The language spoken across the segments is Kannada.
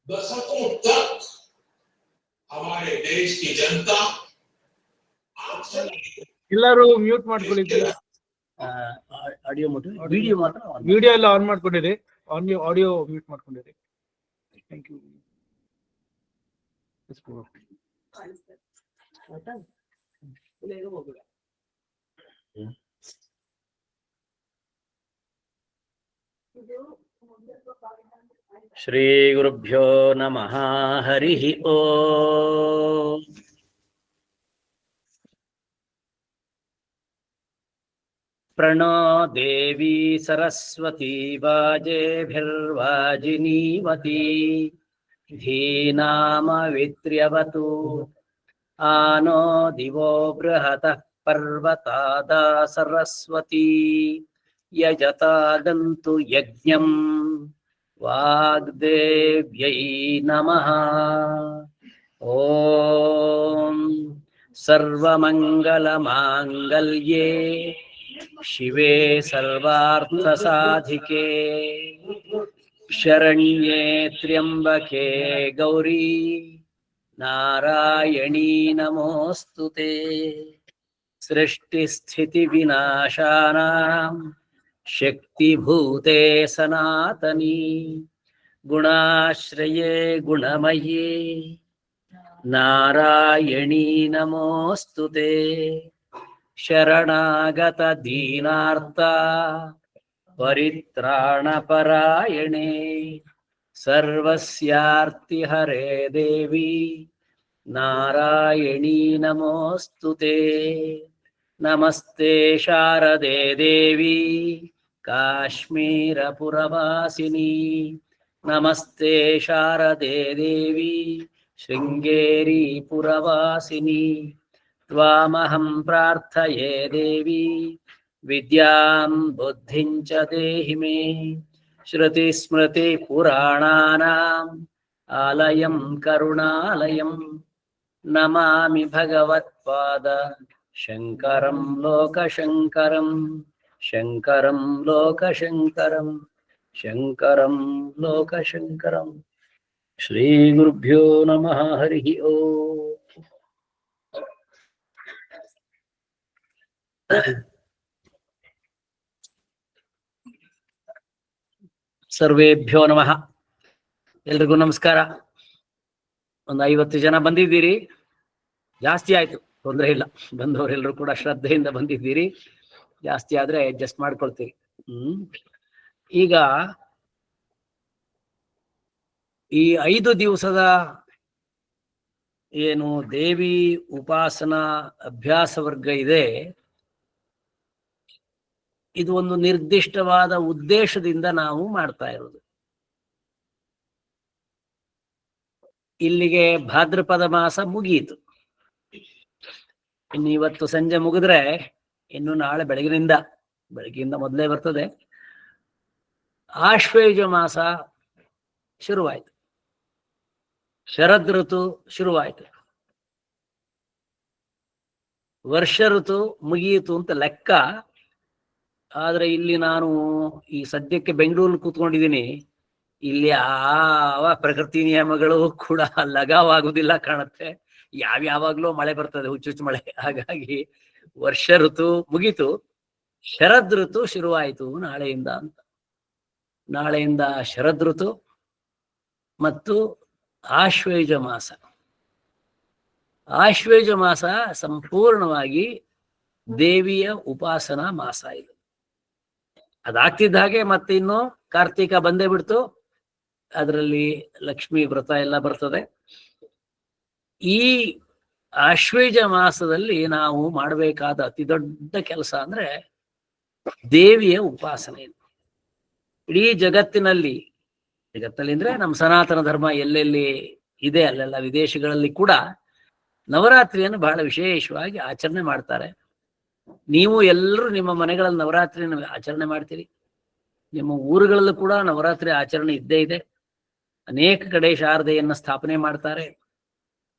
दशकों तक हमारे देश की जनता ಎಲ್ಲರೂ ಮ್ಯೂಟ್ ಮಾಡ್ಕೊಳ್ಳಿ. ಆಡಿಯೋ ಮಾತ್ರ ವಿಡಿಯೋ ಮಾತ್ರ ವಿಡಿಯೋ ಎಲ್ಲ ಆನ್ ಮಾಡ್ಕೊಂಡಿರಿ, ಆಡಿಯೋ ಮ್ಯೂಟ್ ಮಾಡ್ಕೊಂಡಿರಿ. Thank you. ಶ್ರೀ ಗುರುಭ್ಯೋ ನಮಃ. ಹರಿ ಓಂ. ಪ್ರಣೋ ದೇವಿ ಸರಸ್ವತಿ ವಾಜೇಭಿರ್ವಾಜಿನೀವತಿ ಧೀನಾಮವಿತ್ರ್ಯವತು ಆನೋ ದಿವೋ ಬೃಹತಃ ಪರ್ವತಾದ ಸರಸ್ವತಿ ಯಜತಾಗಂತು ಯಜ್ಞಂ ವಾಗ್ದೇವ್ಯೈ ನಮಃ. ಓಂ ಸರ್ವಮಂಗಲಮಾಂಗಲ್ಯೇ ಶಿವೆ ಸರ್ವಾರ್ಥಸಾಧಿಕೆ ಶರಣ್ಯೇ ತ್ರ್ಯಂಬಕೆ ಗೌರಿ ನಾರಾಯಣೀ ನಮೋಸ್ತುತೆ. ಸೃಷ್ಟಿಸ್ಥಿತಿ ವಿನಾಶಾನಾಂ ಶಕ್ತಿಭೂತೆ ಸನಾತನಿ ಗುಣಾಶ್ರಯೇ ಗುಣಮಯೇ ನಾರಾಯಣೀ ನಮೋಸ್ತುತೆ. ಶರಣಾಗತ ದೀನಾರ್ಥ ಪರಿತ್ರಾಣಪರಾಯಣೆ ಸರ್ವಸ್ಯಾರ್ತಿ ಹರೇ ದೇವಿ ನಾರಾಯಣೀ ನಮೋಸ್ತುತೆ. ನಮಸ್ತೆ ಶಾರದೆ ದೇವಿ ಕಾಶ್ಮೀರಪುರವಾಸಿನಿ ನಮಸ್ತೆ ಶಾರದೆ ದೇವಿ ಶೃಂಗೇರಿ ಪುರವಾಸಿನಿ ತ್ವಾಮಹಂ ಪ್ರಾರ್ಥಯೇ ದೇವಿ ವಿದ್ಯಾಂ ಬುದ್ಧಿಂ ಚ ದೇಹಿ ಮೇ. ಶ್ರುತಿ ಸ್ಮೃತಿ ಪುರಾಣಾನಾಂ ಆಲಯಂ ಕರುಣಾಲಯಂ ನಮಾಮಿ ಭಗವತ್ಪಾದ ಶಂಕರಂ ಲೋಕಶಂಕರಂ ಶಂಕರಂ ಲೋಕಶಂಕರಂ ಶಂಕರಂ ಲೋಕಶಂಕರಂ. ಶ್ರೀ ಗುರುಭ್ಯೋ ನಮಃ. ಹರಿ ಓಂ. ಸರ್ವೇಭ್ಯೋ ನಮಃ. ಎಲ್ರಿಗೂ ನಮಸ್ಕಾರ. ಒಂದು 50 ಜನ ಬಂದಿದ್ದೀರಿ, ಜಾಸ್ತಿ ಆಯ್ತು, ತೊಂದರೆ ಇಲ್ಲ. ಬಂದವರೆಲ್ಲರೂ ಕೂಡ ಶ್ರದ್ಧೆಯಿಂದ ಬಂದಿದ್ದೀರಿ. ಜಾಸ್ತಿ ಆದ್ರೆ ಅಡ್ಜಸ್ಟ್ ಮಾಡ್ಕೊಳ್ತೀರಿ. ಈಗ ಈ 5 ದಿವಸದ ಏನು ದೇವಿ ಉಪಾಸನಾ ಅಭ್ಯಾಸ ವರ್ಗ ಇದೆ, ಇದು ಒಂದು ನಿರ್ದಿಷ್ಟವಾದ ಉದ್ದೇಶದಿಂದ ನಾವು ಮಾಡ್ತಾ ಇರೋದು. ಇಲ್ಲಿಗೆ ಭಾದ್ರಪದ ಮಾಸ ಮುಗಿಯಿತು. ಇನ್ನು ಇವತ್ತು ಸಂಜೆ ಮುಗಿದ್ರೆ ಇನ್ನು ನಾಳೆ ಬೆಳಗಿನಿಂದ ಮೊದಲೇ ಬರ್ತದೆ ಆಶ್ವೇಜ ಮಾಸ ಶುರುವಾಯ್ತು. ಶರದ್ ಋತು ಶುರುವಾಯ್ತು. ವರ್ಷ ಋತು ಮುಗಿಯಿತು ಅಂತ ಲೆಕ್ಕ. ಆದ್ರೆ ಇಲ್ಲಿ ನಾನು ಈ ಸದ್ಯಕ್ಕೆ ಬೆಂಗಳೂರಲ್ಲಿ ಕೂತ್ಕೊಂಡಿದ್ದೀನಿ. ಇಲ್ಲಿ ಯಾವ ಪ್ರಕೃತಿ ನಿಯಮಗಳು ಕೂಡ ಲಗಾವಾಗುದಿಲ್ಲ ಕಾಣುತ್ತೆ. ಯಾವಾಗ್ಲೂ ಮಳೆ ಬರ್ತದೆ, ಹುಚ್ಚುಚ್ಚು ಮಳೆ. ಹಾಗಾಗಿ ವರ್ಷ ಋತು ಮುಗೀತು, ಶರದ್ ಋತು ಶುರುವಾಯಿತು ನಾಳೆಯಿಂದ ಅಂತ. ನಾಳೆಯಿಂದ ಶರದ್ ಋತು ಮತ್ತು ಆಶ್ವೇಜ ಮಾಸ. ಆಶ್ವೇಜ ಮಾಸ ಸಂಪೂರ್ಣವಾಗಿ ದೇವಿಯ ಉಪಾಸನಾ ಮಾಸ ಇದು. ಅದಾಗ್ತಿದ್ದ ಹಾಗೆ ಮತ್ತೆ ಇನ್ನು ಕಾರ್ತೀಕ ಬಂದೇ ಬಿಡ್ತು. ಅದರಲ್ಲಿ ಲಕ್ಷ್ಮೀ ವ್ರತ ಎಲ್ಲ ಬರ್ತದೆ. ಈ ಆಶ್ವೇಜ ಮಾಸದಲ್ಲಿ ನಾವು ಮಾಡಬೇಕಾದ ಅತಿ ದೊಡ್ಡ ಕೆಲಸ ಅಂದ್ರೆ ದೇವಿಯ ಉಪಾಸನೆ. ಇಡೀ ಜಗತ್ತಿನಲ್ಲಿ ಅಂದ್ರೆ ನಮ್ಮ ಸನಾತನ ಧರ್ಮ ಎಲ್ಲೆಲ್ಲಿ ಇದೆ ಅಲ್ಲೆಲ್ಲ ವಿದೇಶಗಳಲ್ಲಿ ಕೂಡ ನವರಾತ್ರಿಯನ್ನು ಬಹಳ ವಿಶೇಷವಾಗಿ ಆಚರಣೆ ಮಾಡ್ತಾರೆ. ನೀವು ಎಲ್ಲರೂ ನಿಮ್ಮ ಮನೆಗಳಲ್ಲಿ ನವರಾತ್ರಿಯನ್ನು ಆಚರಣೆ ಮಾಡ್ತೀರಿ. ನಿಮ್ಮ ಊರುಗಳಲ್ಲೂ ಕೂಡ ನವರಾತ್ರಿ ಆಚರಣೆ ಇದ್ದೇ ಇದೆ. ಅನೇಕ ಕಡೆ ಶಾರದೆಯನ್ನು ಸ್ಥಾಪನೆ ಮಾಡ್ತಾರೆ,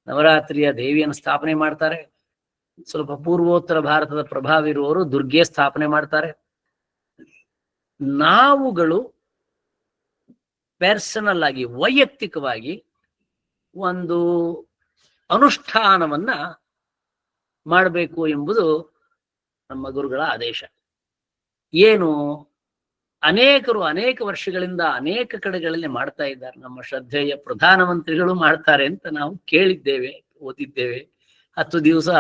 ನವರಾತ್ರಿಯ ದೇವಿಯನ್ನು ಸ್ಥಾಪನೆ ಮಾಡ್ತಾರೆ. ಸ್ವಲ್ಪ ಪೂರ್ವೋತ್ತರ ಭಾರತದ ಪ್ರಭಾವ ಇರುವವರು ದುರ್ಗೆ ಸ್ಥಾಪನೆ ಮಾಡ್ತಾರೆ. ನಾವುಗಳು ಪರ್ಸನಲ್ ಆಗಿ ವೈಯಕ್ತಿಕವಾಗಿ ಒಂದು ಅನುಷ್ಠಾನವನ್ನ ಮಾಡಬೇಕು ಎಂಬುದು ನಮ್ಮ ಗುರುಗಳ ಆದೇಶ. ಏನು ಅನೇಕರು ಅನೇಕ ವರ್ಷಗಳಿಂದ ಅನೇಕ ಕಡೆಗಳಲ್ಲಿ ಮಾಡ್ತಾ ಇದ್ದಾರೆ. ನಮ್ಮ ಶ್ರದ್ಧೆಯ ಪ್ರಧಾನಮಂತ್ರಿಗಳು ಮಾಡ್ತಾರೆ ಅಂತ ನಾವು ಕೇಳಿದ್ದೇವೆ, ಓದಿದ್ದೇವೆ. 10 ದಿವಸ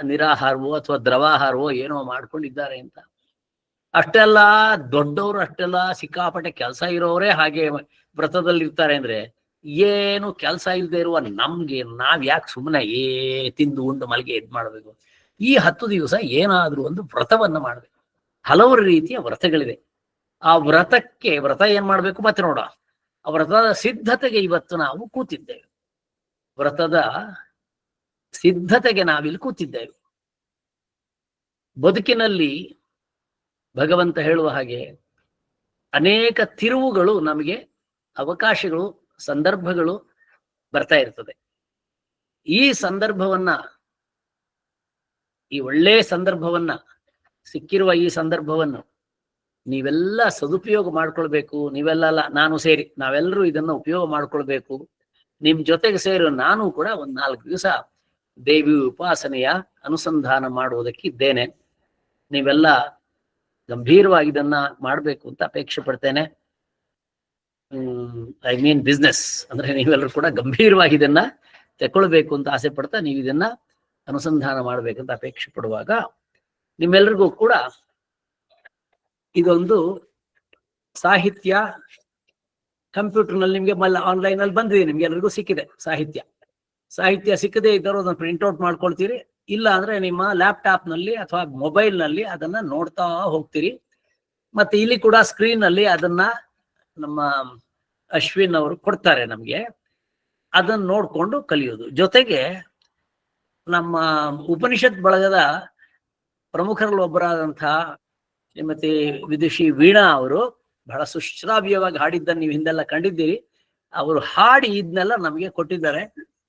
ನಿರಾಹಾರವೋ ಅಥವಾ ದ್ರವಾಹಾರವೋ ಏನೋ ಮಾಡ್ಕೊಂಡಿದ್ದಾರೆ ಅಂತ. ಅಷ್ಟೆಲ್ಲ ದೊಡ್ಡವರು, ಅಷ್ಟೆಲ್ಲ ಸಿಕ್ಕಾಪಟ್ಟೆ ಕೆಲಸ ಇರೋರೇ ಹಾಗೆ ವ್ರತದಲ್ಲಿರ್ತಾರೆ ಅಂದ್ರೆ ಏನು ಕೆಲಸ ಇಲ್ಲದೆ ಇರುವ ನಮ್ಗೆ ನಾವ್ ಯಾಕೆ ಸುಮ್ಮನೆ ತಿಂದು ಉಂಡು ಮಲ್ಗೆ ಇದ್ ಮಾಡ್ಬೇಕು? ಈ 10 ದಿವಸ ಏನಾದ್ರೂ ಒಂದು ವ್ರತವನ್ನ ಮಾಡ್ಬೇಕು. ಹಲವು ರೀತಿಯ ವ್ರತಗಳಿದೆ. ಆ ವ್ರತ ಏನ್ ಮಾಡ್ಬೇಕು ಮತ್ತೆ ನೋಡ. ಆ ವ್ರತದ ಸಿದ್ಧತೆಗೆ ಇವತ್ತು ನಾವು ಕೂತಿದ್ದೇವೆ. ವ್ರತದ ಸಿದ್ಧತೆಗೆ ನಾವಿಲ್ಲಿ ಕೂತಿದ್ದೇವೆ. ಬದುಕಿನಲ್ಲಿ ಭಗವಂತ ಹೇಳುವ ಹಾಗೆ ಅನೇಕ ತಿರುವುಗಳು, ನಮಗೆ ಅವಕಾಶಗಳು, ಸಂದರ್ಭಗಳು ಬರ್ತಾ ಇರ್ತದೆ. ಈ ಸಂದರ್ಭವನ್ನ, ಈ ಒಳ್ಳೆಯ ಸಂದರ್ಭವನ್ನ, ಸಿಕ್ಕಿರುವ ಈ ಸಂದರ್ಭವನ್ನು ನೀವೆಲ್ಲ ಸದುಪಯೋಗ ಮಾಡ್ಕೊಳ್ಬೇಕು. ನೀವೆಲ್ಲ, ನಾನು ಸೇರಿ ನಾವೆಲ್ಲರೂ ಇದನ್ನ ಉಪಯೋಗ ಮಾಡ್ಕೊಳ್ಬೇಕು. ನಿಮ್ ಜೊತೆಗೆ ಸೇರಿ ನಾನು ಕೂಡ 4 ದಿವಸ ದೇವಿ ಉಪಾಸನೆಯ ಅನುಸಂಧಾನ ಮಾಡುವುದಕ್ಕೆ ಇದ್ದೇನೆ. ನೀವೆಲ್ಲ ಗಂಭೀರವಾಗಿ ಇದನ್ನ ಮಾಡ್ಬೇಕು ಅಂತ ಅಪೇಕ್ಷೆ ಪಡ್ತೇನೆ. ಐ ಮೀನ್ ಬಿಸ್ನೆಸ್ ಅಂದ್ರೆ ನೀವೆಲ್ಲರೂ ಕೂಡ ಗಂಭೀರವಾಗಿ ಇದನ್ನ ತಗೊಳ್ಬೇಕು ಅಂತ ಆಸೆ ಪಡ್ತಾ ನೀವು ಇದನ್ನ ಅನುಸಂಧಾನ ಮಾಡ್ಬೇಕಂತ ಅಪೇಕ್ಷೆ ಪಡುವಾಗ ನಿಮ್ಮೆಲ್ಲರಿಗೂ ಕೂಡ ಇದೊಂದು ಸಾಹಿತ್ಯ ಕಂಪ್ಯೂಟರ್ನಲ್ಲಿ ನಿಮ್ಗೆ ಆನ್ಲೈನ್ ಅಲ್ಲಿ ಬಂದಿದೆ, ನಿಮ್ಗೆಲ್ಲರಿಗೂ ಸಿಕ್ಕಿದೆ. ಸಾಹಿತ್ಯ ಸಿಕ್ಕದೆ ಇದ್ದರೂ ಅದನ್ನ ಪ್ರಿಂಟ್ಔಟ್ ಮಾಡ್ಕೊಳ್ತೀರಿ. ಇಲ್ಲ ಅಂದ್ರೆ ನಿಮ್ಮ ಲ್ಯಾಪ್ಟಾಪ್ ನಲ್ಲಿ ಅಥವಾ ಮೊಬೈಲ್ ನಲ್ಲಿ ಅದನ್ನ ನೋಡ್ತಾ ಹೋಗ್ತೀರಿ. ಮತ್ತೆ ಇಲ್ಲಿ ಕೂಡ ಸ್ಕ್ರೀನ್ ಅಲ್ಲಿ ಅದನ್ನ ನಮ್ಮ ಅಶ್ವಿನ್ ಅವರು ಕೊಡ್ತಾರೆ ನಮ್ಗೆ. ಅದನ್ನ ನೋಡ್ಕೊಂಡು ಕಲಿಯೋದು. ಜೊತೆಗೆ ನಮ್ಮ ಉಪನಿಷತ್ ಬಳಗದ ಪ್ರಮುಖರಲ್ಲಿ ಒಬ್ಬರಾದಂತಹ ಶ್ರೀಮತಿ ವಿದುಷಿ ವೀಣಾ ಅವರು ಬಹಳ ಸುಶ್ರಾವ್ಯವಾಗಿ ಹಾಡಿದ್ದನ್ನು ನೀವು ಹಿಂದೆಲ್ಲ ಕಂಡಿದ್ದೀರಿ. ಅವರು ಹಾಡಿ ಇದನ್ನೆಲ್ಲ ನಮಗೆ ಕೊಟ್ಟಿದ್ದಾರೆ.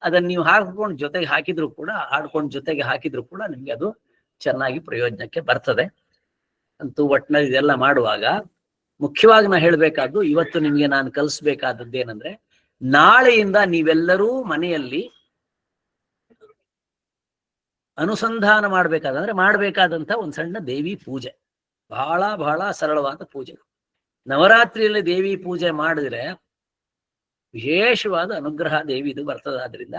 ಅದನ್ನ ನೀವು ಹಾಡ್ಕೊಂಡು ಜೊತೆಗೆ ಹಾಕಿದ್ರು ಕೂಡ, ಹಾಡ್ಕೊಂಡು ಜೊತೆಗೆ ಹಾಕಿದ್ರು ಕೂಡ ನಿಮ್ಗೆ ಅದು ಚೆನ್ನಾಗಿ ಪ್ರಯೋಜನಕ್ಕೆ ಬರ್ತದೆ. ಅಂತೂ ಒಟ್ಟಿನಲ್ಲಿ ಇದೆಲ್ಲ ಮಾಡುವಾಗ ಮುಖ್ಯವಾಗಿ ನಾ ಹೇಳ್ಬೇಕಾದ್ದು, ಇವತ್ತು ನಿಮ್ಗೆ ನಾನು ಕಲಿಸ್ಬೇಕಾದದ್ದು ಏನಂದ್ರೆ, ನಾಳೆಯಿಂದ ನೀವೆಲ್ಲರೂ ಮನೆಯಲ್ಲಿ ಅನುಸಂಧಾನ ಮಾಡಬೇಕಾದಂತ ಒಂದು ಸಣ್ಣ ದೇವಿ ಪೂಜೆ, ಬಹಳ ಬಹಳ ಸರಳವಾದ ಪೂಜೆ. ನವರಾತ್ರಿಯಲ್ಲಿ ದೇವಿ ಪೂಜೆ ಮಾಡಿದ್ರೆ ವಿಶೇಷವಾದ ಅನುಗ್ರಹ ದೇವಿದು ಬರ್ತದಾದ್ರಿಂದ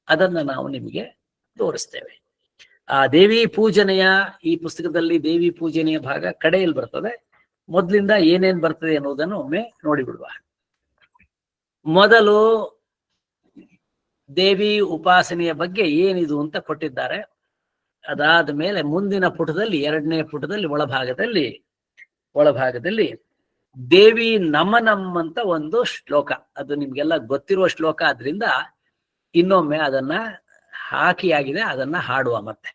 ಅದನ್ನ ನಾವು ನಿಮಗೆ ತೋರಿಸ್ತೇವೆ. ಆ ದೇವಿ ಪೂಜನೆಯ, ಈ ಪುಸ್ತಕದಲ್ಲಿ ದೇವಿ ಪೂಜನೆಯ ಭಾಗ ಕಡೆಯಲ್ಲಿ ಬರ್ತದೆ. ಮೊದಲಿಂದ ಏನೇನ್ ಬರ್ತದೆ ಅನ್ನೋದನ್ನು ಒಮ್ಮೆ ನೋಡಿಬಿಡುವ. ಮೊದಲು ದೇವಿ ಉಪಾಸನೆಯ ಬಗ್ಗೆ ಏನಿದು ಅಂತ ಕೊಟ್ಟಿದ್ದಾರೆ. ಅದಾದ ಮೇಲೆ ಮುಂದಿನ ಪುಟದಲ್ಲಿ, 2ನೇ ಪುಟದಲ್ಲಿ ಒಳಭಾಗದಲ್ಲಿ ದೇವಿ ನಮನಂ ಅಂತ ಒಂದು ಶ್ಲೋಕ. ಅದು ನಿಮ್ಗೆಲ್ಲ ಗೊತ್ತಿರುವ ಶ್ಲೋಕ ಆದ್ರಿಂದ ಇನ್ನೊಮ್ಮೆ ಅದನ್ನ ಹಾಕಿಯಾಗಿದೆ, ಅದನ್ನ ಹಾಡುವ. ಮತ್ತೆ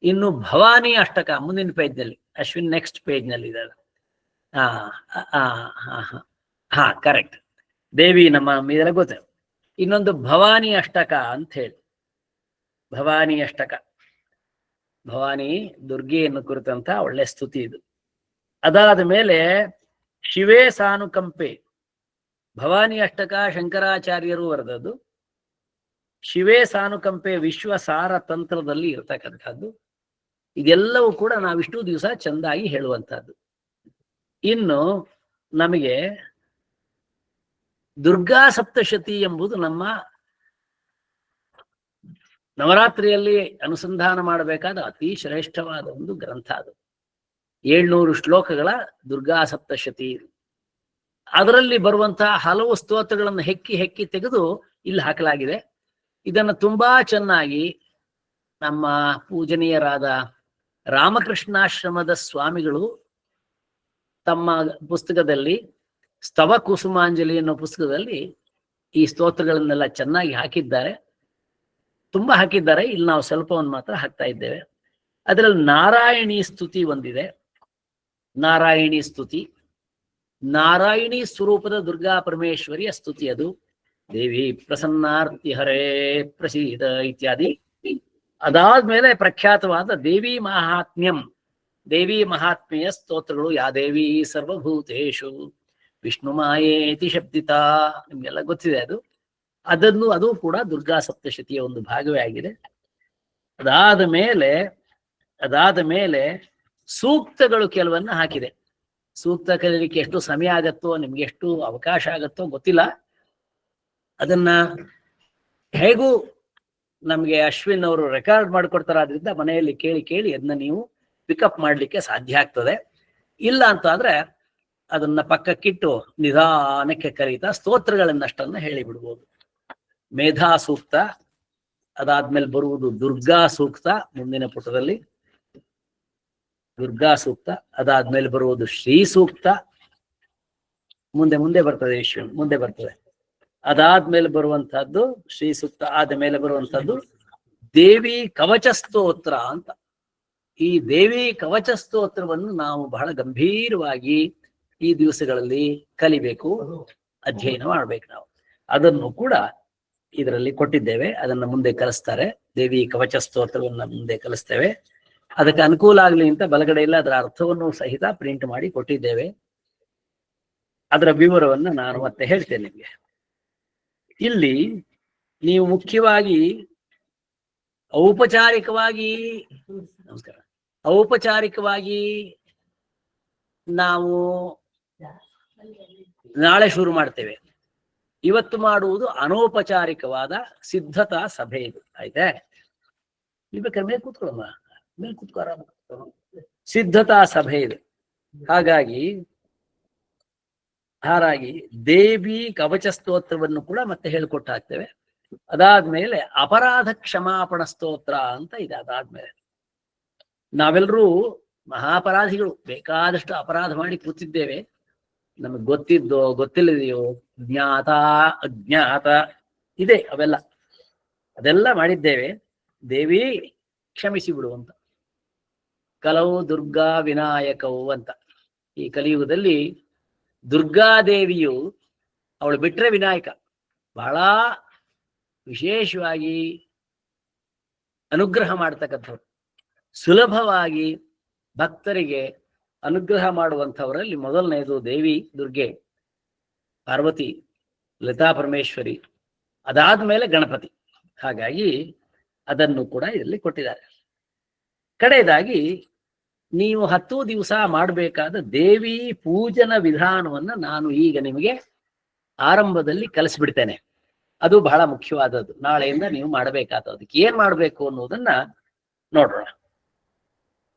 ಇನ್ನು ಭವಾನಿ ಅಷ್ಟಕ ಮುಂದಿನ ಪೇಜ್ನಲ್ಲಿ, ಅಶ್ವಿನ್ ನೆಕ್ಸ್ಟ್ ಪೇಜ್ನಲ್ಲಿ ಇದೆ. ಹಾ ಕರೆಕ್ಟ್, ದೇವಿ ನಮ್ಮ ಇದೆಲ್ಲ ಗೊತ್ತ. ಇನ್ನೊಂದು ಭವಾನಿ ಅಷ್ಟಕ ಅಂತ ಹೇಳಿ, ಭವಾನಿ ಅಷ್ಟಕ, ಭವಾನಿ ದುರ್ಗೆಯನ್ನು ಕುರಿತಂತ ಒಳ್ಳೆ ಸ್ತುತಿ ಇದು. ಅದಾದ ಮೇಲೆ ಶಿವೇ ಸಾನುಕಂಪೆ, ಭವಾನಿ ಅಷ್ಟಕ ಶಂಕರಾಚಾರ್ಯರು ಬರೆದದ್ದು. ಶಿವೇ ಸಾನುಕಂಪೆ ವಿಶ್ವಸಾರ ತಂತ್ರದಲ್ಲಿ ಇರ್ತಕ್ಕಂಥದ್ದು. ಇದೆಲ್ಲವೂ ಕೂಡ ನಾವಿಷ್ಟು ದಿವಸ ಚೆಂದಾಗಿ ಹೇಳುವಂತಹದ್ದು. ಇನ್ನು ನಮಗೆ ದುರ್ಗಾ ಸಪ್ತಶತಿ ಎಂಬುದು ನಮ್ಮ ನವರಾತ್ರಿಯಲ್ಲಿ ಅನುಸಂಧಾನ ಮಾಡಬೇಕಾದ ಅತಿ ಶ್ರೇಷ್ಠವಾದ ಒಂದು ಗ್ರಂಥ. ಅದು 700 ಶ್ಲೋಕಗಳ ದುರ್ಗಾ ಸಪ್ತಶತಿ. ಅದರಲ್ಲಿ ಬರುವಂತಹ ಹಲವು ಸ್ತೋತ್ರಗಳನ್ನು ಹೆಕ್ಕಿ ತೆಗೆದು ಇಲ್ಲಿ ಹಾಕಲಾಗಿದೆ. ಇದನ್ನು ತುಂಬಾ ಚೆನ್ನಾಗಿ ನಮ್ಮ ಪೂಜನೀಯರಾದ ರಾಮಕೃಷ್ಣಾಶ್ರಮದ ಸ್ವಾಮಿಗಳು ತಮ್ಮ ಪುಸ್ತಕದಲ್ಲಿ, ಸ್ತವ ಕುಸುಮಾಂಜಲಿ ಅನ್ನೋ ಪುಸ್ತಕದಲ್ಲಿ ಈ ಸ್ತೋತ್ರಗಳನ್ನೆಲ್ಲ ಚೆನ್ನಾಗಿ ಹಾಕಿದ್ದಾರೆ. ತುಂಬಾ ಹಾಕಿದ್ದಾರೆ. ಇಲ್ಲಿ ನಾವು ಸ್ವಲ್ಪವನ್ನು ಮಾತ್ರ ಹಾಕ್ತಾ ಇದ್ದೇವೆ. ಅದರಲ್ಲಿ ನಾರಾಯಣಿ ಸ್ತುತಿ ಒಂದಿದೆ. ನಾರಾಯಣಿ ಸ್ತುತಿ, ನಾರಾಯಣಿ ಸ್ವರೂಪದ ದುರ್ಗಾ ಪರಮೇಶ್ವರಿಯ ಸ್ತುತಿ ಅದು. ದೇವಿ ಪ್ರಸನ್ನಾರ್ತಿ ಹರೇ ಪ್ರಸೀದ ಇತ್ಯಾದಿ. ಅದಾದ್ಮೇಲೆ ಪ್ರಖ್ಯಾತವಾದ ದೇವಿ ಮಹಾತ್ಮ್ಯಂ, ದೇವಿ ಮಹಾತ್ಮೆಯ ಸ್ತೋತ್ರಗಳು. ಯಾ ದೇವಿ ಸರ್ವಭೂತೇಶು ವಿಷ್ಣು ಮಾಯೇತಿ ಶಬ್ದಿತ, ನಿಮ್ಗೆಲ್ಲ ಗೊತ್ತಿದೆ ಅದು. ಅದು ಕೂಡ ದುರ್ಗಾ ಸಪ್ತಶತಿಯ ಒಂದು ಭಾಗವೇ ಆಗಿದೆ. ಅದಾದ ಮೇಲೆ ಸೂಕ್ತಗಳು ಕೆಲವನ್ನ ಹಾಕಿದೆ. ಸೂಕ್ತ ಕಲಿಯಲಿಕ್ಕೆ ಎಷ್ಟು ಸಮಯ ಆಗತ್ತೋ, ನಿಮ್ಗೆ ಎಷ್ಟು ಅವಕಾಶ ಆಗತ್ತೋ ಗೊತ್ತಿಲ್ಲ. ಅದನ್ನ ಹೇಗೂ ನಮ್ಗೆ ಅಶ್ವಿನ್ ಅವರು ರೆಕಾರ್ಡ್ ಮಾಡ್ಕೊಡ್ತಾರಾದ್ರಿಂದ ಮನೆಯಲ್ಲಿ ಕೇಳಿ ಅದನ್ನ ನೀವು ಪಿಕಪ್ ಮಾಡ್ಲಿಕ್ಕೆ ಸಾಧ್ಯ ಆಗ್ತದೆ. ಇಲ್ಲ ಅಂತ ಆದ್ರೆ ಅದನ್ನ ಪಕ್ಕಕ್ಕಿಟ್ಟು ನಿಧಾನಕ್ಕೆ ಕರೀತಾ ಸ್ತೋತ್ರಗಳನ್ನಷ್ಟನ್ನ ಹೇಳಿ ಬಿಡ್ಬೋದು. ಮೇಧಾ ಸೂಕ್ತ, ಅದಾದ್ಮೇಲೆ ಬರುವುದು ದುರ್ಗಾ ಸೂಕ್ತ ಮುಂದಿನ ಪುಟದಲ್ಲಿ, ದುರ್ಗಾ ಸೂಕ್ತ. ಅದಾದ್ಮೇಲೆ ಬರುವುದು ಶ್ರೀ ಸೂಕ್ತ, ಮುಂದೆ ಬರ್ತದೆ, ಮುಂದೆ ಬರ್ತದೆ. ಅದಾದ್ಮೇಲೆ ಬರುವಂತಹದ್ದು ಶ್ರೀ ಸೂಕ್ತ. ಆದ ಮೇಲೆ ಬರುವಂತಹದ್ದು ದೇವಿ ಕವಚ ಸ್ತೋತ್ರ ಅಂತ. ಈ ದೇವಿ ಕವಚ ಸ್ತೋತ್ರವನ್ನು ನಾವು ಬಹಳ ಗಂಭೀರವಾಗಿ ಈ ದಿವಸಗಳಲ್ಲಿ ಕಲಿಬೇಕು, ಅಧ್ಯಯನ ಮಾಡ್ಬೇಕು. ನಾವು ಅದನ್ನು ಕೂಡ ಇದರಲ್ಲಿ ಕೊಟ್ಟಿದ್ದೇವೆ. ಅದನ್ನ ಮುಂದೆ ಕಲಿಸ್ತಾರೆ. ದೇವಿ ಕವಚ ಸ್ತೋತ್ರವನ್ನ ಮುಂದೆ ಕಲಿಸ್ತೇವೆ. ಅದಕ್ಕೆ ಅನುಕೂಲ ಆಗ್ಲಿ ಅಂತ ಬಲಗಡೆಯಲ್ಲಿ ಅದರ ಅರ್ಥವನ್ನು ಸಹಿತ ಪ್ರಿಂಟ್ ಮಾಡಿ ಕೊಟ್ಟಿದ್ದೇವೆ. ಅದರ ವಿವರವನ್ನು ನಾನು ಮತ್ತೆ ಹೇಳ್ತೇನೆ ನಿಮಗೆ. ಇಲ್ಲಿ ನೀವು ಮುಖ್ಯವಾಗಿ ಔಪಚಾರಿಕವಾಗಿ ನಾವು ನಾಳೆ ಶುರು ಮಾಡ್ತೇವೆ. ಇವತ್ತು ಮಾಡುವುದು ಅನೌಪಚಾರಿಕವಾದ ಸಿದ್ಧತಾ ಸಭೆ ಇದು. ಆಯ್ತಾ? ಬೇಕಾದ್ರೆ ಮೇಲೆ ಕೂತ್ಕೊಳ್ಳಮ್ಮ, ಮೇಲೆ ಕೂತ್ಕೋರ. ಸಿದ್ಧತಾ ಸಭೆ ಇದು. ಹಾಗಾಗಿ ದೇವಿ ಕವಚ ಸ್ತೋತ್ರವನ್ನು ಕೂಡ ಮತ್ತೆ ಹೇಳ್ಕೊಟ್ಟು ಹಾಕ್ತೇವೆ. ಅದಾದ್ಮೇಲೆ ಅಪರಾಧ ಕ್ಷಮಾಪಣ ಸ್ತೋತ್ರ ಅಂತ ಇದೆ. ಅದಾದ್ಮೇಲೆ ನಾವೆಲ್ಲರೂ ಮಹಾಪರಾಧಿಗಳು, ಬೇಕಾದಷ್ಟು ಅಪರಾಧ ಮಾಡಿ ಕೂತಿದ್ದೇವೆ. ನಮಗೆ ಗೊತ್ತಿದ್ದೋ ಗೊತ್ತಿಲ್ಲದೆಯೋ, ಜ್ಞಾತ ಅಜ್ಞಾತ ಇದೆ, ಅದೆಲ್ಲ ಮಾಡಿದ್ದೇವೆ. ದೇವಿ ಕ್ಷಮಿಸಿ ಬಿಡು ಅಂತ. ಕಲವು ದುರ್ಗಾ ವಿನಾಯಕವು ಅಂತ. ಈ ಕಲಿಯುಗದಲ್ಲಿ ದುರ್ಗಾದೇವಿಯು, ಅವಳು ಬಿಟ್ರೆ ವಿನಾಯಕ ಬಹಳ ವಿಶೇಷವಾಗಿ ಅನುಗ್ರಹ ಮಾಡ್ತಕ್ಕಂಥವ್ರು, ಸುಲಭವಾಗಿ ಭಕ್ತರಿಗೆ ಅನುಗ್ರಹ ಮಾಡುವಂಥವರಲ್ಲಿ ಮೊದಲನೆಯದು ದೇವಿ ದುರ್ಗೆ, ಪಾರ್ವತಿ, ಲತಾ ಪರಮೇಶ್ವರಿ, ಅದಾದ್ಮೇಲೆ ಗಣಪತಿ. ಹಾಗಾಗಿ ಅದನ್ನು ಕೂಡ ಇದರಲ್ಲಿ ಕೊಟ್ಟಿದ್ದಾರೆ. ಕಡೆಯದಾಗಿ ನೀವು 10 ದಿವಸ ಮಾಡಬೇಕಾದ ದೇವಿ ಪೂಜನ ವಿಧಾನವನ್ನ ನಾನು ಈಗ ನಿಮಗೆ ಆರಂಭದಲ್ಲಿ ಕಲಿಸ್ಬಿಡ್ತೇನೆ. ಅದು ಬಹಳ ಮುಖ್ಯವಾದದ್ದು. ನಾಳೆಯಿಂದ ನೀವು ಮಾಡಬೇಕಾದದ್ದು. ಅದಕ್ಕೆ ಏನ್ ಮಾಡಬೇಕು ಅನ್ನೋದನ್ನ ನೋಡೋಣ.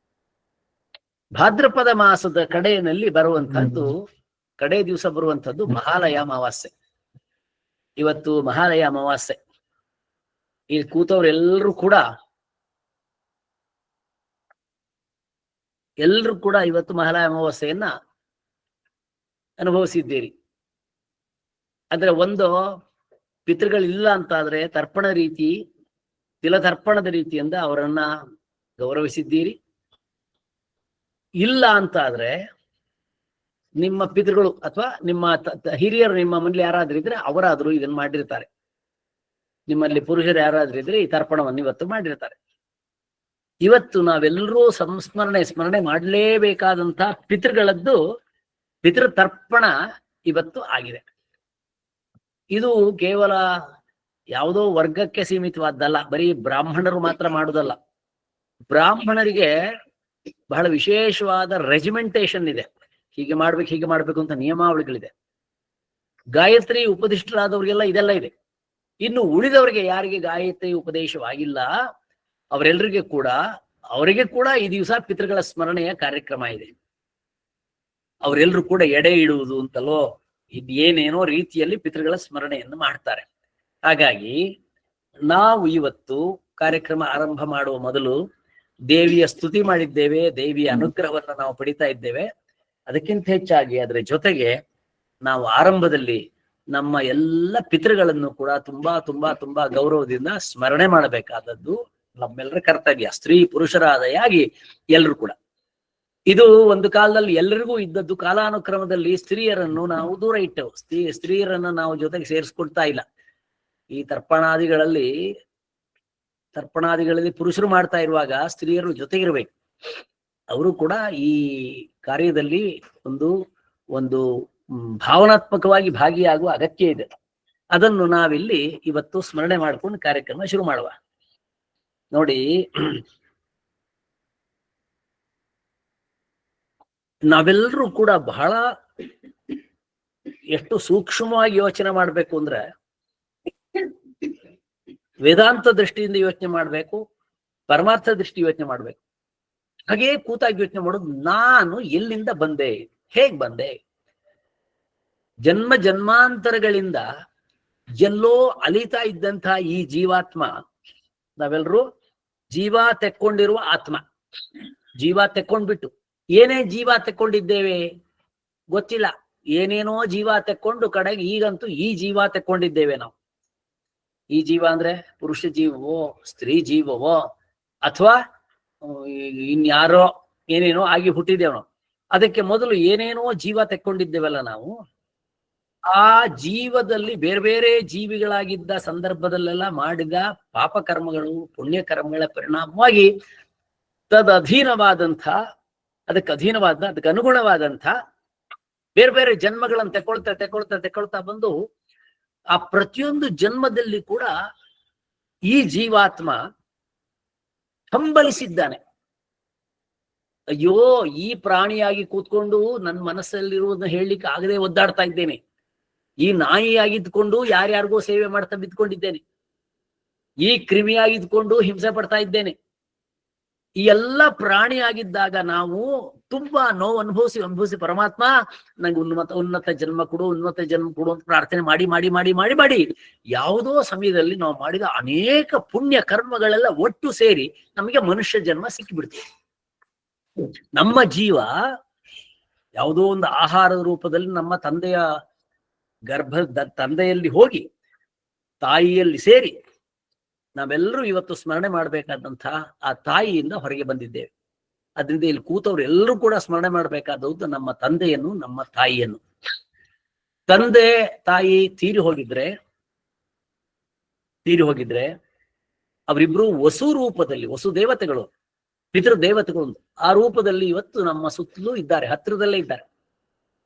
ಭಾದ್ರಪದ ಮಾಸದ ಕಡೆಯಲ್ಲಿ ಬರುವಂತಹದ್ದು, ಕಡೆ ದಿವಸ ಬರುವಂತಹದ್ದು ಮಹಾಲಯ ಅಮಾವಾಸ್ಯೆ. ಇವತ್ತು ಮಹಾಲಯ ಅಮಾವಾಸ್ಯೆ. ಇಲ್ಲಿ ಕೂತವ್ರೆಲ್ಲರೂ ಕೂಡ ಇವತ್ತು ಮಹಾಲಯ ಅಮಾವಾಸ್ಯೆಯನ್ನ ಅನುಭವಿಸಿದ್ದೀರಿ. ಅಂದ್ರೆ ಒಂದು ಪಿತೃಗಳಿಲ್ಲ ಅಂತಾದ್ರೆ ತರ್ಪಣ ರೀತಿ, ತಿಲತರ್ಪಣದ ರೀತಿಯಿಂದ ಅವರನ್ನ ಗೌರವಿಸಿದ್ದೀರಿ. ಇಲ್ಲ ಅಂತಾದ್ರೆ ನಿಮ್ಮ ಪಿತೃಗಳು ಅಥವಾ ನಿಮ್ಮ ಹಿರಿಯರು ನಿಮ್ಮ ಮನೇಲಿ ಯಾರಾದ್ರೂ ಇದ್ರೆ ಅವರಾದ್ರೂ ಇದನ್ನ ಮಾಡಿರ್ತಾರೆ. ನಿಮ್ಮಲ್ಲಿ ಪುರುಷರು ಯಾರಾದ್ರೂ ಇದ್ರೆ ಈ ತರ್ಪಣವನ್ನು ಇವತ್ತು ಮಾಡಿರ್ತಾರೆ. ಇವತ್ತು ನಾವೆಲ್ಲರೂ ಸ್ಮರಣೆ ಮಾಡಲೇಬೇಕಾದಂತ ಪಿತೃಗಳದ್ದು ಪಿತೃತರ್ಪಣ ಇವತ್ತು ಆಗಿದೆ. ಇದು ಕೇವಲ ಯಾವುದೋ ವರ್ಗಕ್ಕೆ ಸೀಮಿತವಾದ್ದಲ್ಲ, ಬರೀ ಬ್ರಾಹ್ಮಣರು ಮಾತ್ರ ಮಾಡುವುದಲ್ಲ. ಬ್ರಾಹ್ಮಣರಿಗೆ ಬಹಳ ವಿಶೇಷವಾದ ರೆಜಿಮೆಂಟೇಶನ್ ಇದೆ. ಹೀಗೆ ಮಾಡ್ಬೇಕು ಅಂತ ನಿಯಮಾವಳಿಗಳಿದೆ. ಗಾಯತ್ರಿ ಉಪದಿಷ್ಟರಾದವ್ರಿಗೆಲ್ಲ ಇದೆಲ್ಲ ಇದೆ. ಇನ್ನು ಉಳಿದವರಿಗೆ ಯಾರಿಗೆ ಗಾಯತ್ರಿ ಉಪದೇಶವಾಗಿಲ್ಲ ಅವರಿಗೆ ಕೂಡ ಈ ದಿವಸ ಪಿತೃಗಳ ಸ್ಮರಣೆಯ ಕಾರ್ಯಕ್ರಮ ಇದೆ. ಅವರೆಲ್ಲರೂ ಕೂಡ ಎಡೆ ಇಡುವುದು ಅಂತಲೋ ಇದೇನೇನೋ ರೀತಿಯಲ್ಲಿ ಪಿತೃಗಳ ಸ್ಮರಣೆಯನ್ನು ಮಾಡ್ತಾರೆ. ಹಾಗಾಗಿ ನಾವು ಇವತ್ತು ಕಾರ್ಯಕ್ರಮ ಆರಂಭ ಮಾಡುವ ಮೊದಲು ದೇವಿಯ ಸ್ತುತಿ ಮಾಡಿದ್ದೇವೆ, ದೇವಿಯ ಅನುಗ್ರಹವನ್ನು ನಾವು ಪಡಿತಾ ಇದ್ದೇವೆ. ಅದಕ್ಕಿಂತ ಹೆಚ್ಚಾಗಿ ಅದರ ಜೊತೆಗೆ ನಾವು ಆರಂಭದಲ್ಲಿ ನಮ್ಮ ಎಲ್ಲ ಪಿತೃಗಳನ್ನು ಕೂಡ ತುಂಬಾ ತುಂಬಾ ತುಂಬಾ ಗೌರವದಿಂದ ಸ್ಮರಣೆ ಮಾಡಬೇಕಾದದ್ದು ನಮ್ಮೆಲ್ಲರ ಕರ್ತವ್ಯ. ಸ್ತ್ರೀ ಪುರುಷರಾದಯಾಗಿ ಎಲ್ಲರೂ ಕೂಡ. ಇದು ಒಂದು ಕಾಲದಲ್ಲಿ ಎಲ್ಲರಿಗೂ ಇದ್ದದ್ದು. ಕಾಲಾನುಕ್ರಮದಲ್ಲಿ ಸ್ತ್ರೀಯರನ್ನು ನಾವು ದೂರ ಇಟ್ಟೆವು. ಸ್ತ್ರೀಯರನ್ನ ನಾವು ಜೊತೆಗೆ ಸೇರಿಸ್ಕೊಳ್ತಾ ಇಲ್ಲ. ಈ ತರ್ಪಣಾದಿಗಳಲ್ಲಿ ಪುರುಷರು ಮಾಡ್ತಾ ಇರುವಾಗ ಸ್ತ್ರೀಯರು ಜೊತೆಗಿರ್ಬೇಕು. ಅವರು ಕೂಡ ಈ ಕಾರ್ಯದಲ್ಲಿ ಒಂದು ಭಾವನಾತ್ಮಕವಾಗಿ ಭಾಗಿಯಾಗುವ ಅಗತ್ಯ ಇದೆ. ಅದನ್ನು ನಾವಿಲ್ಲಿ ಇವತ್ತು ಸ್ಮರಣೆ ಮಾಡ್ಕೊಂಡು ಕಾರ್ಯಕ್ರಮ ಶುರು ಮಾಡುವ. ನೋಡಿ, ನಾವೆಲ್ಲರೂ ಕೂಡ ಬಹಳ ಎಷ್ಟು ಸೂಕ್ಷ್ಮವಾಗಿ ಯೋಚನೆ ಮಾಡ್ಬೇಕು ಅಂದ್ರೆ, ವೇದಾಂತ ದೃಷ್ಟಿಯಿಂದ ಯೋಚನೆ ಮಾಡ್ಬೇಕು, ಪರಮಾರ್ಥ ದೃಷ್ಟಿ ಯೋಚನೆ ಮಾಡ್ಬೇಕು. ಹಾಗೇ ಕೂತಾಗಿ ಯೋಚನೆ ಮಾಡೋದು, ನಾನು ಎಲ್ಲಿಂದ ಬಂದೆ, ಹೇಗ್ ಬಂದೆ? ಜನ್ಮ ಜನ್ಮಾಂತರಗಳಿಂದ ಎಲ್ಲೋ ಅಲಿತಾ ಇದ್ದಂಥ ಈ ಜೀವಾತ್ಮ, ನಾವೆಲ್ಲರೂ ಜೀವ ತೆಕ್ಕೊಂಡಿರುವ ಆತ್ಮ. ಜೀವ ತೆಕ್ಕೊಂಡ್ಬಿಟ್ಟು ಏನೇ ಜೀವ ತೆಕ್ಕೊಂಡಿದ್ದೇವೆ ಗೊತ್ತಿಲ್ಲ, ಏನೇನೋ ಜೀವ ತೆಕ್ಕೊಂಡು ಕಡೆಗೆ ಈಗಂತೂ ಈ ಜೀವ ತೆಕ್ಕೊಂಡಿದ್ದೇವೆ ನಾವು. ಈ ಜೀವ ಅಂದ್ರೆ ಪುರುಷ ಜೀವವೋ, ಸ್ತ್ರೀ ಜೀವವೋ, ಅಥವಾ ಇನ್ಯಾರೋ ಏನೇನೋ ಆಗಿ ಹುಟ್ಟಿದ್ದೇವೆ ನಾವು. ಅದಕ್ಕೆ ಮೊದಲು ಏನೇನೋ ಜೀವ ತೆಕ್ಕೊಂಡಿದ್ದೇವಲ್ಲ ನಾವು. ಆ ಜೀವದಲ್ಲಿ ಬೇರೆ ಬೇರೆ ಜೀವಿಗಳಾಗಿದ್ದ ಸಂದರ್ಭದಲ್ಲೆಲ್ಲ ಮಾಡಿದ ಪಾಪಕರ್ಮಗಳು, ಪುಣ್ಯಕರ್ಮಗಳ ಪರಿಣಾಮವಾಗಿ ಅದಕ್ಕೆ ಅನುಗುಣವಾದಂಥ ಬೇರೆ ಬೇರೆ ಜನ್ಮಗಳನ್ನು ತೆಕೊಳ್ತಾ ಬಂದು, ಆ ಪ್ರತಿಯೊಂದು ಜನ್ಮದಲ್ಲಿ ಕೂಡ ಈ ಜೀವಾತ್ಮ ಹಂಬಲಿಸಿದ್ದಾನೆ. ಅಯ್ಯೋ, ಈ ಪ್ರಾಣಿಯಾಗಿ ಕೂತ್ಕೊಂಡು ನನ್ನ ಮನಸ್ಸಲ್ಲಿರುವುದನ್ನ ಹೇಳಲಿಕ್ಕೆ ಆಗದೆ ಒದ್ದಾಡ್ತಾ ಇದ್ದೇನೆ. ಈ ನಾಯಿಯಾಗಿದ್ಕೊಂಡು ಯಾರ್ಯಾರಿಗೋ ಸೇವೆ ಮಾಡ್ತಾ ಬಿದ್ಕೊಂಡಿದ್ದೇನೆ. ಈ ಕ್ರಿಮಿಯಾಗಿದ್ಕೊಂಡು ಹಿಂಸೆ ಪಡ್ತಾ ಇದ್ದೇನೆ. ಈ ಎಲ್ಲ ಪ್ರಾಣಿಯಾಗಿದ್ದಾಗ ನಾವು ತುಂಬಾ ನೋವು ಅನುಭವಿಸಿ ಪರಮಾತ್ಮ ನಂಗೆ ಉನ್ನತ ಜನ್ಮ ಕೊಡು ಅಂತ ಪ್ರಾರ್ಥನೆ ಮಾಡಿ ಯಾವುದೋ ಸಮಯದಲ್ಲಿ ನಾವು ಮಾಡಿದ ಅನೇಕ ಪುಣ್ಯ ಕರ್ಮಗಳೆಲ್ಲ ಒಟ್ಟು ಸೇರಿ ನಮಗೆ ಮನುಷ್ಯ ಜನ್ಮ ಸಿಕ್ಕಿಬಿಡ್ತೀವಿ. ನಮ್ಮ ಜೀವ ಯಾವುದೋ ಒಂದು ಆಹಾರದ ರೂಪದಲ್ಲಿ ನಮ್ಮ ತಂದೆಯ ತಂದೆಯಲ್ಲಿ ಹೋಗಿ ತಾಯಿಯಲ್ಲಿ ಸೇರಿ ನಾವೆಲ್ಲರೂ ಇವತ್ತು ಸ್ಮರಣೆ ಮಾಡಬೇಕಾದಂಥ ಆ ತಾಯಿಯಿಂದ ಹೊರಗೆ ಬಂದಿದ್ದೇವೆ. ಅದರಿಂದ ಇಲ್ಲಿ ಕೂತವ್ರು ಎಲ್ಲರೂ ಕೂಡ ಸ್ಮರಣೆ ಮಾಡಬೇಕಾದದ್ದು ನಮ್ಮ ತಂದೆಯನ್ನು, ನಮ್ಮ ತಾಯಿಯನ್ನು. ತಂದೆ ತಾಯಿ ತೀರಿ ಹೋಗಿದ್ರೆ ಅವರಿಬ್ರು ವಸು ರೂಪದಲ್ಲಿ, ವಸು ದೇವತೆಗಳು, ಪಿತೃ ದೇವತೆಗಳು, ಆ ರೂಪದಲ್ಲಿ ಇವತ್ತು ನಮ್ಮ ಸುತ್ತಲೂ ಇದ್ದಾರೆ, ಹತ್ತಿರದಲ್ಲೇ ಇದ್ದಾರೆ.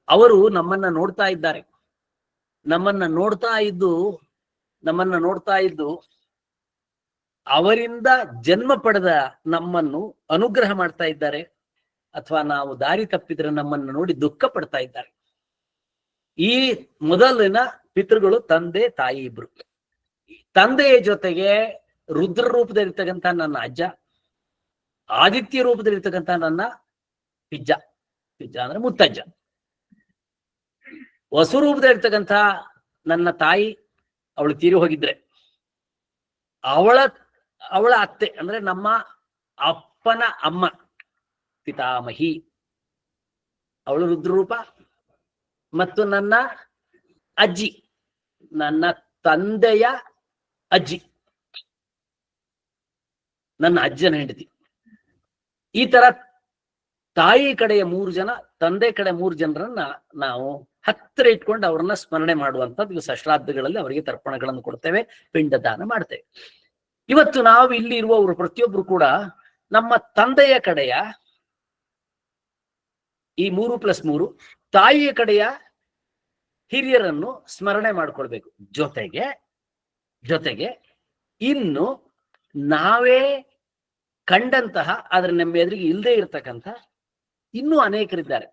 ಅವರು ನಮ್ಮನ್ನ ನೋಡ್ತಾ ಇದ್ದಾರೆ. ನಮ್ಮನ್ನ ನೋಡ್ತಾ ಇದ್ದು ಅವರಿಂದ ಜನ್ಮ ಪಡೆದ ನಮ್ಮನ್ನು ಅನುಗ್ರಹ ಮಾಡ್ತಾ ಇದ್ದಾರೆ, ಅಥವಾ ನಾವು ದಾರಿ ತಪ್ಪಿದ್ರೆ ನಮ್ಮನ್ನು ನೋಡಿ ದುಃಖ ಪಡ್ತಾ ಇದ್ದಾರೆ. ಈ ಮೊದಲಿನ ಪಿತೃಗಳು ತಂದೆ ತಾಯಿ ಇಬ್ರು. ತಂದೆಯ ಜೊತೆಗೆ ರುದ್ರ ರೂಪದಲ್ಲಿರ್ತಕ್ಕಂಥ ನನ್ನ ಅಜ್ಜ, ಆದಿತ್ಯ ರೂಪದಲ್ಲಿರ್ತಕ್ಕಂಥ ನನ್ನ ಪಿಜ್ಜ ಅಂದ್ರೆ ಮುತ್ತಜ್ಜ, ವಸು ರೂಪದಲ್ಲಿರ್ತಕ್ಕಂಥ ನನ್ನ ತಾಯಿ, ಅವಳು ತೀರಿ ಹೋಗಿದ್ರೆ ಅವಳ ಅತ್ತೆ ಅಂದ್ರೆ ನಮ್ಮ ಅಪ್ಪನ ಅಮ್ಮ ಪಿತಾಮಹಿ, ಅವಳು ರುದ್ರರೂಪ. ಮತ್ತು ನನ್ನ ಅಜ್ಜಿ, ನನ್ನ ತಂದೆಯ ಅಜ್ಜಿ, ನನ್ನ ಅಜ್ಜನ ಹೆಂಡತಿ. ಈ ತರ ತಾಯಿ ಕಡೆಯ 3 ಜನ, ತಂದೆ ಕಡೆ 3 ಜನರನ್ನ ನಾವು ಹತ್ತಿರ ಇಟ್ಕೊಂಡು ಅವ್ರನ್ನ ಸ್ಮರಣೆ ಮಾಡುವಂಥದ್ದು ಶ್ರಾದ್ದಗಳಲ್ಲಿ ಅವರಿಗೆ ತರ್ಪಣಗಳನ್ನು ಕೊಡ್ತೇವೆ, ಪಿಂಡದಾನ ಮಾಡ್ತೇವೆ. ಇವತ್ತು ನಾವು ಇಲ್ಲಿ ಇರುವವರು ಪ್ರತಿಯೊಬ್ರು ಕೂಡ ನಮ್ಮ ತಂದೆಯ ಕಡೆಯ ಈ 3+3 ತಾಯಿಯ ಕಡೆಯ ಹಿರಿಯರನ್ನು ಸ್ಮರಣೆ ಮಾಡ್ಕೊಳ್ಬೇಕು. ಜೊತೆಗೆ ಇನ್ನು ನಾವೇ ಕಂಡಂತಹ ಆದ್ರೆ ನಮ್ಮ ಎದುರಿಗೆ ಇಲ್ಲದೆ ಇರತಕ್ಕಂಥ ಇನ್ನೂ ಅನೇಕರಿದ್ದಾರೆ.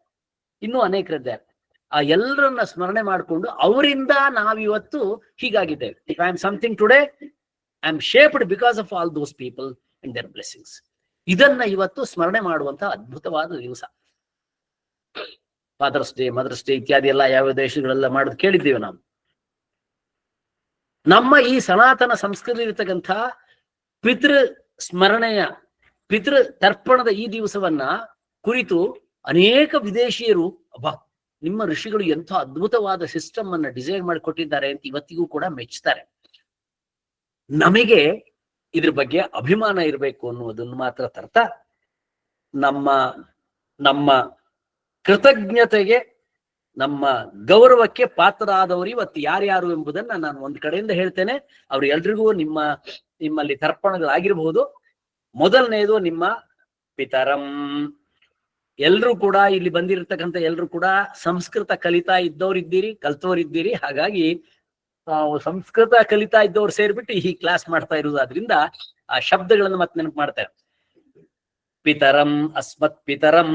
ಆ ಎಲ್ಲರನ್ನ ಸ್ಮರಣೆ ಮಾಡಿಕೊಂಡು ಅವರಿಂದ ನಾವಿವತ್ತು ಹೀಗಾಗಿದ್ದೇವೆ. If I am something today, I am shaped because of all those people and their blessings. ಇದನ್ನ ಇವತ್ತು ಸ್ಮರಣೆ ಮಾಡುವಂತಹ ಅದ್ಭುತವಾದ ದಿವಸ. ಫಾದರ್ಸ್ ಡೇ, ಮದರ್ಸ್ ಡೇ ಇತ್ಯಾದಿ ಎಲ್ಲ ಯಾವ ದೇಶಗಳೆಲ್ಲ ಮಾಡೋದು ಕೇಳಿದ್ದೀವಿ ನಾವು. ನಮ್ಮ ಈ ಸನಾತನ ಸಂಸ್ಕೃತಿ ಇರತಕ್ಕಂಥ ಪಿತೃ ಸ್ಮರಣೆಯ, ಪಿತೃ ತರ್ಪಣದ ಈ ದಿವಸವನ್ನ ಕುರಿತು ಅನೇಕ ವಿದೇಶಿಯರು, ಅಬ್ಬಾ ನಿಮ್ಮ ಋಷಿಗಳು ಎಂಥ ಅದ್ಭುತವಾದ ಸಿಸ್ಟಮ್ ಅನ್ನ ಡಿಸೈನ್ ಮಾಡಿಕೊಟ್ಟಿದ್ದಾರೆ ಅಂತ ಇವತ್ತಿಗೂ ಕೂಡ ಮೆಚ್ಚುತ್ತಾರೆ. ನಮಗೆ ಇದ್ರ ಬಗ್ಗೆ ಅಭಿಮಾನ ಇರಬೇಕು ಅನ್ನುವುದನ್ನು ಮಾತ್ರ ತರ್ತಾ, ನಮ್ಮ ಕೃತಜ್ಞತೆಗೆ, ನಮ್ಮ ಗೌರವಕ್ಕೆ ಪಾತ್ರರಾದವರು ಇವತ್ತು ಯಾರ್ಯಾರು ಎಂಬುದನ್ನ ನಾನು ಒಂದು ಕಡೆಯಿಂದ ಹೇಳ್ತೇನೆ. ಅವ್ರು ಎಲ್ರಿಗೂ ನಿಮ್ಮಲ್ಲಿ ತರ್ಪಣಗಳಾಗಿರ್ಬಹುದು. ಮೊದಲನೆಯದು ನಿಮ್ಮ ಪಿತರಂ, ಎಲ್ರೂ ಕೂಡ ಇಲ್ಲಿ ಬಂದಿರತಕ್ಕಂಥ ಎಲ್ರು ಕೂಡ ಸಂಸ್ಕೃತ ಕಲಿತಾ ಇದ್ದವ್ರಿದ್ದೀರಿ, ಕಲ್ತೋರಿದ್ದೀರಿ. ಹಾಗಾಗಿ ಸಂಸ್ಕೃತ ಕಲಿತಾ ಇದ್ದವ್ರು ಸೇರ್ಬಿಟ್ಟು ಈ ಕ್ಲಾಸ್ ಮಾಡ್ತಾ ಇರುವುದಾದ್ರಿಂದ ಆ ಶಬ್ದಗಳನ್ನು ಮತ್ತೆ ನೆನಪು ಮಾಡ್ತಾರೆ. ಪಿತರಂ ಅಸ್ಮತ್ ಪಿತರಂ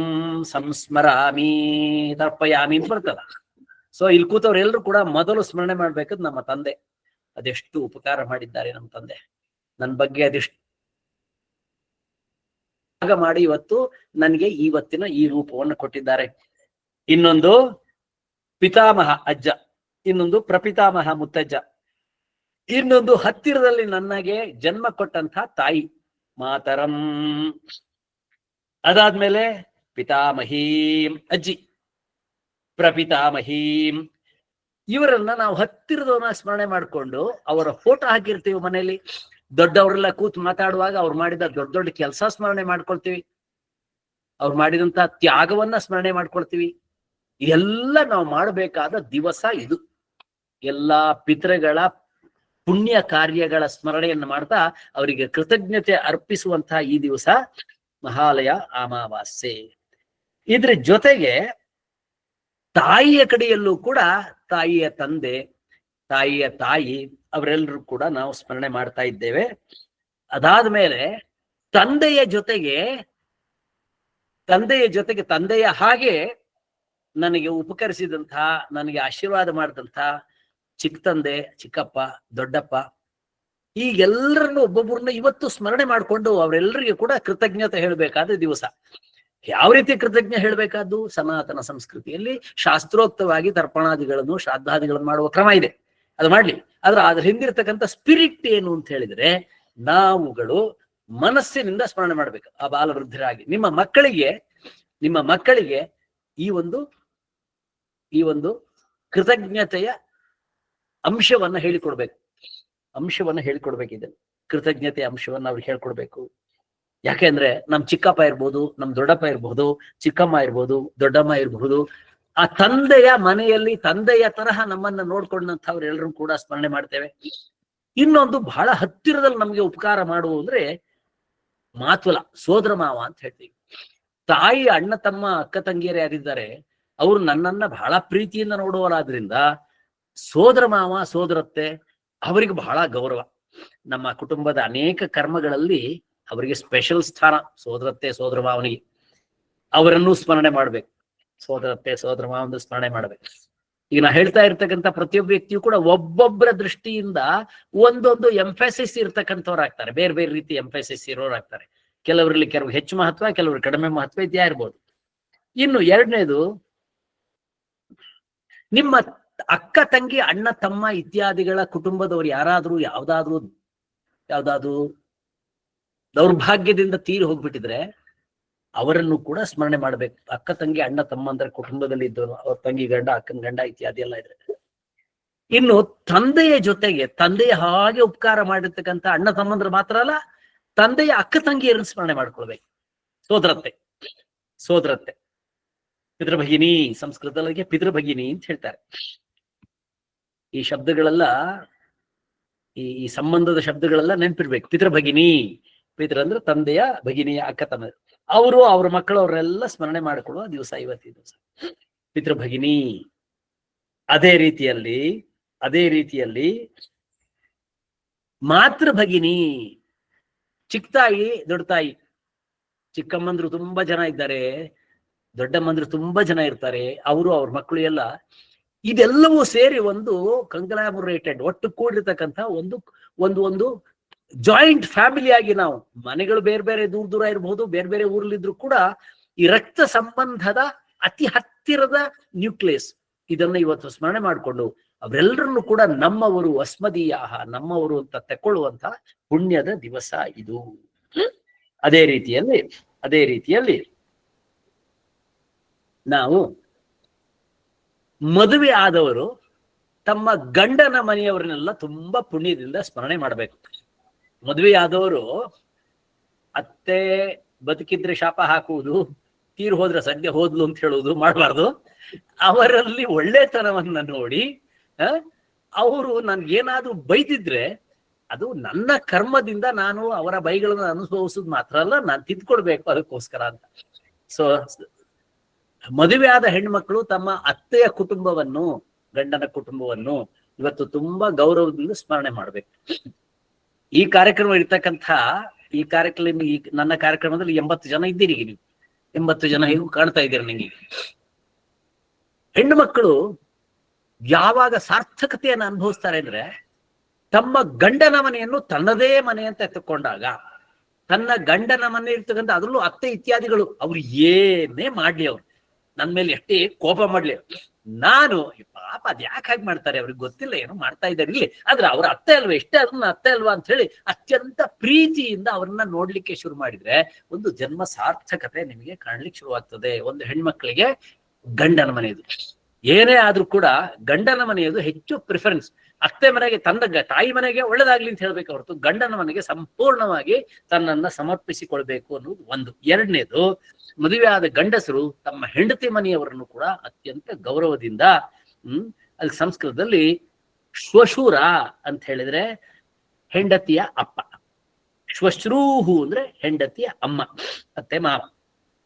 ಸಂಸ್ಮರಾಮಿ ತರ್ಪಯಾಮಿ ಅಂತ ಬರ್ತದ. ಸೊ ಇಲ್ಲಿ ಕೂತವ್ರು ಎಲ್ರು ಕೂಡ ಮೊದಲು ಸ್ಮರಣೆ ಮಾಡ್ಬೇಕದ್ ನಮ್ಮ ತಂದೆ. ಅದೆಷ್ಟು ಉಪಕಾರ ಮಾಡಿದ್ದಾರೆ ನಮ್ಮ ತಂದೆ ನನ್ನ ಬಗ್ಗೆ, ಅದೆಷ್ಟು ಮಾಡಿ ಇವತ್ತು ನನಗೆ ಇವತ್ತಿನ ಈ ರೂಪವನ್ನು ಕೊಟ್ಟಿದ್ದಾರೆ. ಇನ್ನೊಂದು ಪಿತಾಮಹ ಅಜ್ಜ, ಇನ್ನೊಂದು ಪ್ರಪಿತಾಮಹ ಮುತ್ತಜ್ಜ, ಇನ್ನೊಂದು ಹತ್ತಿರದಲ್ಲಿ ನನಗೆ ಜನ್ಮ ಕೊಟ್ಟಂತ ತಾಯಿ ಮಾತರಂ, ಅದಾದ್ಮೇಲೆ ಪಿತಾಮಹೀಂ ಅಜ್ಜಿ, ಪ್ರಪಿತಾಮಹೀಂ. ಇವರನ್ನ ನಾವು ಹತ್ತಿರದವನ್ನ ಸ್ಮರಣೆ ಮಾಡ್ಕೊಂಡು ಅವರ ಫೋಟೋ ಹಾಕಿರ್ತೀವಿ ಮನೆಯಲ್ಲಿ. ದೊಡ್ಡವರೆಲ್ಲ ಕೂತು ಮಾತಾಡುವಾಗ ಅವ್ರು ಮಾಡಿದ ದೊಡ್ಡ ದೊಡ್ಡ ಕೆಲಸ ಸ್ಮರಣೆ ಮಾಡ್ಕೊಳ್ತೀವಿ, ಅವ್ರು ಮಾಡಿದಂತ ತ್ಯಾಗವನ್ನ ಸ್ಮರಣೆ ಮಾಡ್ಕೊಳ್ತೀವಿ. ಎಲ್ಲ ನಾವು ಮಾಡಬೇಕಾದ ದಿವಸ ಇದು. ಎಲ್ಲಾ ಪಿತೃಗಳ ಪುಣ್ಯ ಕಾರ್ಯಗಳ ಸ್ಮರಣೆಯನ್ನು ಮಾಡ್ತಾ ಅವರಿಗೆ ಕೃತಜ್ಞತೆ ಅರ್ಪಿಸುವಂತಹ ಈ ದಿವಸ ಮಹಾಲಯ ಅಮಾವಾಸ್ಯೆ. ಇದ್ರ ಜೊತೆಗೆ ತಾಯಿಯ ಕಡೆಯಲ್ಲೂ ಕೂಡ ತಾಯಿಯ ತಂದೆ, ತಾಯಿಯ ತಾಯಿ ಅವರೆಲ್ಲರೂ ಕೂಡ ನಾವು ಸ್ಮರಣೆ ಮಾಡ್ತಾ ಇದ್ದೇವೆ. ಅದಾದ್ಮೇಲೆ ತಂದೆಯ ಜೊತೆಗೆ ತಂದೆಯ ಹಾಗೆ ನನಗೆ ಉಪಕರಿಸಿದಂತಹ, ನನಗೆ ಆಶೀರ್ವಾದ ಮಾಡಿದಂತಹ ಚಿಕ್ಕ ತಂದೆ, ಚಿಕ್ಕಪ್ಪ, ದೊಡ್ಡಪ್ಪ, ಈಗೆಲ್ಲರನ್ನು ಒಬ್ಬೊಬ್ಬರನ್ನ ಇವತ್ತು ಸ್ಮರಣೆ ಮಾಡಿಕೊಂಡು ಅವರೆಲ್ಲರಿಗೆ ಕೂಡ ಕೃತಜ್ಞತೆ ಹೇಳಬೇಕಾದ ದಿವಸ. ಯಾವ ರೀತಿ ಕೃತಜ್ಞ ಹೇಳಬೇಕಾದ್ದು? ಸನಾತನ ಸಂಸ್ಕೃತಿಯಲ್ಲಿ ಶಾಸ್ತ್ರೋಕ್ತವಾಗಿ ತರ್ಪಣಾದಿಗಳನ್ನು, ಶ್ರಾದ್ದಾದಿಗಳನ್ನು ಮಾಡುವ ಕ್ರಮ ಇದೆ, ಅದು ಮಾಡ್ಲಿ. ಅದ್ರ ಹಿಂದಿರ್ತಕ್ಕಂಥ ಸ್ಪಿರಿಟ್ ಏನು ಅಂತ ಹೇಳಿದ್ರೆ, ನಾವುಗಳು ಮನಸ್ಸಿನಿಂದ ಸ್ಮರಣೆ ಮಾಡ್ಬೇಕು. ಆ ಬಾಲವೃದ್ಧರಾಗಿ ನಿಮ್ಮ ಮಕ್ಕಳಿಗೆ ಈ ಒಂದು ಕೃತಜ್ಞತೆಯ ಅಂಶವನ್ನ ಹೇಳಿಕೊಡ್ಬೇಕು. ಇದನ್ನು ಕೃತಜ್ಞತೆಯ ಅಂಶವನ್ನ ಅವ್ರಿಗೆ ಹೇಳ್ಕೊಡ್ಬೇಕು. ಯಾಕೆಂದ್ರೆ ನಮ್ ಚಿಕ್ಕಪ್ಪ ಇರ್ಬೋದು, ನಮ್ ದೊಡ್ಡಪ್ಪ ಇರ್ಬಹುದು, ಚಿಕ್ಕಮ್ಮ ಇರ್ಬೋದು, ದೊಡ್ಡಮ್ಮ ಇರ್ಬಹುದು, ಆ ತಂದೆಯ ಮನೆಯಲ್ಲಿ ತಂದೆಯ ತರಹ ನಮ್ಮನ್ನ ನೋಡ್ಕೊಂಡಂಥವ್ರೆಲ್ಲರೂ ಕೂಡ ಸ್ಮರಣೆ ಮಾಡ್ತೇವೆ. ಇನ್ನೊಂದು ಬಹಳ ಹತ್ತಿರದಲ್ಲಿ ನಮ್ಗೆ ಉಪಕಾರ ಮಾಡುವ ಅಂದ್ರೆ ಮಾತುಲ, ಸೋದರ ಮಾವ ಅಂತ ಹೇಳ್ತೀವಿ. ತಾಯಿ, ಅಣ್ಣ, ತಮ್ಮ, ಅಕ್ಕ ತಂಗಿಯರು ಯಾರಿದ್ದಾರೆ ಅವರು ನನ್ನನ್ನ ಬಹಳ ಪ್ರೀತಿಯಿಂದ ನೋಡುವರಾದ್ರಿಂದ ಸೋದರ ಮಾವ, ಸೋದರತ್ತೆ ಅವರಿಗೆ ಬಹಳ ಗೌರವ. ನಮ್ಮ ಕುಟುಂಬದ ಅನೇಕ ಕರ್ಮಗಳಲ್ಲಿ ಅವರಿಗೆ ಸ್ಪೆಷಲ್ ಸ್ಥಾನ. ಸೋದರತ್ತೆ, ಸೋದರ ಮಾವನಿಗೆ ಅವರನ್ನು ಸ್ಮರಣೆ ಮಾಡ್ಬೇಕು. ಸೋದರತ್ತೆ, ಸೋದರ ಮಾವನ ಸ್ಮರಣೆ ಮಾಡ್ಬೇಕು. ಈಗ ನಾ ಹೇಳ್ತಾ ಇರ್ತಕ್ಕಂಥ ಪ್ರತಿಯೊಬ್ಬ ವ್ಯಕ್ತಿಯು ಕೂಡ ಒಬ್ಬೊಬ್ಬರ ದೃಷ್ಟಿಯಿಂದ ಒಂದೊಂದು ಎಂಫೆಸಿಸ್ ಇರ್ತಕ್ಕಂಥವ್ರಾಗ್ತಾರೆ. ಬೇರೆ ಬೇರೆ ರೀತಿ ಎಂಫೆಸಿಸ್ ಇರೋರಾಗ್ತಾರೆ. ಕೆಲವರಲ್ಲಿ ಕೆಲವು ಹೆಚ್ಚು ಮಹತ್ವ, ಕೆಲವರು ಕಡಿಮೆ ಮಹತ್ವ ಇದ್ಯಾ ಇರ್ಬೋದು. ಇನ್ನು ಎರಡನೇದು, ನಿಮ್ಮ ಅಕ್ಕ ತಂಗಿ, ಅಣ್ಣ ತಮ್ಮ ಇತ್ಯಾದಿಗಳ ಕುಟುಂಬದವರು ಯಾರಾದ್ರೂ ಯಾವ್ದಾದ್ರೂ ದೌರ್ಭಾಗ್ಯದಿಂದ ತೀರಿ ಹೋಗ್ಬಿಟ್ಟಿದ್ರೆ ಅವರನ್ನು ಕೂಡ ಸ್ಮರಣೆ ಮಾಡ್ಬೇಕು. ಅಕ್ಕ ತಂಗಿ, ಅಣ್ಣ ತಮ್ಮ ಅಂದ್ರೆ ಕುಟುಂಬದಲ್ಲಿ ಇದ್ದವರು, ಅವ್ರ ತಂಗಿ ಗಂಡ, ಅಕ್ಕನ ಗಂಡ ಇತ್ಯಾದಿ ಎಲ್ಲ ಇದ್ರೆ. ಇನ್ನು ತಂದೆಯ ಜೊತೆಗೆ ತಂದೆಯ ಹಾಗೆ ಉಪಕಾರ ಮಾಡಿರ್ತಕ್ಕಂಥ ಅಣ್ಣ ತಮ್ಮಂದ್ರೆ ಮಾತ್ರ ಅಲ್ಲ, ತಂದೆಯ ಅಕ್ಕ ತಂಗಿಯರನ್ನು ಸ್ಮರಣೆ ಮಾಡ್ಕೊಳ್ಬೇಕು. ಸೋದರತ್ತೆ ಪಿತೃಭಗಿನಿ, ಸಂಸ್ಕೃತದಲ್ಲಿಗೆ ಪಿತೃಭಗಿನಿ ಅಂತ ಹೇಳ್ತಾರೆ. ಈ ಶಬ್ದಗಳೆಲ್ಲ, ಈ ಸಂಬಂಧದ ಶಬ್ದಗಳೆಲ್ಲ ನೆನಪಿರ್ಬೇಕು. ಪಿತೃಭಗಿನಿ, ಪಿತೃ ಅಂದ್ರೆ ತಂದೆಯ, ಭಗಿನಿಯ ಅಕ್ಕ ತಮ್ಮ, ಅವರು ಅವ್ರ ಮಕ್ಕಳು ಅವರೆಲ್ಲ ಸ್ಮರಣೆ ಮಾಡಿಕೊಳ್ಳುವ ದಿವಸ ಇವತ್ತಿನ ದಿವಸ ಪಿತೃಭಗಿನಿ. ಅದೇ ರೀತಿಯಲ್ಲಿ ಮಾತೃಭಗಿನಿ, ಚಿಕ್ಕ ತಾಯಿ, ದೊಡ್ಡ ತಾಯಿ. ಚಿಕ್ಕಮ್ಮಂದ್ರು ತುಂಬಾ ಜನ ಇದ್ದಾರೆ, ದೊಡ್ಡಮ್ಮಂದ್ರು ತುಂಬಾ ಜನ ಇರ್ತಾರೆ, ಅವರು ಅವ್ರ ಮಕ್ಕಳು ಎಲ್ಲ. ಇದೆಲ್ಲವೂ ಸೇರಿ ಒಂದು ಕಂಗ್ಲಾಮರೇಟೆಡ್, ಒಟ್ಟು ಕೂಡಿರ್ತಕ್ಕಂಥ ಒಂದು ಜಾಯಿಂಟ್ ಫ್ಯಾಮಿಲಿಯಾಗಿ ನಾವು, ಮನೆಗಳು ಬೇರೆ ಬೇರೆ ದೂರ ಇರಬಹುದು, ಬೇರೆ ಬೇರೆ ಊರಲ್ಲಿದ್ರು ಕೂಡ ಈ ರಕ್ತ ಸಂಬಂಧದ ಅತಿ ಹತ್ತಿರದ ನ್ಯೂಕ್ಲಿಯಸ್ ಇದನ್ನ ಇವತ್ತು ಸ್ಮರಣೆ ಮಾಡಿಕೊಂಡು ಅವರೆಲ್ಲರನ್ನು ಕೂಡ ನಮ್ಮವರು, ಅಸ್ಮದೀಯಾಹ, ನಮ್ಮವರು ಅಂತ ತಕೊಳ್ಳುವಂತ ಪುಣ್ಯದ ದಿವಸ ಇದು. ಅದೇ ರೀತಿಯಲ್ಲಿ ನಾವು ಮದುವೆ ಆದವರು ತಮ್ಮ ಗಂಡನ ಮನೆಯವರನ್ನೆಲ್ಲ ತುಂಬಾ ಪುಣ್ಯದಿಂದ ಸ್ಮರಣೆ ಮಾಡ್ಬೇಕು. ಮದುವೆ ಆದವರು ಅತ್ತೆ ಬದುಕಿದ್ರೆ ಶಾಪ ಹಾಕುವುದು, ತೀರ್ ಹೋದ್ರೆ ಸದ್ಯ ಹೋದ್ಲು ಅಂತ ಹೇಳುವುದು ಮಾಡಬಾರ್ದು. ಅವರಲ್ಲಿ ಒಳ್ಳೆತನವನ್ನ ನೋಡಿ ಅವರು ನನ್ಗೇನಾದ್ರೂ ಬೈದಿದ್ರೆ ಅದು ನನ್ನ ಕರ್ಮದಿಂದ ನಾನು ಅವರ ಬೈಗಳನ್ನು ಅನುಭವಿಸೋದು ಮಾತ್ರ ಅಲ್ಲ, ನಾನು ತಿದ್ಕೊಡ್ಬೇಕು ಅದಕ್ಕೋಸ್ಕರ ಅಂತ. ಸೊ ಮದುವೆ ಆದ ಹೆಣ್ಮಕ್ಳು ತಮ್ಮ ಅತ್ತೆಯ ಕುಟುಂಬವನ್ನು, ಗಂಡನ ಕುಟುಂಬವನ್ನು ಇವತ್ತು ತುಂಬಾ ಗೌರವದಿಂದ ಸ್ಮರಣೆ ಮಾಡ್ಬೇಕು. ಈ ಕಾರ್ಯಕ್ರಮ ಇರ್ತಕ್ಕಂಥ ಈ ಕಾರ್ಯಕ್ರಮ, ಈ ನನ್ನ ಕಾರ್ಯಕ್ರಮದಲ್ಲಿ 80 ಜನ ಇದ್ದೀರಿ. ಈಗ ನೀವು 80 ಜನ ಹೇಗೂ ಕಾಣ್ತಾ ಇದ್ದೀರಿ. ನಿಮಗೆ ಹೆಣ್ಣು ಮಕ್ಕಳು ಯಾವಾಗ ಸಾರ್ಥಕತೆಯನ್ನು ಅನುಭವಿಸ್ತಾರೆ ಅಂದ್ರೆ, ತಮ್ಮ ಗಂಡನ ಮನೆಯನ್ನು ತನ್ನದೇ ಮನೆ ಅಂತ ಎತ್ತುಕೊಂಡಾಗ, ತನ್ನ ಗಂಡನ ಮನೆ ಇರ್ತಕ್ಕಂಥ ಅದರಲ್ಲೂ ಅತ್ತೆ ಇತ್ಯಾದಿಗಳು ಅವ್ರು ಏನೇ ಮಾಡ್ಲಿ, ಅವ್ರು ನನ್ನ ಮೇಲೆ ಎಷ್ಟೇ ಕೋಪ ಮಾಡ್ಲಿ, ನಾನು ಪಾಪ ಅದ್ ಯಾಕೆ ಹಾಗೆ ಮಾಡ್ತಾರೆ, ಅವ್ರಿಗೆ ಗೊತ್ತಿಲ್ಲ ಏನೋ ಮಾಡ್ತಾ ಇದ್ದಾರೆ ಇಲ್ಲಿ, ಆದ್ರೆ ಅವ್ರ ಅತ್ತೆ ಅಲ್ವಾ, ಎಷ್ಟೇ ಅದನ್ನ ಅತ್ತೆ ಅಲ್ವಾ ಅಂತ ಹೇಳಿ ಅತ್ಯಂತ ಪ್ರೀತಿಯಿಂದ ಅವ್ರನ್ನ ನೋಡ್ಲಿಕ್ಕೆ ಶುರು ಮಾಡಿದ್ರೆ ಒಂದು ಜನ್ಮ ಸಾರ್ಥಕತೆ ನಿಮಗೆ ಕಾಣ್ಲಿಕ್ಕೆ ಶುರುವಾಗ್ತದೆ. ಒಂದು ಹೆಣ್ಮಕ್ಳಿಗೆ ಗಂಡನ ಮನೆಯದು ಏನೇ ಆದ್ರೂ ಕೂಡ ಗಂಡನ ಮನೆಯದು ಹೆಚ್ಚು ಪ್ರಿಫರೆನ್ಸ್. ಅತ್ತೆ ಮನೆಗೆ, ತನ್ನ ತಾಯಿ ಮನೆಗೆ ಒಳ್ಳೇದಾಗ್ಲಿ ಅಂತ ಹೇಳ್ಬೇಕು ಹೊರತು ಗಂಡನ ಮನೆಗೆ ಸಂಪೂರ್ಣವಾಗಿ ತನ್ನನ್ನ ಸಮರ್ಪಿಸಿಕೊಳ್ಬೇಕು ಅನ್ನೋದು ಒಂದು. ಎರಡನೇದು, ಮದುವೆ ಆದ ಗಂಡಸರು ತಮ್ಮ ಹೆಂಡತಿ ಮನೆಯವರನ್ನು ಕೂಡ ಅತ್ಯಂತ ಗೌರವದಿಂದ, ಅಲ್ಲಿ ಸಂಸ್ಕೃತದಲ್ಲಿ ಶ್ವಶೂರ ಅಂತ ಹೇಳಿದ್ರೆ ಹೆಂಡತಿಯ ಅಪ್ಪ, ಶ್ವಶ್ರೂಹು ಅಂದ್ರೆ ಹೆಂಡತಿಯ ಅಮ್ಮ, ಅತ್ತೆ ಮಾವ,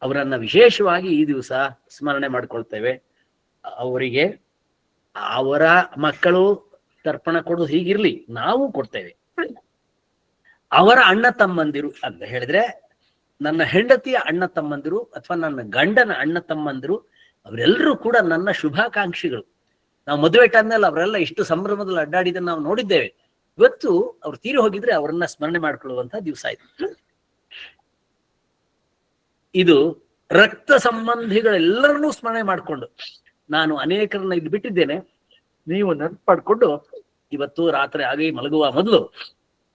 ಅವರನ್ನ ವಿಶೇಷವಾಗಿ ಈ ದಿವಸ ಸ್ಮರಣೆ ಮಾಡ್ಕೊಳ್ತೇವೆ. ಅವರಿಗೆ ಅವರ ಮಕ್ಕಳು ತರ್ಪಣ ಕೊಡೋದು ಹೀಗಿರ್ಲಿ, ನಾವು ಕೊಡ್ತೇವೆ. ಅವರ ಅಣ್ಣ ತಮ್ಮಂದಿರು ಅಂತ ಹೇಳಿದ್ರೆ, ನನ್ನ ಹೆಂಡತಿಯ ಅಣ್ಣ ತಮ್ಮಂದಿರು ಅಥವಾ ನನ್ನ ಗಂಡನ ಅಣ್ಣ ತಮ್ಮಂದಿರು ಅವರೆಲ್ಲರೂ ಕೂಡ ನನ್ನ ಶುಭಾಕಾಂಕ್ಷಿಗಳು. ನಾವು ಮದುವೆ ಟೈಮ್ನಲ್ಲಿ ಅವರೆಲ್ಲ ಇಷ್ಟು ಸಂಭ್ರಮದಲ್ಲಿ ಅಡ್ಡಾಡಿದನ್ನು ನಾವು ನೋಡಿದ್ದೇವೆ. ಇವತ್ತು ಅವ್ರು ತೀರಿ ಹೋಗಿದ್ರೆ ಅವರನ್ನ ಸ್ಮರಣೆ ಮಾಡ್ಕೊಳ್ಳುವಂತ ದಿವಸ ಆಯ್ತು. ಇದು ರಕ್ತ ಸಂಬಂಧಿಗಳೆಲ್ಲರನ್ನೂ ಸ್ಮರಣೆ ಮಾಡಿಕೊಂಡು, ನಾನು ಅನೇಕರನ್ನ ಇಲ್ಲಿ ಬಿಟ್ಟಿದ್ದೇನೆ, ನೀವು ನೆನಪು ಮಾಡಿಕೊಂಡು ಇವತ್ತು ರಾತ್ರಿ ಆಗಿ ಮಲಗುವ ಮೊದಲು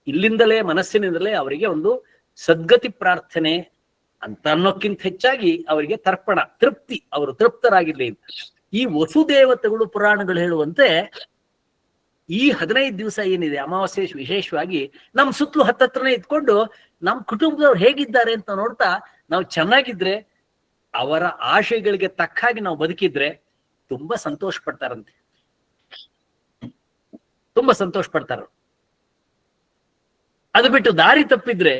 ಇಲ್ಲಿಂದಲೇ ಮನಸ್ಸಿನಿಂದಲೇ ಅವರಿಗೆ ಒಂದು ಸದ್ಗತಿ ಪ್ರಾರ್ಥನೆ ಅಂತ ಅನ್ನೋಕ್ಕಿಂತ ಹೆಚ್ಚಾಗಿ ಅವರಿಗೆ ತರ್ಪಣ, ತೃಪ್ತಿ, ಅವರು ತೃಪ್ತರಾಗಿರ್ಲಿ. ಈ ವಸುದೇವತೆಗಳು ಪುರಾಣಗಳು ಹೇಳುವಂತೆ ಈ 15 ದಿವಸ ಏನಿದೆ ಅಮಾವಾಸ್ಯೆ ವಿಶೇಷವಾಗಿ ನಮ್ಮ ಸುತ್ತಲೂ ಹತ್ತತ್ರನೇ ಇದ್ಕೊಂಡು ನಮ್ಮ ಕುಟುಂಬದವ್ರು ಹೇಗಿದ್ದಾರೆ ಅಂತ ನೋಡ್ತಾ ನಾವು ಚೆನ್ನಾಗಿದ್ರೆ, ಅವರ ಆಶಯಗಳಿಗೆ ತಕ್ಕಾಗಿ ನಾವು ಬದುಕಿದ್ರೆ ತುಂಬಾ ಸಂತೋಷ ಪಡ್ತಾರಂತೆ, ತುಂಬಾ ಸಂತೋಷ ಪಡ್ತಾರ. ಅದು ಬಿಟ್ಟು ದಾರಿ ತಪ್ಪಿದ್ರೆ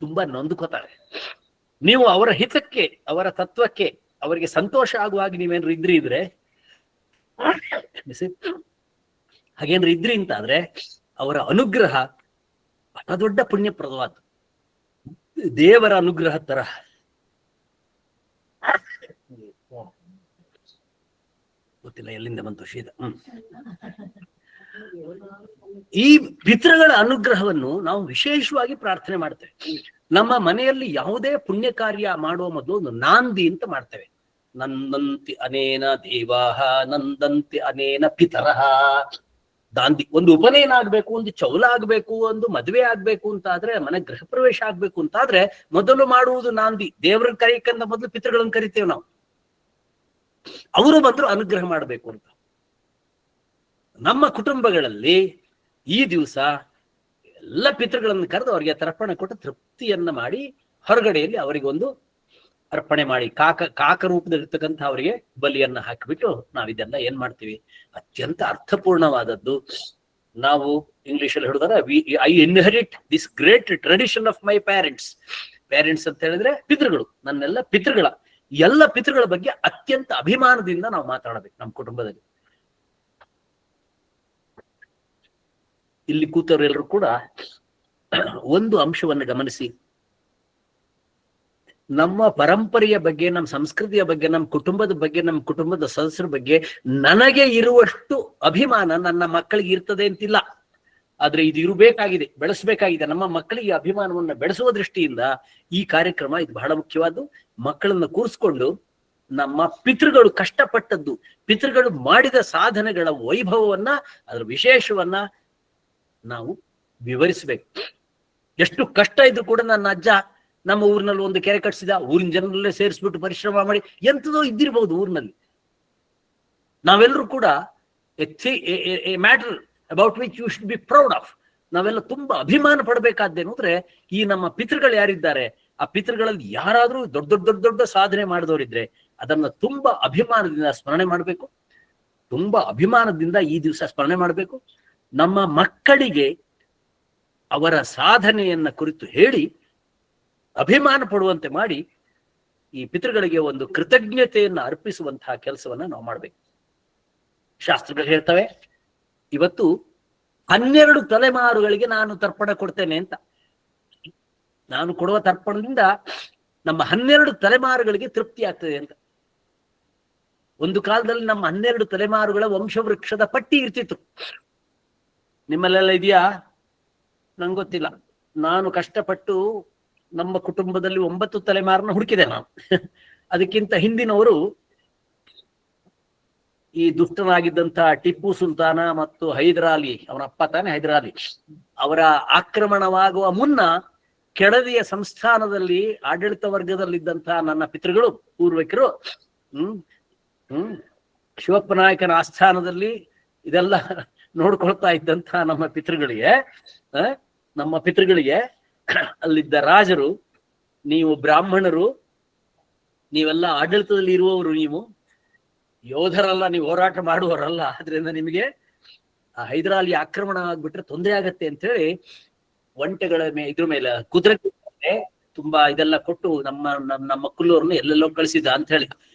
ತುಂಬಾ ನೊಂದ್ಕೋತಾರೆ. ನೀವು ಅವರ ಹಿತಕ್ಕೆ, ಅವರ ತತ್ವಕ್ಕೆ, ಅವರಿಗೆ ಸಂತೋಷ ಆಗುವಾಗ ನೀವೇನ್ರು ಇದ್ರೆ ಹಾಗೇನ್ರು ಇದ್ರಿ ಅಂತಾದ್ರೆ ಅವರ ಅನುಗ್ರಹ ಬಹಳ ದೊಡ್ಡ ಪುಣ್ಯಪ್ರದವಾದ ದೇವರ ಅನುಗ್ರಹ ತರ. ಗೊತ್ತಿಲ್ಲ ಎಲ್ಲಿಂದ ಬಂತು ಶೀತ. ಈ ಪಿತೃಗಳ ಅನುಗ್ರಹವನ್ನು ನಾವು ವಿಶೇಷವಾಗಿ ಪ್ರಾರ್ಥನೆ ಮಾಡ್ತೇವೆ. ನಮ್ಮ ಮನೆಯಲ್ಲಿ ಯಾವುದೇ ಪುಣ್ಯ ಕಾರ್ಯ ಮಾಡುವ ಮೊದಲು ಒಂದು ನಾಂದಿ ಅಂತ ಮಾಡ್ತೇವೆ. ನಂದಂತಿ ಅನೇನ ದೇವಾಹ ನಂದಂತಿ ಅನೇನ ಪಿತರಹ. ದಾಂದಿ, ಒಂದು ಉಪನಯನ ಆಗ್ಬೇಕು, ಒಂದು ಚೌಲ ಆಗ್ಬೇಕು, ಒಂದು ಮದುವೆ ಆಗ್ಬೇಕು ಅಂತ ಆದ್ರೆ, ಮನೆ ಗೃಹ ಪ್ರವೇಶ ಆಗ್ಬೇಕು ಅಂತ ಆದ್ರೆ ಮೊದಲು ಮಾಡುವುದು ನಾಂದಿ. ದೇವರನ್ನ ಕರೀಕಂದ ಮೊದಲು ಪಿತೃಗಳನ್ನು ಕರಿತೇವೆ ನಾವು. ಅವರು ಬಂದ್ರು ಅನುಗ್ರಹ ಮಾಡಬೇಕು ಅಂತ. ನಮ್ಮ ಕುಟುಂಬಗಳಲ್ಲಿ ಈ ದಿವಸ ಎಲ್ಲ ಪಿತೃಗಳನ್ನು ಕರೆದು ಅವರಿಗೆ ತರ್ಪಣ ಕೊಟ್ಟು ತೃಪ್ತಿಯನ್ನ ಮಾಡಿ ಹೊರಗಡೆಯಲ್ಲಿ ಅವರಿಗೆ ಒಂದು ಅರ್ಪಣೆ ಮಾಡಿ ಕಾಕ ರೂಪದಲ್ಲಿರ್ತಕ್ಕಂಥ ಅವರಿಗೆ ಬಲಿಯನ್ನ ಹಾಕಿಬಿಟ್ಟು ನಾವಿದೆಲ್ಲ ಏನ್ ಮಾಡ್ತೀವಿ, ಅತ್ಯಂತ ಅರ್ಥಪೂರ್ಣವಾದದ್ದು. ನಾವು ಇಂಗ್ಲಿಷ್ ಅಲ್ಲಿ ಹೇಳಿದ್ರೆ I inherit this great tradition of my parents. Parents ಅಂತ ಹೇಳಿದ್ರೆ ಪಿತೃಗಳು, ನನ್ನೆಲ್ಲ ಪಿತೃಗಳ, ಎಲ್ಲ ಪಿತೃಗಳ ಬಗ್ಗೆ ಅತ್ಯಂತ ಅಭಿಮಾನದಿಂದ ನಾವು ಮಾತಾಡಬೇಕು ನಮ್ಮ ಕುಟುಂಬದಲ್ಲಿ. ಇಲ್ಲಿ ಕೂತವರೆಲ್ಲರೂ ಕೂಡ ಒಂದು ಅಂಶವನ್ನು ಗಮನಿಸಿ, ನಮ್ಮ ಪರಂಪರೆಯ ಬಗ್ಗೆ, ನಮ್ಮ ಸಂಸ್ಕೃತಿಯ ಬಗ್ಗೆ, ನಮ್ಮ ಕುಟುಂಬದ ಬಗ್ಗೆ, ನಮ್ಮ ಕುಟುಂಬದ ಸದಸ್ಯರ ಬಗ್ಗೆ ನನಗೆ ಇರುವಷ್ಟು ಅಭಿಮಾನ ನನ್ನ ಮಕ್ಕಳಿಗೆ ಇರ್ತದೆ ಅಂತಿಲ್ಲ. ಆದ್ರೆ ಇದು ಇರಬೇಕಾಗಿದೆ, ಬೆಳೆಸಬೇಕಾಗಿದೆ. ನಮ್ಮ ಮಕ್ಕಳಿಗೆ ಅಭಿಮಾನವನ್ನು ಬೆಳೆಸುವ ದೃಷ್ಟಿಯಿಂದ ಈ ಕಾರ್ಯಕ್ರಮ ಇದು ಬಹಳ ಮುಖ್ಯವಾದ್ದು. ಮಕ್ಕಳನ್ನ ಕೂರಿಸ್ಕೊಂಡು ನಮ್ಮ ಪಿತೃಗಳು ಕಷ್ಟಪಟ್ಟದ್ದು, ಪಿತೃಗಳು ಮಾಡಿದ ಸಾಧನೆಗಳ ವೈಭವವನ್ನ, ಅದರ ವಿಶೇಷವನ್ನ ನಾವು ವಿವರಿಸಬೇಕು. ಎಷ್ಟು ಕಷ್ಟ ಇದ್ರು ಕೂಡ ನನ್ನ ಅಜ್ಜ ನಮ್ಮ ಊರಿನಲ್ಲಿ ಒಂದು ಕೆರೆ ಕಟ್ಟಿಸಿದ, ಊರಿನ ಜನರಲ್ಲೇ ಸೇರಿಸ್ಬಿಟ್ಟು ಪರಿಶ್ರಮ ಮಾಡಿ ಎಂಥದೋ ಇದ್ದಿರ್ಬಹುದು ಊರಿನಲ್ಲಿ. ನಾವೆಲ್ಲರೂ ಕೂಡ a matter about which you should be proud of. ನಾವೆಲ್ಲ ತುಂಬಾ ಅಭಿಮಾನ ಪಡಬೇಕಾದ್ದೇನು ಅಂದ್ರೆ, ಈ ನಮ್ಮ ಪಿತೃಗಳು ಯಾರಿದ್ದಾರೆ, ಆ ಪಿತೃಗಳಲ್ಲಿ ಯಾರಾದ್ರೂ ದೊಡ್ಡ ದೊಡ್ಡ ದೊಡ್ಡ ದೊಡ್ಡ ಸಾಧನೆ ಮಾಡಿದವರಿದ್ರೆ ಅದನ್ನ ತುಂಬಾ ಅಭಿಮಾನದಿಂದ ಸ್ಮರಣೆ ಮಾಡಬೇಕು. ತುಂಬಾ ಅಭಿಮಾನದಿಂದ ಈ ದಿವಸ ಸ್ಮರಣೆ ಮಾಡಬೇಕು. ನಮ್ಮ ಮಕ್ಕಳಿಗೆ ಅವರ ಸಾಧನೆಯನ್ನ ಕುರಿತು ಹೇಳಿ ಅಭಿಮಾನ ಪಡುವಂತೆ ಮಾಡಿ ಈ ಪಿತೃಗಳಿಗೆ ಒಂದು ಕೃತಜ್ಞತೆಯನ್ನು ಅರ್ಪಿಸುವಂತಹ ಕೆಲಸವನ್ನ ನಾವು ಮಾಡ್ಬೇಕು. ಶಾಸ್ತ್ರಗಳು ಹೇಳ್ತವೆ ಇವತ್ತು 12 ತಲೆಮಾರುಗಳಿಗೆ ನಾನು ತರ್ಪಣ ಕೊಡ್ತೇನೆ ಅಂತ. ನಾನು ಕೊಡುವ ತರ್ಪಣದಿಂದ ನಮ್ಮ 12 ತಲೆಮಾರುಗಳಿಗೆ ತೃಪ್ತಿ ಆಗ್ತದೆ ಅಂತ. ಒಂದು ಕಾಲದಲ್ಲಿ ನಮ್ಮ 12 ತಲೆಮಾರುಗಳ ವಂಶವೃಕ್ಷದ ಪಟ್ಟಿ ಇರ್ತಿತ್ತು. ನಿಮ್ಮಲ್ಲೆಲ್ಲ ಇದೆಯಾ? ನಂಗೆ ಗೊತ್ತಿಲ್ಲ. ನಾನು ಕಷ್ಟಪಟ್ಟು ನಮ್ಮ ಕುಟುಂಬದಲ್ಲಿ 9 ತಲೆಮಾರನ್ನ ಹುಡುಕಿದೆ ನಾನು. ಅದಕ್ಕಿಂತ ಹಿಂದಿನವರು ಈ ದುಷ್ಟನಾಗಿದ್ದಂತ ಟಿಪ್ಪು ಸುಲ್ತಾನ ಮತ್ತು ಹೈದರಾಲಿ, ಅವನ ಅಪ್ಪ ತಾನೆ ಹೈದರಾಲಿ, ಅವರ ಆಕ್ರಮಣವಾಗುವ ಮುನ್ನ ಕೆಳದಿಯ ಸಂಸ್ಥಾನದಲ್ಲಿ ಆಡಳಿತ ವರ್ಗದಲ್ಲಿದ್ದಂತಹ ನನ್ನ ಪಿತೃಗಳು, ಪೂರ್ವಿಕರು, ಶಿವಪ್ಪ ನಾಯಕನ ಆಸ್ಥಾನದಲ್ಲಿ ಇದೆಲ್ಲ ನೋಡ್ಕೊಳ್ತಾ ಇದ್ದಂತ ನಮ್ಮ ಪಿತೃಗಳಿಗೆ ಅಲ್ಲಿದ್ದ ರಾಜರು, ನೀವು ಬ್ರಾಹ್ಮಣರು, ನೀವೆಲ್ಲ ಆಡಳಿತದಲ್ಲಿ ಇರುವವರು, ನೀವು ಯೋಧರಲ್ಲ, ನೀವು ಹೋರಾಟ ಮಾಡುವವರಲ್ಲ, ಆದ್ರಿಂದ ನಿಮಗೆ ಆ ಹೈದರಾಲಿ ಆಕ್ರಮಣ ಆಗ್ಬಿಟ್ರೆ ತೊಂದರೆ ಆಗತ್ತೆ ಅಂತ ಹೇಳಿ ಒಂಟೆಗಳ ಇದ್ರ ಮೇಲೆ ಕುದುರೆ ತುಂಬಾ ಇದೆಲ್ಲ ಕೊಟ್ಟು ನಮ್ಮ ಕುಲ್ಲೂರನ್ನು ಎಲ್ಲೆಲ್ಲೋ ಕಳಿಸಿದ ಅಂತ ಹೇಳಿ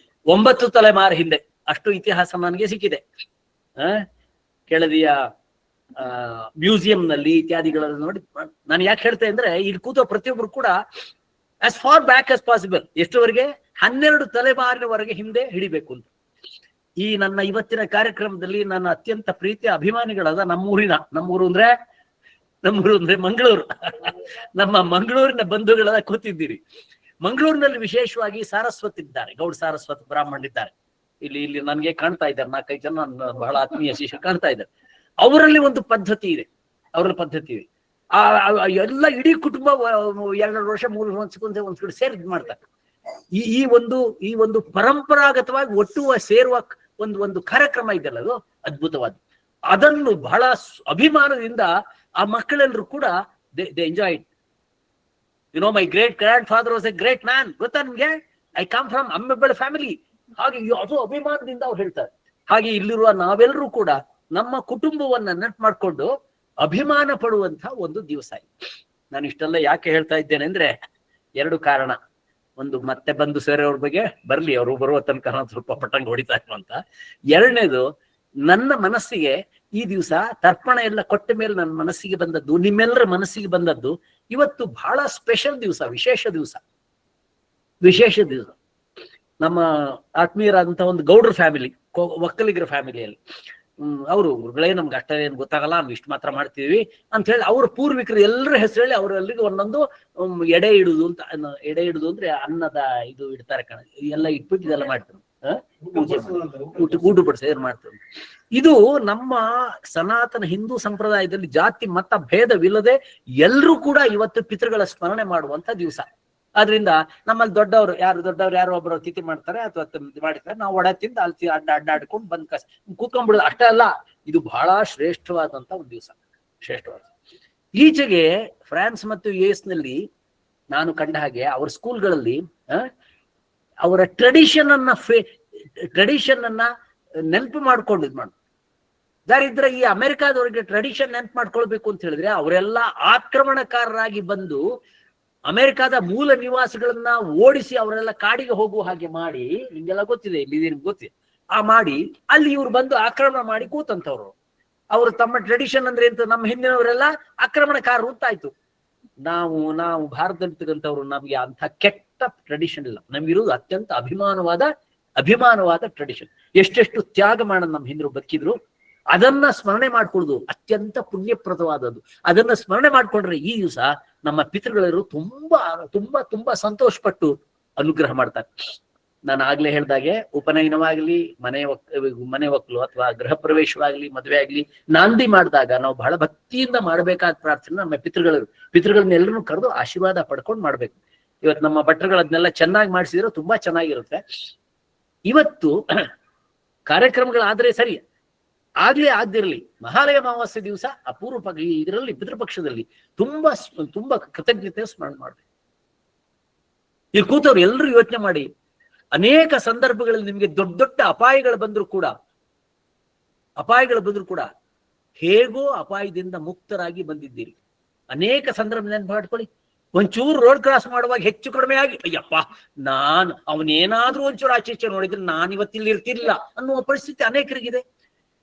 9 ತಲೆಮಾರು ಹಿಂದೆ. ಅಷ್ಟು ಇತಿಹಾಸ ನನಗೆ ಸಿಕ್ಕಿದೆ. ಕೆಳದಿಯ ಮ್ಯೂಸಿಯಂನಲ್ಲಿ ಇತ್ಯಾದಿಗಳನ್ನು ನೋಡಿ ನಾನು ಯಾಕೆ ಹೇಳ್ತೇನೆ ಅಂದ್ರೆ, ಇಲ್ಲಿ ಕೂತೋ ಪ್ರತಿಯೊಬ್ರು ಕೂಡ as far back as possible ಎಷ್ಟುವರೆಗೆ 12 ತಲೆಮಾರಿನವರೆಗೆ ಹಿಂದೆ ಹಿಡಿಬೇಕು ಅಂತ. ಈ ನನ್ನ ಇವತ್ತಿನ ಕಾರ್ಯಕ್ರಮದಲ್ಲಿ ನನ್ನ ಅತ್ಯಂತ ಪ್ರೀತಿಯ ಅಭಿಮಾನಿಗಳಾದ ನಮ್ಮೂರು ಅಂದ್ರೆ ಮಂಗಳೂರು, ನಮ್ಮ ಮಂಗಳೂರಿನ ಬಂಧುಗಳೆಲ್ಲ ಕೂತಿದ್ದೀರಿ. ಮಂಗಳೂರಿನಲ್ಲಿ ವಿಶೇಷವಾಗಿ ಸಾರಸ್ವತ್ ಇದ್ದಾರೆ, ಗೌಡ್ ಸಾರಸ್ವತ್ ಬ್ರಾಹ್ಮಣರಿದ್ದಾರೆ. ಇಲ್ಲಿ ನನಗೆ ಕಾಣ್ತಾ ಇದ್ದಾರೆ 4-5 ಜನ ನನ್ನ ಬಹಳ ಆತ್ಮೀಯ ಶಿಷ್ಯರು ಕಾಣ್ತಾ ಇದ್ದಾರೆ. ಅವರಲ್ಲಿ ಒಂದು ಪದ್ಧತಿ ಇದೆ, ಎಲ್ಲ ಇಡೀ ಕುಟುಂಬ 2 ವರ್ಷ 3 ವರ್ಷಕ್ಕೊಂದ್ಸಲ ಒಂದ್ ಕಡೆ ಸೇರಿ ಮಾಡ್ತಾರೆ. ಈ ಒಂದು ಪರಂಪರಾಗತವಾಗಿ ಒಟ್ಟು ಸೇರುವ ಒಂದು ಕಾರ್ಯಕ್ರಮ ಇದೆಯಲ್ಲ, ಅದು ಅದ್ಭುತವಾದ. ಅದನ್ನು ಬಹಳ ಅಭಿಮಾನದಿಂದ ಆ ಮಕ್ಕಳೆಲ್ಲರೂ ಕೂಡ they enjoy it. My great grandfather was a great man, ಗೊತ್ತಾ ನಿಮ್ಗೆ? I come from a humble family. ಹಾಗೆ ಅದು ಅಭಿಮಾನದಿಂದ ಅವ್ರು ಹೇಳ್ತಾರೆ. ಹಾಗೆ ಇಲ್ಲಿರುವ ನಾವೆಲ್ಲರೂ ಕೂಡ ನಮ್ಮ ಕುಟುಂಬವನ್ನ ನೆನಪು ಮಾಡ್ಕೊಂಡು ಅಭಿಮಾನ ಪಡುವಂತ ಒಂದು ದಿವಸ ಇದು. ನಾನು ಇಷ್ಟೆಲ್ಲ ಯಾಕೆ ಹೇಳ್ತಾ ಇದ್ದೇನೆ ಅಂದ್ರೆ, 2 ಕಾರಣ. ಒಂದು, ಮತ್ತೆ ಬಂದು ಸೇರೋವ್ರ ಬಗ್ಗೆ ಬರ್ಲಿ, ಅವರು ಬರುವ ತನಕ ಸ್ವಲ್ಪ ಪಟ್ಟಂಗ ಹೊಡಿತಾ ಇರುವಂತ. 2ನೇದು, ನನ್ನ ಮನಸ್ಸಿಗೆ ಈ ದಿವಸ ತರ್ಪಣ ಎಲ್ಲ ಕೊಟ್ಟ ಮೇಲೆ ನನ್ನ ಮನಸ್ಸಿಗೆ ಬಂದದ್ದು, ನಿಮ್ಮೆಲ್ಲರ ಮನಸ್ಸಿಗೆ ಬಂದದ್ದು, ಇವತ್ತು ಬಹಳ ಸ್ಪೆಷಲ್ ದಿವಸ, ವಿಶೇಷ ದಿವಸ. ನಮ್ಮ ಆತ್ಮೀಯರಾದಂತಹ ಒಂದು ಗೌಡ್ರ ಫ್ಯಾಮಿಲಿ, ಒಕ್ಕಲಿಗರ ಫ್ಯಾಮಿಲಿಯಲ್ಲಿ ಅವರು ಗುರುಗಳೇ ನಮ್ಗೆ ಅಷ್ಟೇನು ಗೊತ್ತಾಗಲ್ಲ, ನಾವು ಇಷ್ಟು ಮಾತ್ರ ಮಾಡ್ತೀವಿ ಅಂತ ಹೇಳಿ ಅವ್ರ ಪೂರ್ವಿಕರು ಎಲ್ಲರ ಹೆಸರು ಹೇಳಿ ಅವರೆಲ್ಲರಿಗೂ ಒಂದೊಂದು ಎಡೆ ಇಡುದು ಅಂತ. ಎಡೆ ಇಡುದು ಅಂದ್ರೆ ಅನ್ನದ ಇದು ಇಡ್ತಾರೆ ಕಣ, ಎಲ್ಲ ಇಟ್ಬಿಟ್ಟು ಇದೆಲ್ಲ ಮಾಡ್ತಾರೆ, ಊಟ ಬಡಿಸಿ ಮಾಡ್ತಾರೆ. ಇದು ನಮ್ಮ ಸನಾತನ ಹಿಂದೂ ಸಂಪ್ರದಾಯದಲ್ಲಿ ಜಾತಿ ಮತ ಭೇದವಿಲ್ಲದೆ ಎಲ್ಲರೂ ಕೂಡ ಇವತ್ತು ಪಿತೃಗಳ ಸ್ಮರಣೆ ಮಾಡುವಂತ ದಿವಸ. ಆದ್ರಿಂದ ನಮ್ಮಲ್ಲಿ ದೊಡ್ಡವರು ಯಾರೋ ಒಬ್ಬರು ತಿಥಿ ಮಾಡ್ತಾರೆ ಅಥವಾ ಮಾಡಿರ್ತಾರೆ, ನಾವು ಒಡ ತಿಂದು ಅಲ್ಲಿ ಅಡ್ಡಾಡ್ಕೊಂಡು ಬಂದ್ ಕೂತ್ಕೊಂಡ್ಬಿಡೋದು ಅಷ್ಟೇ ಅಲ್ಲ. ಇದು ಬಹಳ ಶ್ರೇಷ್ಠವಾದಂತ ಒಂದು ದಿವಸ, ಶ್ರೇಷ್ಠವಾದ. ಈಚೆಗೆ ಫ್ರಾನ್ಸ್ ಮತ್ತು US ನಲ್ಲಿ ನಾನು ಕಂಡ ಹಾಗೆ ಅವ್ರ ಸ್ಕೂಲ್ಗಳಲ್ಲಿ ಅವರ ಟ್ರೆಡಿಷನ್ ಅನ್ನ ನೆನಪು ಮಾಡ್ಕೊಂಡು ಇದ್ ಮಾಡ. ದಾರಿದ್ರ ಈ ಅಮೆರಿಕಾದವ್ರಿಗೆ ಟ್ರೆಡಿಷನ್ ನೆನಪು ಮಾಡ್ಕೊಳ್ಬೇಕು ಅಂತ ಹೇಳಿದ್ರೆ, ಅವರೆಲ್ಲ ಆಕ್ರಮಣಕಾರರಾಗಿ ಬಂದು ಅಮೆರಿಕಾದ ಮೂಲ ನಿವಾಸಿಗಳನ್ನ ಓಡಿಸಿ ಅವರೆಲ್ಲ ಕಾಡಿಗೆ ಹೋಗುವ ಹಾಗೆ ಮಾಡಿ, ನಿಮ್ಗೆಲ್ಲ ಗೊತ್ತಿದೆ, ಇಲ್ಲಿ ನಿಮ್ಗೆ ಗೊತ್ತಿದೆ, ಮಾಡಿ ಅಲ್ಲಿ ಇವ್ರು ಬಂದು ಆಕ್ರಮಣ ಮಾಡಿ ಕೂತಂತವ್ರು. ಅವರು ತಮ್ಮ ಟ್ರೆಡಿಷನ್ ಅಂದ್ರೆ ಎಂತ, ನಮ್ಮ ಹಿಂದಿನವರೆಲ್ಲ ಆಕ್ರಮಣಕಾರರು ಅಂತಾಯ್ತು. ನಾವು ಭಾರತದಲ್ಲಿರ್ತಕ್ಕಂಥವ್ರು ನಮ್ಗೆ ಅಂತ ಕೆಟ್ಟ ಟ್ರೆಡಿಷನ್ ಇಲ್ಲ, ನಮ್ಗಿರೋದು ಅತ್ಯಂತ ಅಭಿಮಾನವಾದ ಟ್ರೆಡಿಷನ್. ಎಷ್ಟೆಷ್ಟು ತ್ಯಾಗ ಮಾಡೋದು ನಮ್ಮ ಹಿಂದರು ಬದುಕಿದ್ರು, ಅದನ್ನ ಸ್ಮರಣೆ ಮಾಡ್ಕೊಳ್ಳೋದು ಅತ್ಯಂತ ಪುಣ್ಯಪ್ರದವಾದದ್ದು. ಅದನ್ನ ಸ್ಮರಣೆ ಮಾಡ್ಕೊಂಡ್ರೆ ಈ ದಿವಸ ನಮ್ಮ ಪಿತೃಗಳೆಲ್ಲರೂ ತುಂಬಾ ತುಂಬಾ ತುಂಬಾ ಸಂತೋಷ ಪಟ್ಟು ಅನುಗ್ರಹ ಮಾಡ್ತಾರೆ. ನಾನು ಆಗ್ಲೇ ಹೇಳ್ದಾಗೆ, ಉಪನಯನವಾಗ್ಲಿ, ಮನೆ ಒಕ್ಕಲು ಅಥವಾ ಗೃಹ ಪ್ರವೇಶವಾಗ್ಲಿ, ಮದುವೆ ಆಗ್ಲಿ, ನಾಂದಿ ಮಾಡಿದಾಗ ನಾವು ಬಹಳ ಭಕ್ತಿಯಿಂದ ಮಾಡಬೇಕಾದ ಪ್ರಾರ್ಥನೆ ನಮ್ಮ ಪಿತೃಗಳನ್ನೆಲ್ಲರೂ ಕರೆದು ಆಶೀರ್ವಾದ ಪಡ್ಕೊಂಡು ಮಾಡ್ಬೇಕು. ಇವತ್ತು ನಮ್ಮ ಭಟ್ರುಗಳನ್ನೆಲ್ಲ ಚೆನ್ನಾಗಿ ಮಾಡಿಸಿದ್ರೆ ತುಂಬಾ ಚೆನ್ನಾಗಿರುತ್ತೆ. ಇವತ್ತು ಕಾರ್ಯಕ್ರಮಗಳಾದ್ರೆ ಸರಿ, ಆಗ್ಲೇ ಆಗದಿರಲಿ, ಮಹಾಲಯ ಅಮಾವಾಸ್ಯೆ ದಿವಸ ಅಪೂರ್ವ ಇದರಲ್ಲಿ ಪಿತೃಪಕ್ಷದಲ್ಲಿ ತುಂಬಾ ಕೃತಜ್ಞತೆ ಸ್ಮರಣೆ ಮಾಡ್ಬೇಕು. ಇಲ್ಲಿ ಕೂತವ್ರು ಎಲ್ಲರೂ ಯೋಚನೆ ಮಾಡಿ, ಅನೇಕ ಸಂದರ್ಭಗಳಲ್ಲಿ ನಿಮ್ಗೆ ದೊಡ್ಡ ಅಪಾಯಗಳು ಬಂದ್ರು ಕೂಡ ಹೇಗೋ ಅಪಾಯದಿಂದ ಮುಕ್ತರಾಗಿ ಬಂದಿದ್ದೀರಿ. ಅನೇಕ ಸಂದರ್ಭ ನೆನಪು ಮಾಡ್ಕೊಳ್ಳಿ. ಒಂಚೂರು ರೋಡ್ ಕ್ರಾಸ್ ಮಾಡುವಾಗ ಹೆಚ್ಚು ಕಡಿಮೆ ಆಗಿ ಅಯ್ಯಪ್ಪ ಅವನೇನಾದ್ರೂ ಒಂಚೂರು ಆಚೆ ನೋಡಿದ್ರೆ ನಾನು ಇವತ್ತಿಲ್ಲಿ ಇರ್ತಿರ್ಲಿಲ್ಲ ಅನ್ನುವ ಪರಿಸ್ಥಿತಿ ಅನೇಕರಿಗಿದೆ.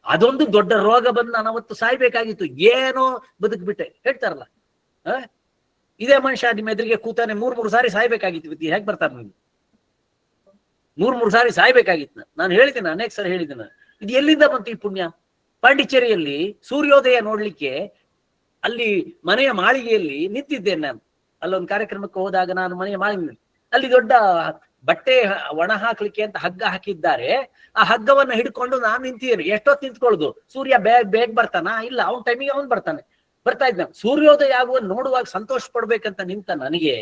ಅದೊಂದು ದೊಡ್ಡ ರೋಗ ಬಂದು ನಾನು ಅವತ್ತು ಸಾಯ್ಬೇಕಾಗಿತ್ತು, ಏನೋ ಬದುಕ್ಬಿಟ್ಟೆ ಹೇಳ್ತಾರಲ್ಲ. ಇದೇ ಮನುಷ್ಯ ನಿಮ್ಮ ಎದುರಿಗೆ ಕೂತಾನೆ 3 ಸಾರಿ ಸಾಯ್ಬೇಕಾಗಿತ್ತು, ಹೇಗೆ ಬರ್ತಾರೆ ನೀವು? 3 ಸಾರಿ ಸಾಯ್ಬೇಕಾಗಿತ್ತು. ನಾನು ಹೇಳಿದ್ದೇನೆ, ಅನೇಕ ಸರಿ ಹೇಳಿದ್ದೇನೆ. ಇದು ಎಲ್ಲಿಂದ ಬಂತು ಈ ಪುಣ್ಯ? ಪಾಂಡಿಚೇರಿಯಲ್ಲಿ ಸೂರ್ಯೋದಯ ನೋಡ್ಲಿಕ್ಕೆ ಅಲ್ಲಿ ಮನೆಯ ಮಾಳಿಗೆಯಲ್ಲಿ ನಿಂತಿದ್ದೇನೆ ನಾನು. ಅಲ್ಲೊಂದು ಕಾರ್ಯಕ್ರಮಕ್ಕೆ ಹೋದಾಗ ನಾನು ಮನೆಯ ಮಾಳಿಗೆ, ಅಲ್ಲಿ ದೊಡ್ಡ ಬಟ್ಟೆ ಒಣ ಹಾಕ್ಲಿಕ್ಕೆ ಅಂತ ಹಗ್ಗ ಹಾಕಿದ್ದಾರೆ. ಆ ಹಗ್ಗವನ್ನ ಹಿಡ್ಕೊಂಡು ನಾನು ನಿಂತಿದ್ದೇನೆ. ಎಷ್ಟೊತ್ತು ನಿಂತ್ಕೊಳ್ಳೋದು? ಸೂರ್ಯ ಬೇಗ ಬರ್ತಾನ? ಇಲ್ಲ, ಅವನ ಟೈಮಿಗೆ ಅವನು ಬರ್ತಾ ಇದ್ದ. ಸೂರ್ಯೋದಯ ಆಗುವ ನೋಡುವಾಗ ಸಂತೋಷ ಪಡ್ಬೇಕಂತ ನಿಂತ ನನಗೆ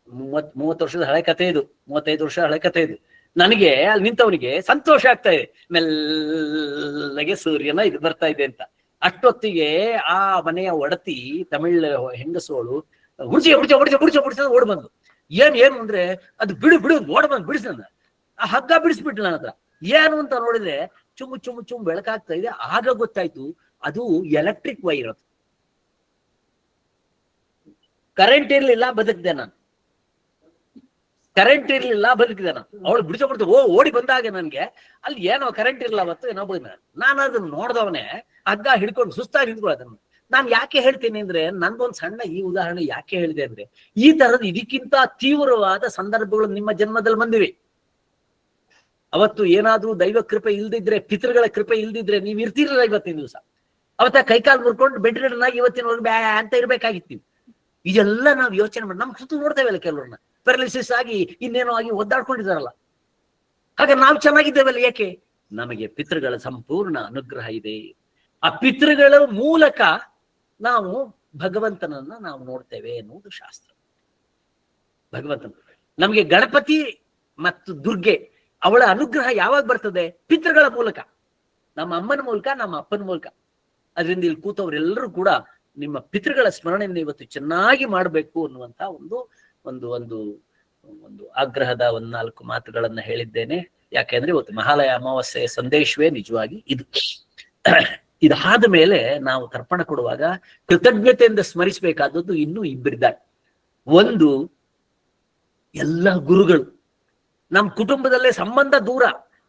30 ವರ್ಷದ ಹಳೆ ಕಥೆ ಇದು, 35 ವರ್ಷ ಹಳೆ ಕಥೆ ಇದು. ನನಗೆ ಅಲ್ಲಿ ನಿಂತವನಿಗೆ ಸಂತೋಷ ಆಗ್ತಾ ಇದೆ, ಮೆಲ್ಲಗೆ ಸೂರ್ಯನ ಇದು ಬರ್ತಾ ಇದೆ ಅಂತ. ಅಷ್ಟೊತ್ತಿಗೆ ಆ ಮನೆಯ ಒಡತಿ ತಮಿಳ್ ಹೆಂಗಸೋಳು ಹುಡ್ಚ ಓಡ್ ಬಂದು, ಏನು ಅಂದ್ರೆ ಅದು ಬಿಡು ಓಡ್ ಬಿಡಿಸ್ ಆ ಹಗ್ಗ ಬಿಡಿಸ್ಬಿಟ್ಲು ನನ್ನ ಹತ್ರ. ಏನು ಅಂತ ನೋಡಿದ್ರೆ ಚುಮ್ಮು ಬೆಳಕಾಗ್ತಾ ಇದೆ. ಆಗ ಗೊತ್ತಾಯ್ತು ಅದು ಎಲೆಕ್ಟ್ರಿಕ್ ವೈರ್. ಅದು ಕರೆಂಟ್ ಇರ್ಲಿಲ್ಲ, ಬದುಕಿದೆ ನಾನು. ಅವಳು ಬಿಡಿಸ್ಬಿಡ್ತು. ಓಡಿ ಬಂದಾಗ ನನ್ಗೆ ಅಲ್ಲಿ ಏನೋ ಕರೆಂಟ್ ಇರಲ್ಲ ಅವತ್ತು, ಏನೋ ಬಂದ. ನಾನು ಅದನ್ನ ನೋಡ್ದವನೇ ಹಗ್ಗ ಹಿಡ್ಕೊಂಡು ಸುಸ್ತಾಗಿ ನಿಂತ್ಕೊಳ್ಳೋದನ್ನ. ನಾನು ಯಾಕೆ ಹೇಳ್ತೀನಿ ಅಂದ್ರೆ, ನನ್ಗೊಂದು ಸಣ್ಣ ಈ ಉದಾಹರಣೆ ಯಾಕೆ ಹೇಳಿದೆ ಅಂದ್ರೆ, ಈ ತರದ ಇದಕ್ಕಿಂತ ತೀವ್ರವಾದ ಸಂದರ್ಭಗಳು ನಿಮ್ಮ ಜನ್ಮದಲ್ಲಿ ಬಂದಿವೆ. ಅವತ್ತು ಏನಾದ್ರೂ ದೈವ ಕೃಪೆ ಇಲ್ದಿದ್ರೆ, ಪಿತೃಗಳ ಕೃಪೆ ಇಲ್ದಿದ್ರೆ ನೀವು ಇರ್ತಿರಲಿಲ್ಲ ಇವತ್ತಿನ ದಿವಸ. ಅವತ್ತ ಕೈಕಾಲು ಮುರ್ಕೊಂಡು ಬೆಡ್ ರಿಡನ್ ಇವತ್ತಿನವರೆಗೆ ಬ್ಯಾ ಅಂತ ಇರ್ಬೇಕಾಗಿತ್ತು. ಇದೆಲ್ಲ ನಾವು ಯೋಚನೆ ಮಾಡಿ ನಮ್ಮ ಸುತ್ತ ನೋಡ್ತೇವಲ್ಲ, ಕೆಲವ್ರನ್ನ ಪ್ಯಾರಲಿಸಿಸ್ ಆಗಿ ಇನ್ನೇನೋ ಆಗಿ ಒದ್ದಾಡ್ಕೊಂಡಿದಾರಲ್ಲ. ಹಾಗೆ ನಾವು ಚೆನ್ನಾಗಿದ್ದೇವಲ್ಲ, ಯಾಕೆ? ನಮಗೆ ಪಿತೃಗಳ ಸಂಪೂರ್ಣ ಅನುಗ್ರಹ ಇದೆ. ಆ ಪಿತೃಗಳ ಮೂಲಕ ನಾವು ಭಗವಂತನನ್ನ ನಾವು ನೋಡ್ತೇವೆ ಎನ್ನುವುದು ಶಾಸ್ತ್ರ. ಭಗವಂತನ ನಮಗೆ ಗಣಪತಿ ಮತ್ತು ದುರ್ಗೆ ಅವಳ ಅನುಗ್ರಹ ಯಾವಾಗ ಬರ್ತದೆ? ಪಿತೃಗಳ ಮೂಲಕ, ನಮ್ಮ ಅಮ್ಮನ ಮೂಲಕ, ನಮ್ಮ ಅಪ್ಪನ ಮೂಲಕ. ಅದರಿಂದ ಇಲ್ಲಿ ಕೂತವರೆಲ್ಲರೂ ಕೂಡ ನಿಮ್ಮ ಪಿತೃಗಳ ಸ್ಮರಣೆಯನ್ನು ಇವತ್ತು ಚೆನ್ನಾಗಿ ಮಾಡಬೇಕು ಅನ್ನುವಂತ ಒಂದು ಆಗ್ರಹದ 4 ಮಾತುಗಳನ್ನ ಹೇಳಿದ್ದೇನೆ. ಯಾಕೆಂದ್ರೆ ಇವತ್ತು ಮಹಾಲಯ ಅಮಾವಾಸ್ಯೆಯ ಸಂದೇಶವೇ ನಿಜವಾಗಿ ಇದು. ಇದಾದ ಮೇಲೆ ನಾವು ತರ್ಪಣ ಕೊಡುವಾಗ ಕೃತಜ್ಞತೆಯಿಂದ ಸ್ಮರಿಸಬೇಕಾದದ್ದು ಇನ್ನೂ ಇಬ್ಬರಿದ್ದಾರೆ. ಒಂದು, ಎಲ್ಲ ಗುರುಗಳು. ನಮ್ಮ ಕುಟುಂಬದಲ್ಲೇ ಸಂಬಂಧ ದೂರ,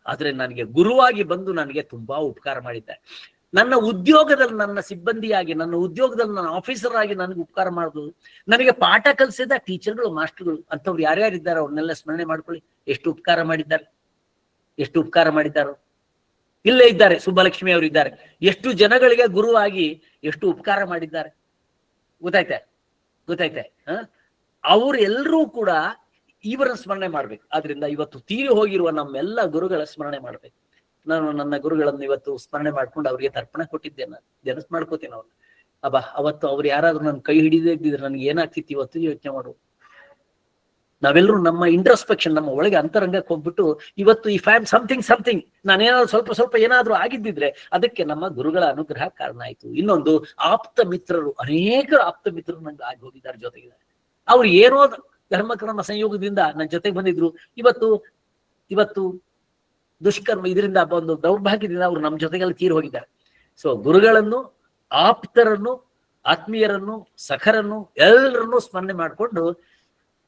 ಆದ್ರೆ ನನಗೆ ಗುರುವಾಗಿ ಬಂದು ನನಗೆ ತುಂಬಾ ಉಪಕಾರ ಮಾಡಿದ್ದಾರೆ. ನನ್ನ ಉದ್ಯೋಗದಲ್ಲಿ ನನ್ನ ಸಿಬ್ಬಂದಿಯಾಗಿ, ನನ್ನ ಉದ್ಯೋಗದಲ್ಲಿ ನನ್ನ ಆಫೀಸರ್ ಆಗಿ ನನಗೆ ಉಪಕಾರ ಮಾಡೋದು, ನನಗೆ ಪಾಠ ಕಲಿಸಿದ ಟೀಚರ್ಗಳು, ಮಾಸ್ಟರ್ಗಳು ಅಂತವ್ರು ಯಾರ್ಯಾರಿದ್ದಾರೆ ಅವ್ರನ್ನೆಲ್ಲ ಸ್ಮರಣೆ ಮಾಡ್ಕೊಳ್ಳಿ. ಎಷ್ಟು ಉಪಕಾರ ಮಾಡಿದ್ದಾರೋ. ಇಲ್ಲೇ ಇದ್ದಾರೆ, ಸುಬ್ಬಲಕ್ಷ್ಮಿ ಅವರು ಇದ್ದಾರೆ. ಎಷ್ಟು ಜನಗಳಿಗೆ ಗುರುವಾಗಿ ಎಷ್ಟು ಉಪಕಾರ ಮಾಡಿದ್ದಾರೆ ಗೊತ್ತಾಯ್ತೆ. ಅವರೆಲ್ಲರೂ ಕೂಡ ಇವರನ್ನ ಸ್ಮರಣೆ ಮಾಡ್ಬೇಕು. ಆದ್ರಿಂದ ಇವತ್ತು ತೀರಿ ಹೋಗಿರುವ ನಮ್ಮೆಲ್ಲ ಗುರುಗಳ ಸ್ಮರಣೆ ಮಾಡ್ಬೇಕು. ನಾನು ನನ್ನ ಗುರುಗಳನ್ನು ಇವತ್ತು ಸ್ಮರಣೆ ಮಾಡ್ಕೊಂಡು ಅವ್ರಿಗೆ ತರ್ಪಣ ಕೊಟ್ಟಿದ್ದೇನೆ. ನೆನಪು ಮಾಡ್ಕೋತೀನಿ ಅವ್ರು. ಅವತ್ತು ಅವ್ರು ಯಾರಾದ್ರೂ ನನ್ನ ಕೈ ಹಿಡಿದೇ ಇದ್ದಿದ್ರೆ ನನಗೆ ಏನಾಗ್ತಿತ್ತು ಇವತ್ತು ಯೋಚನೆ ಮಾಡುವ. ನಾವೆಲ್ಲರೂ ನಮ್ಮ ಇಂಟ್ರಸ್ಪೆಕ್ಷನ್, ನಮ್ಮ ಒಳಗೆ ಅಂತರಂಗಕ್ಕೆ ಹೋಗ್ಬಿಟ್ಟು ಇವತ್ತು ಇಫ್ ಐ ಆಮ್ ಸಮಥಿಂಗ್ ನಾನೇನಾದ್ರು ಸ್ವಲ್ಪ ಏನಾದ್ರೂ ಆಗಿದ್ದಿದ್ರೆ ಅದಕ್ಕೆ ನಮ್ಮ ಗುರುಗಳ ಅನುಗ್ರಹ ಕಾರಣ ಆಯ್ತು. ಇನ್ನೊಂದು, ಆಪ್ತ ಮಿತ್ರರು, ಅನೇಕ ಆಪ್ತ ಮಿತ್ರರು ನಂಗೆ ಆಗಿ ಹೋಗಿದ್ದಾರೆ, ಜೊತೆಗಿದ್ದಾರೆ. ಅವ್ರು ಏನೋ ಧರ್ಮಕ್ರಮ ಸಂಯೋಗದಿಂದ ನನ್ನ ಜೊತೆಗೆ ಬಂದಿದ್ರು. ಇವತ್ತು ದುಷ್ಕರ್ಮ ಇದರಿಂದ ಒಂದು ದೌರ್ಭಾಗ್ಯದಿಂದ ಅವರು ನಮ್ಮ ಜೊತೆಗೆಲ್ಲ ತೀರಿ ಹೋಗಿದ್ದಾರೆ. ಸೊ ಗುರುಗಳನ್ನು, ಆಪ್ತರನ್ನು, ಆತ್ಮೀಯರನ್ನು, ಸಖರನ್ನು ಎಲ್ಲರನ್ನೂ ಸ್ಮರಣೆ ಮಾಡಿಕೊಂಡು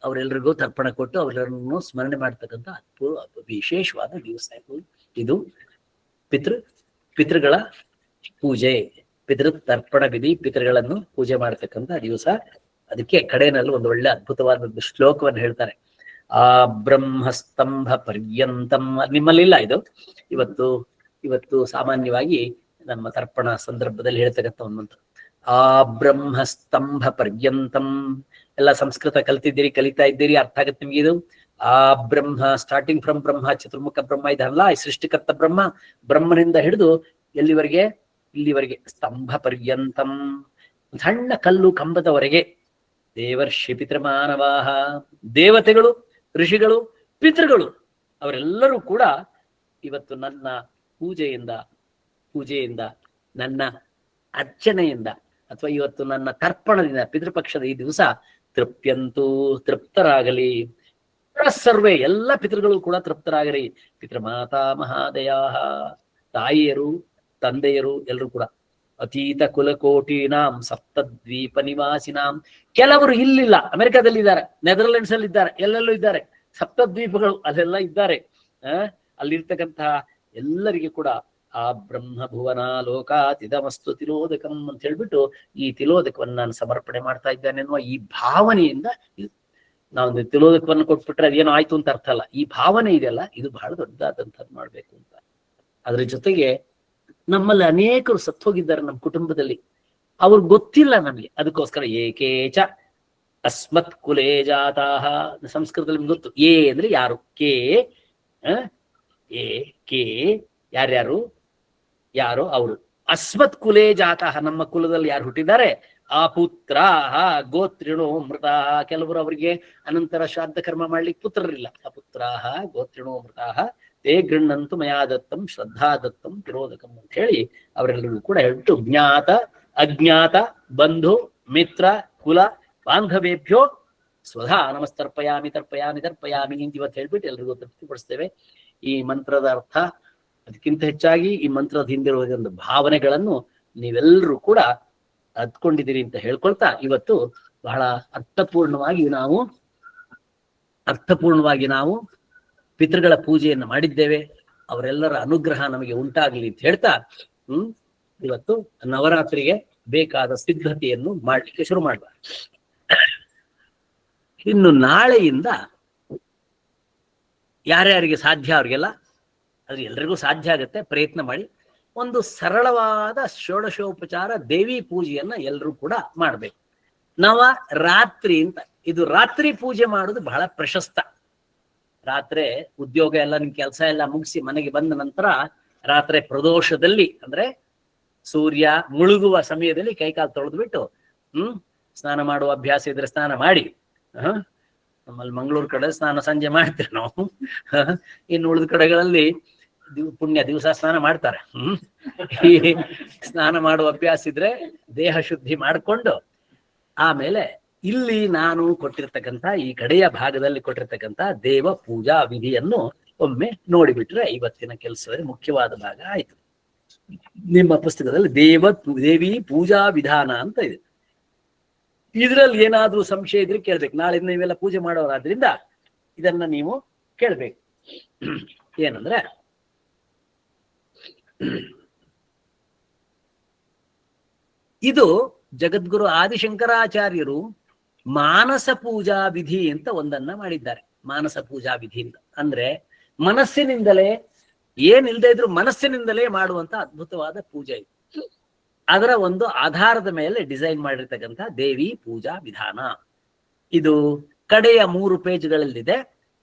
ಅವರೆಲ್ಲರಿಗೂ ತರ್ಪಣ ಕೊಟ್ಟು ಅವರೆಲ್ಲರನ್ನು ಸ್ಮರಣೆ ಮಾಡ್ತಕ್ಕಂಥ ವಿಶೇಷವಾದ ದಿವಸ ಇದು. ಪಿತೃಗಳ ಪೂಜೆ, ತರ್ಪಣ ವಿಧಿ, ಪಿತೃಗಳನ್ನು ಪೂಜೆ ಮಾಡ್ತಕ್ಕಂಥ ದಿವಸ. ಅದಕ್ಕೆ ಕಡೆಯಲ್ಲಿ ಒಂದು ಒಳ್ಳೆ ಅದ್ಭುತವಾದ ಶ್ಲೋಕವನ್ನು ಹೇಳ್ತಾರೆ. ಆ ಬ್ರಹ್ಮಸ್ತಂಭ ಪರ್ಯಂತಂ. ನಿಮ್ಮಲ್ಲಿಲ್ಲ ಇದು. ಇವತ್ತು ಸಾಮಾನ್ಯವಾಗಿ ನಮ್ಮ ತರ್ಪಣ ಸಂದರ್ಭದಲ್ಲಿ ಹೇಳ್ತಕ್ಕಂಥ ಒಂದು ಆ ಬ್ರಹ್ಮಸ್ತಂಭ ಪರ್ಯಂತಂ. ಎಲ್ಲ ಸಂಸ್ಕೃತ ಕಲಿತಿದ್ದೀರಿ, ಕಲಿತಾ ಇದ್ದೀರಿ, ಅರ್ಥ ಆಗತ್ತೆ ನಿಮ್ಗೆ ಇದು. ಆ ಬ್ರಹ್ಮ, ಸ್ಟಾರ್ಟಿಂಗ್ ಫ್ರಮ್ ಬ್ರಹ್ಮ, ಚತುರ್ಮುಖ ಬ್ರಹ್ಮ ಇದಲ್ಲ, ಈ ಸೃಷ್ಟಿಕರ್ತ ಬ್ರಹ್ಮನಿಂದ ಹಿಡಿದು ಇಲ್ಲಿವರೆಗೆ ಸ್ತಂಭ ಪರ್ಯಂತಂ, ಸಣ್ಣ ಕಲ್ಲು ಕಂಬದವರೆಗೆ. ದೇವರ್ಷಿ ಪಿತೃಮಾನವಾಹ, ದೇವತೆಗಳು, ಋಷಿಗಳು, ಪಿತೃಗಳು ಅವರೆಲ್ಲರೂ ಕೂಡ ಇವತ್ತು ನನ್ನ ಪೂಜೆಯಿಂದ ನನ್ನ ಅರ್ಚನೆಯಿಂದ ಅಥವಾ ಇವತ್ತು ನನ್ನ ತರ್ಪಣದಿಂದ, ಪಿತೃಪಕ್ಷದ ಈ ದಿವಸ ತೃಪ್ತರಾಗಲಿ. ಸರ್ವೇ, ಎಲ್ಲ ಪಿತೃಗಳು ಕೂಡ ತೃಪ್ತರಾಗಲಿ. ಪಿತೃಮಾತಾ ಮಹಾದಯಾ, ತಾಯಿಯರು, ತಂದೆಯರು ಎಲ್ಲರೂ ಕೂಡ ಅತೀತ ಕುಲಕೋಟಿನಾಂ ಸಪ್ತದ್ವೀಪ ನಿವಾಸಿನಾಂ. ಕೆಲವರು ಇಲ್ಲಿಲ್ಲ, ಅಮೆರಿಕಾದಲ್ಲಿ ಇದ್ದಾರೆ, ನೆದರ್ಲೆಂಡ್ಸ್ ಅಲ್ಲಿ ಇದ್ದಾರೆ, ಎಲ್ಲೆಲ್ಲೂ ಇದ್ದಾರೆ, ಸಪ್ತದ್ವೀಪಗಳು ಅಲ್ಲೆಲ್ಲ ಇದ್ದಾರೆ. ಅಲ್ಲಿರ್ತಕ್ಕಂತಹ ಎಲ್ಲರಿಗೆ ಕೂಡ ಆ ಬ್ರಹ್ಮ ಭುವನ ಲೋಕಾತಿದಮಸ್ತು ತಿಲೋದಕಂ ಅಂತ ಹೇಳ್ಬಿಟ್ಟು ಈ ತಿಲೋದಕವನ್ನು ನಾನು ಸಮರ್ಪಣೆ ಮಾಡ್ತಾ ಇದ್ದೇನೆ ಅನ್ನುವ ಈ ಭಾವನೆಯಿಂದ, ನಾವು ತಿಲೋದಕವನ್ನು ಕೊಟ್ಬಿಟ್ರೆ ಅದೇನೋ ಆಯ್ತು ಅಂತ ಅರ್ಥ ಅಲ್ಲ. ಈ ಭಾವನೆ ಇದೆಯಲ್ಲ, ಇದು ಬಹಳ ದೊಡ್ಡದಾದಂಥದ್ದು ಮಾಡ್ಬೇಕು ಅಂತ. ಅದ್ರ ಜೊತೆಗೆ ನಮ್ಮಲ್ಲಿ ಅನೇಕರು ಸತ್ತು ಹೋಗಿದ್ದಾರೆ ನಮ್ಮ ಕುಟುಂಬದಲ್ಲಿ, ಅವ್ರಿಗೆ ಗೊತ್ತಿಲ್ಲ ನಮ್ಗೆ. ಅದಕ್ಕೋಸ್ಕರ ಏಕೇಚ ಅಸ್ಮತ್ ಕುಲೇ ಜಾತಾಹ, ಸಂಸ್ಕೃತದಲ್ಲಿ ನಿಮ್ಗೆ ಗೊತ್ತು. ಏ ಅಂದ್ರೆ ಯಾರು, ಕೆ ಏ ಕೆ ಯಾರ್ಯಾರು, ಯಾರು ಅವರು. ಅಸ್ಮತ್ ಕುಲೇ ಜಾತಃ, ನಮ್ಮ ಕುಲದಲ್ಲಿ ಯಾರು ಹುಟ್ಟಿದ್ದಾರೆ. ಆ ಪುತ್ರ ಗೋತ್ರಿಣೋ ಮೃತ, ಕೆಲವರು ಅವರಿಗೆ ಅನಂತರ ಶ್ರಾದ್ದ ಕರ್ಮ ಮಾಡ್ಲಿಕ್ಕೆ ಪುತ್ರರಿಲ್ಲ. ಅಪುತ್ರ ಗೋತ್ರಿಣೋ ಮೃತ ತೇ ಗೃಣ್ಣಂತು ಮಯಾ ದತ್ತಂ ಶ್ರದ್ಧಾ ದತ್ತಂ ತಿರೋದಕಂ ಅಂತ ಹೇಳಿ ಅವರೆಲ್ಲರಿಗೂ ಕೂಡ ಹೇಳ್ಬಿಟ್ಟು ಜ್ಞಾತ ಅಜ್ಞಾತ ಬಂಧು ಮಿತ್ರ ಕುಲ ಬಾಂಧವೇಭ್ಯೋ ಸ್ವಧಾ ನಮಸ್ತರ್ಪಯಾಮಿ ತರ್ಪಯಾಮಿ ತರ್ಪಯಾಮಿ ಅಂತ ಇವತ್ತು ಹೇಳ್ಬಿಟ್ಟು ಎಲ್ರಿಗೂ ತೃಪ್ತಿಪಡಿಸ್ತೇವೆ. ಈ ಮಂತ್ರದ ಅರ್ಥ, ಅದಕ್ಕಿಂತ ಹೆಚ್ಚಾಗಿ ಈ ಮಂತ್ರದ ಹಿಂದಿರುವ ಒಂದು ಭಾವನೆಗಳನ್ನು ನೀವೆಲ್ಲರೂ ಕೂಡ ಅದ್ಕೊಂಡಿದ್ದೀರಿ ಅಂತ ಹೇಳ್ಕೊಳ್ತಾ, ಇವತ್ತು ಬಹಳ ಅರ್ಥಪೂರ್ಣವಾಗಿ ನಾವು ಪಿತೃಗಳ ಪೂಜೆಯನ್ನು ಮಾಡಿದ್ದೇವೆ. ಅವರೆಲ್ಲರ ಅನುಗ್ರಹ ನಮಗೆ ಉಂಟಾಗಲಿ ಅಂತ ಹೇಳ್ತಾ ಇವತ್ತು ನವರಾತ್ರಿಗೆ ಬೇಕಾದ ಸಿದ್ಧತೆಯನ್ನು ಮಾಡ್ಲಿಕ್ಕೆ ಶುರು ಮಾಡುವ. ಇನ್ನು ನಾಳೆಯಿಂದ ಯಾರ್ಯಾರಿಗೆ ಸಾಧ್ಯ ಅವ್ರಿಗೆಲ್ಲ, ಅದು ಎಲ್ರಿಗೂ ಸಾಧ್ಯ ಆಗುತ್ತೆ, ಪ್ರಯತ್ನ ಮಾಡಿ ಒಂದು ಸರಳವಾದ ಷೋಡಶೋಪಚಾರ ದೇವಿ ಪೂಜೆಯನ್ನ ಎಲ್ಲರೂ ಕೂಡ ಮಾಡ್ಬೇಕು. ರಾತ್ರಿ ಅಂತ, ಇದು ರಾತ್ರಿ ಪೂಜೆ ಮಾಡೋದು ಬಹಳ ಪ್ರಶಸ್ತ. ರಾತ್ರಿ ಉದ್ಯೋಗ ಎಲ್ಲ ನಿಮ್ ಕೆಲಸ ಎಲ್ಲ ಮುಗಿಸಿ ಮನೆಗೆ ಬಂದ ನಂತರ ರಾತ್ರಿ ಪ್ರದೋಷದಲ್ಲಿ, ಅಂದ್ರೆ ಸೂರ್ಯ ಮುಳುಗುವ ಸಮಯದಲ್ಲಿ ಕೈಕಾಲು ತೊಳೆದ್ಬಿಟ್ಟು ಸ್ನಾನ ಮಾಡುವ ಅಭ್ಯಾಸ ಇದ್ರೆ ಸ್ನಾನ ಮಾಡಿ. ನಮ್ಮಲ್ಲಿ ಮಂಗಳೂರು ಕಡೆ ಸ್ನಾನ ಸಂಜೆ ಮಾಡ್ತೇವೆ ನಾವು. ಇನ್ನು ಉಳಿದ ಕಡೆಗಳಲ್ಲಿ ಪುಣ್ಯ ದಿವಸ ಸ್ನಾನ ಮಾಡ್ತಾರೆ. ಸ್ನಾನ ಮಾಡುವ ಅಭ್ಯಾಸ ಇದ್ರೆ ದೇಹ ಶುದ್ಧಿ ಮಾಡಿಕೊಂಡು ಆಮೇಲೆ ಇಲ್ಲಿ ನಾನು ಕೊಟ್ಟಿರ್ತಕ್ಕಂಥ ಈ ಕಡೆಯ ಭಾಗದಲ್ಲಿ ಕೊಟ್ಟಿರ್ತಕ್ಕಂಥ ದೇವ ಪೂಜಾ ವಿಧಿಯನ್ನು ಒಮ್ಮೆ ನೋಡಿಬಿಟ್ರೆ ಇವತ್ತಿನ ಕೆಲಸದಲ್ಲಿ ಮುಖ್ಯವಾದ ಭಾಗ ಆಯ್ತು. ನಿಮ್ಮ ಪುಸ್ತಕದಲ್ಲಿ ದೇವಿ ಪೂಜಾ ವಿಧಾನ ಅಂತ ಇದೆ. ಇದ್ರಲ್ಲಿ ಏನಾದ್ರೂ ಸಂಶಯ ಇದ್ರೆ ಕೇಳ್ಬೇಕು. ನಾಳೆ ನೀವೆಲ್ಲ ಪೂಜೆ ಮಾಡೋರಾದ್ರಿಂದ ಇದನ್ನ ನೀವು ಕೇಳ್ಬೇಕು. ಏನಂದ್ರೆ, ಇದು ಜಗದ್ಗುರು ಆದಿಶಂಕರಾಚಾರ್ಯರು ಮಾನಸ ಪೂಜಾ ವಿಧಿ ಅಂತ ಒಂದನ್ನ ಮಾಡಿದ್ದಾರೆ. ಮಾನಸ ಪೂಜಾ ವಿಧಿ ಅಂತ ಅಂದ್ರೆ ಮನಸ್ಸಿನಿಂದಲೇ, ಏನಿಲ್ಲದೆ ಇದ್ರು ಮನಸ್ಸಿನಿಂದಲೇ ಮಾಡುವಂತ ಅದ್ಭುತವಾದ ಪೂಜೆ ಇದು. ಅದರ ಒಂದು ಆಧಾರದ ಮೇಲೆ ಡಿಸೈನ್ ಮಾಡಿರ್ತಕ್ಕಂಥ ದೇವಿ ಪೂಜಾ ವಿಧಾನ ಇದು. ಕಡೆಯ 3 ಪೇಜ್ಗಳಲ್ಲಿದೆ.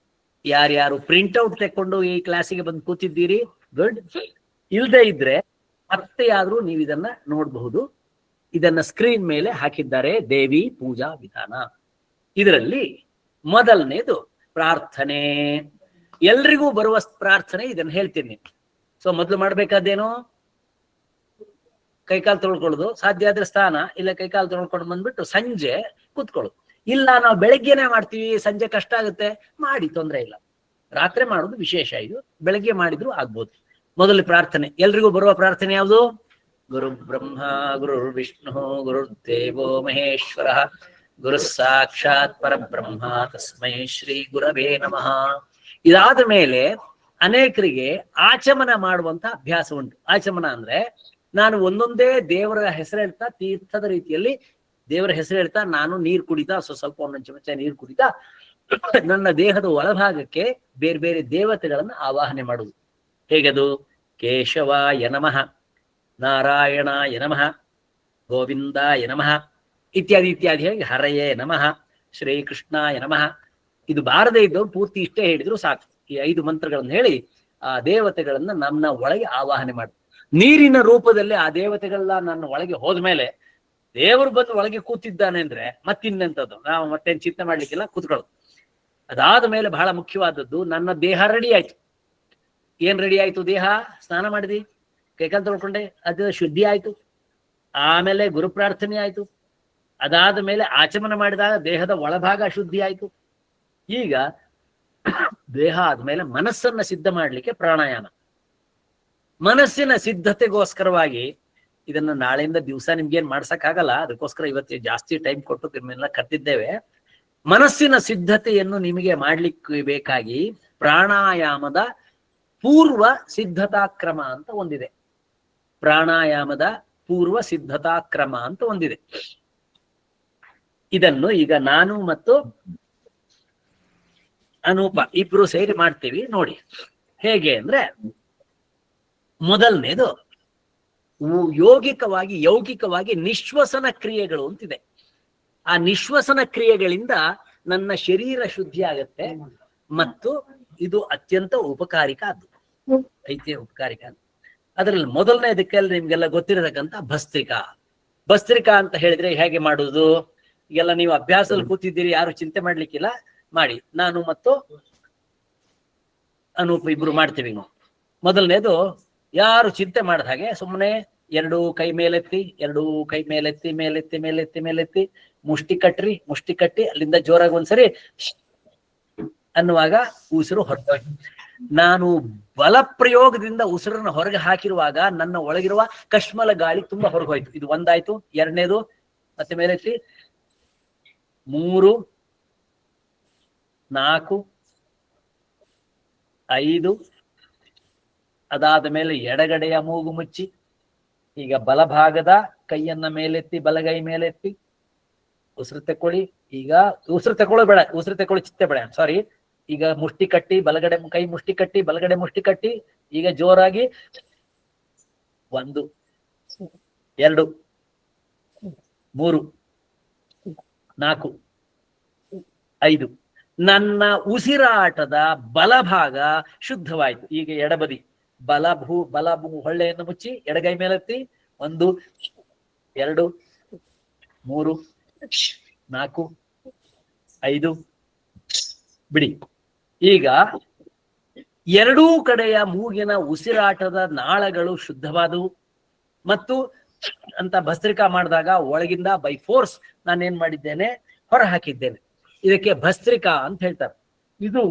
ಯಾರ್ಯಾರು ಪ್ರಿಂಟ್ಔಟ್ ತೆಕ್ಕೊಂಡು ಈ ಕ್ಲಾಸಿಗೆ ಬಂದು ಕೂತಿದ್ದೀರಿ, ಗುಡ್. ಇಲ್ಲದೆ ಇದ್ರೆ ಮತ್ತೆ ಯಾರು ನೀವು ಇದನ್ನ ನೋಡಬಹುದು. ಇದನ್ನ ಸ್ಕ್ರೀನ್ ಮೇಲೆ ಹಾಕಿದ್ದಾರೆ, ದೇವಿ ಪೂಜಾ ವಿಧಾನ. ಇದರಲ್ಲಿ ಮೊದಲನೇದು ಪ್ರಾರ್ಥನೆ. ಎಲ್ರಿಗೂ ಬರುವ ಪ್ರಾರ್ಥನೆ ಇದನ್ನ ಹೇಳ್ತೀನಿ. ಸೊ ಮೊದಲು ಮಾಡ್ಬೇಕಾದೇನು, ಕೈಕಾಲು ತೊಳ್ಕೊಳ್ಳೋದು, ಸಾಧ್ಯ ಆದ್ರೆ ಸ್ನಾನ, ಇಲ್ಲ ಕೈಕಾಲು ತೊಳ್ಕೊಂಡು ಬಂದ್ಬಿಟ್ಟು ಸಂಜೆ ಕೂತ್ಕೊಳ್ಳೋದು. ಇಲ್ಲ ನಾವು ಬೆಳಗ್ಗೆನೆ ಮಾಡ್ತೀವಿ, ಸಂಜೆ ಕಷ್ಟ ಆಗುತ್ತೆ, ಮಾಡಿ, ತೊಂದರೆ ಇಲ್ಲ. ರಾತ್ರಿ ಮಾಡೋದು ವಿಶೇಷ, ಇದು ಬೆಳಗ್ಗೆ ಮಾಡಿದ್ರು ಆಗ್ಬೋದು. ಮೊದಲು ಪ್ರಾರ್ಥನೆ. ಎಲ್ರಿಗೂ ಬರುವ ಪ್ರಾರ್ಥನೆ ಯಾವುದು? ಗುರು ಬ್ರಹ್ಮ ಗುರು ವಿಷ್ಣು ಗುರುರ್ದೇವೋ ಮಹೇಶ್ವರ ಗುರು ಸಾಕ್ಷಾತ್ ಪರಬ್ರಹ್ಮ ತಸ್ಮೈ ಶ್ರೀ ಗುರವೇ ನಮಃ. ಇದಾದ ಮೇಲೆ ಅನೇಕರಿಗೆ ಆಚಮನ ಮಾಡುವಂತ ಅಭ್ಯಾಸ ಉಂಟು. ಆಚಮನ ಅಂದ್ರೆ ನಾನು ಒಂದೊಂದೇ ದೇವರ ಹೆಸರು ಹೇಳ್ತಾ, ತೀರ್ಥದ ರೀತಿಯಲ್ಲಿ ದೇವರ ಹೆಸರು ಹೇಳ್ತಾ ನಾನು ನೀರು ಕುಡಿತಾ, ಸ್ವಲ್ಪ ಒಂದೊಂದು ಚಮಚ ನೀರು ಕುಡಿತಾ ನನ್ನ ದೇಹದ ಒಳಭಾಗಕ್ಕೆ ಬೇರೆ ಬೇರೆ ದೇವತೆಗಳನ್ನ ಆವಾಹನೆ ಮಾಡುವುದು. ಹೇಗದು? ಕೇಶವಾಯ ನಮಃ, ನಾರಾಯಣಾಯ ನಮಃ, ಗೋವಿಂದಾಯ ನಮಃ ಇತ್ಯಾದಿ ಇತ್ಯಾದಿ ಹೇಗೆ ಹರಯೇ ನಮಃ, ಶ್ರೀಕೃಷ್ಣಾಯ ನಮಃ. ಇದು ಬಾರದೇ ಇದ್ದವ್ರು ಪೂರ್ತಿ ಇಷ್ಟೇ ಹೇಳಿದ್ರು ಸಾಕು. ಈ 5 ಮಂತ್ರಗಳನ್ನು ಹೇಳಿ ಆ ದೇವತೆಗಳನ್ನ ನಮ್ಮ ಒಳಗೆ ಆವಾಹನೆ ಮಾಡಿ, ನೀರಿನ ರೂಪದಲ್ಲಿ ಆ ದೇವತೆಗಳೆಲ್ಲ ನನ್ನ ಒಳಗೆ ಹೋದ್ಮೇಲೆ ದೇವರು ಬಂದು ಒಳಗೆ ಕೂತಿದ್ದಾನೆ ಅಂದ್ರೆ ಮತ್ತಿನ್ನೆಂಥದ್ದು, ನಾವು ಮತ್ತೇನ್ ಚಿಂತೆ ಮಾಡ್ಲಿಕ್ಕಿಲ್ಲ, ಕೂತ್ಕೊಳ್ಳೋದು. ಅದಾದ ಮೇಲೆ ಬಹಳ ಮುಖ್ಯವಾದದ್ದು, ನನ್ನ ದೇಹ ರೆಡಿ ಆಯ್ತು. ಏನ್ ರೆಡಿ ಆಯ್ತು? ದೇಹ ಸ್ನಾನ ಮಾಡಿದಿ, ಕೈಕಾಲು ತೊಳ್ಕೊಂಡೆ, ಅದು ಶುದ್ಧಿ ಆಯ್ತು. ಆಮೇಲೆ ಗುರು ಪ್ರಾರ್ಥನೆ ಆಯ್ತು. ಅದಾದ ಮೇಲೆ ಆಚಮನ ಮಾಡಿದಾಗ ದೇಹದ ಒಳಭಾಗ ಶುದ್ಧಿ ಆಯ್ತು. ಈಗ ದೇಹ ಆದ್ಮೇಲೆ ಮನಸ್ಸನ್ನ ಸಿದ್ಧ ಮಾಡ್ಲಿಕ್ಕೆ ಪ್ರಾಣಾಯಾಮ. ಮನಸ್ಸಿನ ಸಿದ್ಧತೆಗೋಸ್ಕರವಾಗಿ ಇದನ್ನ ನಾಳೆಯಿಂದ ದಿವಸ ನಿಮ್ಗೇನ್ ಮಾಡ್ಸಕ್ ಆಗಲ್ಲ, ಅದಕ್ಕೋಸ್ಕರ ಇವತ್ತು ಜಾಸ್ತಿ ಟೈಮ್ ಕೊಟ್ಟು ನಿಮ್ಮೆಲ್ಲ ಕರೆದಿದ್ದೇವೆ. ಮನಸ್ಸಿನ ಸಿದ್ಧತೆಯನ್ನು ನಿಮಗೆ ಮಾಡ್ಲಿಕ್ಕೆ ಬೇಕಾಗಿ ಪ್ರಾಣಾಯಾಮದ ಪೂರ್ವ ಸಿದ್ಧತಾ ಕ್ರಮ ಅಂತ ಒಂದಿದೆ. ಪ್ರಾಣಾಯಾಮದ ಪೂರ್ವ ಸಿದ್ಧತಾ ಕ್ರಮ ಅಂತ ಒಂದಿದೆ. ಇದನ್ನು ಈಗ ನಾನು ಮತ್ತು ಅನೂಪ ಇಬ್ರು ಸೇರಿ ಮಾಡ್ತೀವಿ ನೋಡಿ. ಹೇಗೆ ಅಂದ್ರೆ, ಮೊದಲನೇದು ಯೌಗಿಕವಾಗಿ ನಿಶ್ವಸನ ಕ್ರಿಯೆಗಳು ಅಂತಿದೆ. ಆ ನಿಶ್ವಸನ ಕ್ರಿಯೆಗಳಿಂದ ನನ್ನ ಶರೀರ ಶುದ್ಧಿ ಆಗತ್ತೆ ಮತ್ತು ಇದು ಅತ್ಯಂತ ಉಪಕಾರಿಕ ಉಪಕಾರಿಕ. ಅದರಲ್ಲಿ ಮೊದಲನೇದಕ್ಕೆ ನಿಮ್ಗೆಲ್ಲ ಗೊತ್ತಿರತಕ್ಕಂತ ಭಸ್ತ್ರಿಕಾ ಅಂತ ಹೇಳಿದ್ರೆ ಹೇಗೆ ಮಾಡುವುದು, ಈಗೆಲ್ಲ ನೀವು ಅಭ್ಯಾಸದಲ್ಲಿ ಕೂತಿದ್ದೀರಿ, ಯಾರು ಚಿಂತೆ ಮಾಡ್ಲಿಕ್ಕಿಲ್ಲ, ಮಾಡಿ. ನಾನು ಮತ್ತು ಅನೂಪ್ ಇಬ್ರು ಮಾಡ್ತೀವಿ. ನಾವು ಮೊದಲನೇದು ಯಾರು ಚಿಂತೆ ಮಾಡಿದ ಹಾಗೆ ಸುಮ್ಮನೆ ಎರಡು ಕೈ ಮೇಲೆತ್ತಿ ಮೇಲೆತ್ತಿ ಮುಷ್ಟಿ ಕಟ್ಟಿ ಅಲ್ಲಿಂದ ಜೋರಾಗಿ ಒಂದ್ಸರಿ ಅನ್ನುವಾಗ ಉಸಿರು ಹೊರಟೋಯ್ತು. ನಾನು ಬಲ ಪ್ರಯೋಗದಿಂದ ಉಸಿರನ್ನ ಹೊರಗೆ ಹಾಕಿರುವಾಗ ನನ್ನ ಒಳಗಿರುವ ಕಶ್ಮಲ ಗಾಳಿ ತುಂಬಾ ಹೊರಗೋಯ್ತು. ಇದು ಒಂದಾಯ್ತು. ಎರಡನೇದು ಮತ್ತೆ ಮೇಲೆತ್ತಿ 3, 4, 5. ಅದಾದ ಮೇಲೆ ಎಡಗಡೆಯ ಮೂಗು ಮುಚ್ಚಿ, ಈಗ ಬಲಭಾಗದ ಕೈಯನ್ನ ಮೇಲೆತ್ತಿ, ಬಲಗೈ ಮೇಲೆತ್ತಿ ಉಸಿರು ತಕೊಳ್ಳಿ. ಈಗ ಉಸಿರು ತಕೊಳ್ಳಿ ಚಿತ್ತೆ ಬೇಡ, ಸಾರಿ. ಈಗ ಮುಷ್ಟಿ ಕಟ್ಟಿ, ಬಲಗಡೆ ಕೈ ಮುಷ್ಟಿ ಕಟ್ಟಿ, ಬಲಗಡೆ ಮುಷ್ಟಿ ಕಟ್ಟಿ. ಈಗ ಜೋರಾಗಿ 1, 2, 3, 4, 5. ನನ್ನ ಉಸಿರಾಟದ ಬಲಭಾಗ ಶುದ್ಧವಾಯಿತು. ಈಗ ಎಡಬದಿ ಬಲ ಹೊಳ್ಳೆಯನ್ನು ಮುಚ್ಚಿ ಎಡಗೈ ಮೇಲೆತ್ತಿ 1, 2, 3, 4, 5 ಬಿಡಿ. ಈಗ ಎರಡೂ ಕಡೆಯ ಮೂಗಿನ ಉಸಿರಾಟದ ನಾಳಗಳು ಶುದ್ಧವಾದವು ಮತ್ತು ಅಂತ ಭಸ್ತ್ರಿಕಾ ಮಾಡಿದಾಗ ಒಳಗಿಂದ ಬೈ ಫೋರ್ಸ್ ನಾನೇನ್ ಮಾಡಿದ್ದೇನೆ, ಹೊರ ಹಾಕಿದ್ದೇನೆ. ಇದಕ್ಕೆ ಭಸ್ತ್ರಿಕಾ ಅಂತ ಹೇಳ್ತಾರೆ. ಇದು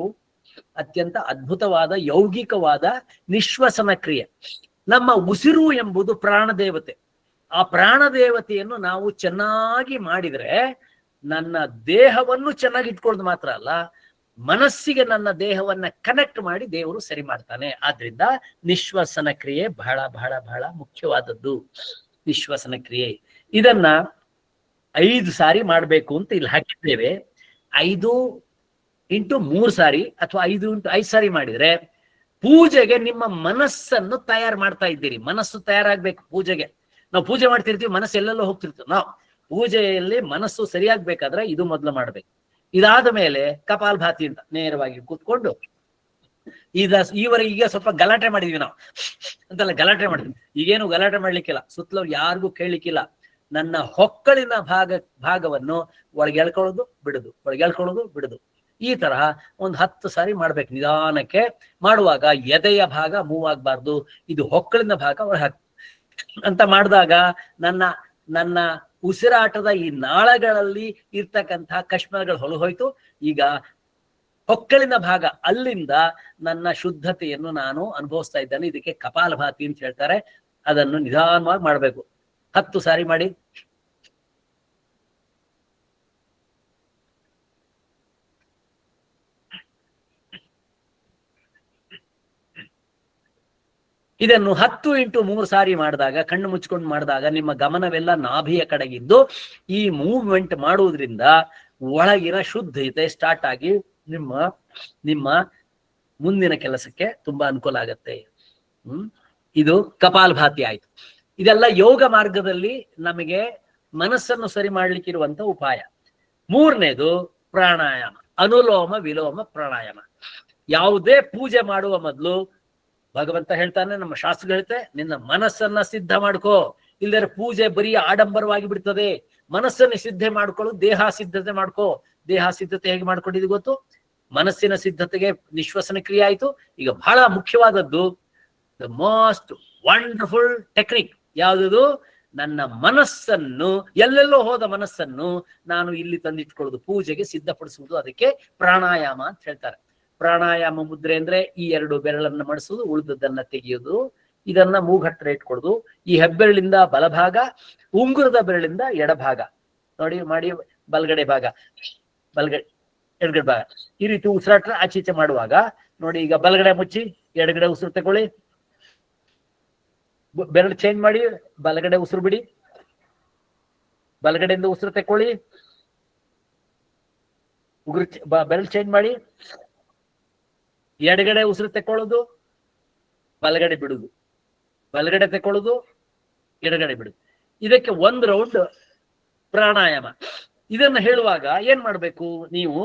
ಅತ್ಯಂತ ಅದ್ಭುತವಾದ ಯೌಗಿಕವಾದ ನಿಶ್ವಸನ ಕ್ರಿಯೆ. ನಮ್ಮ ಉಸಿರು ಎಂಬುದು ಪ್ರಾಣದೇವತೆ. ಆ ಪ್ರಾಣದೇವತೆಯನ್ನು ನಾವು ಚೆನ್ನಾಗಿ ಮಾಡಿದ್ರೆ ನನ್ನ ದೇಹವನ್ನು ಚೆನ್ನಾಗಿ ಇಟ್ಕೊಳ್ಳೋದು ಮಾತ್ರ ಅಲ್ಲ, ಮನಸ್ಸಿಗೆ ನನ್ನ ದೇಹವನ್ನ ಕನೆಕ್ಟ್ ಮಾಡಿ ದೇವರು ಸರಿ ಮಾಡ್ತಾನೆ. ಆದ್ರಿಂದ ನಿಶ್ವಸನ ಕ್ರಿಯೆ ಬಹಳ ಬಹಳ ಬಹಳ ಮುಖ್ಯವಾದದ್ದು. ನಿಶ್ವಸನ ಕ್ರಿಯೆ ಇದನ್ನ 5 ಸಾರಿ ಮಾಡ್ಬೇಕು ಅಂತ ಇಲ್ಲಿ ಹಾಕಿದ್ದೇವೆ. 5 × 3 ಸಾರಿ ಅಥವಾ 5 × 5 ಸಾರಿ ಮಾಡಿದ್ರೆ ಪೂಜೆಗೆ ನಿಮ್ಮ ಮನಸ್ಸನ್ನು ತಯಾರು ಮಾಡ್ತಾ ಇದ್ದೀರಿ. ಮನಸ್ಸು ತಯಾರಾಗ್ಬೇಕು ಪೂಜೆಗೆ. ನಾವು ಪೂಜೆ ಮಾಡ್ತಿರ್ತೀವಿ, ಮನಸ್ಸು ಎಲ್ಲೆಲ್ಲೋ ಹೋಗ್ತಿರ್ತೀವಿ. ನಾವು ಪೂಜೆಯಲ್ಲಿ ಮನಸ್ಸು ಸರಿಯಾಗ್ಬೇಕಾದ್ರೆ ಇದು ಮೊದಲು ಮಾಡ್ಬೇಕು. ಇದಾದ ಮೇಲೆ ಕಪಾಲಭಾತಿ ಅಂತ ನೇರವಾಗಿ ಕೂತ್ಕೊಂಡು ಈಗ ಸ್ವಲ್ಪ ಗಲಾಟೆ ಮಾಡಿದ್ವಿ ನಾವು ಅಂತೆಲ್ಲ ಗಲಾಟೆ ಮಾಡಿದ್ವಿ. ಈಗೇನು ಗಲಾಟೆ ಮಾಡ್ಲಿಕ್ಕಿಲ್ಲ, ಸುತ್ತಲೂ ಯಾರಿಗೂ ಕೇಳಲಿಕ್ಕಿಲ್ಲ. ನನ್ನ ಹೊಕ್ಕಳಿನ ಭಾಗವನ್ನು ಒಳಗೆ ಎಳ್ಕೊಳ್ಳೋದು ಬಿಡುದು. ಈ ತರಹ ಒಂದು 10 ಸಾರಿ ಮಾಡ್ಬೇಕು. ನಿಧಾನಕ್ಕೆ ಮಾಡುವಾಗ ಎದೆಯ ಭಾಗ ಮೂವ್ ಆಗ್ಬಾರ್ದು, ಇದು ಹೊಕ್ಕಳಿನ ಭಾಗ ಒಳಗೆ ಹಾಕ್ ಅಂತ ಮಾಡಿದಾಗ ನನ್ನ ಉಸಿರಾಟದ ಈ ನಾಳಗಳಲ್ಲಿ ಇರ್ತಕ್ಕಂತಹ ಕಶ್ಮಲಗಳು ಹೊಲಹೋಯ್ತು. ಈಗ ಹೊಕ್ಕಳಿನ ಭಾಗ, ಅಲ್ಲಿಂದ ನನ್ನ ಶುದ್ಧತೆಯನ್ನು ನಾನು ಅನುಭವಿಸ್ತಾ ಇದ್ದೇನೆ. ಇದಕ್ಕೆ ಕಪಾಲಭಾತಿ ಅಂತ ಹೇಳ್ತಾರೆ. ಅದನ್ನು ನಿಧಾನವಾಗಿ ಮಾಡ್ಬೇಕು. 10 ಸಾರಿ ಮಾಡಿ. ಇದನ್ನು 10 × 3 ಸಾರಿ ಮಾಡಿದಾಗ, ಕಣ್ಣು ಮುಚ್ಕೊಂಡು ಮಾಡಿದಾಗ ನಿಮ್ಮ ಗಮನವೆಲ್ಲ ನಾಭಿಯ ಕಡೆಗಿದ್ದು ಈ ಮೂವ್ಮೆಂಟ್ ಮಾಡುವುದರಿಂದ ಒಳಗಿನ ಶುದ್ಧತೆ ಸ್ಟಾರ್ಟ್ ಆಗಿ ನಿಮ್ಮ ಮುಂದಿನ ಕೆಲಸಕ್ಕೆ ತುಂಬಾ ಅನುಕೂಲ ಆಗತ್ತೆ. ಇದು ಕಪಾಲಭಾತಿ ಆಯ್ತು. ಇದೆಲ್ಲ ಯೋಗ ಮಾರ್ಗದಲ್ಲಿ ನಮಗೆ ಮನಸ್ಸನ್ನು ಸರಿ ಮಾಡ್ಲಿಕ್ಕಿರುವಂತ ಉಪಾಯ. 3ನೇದು ಪ್ರಾಣಾಯಾಮ, ಅನುಲೋಮ ವಿಲೋಮ ಪ್ರಾಣಾಯಾಮ. ಯಾವುದೇ ಪೂಜೆ ಮಾಡುವ ಮೊದಲು ಭಗವಂತ ಹೇಳ್ತಾನೆ, ನಮ್ಮ ಶಾಸ್ತ್ರ ಹೇಳುತ್ತೆ, ನಿನ್ನ ಮನಸ್ಸನ್ನ ಸಿದ್ಧ ಮಾಡ್ಕೋ, ಇಲ್ಲದ್ರೆ ಪೂಜೆ ಬರೀ ಆಡಂಬರವಾಗಿ ಬಿಡ್ತದೆ. ಮನಸ್ಸನ್ನು ಸಿದ್ಧೆ ಮಾಡ್ಕೊಳ್ಳು, ದೇಹ ಸಿದ್ಧತೆ ಮಾಡ್ಕೋ. ದೇಹ ಸಿದ್ಧತೆ ಹೇಗೆ ಮಾಡ್ಕೊಂಡಿದ್ದು ಗೊತ್ತು? ಮನಸ್ಸಿನ ಸಿದ್ಧತೆಗೆ ನಿಶ್ವಸನ ಕ್ರಿಯೆ ಆಯ್ತು. ಈಗ ಬಹಳ ಮುಖ್ಯವಾದದ್ದು, ದ ಮೋಸ್ಟ್ ವಂಡರ್ಫುಲ್ ಟೆಕ್ನಿಕ್ ಯಾವುದು? ನನ್ನ ಮನಸ್ಸನ್ನು, ಎಲ್ಲೆಲ್ಲೋ ಹೋದ ಮನಸ್ಸನ್ನು ನಾನು ಇಲ್ಲಿ ತಂದಿಟ್ಕೊಳ್ಳೋದು, ಪೂಜೆಗೆ ಸಿದ್ಧಪಡಿಸುವುದು. ಅದಕ್ಕೆ ಪ್ರಾಣಾಯಾಮ ಅಂತ ಹೇಳ್ತಾರೆ. ಪ್ರಾಣಾಯಾಮ ಮುದ್ರೆ ಅಂದ್ರೆ ಈ 2 ಬೆರಳನ್ನು ಮಡಿಸುವುದು, ಉಳಿದದ್ದನ್ನ ತೆಗೆಯುವುದು. ಇದನ್ನ ಮೂಗ್ ಹತ್ರ ಇಟ್ಕೊಡುದು. ಈ ಹೆಬ್ಬೆರಳಿಂದ ಬಲಭಾಗ, ಉಂಗುರದ ಬೆರಳಿಂದ ಎಡಭಾಗ ನೋಡಿ ಮಾಡಿ, ಬಲಗಡೆ ಭಾಗ, ಬಲಗಡೆ ಎಡಗಡೆ ಭಾಗ, ಈ ರೀತಿ ಉಸಿರಾಟ ಆಚೀಚೆ ಮಾಡುವಾಗ ನೋಡಿ. ಈಗ ಬಲಗಡೆ ಮುಚ್ಚಿ ಎಡಗಡೆ ಉಸಿರು ತಗೊಳ್ಳಿ, ಬೆರಳು ಚೇಂಜ್ ಮಾಡಿ, ಬಲಗಡೆ ಉಸಿರು ಬಿಡಿ, ಬಲಗಡೆಯಿಂದ ಉಸಿರು ತಕೊಳ್ಳಿ, ಉಗುರು ಬೆರಳು ಚೇಂಜ್ ಮಾಡಿ, ಎಡಗಡೆ ಉಸಿರು ತಕೊಳ್ಳೋದು, ಬಲಗಡೆ ಬಿಡುದು, ಬಲಗಡೆ ತಕೊಳ್ಳೋದು, ಎಡಗಡೆ ಬಿಡುದು. ಇದಕ್ಕೆ 1 ರೌಂಡ್ ಪ್ರಾಣಾಯಾಮ. ಇದನ್ನ ಹೇಳುವಾಗ ಏನ್ ಮಾಡ್ಬೇಕು, ನೀವು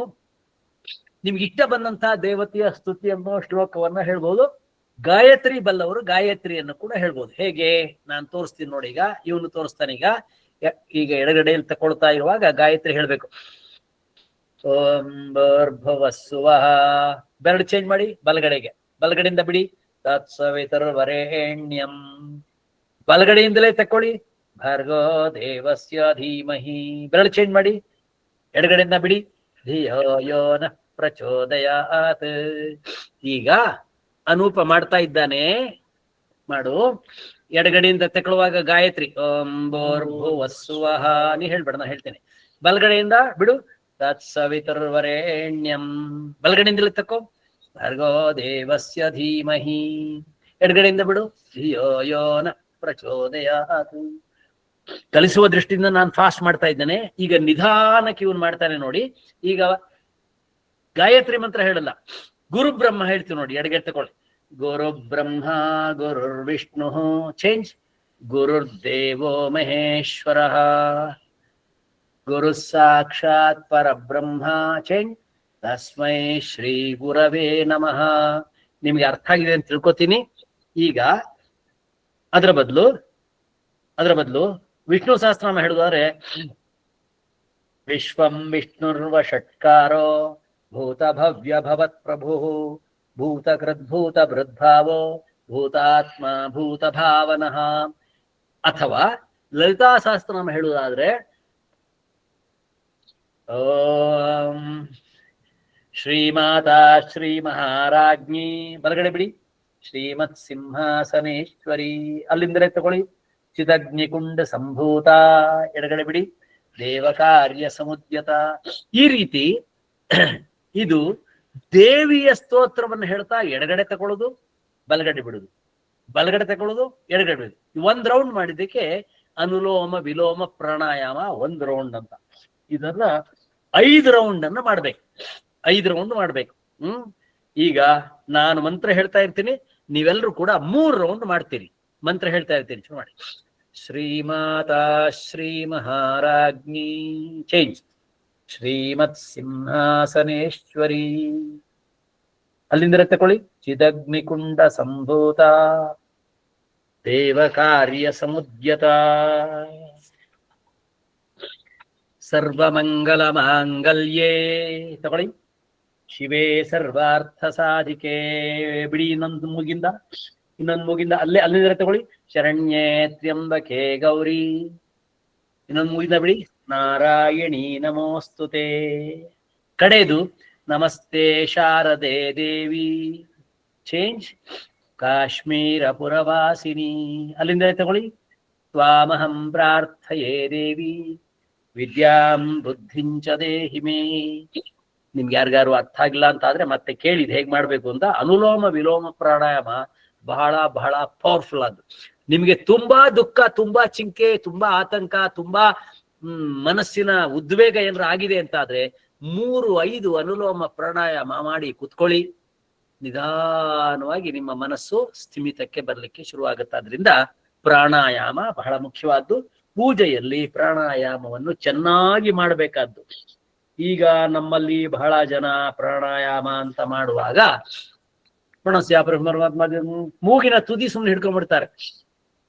ನಿಮ್ಗೆ ಇಷ್ಟ ಬಂದಂತಹ ದೇವತೆಯ ಸ್ತುತಿಯನ್ನು ಶ್ಲೋಕವನ್ನ ಹೇಳ್ಬೋದು. ಗಾಯತ್ರಿ ಬಲ್ಲವರು ಗಾಯತ್ರಿಯನ್ನು ಕೂಡ ಹೇಳ್ಬೋದು. ಹೇಗೆ ನಾನು ತೋರಿಸ್ತೀನಿ ನೋಡಿ. ಈಗ ಇವನು ತೋರಿಸ್ತಾನೆ. ಈಗ ಎಡಗಡೆಯಲ್ಲಿ ತಕೊಳ್ತಾ ಇರುವಾಗ ಗಾಯತ್ರಿ ಹೇಳ್ಬೇಕು. ಓಂ ಭೂರ್ಭುವಸ್ಸುವಃ, ಬೆರಳು ಚೇಂಜ್ ಮಾಡಿ ಬಲಗಡೆಗೆ, ಬಲಗಡೆಯಿಂದ ಬಿಡಿ. ತತ್ಸವಿತುರ್ವರೆಣ್ಯಂ, ಬಲಗಡೆಯಿಂದಲೇ ತಕೊಳ್ಳಿ. ಭರ್ಗೋ ದೇವಸ್ಯ ಧೀಮಹಿ, ಬೆರಳು ಚೇಂಜ್ ಮಾಡಿ, ಎಡಗಡೆಯಿಂದ ಬಿಡಿ. ಧಿಯೋ ಯೋ ನಃ ಪ್ರಚೋದಯಾತ್. ಈಗ ಅನೂಪ ಮಾಡ್ತಾ ಇದ್ದಾನೆ, ಮಾಡು. ಎಡಗಡೆಯಿಂದ ತಕೊಳ್ಳುವಾಗ ಗಾಯತ್ರಿ ಓಂ ಭೂರ್ಭುವಸ್ಸುವಃ ನೀ ಹೇಳ್ಬೇಡ, ನಾ ಹೇಳ್ತೇನೆ. ಬಲಗಡೆಯಿಂದ ಬಿಡು. ತತ್ಸವಿತುರ್ವರೆಣ್ಯಂ, ಬಲಗಡೆಯಿಂದಲೇ ತಕ್ಕೋ. ಭರ್ಗೋ ದೇವಸ್ಯ ಧೀಮಹಿ, ಎಡಗಡೆಯಿಂದ ಬಿಡು. ಧಿಯೋ ಯೋ ನಃ ಪ್ರಚೋದಯಾತ್. ಕಲಿಸುವ ದೃಷ್ಟಿಯಿಂದ ನಾನು ಫಾಸ್ಟ್ ಮಾಡ್ತಾ ಇದ್ದೇನೆ. ಈಗ ನಿಧಾನಕ್ಕೆ ಇವನು ಮಾಡ್ತಾನೆ ನೋಡಿ. ಈಗ ಗಾಯತ್ರಿ ಮಂತ್ರ ಹೇಳಲ್ಲ, ಗುರು ಬ್ರಹ್ಮ ಹೇಳ್ತೀವಿ ನೋಡಿ. ಎಡಗಡೆ ತಕೊಳ್ಳಿ. ಗುರು ಬ್ರಹ್ಮ ಗುರುರ್ ವಿಷ್ಣು, ಚೇಂಜ್. ಗುರುರ್ದೇವೋ ಮಹೇಶ್ವರ, ಗುರು ಸಾಕ್ಷಾತ್ ಪರಬ್ರಹ್ಮ, ಚೇಂಜ್. ತಸ್ಮೈ ಶ್ರೀ ಗುರವೇ ನಮಃ. ನಿಮ್ಗೆ ಅರ್ಥ ಆಗಿದೆ ಅಂತ ತಿಳ್ಕೊತೀನಿ. ಈಗ ಅದರ ಬದಲು ವಿಷ್ಣು ಸಹಸ್ರನಾಮ ಹೇಳುದಾದ್ರೆ, ವಿಶ್ವಂ ವಿಷ್ಣುರ್ವ ಷಟ್ಕಾರೋ ಭೂತ ಭವ್ಯ ಭವತ್ ಪ್ರಭು, ಭೂತ ಕೃದ್ಭೂತ ಬೃದ್ಭಾವೋ ಭೂತಾತ್ಮ ಭೂತ ಭಾವನಃ. ಅಥವಾ ಲಲಿತಾ ಸಹಸ್ರನಾಮ ಹೇಳುವುದಾದ್ರೆ, ಓಂ ಶ್ರೀಮಾತಾ ಶ್ರೀ ಮಹಾರಾಜ್ಞಿ, ಬಲಗಡೆ ಬಿಡಿ. ಶ್ರೀಮತ್ ಸಿಂಹಾಸನೇಶ್ವರಿ, ಅಲ್ಲಿಂದಲೇ ತಗೊಳ್ಳಿ. ಚಿದಗ್ನಿಕುಂಡ ಸಂಭೂತ, ಎಡಗಡೆ ಬಿಡಿ. ದೇವಕಾರ್ಯ ಸಮುದ್ಯತ. ಈ ರೀತಿ ಇದು ದೇವಿಯ ಸ್ತೋತ್ರವನ್ನು ಹೇಳ್ತಾ ಎಡಗಡೆ ತಗೊಳ್ಳೋದು, ಬಲಗಡೆ ಬಿಡುದು, ಬಲಗಡೆ ತಗೊಳ್ಳೋದು, ಎಡಗಡೆ ಬಿಡುದು. 1 ರೌಂಡ್ ಮಾಡಿದ್ದಕ್ಕೆ ಅನುಲೋಮ ವಿಲೋಮ ಪ್ರಾಣಾಯಾಮ 1 ರೌಂಡ್ ಅಂತ. ಇದನ್ನ 5 ರೌಂಡ್ ಅನ್ನ ಮಾಡ್ಬೇಕು, 5 ರೌಂಡ್ ಮಾಡ್ಬೇಕು. ಈಗ ನಾನು ಮಂತ್ರ ಹೇಳ್ತಾ ಇರ್ತೀನಿ, ನೀವೆಲ್ಲರೂ ಕೂಡ 3 ರೌಂಡ್ ಮಾಡ್ತೀರಿ. ಮಂತ್ರ ಹೇಳ್ತಾ ಇರ್ತೀನಿ, ಶುರು ಮಾಡಿ. ಶ್ರೀಮಾತಾ ಶ್ರೀ ಮಹಾರಾಜ್ಞಿ, ಚೇಂಜ್. ಶ್ರೀಮತ್ ಸಿಂಹಾಸನೇಶ್ವರಿ, ಅಲ್ಲಿಂದ ತಕೊಳ್ಳಿ. ಚಿದಗ್ನಿಕುಂಡ ಸಂಭೂತ, ದೇವಕಾರ್ಯ ಸಮುದ್ಯತ, ಸರ್ವಮಂಗಲ ಮಾಂಗಲ್ಯೇ, ತಗೊಳ್ಳಿ. ಶಿವೇ ಸರ್ವಾರ್ಥ ಸಾಧಿಕೆ, ಬಿಡಿ. ಇನ್ನೊಂದು ಮೂಗಿಂದ ಅಲ್ಲಿಂದ ತಗೊಳ್ಳಿ. ಶರಣ್ಯೇ ತ್ರ್ಯಂಬಕೆ ಗೌರಿ, ಇನ್ನೊಂದು ಮೂಗಿಂದ ಬಿಡಿ. ನಾರಾಯಣಿ ನಮೋಸ್ತುತೆ. ಕಡೆದು ನಮಸ್ತೆ ಶಾರದೆ ದೇವಿ, ಚೇಂಜ್. ಕಾಶ್ಮೀರ ಪುರವಾಸಿನಿ, ಅಲ್ಲಿಂದ ತಗೊಳ್ಳಿ. ತ್ವಾಮಹಂ ಪ್ರಾರ್ಥಯೇ ದೇವಿ, ವಿದ್ಯಾಂ ಬುದ್ಧಿಂಚ ದೇಹಿ ಮೇ. ನಿಮ್ಗೆ ಯಾರಿಗಾರು ಅರ್ಥ ಆಗಿಲ್ಲ ಅಂತ ಆದ್ರೆ ಮತ್ತೆ ಕೇಳಿದ್ ಹೇಗ್ ಮಾಡ್ಬೇಕು ಅಂತ. ಅನುಲೋಮ ವಿಲೋಮ ಪ್ರಾಣಾಯಾಮ ಬಹಳ ಬಹಳ ಪವರ್ಫುಲ್ ಅದು. ನಿಮ್ಗೆ ತುಂಬಾ ದುಃಖ, ತುಂಬಾ ಚಿಂತೆ, ತುಂಬಾ ಆತಂಕ, ತುಂಬಾ ಮನಸ್ಸಿನ ಉದ್ವೇಗ ಏನಾರ ಆಗಿದೆ ಅಂತ ಆದ್ರೆ 3-5 ಅನುಲೋಮ ಪ್ರಾಣಾಯಾಮ ಮಾಡಿ ಕುತ್ಕೊಳ್ಳಿ. ನಿಧಾನವಾಗಿ ನಿಮ್ಮ ಮನಸ್ಸು ಸ್ಥಿಮಿತಕ್ಕೆ ಬರ್ಲಿಕ್ಕೆ ಶುರುವಾಗುತ್ತಾದ್ರಿಂದ ಪ್ರಾಣಾಯಾಮ ಬಹಳ ಮುಖ್ಯವಾದ್ದು. ಪೂಜೆಯಲ್ಲಿ ಪ್ರಾಣಾಯಾಮವನ್ನು ಚೆನ್ನಾಗಿ ಮಾಡಬೇಕಾದ್ದು. ಈಗ ನಮ್ಮಲ್ಲಿ ಬಹಳ ಜನ ಪ್ರಾಣಾಯಾಮ ಅಂತ ಮಾಡುವಾಗ ಮೂಗಿನ ತುದಿ ಸುಮ್ಮನೆ ಹಿಡ್ಕೊಂಡ್ಬಿಡ್ತಾರೆ.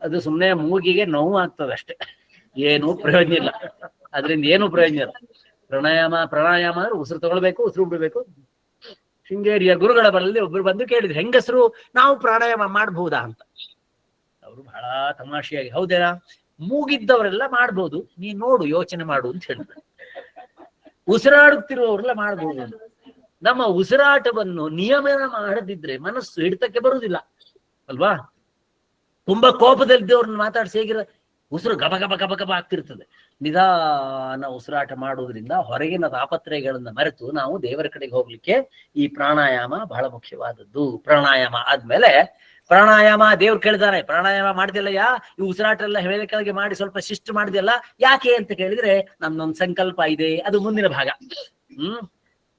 ಅದು ಸುಮ್ಮನೆ ಮೂಗಿಗೆ ನೋವು ಆಗ್ತದೆ ಅಷ್ಟೇ, ಏನು ಪ್ರಯೋಜನ ಇಲ್ಲ. ಅದರಿಂದ ಏನು ಪ್ರಯೋಜನ ಇಲ್ಲ. ಪ್ರಾಣಾಯಾಮ ಅಂದ್ರೆ ಉಸಿರು ತಗೊಳ್ಬೇಕು, ಉಸಿರು ಬಿಡ್ಬೇಕು. ಶೃಂಗೇರಿಯ ಗುರುಗಳ ಬಳಿ ಒಬ್ರು ಬಂದು ಕೇಳಿದ್ರು, ಹೆಂಗಸರು ನಾವು ಪ್ರಾಣಾಯಾಮ ಮಾಡಬಹುದಾ ಅಂತ. ಅವರು ಬಹಳ ತಮಾಷೆಯಾಗಿ, ಹೌದೇನಾ, ಮೂಗಿದ್ದವರೆಲ್ಲ ಮಾಡ್ಬೋದು, ನೀ ನೋಡು, ಯೋಚನೆ ಮಾಡು ಅಂತ ಹೇಳಿದ್ರು. ಉಸಿರಾಡುತ್ತಿರುವವರೆಲ್ಲ ಮಾಡ್ಬೋದು. ನಮ್ಮ ಉಸಿರಾಟವನ್ನು ನಿಯಮನ ಮಾಡದಿದ್ರೆ ಮನಸ್ಸು ಹಿಡಿತಕ್ಕೆ ಬರುವುದಿಲ್ಲ ಅಲ್ವಾ? ತುಂಬಾ ಕೋಪದಲ್ಲಿದ್ದವ್ರನ್ನ ಮಾತಾಡಿಸಿ ಹೇಗಿರ ಉಸಿರು ಗಬ ಗಬ ಗಬ ಗಬ ಆಗ್ತಿರ್ತದೆ. ನಿಧಾನ ಉಸಿರಾಟ ಮಾಡುವುದರಿಂದ ಹೊರಗಿನ ತಾಪತ್ರಯಗಳನ್ನ ಮರೆತು ನಾವು ದೇವರ ಕಡೆಗೆ ಹೋಗ್ಲಿಕ್ಕೆ ಈ ಪ್ರಾಣಾಯಾಮ ಬಹಳ ಮುಖ್ಯವಾದದ್ದು. ಪ್ರಾಣಾಯಾಮ ಆದ್ಮೇಲೆ ಪ್ರಾಣಾಯಾಮ ದೇವ್ರು ಕೇಳಿದಾರೆ, ಪ್ರಾಣಾಯಾಮ ಮಾಡ್ದಿಲ್ಲ ಈ ಉಸಿರಾಟ ಎಲ್ಲ ಮೇಲೆ ಕೆಳಗೆ ಮಾಡಿ ಸ್ವಲ್ಪ ಶಿಸ್ತು ಮಾಡ್ದಿಲ್ಲ ಯಾಕೆ ಅಂತ ಕೇಳಿದ್ರೆ ನಮ್ದೊಂದು ಸಂಕಲ್ಪ ಇದೆ. ಅದು ಮುಂದಿನ ಭಾಗ.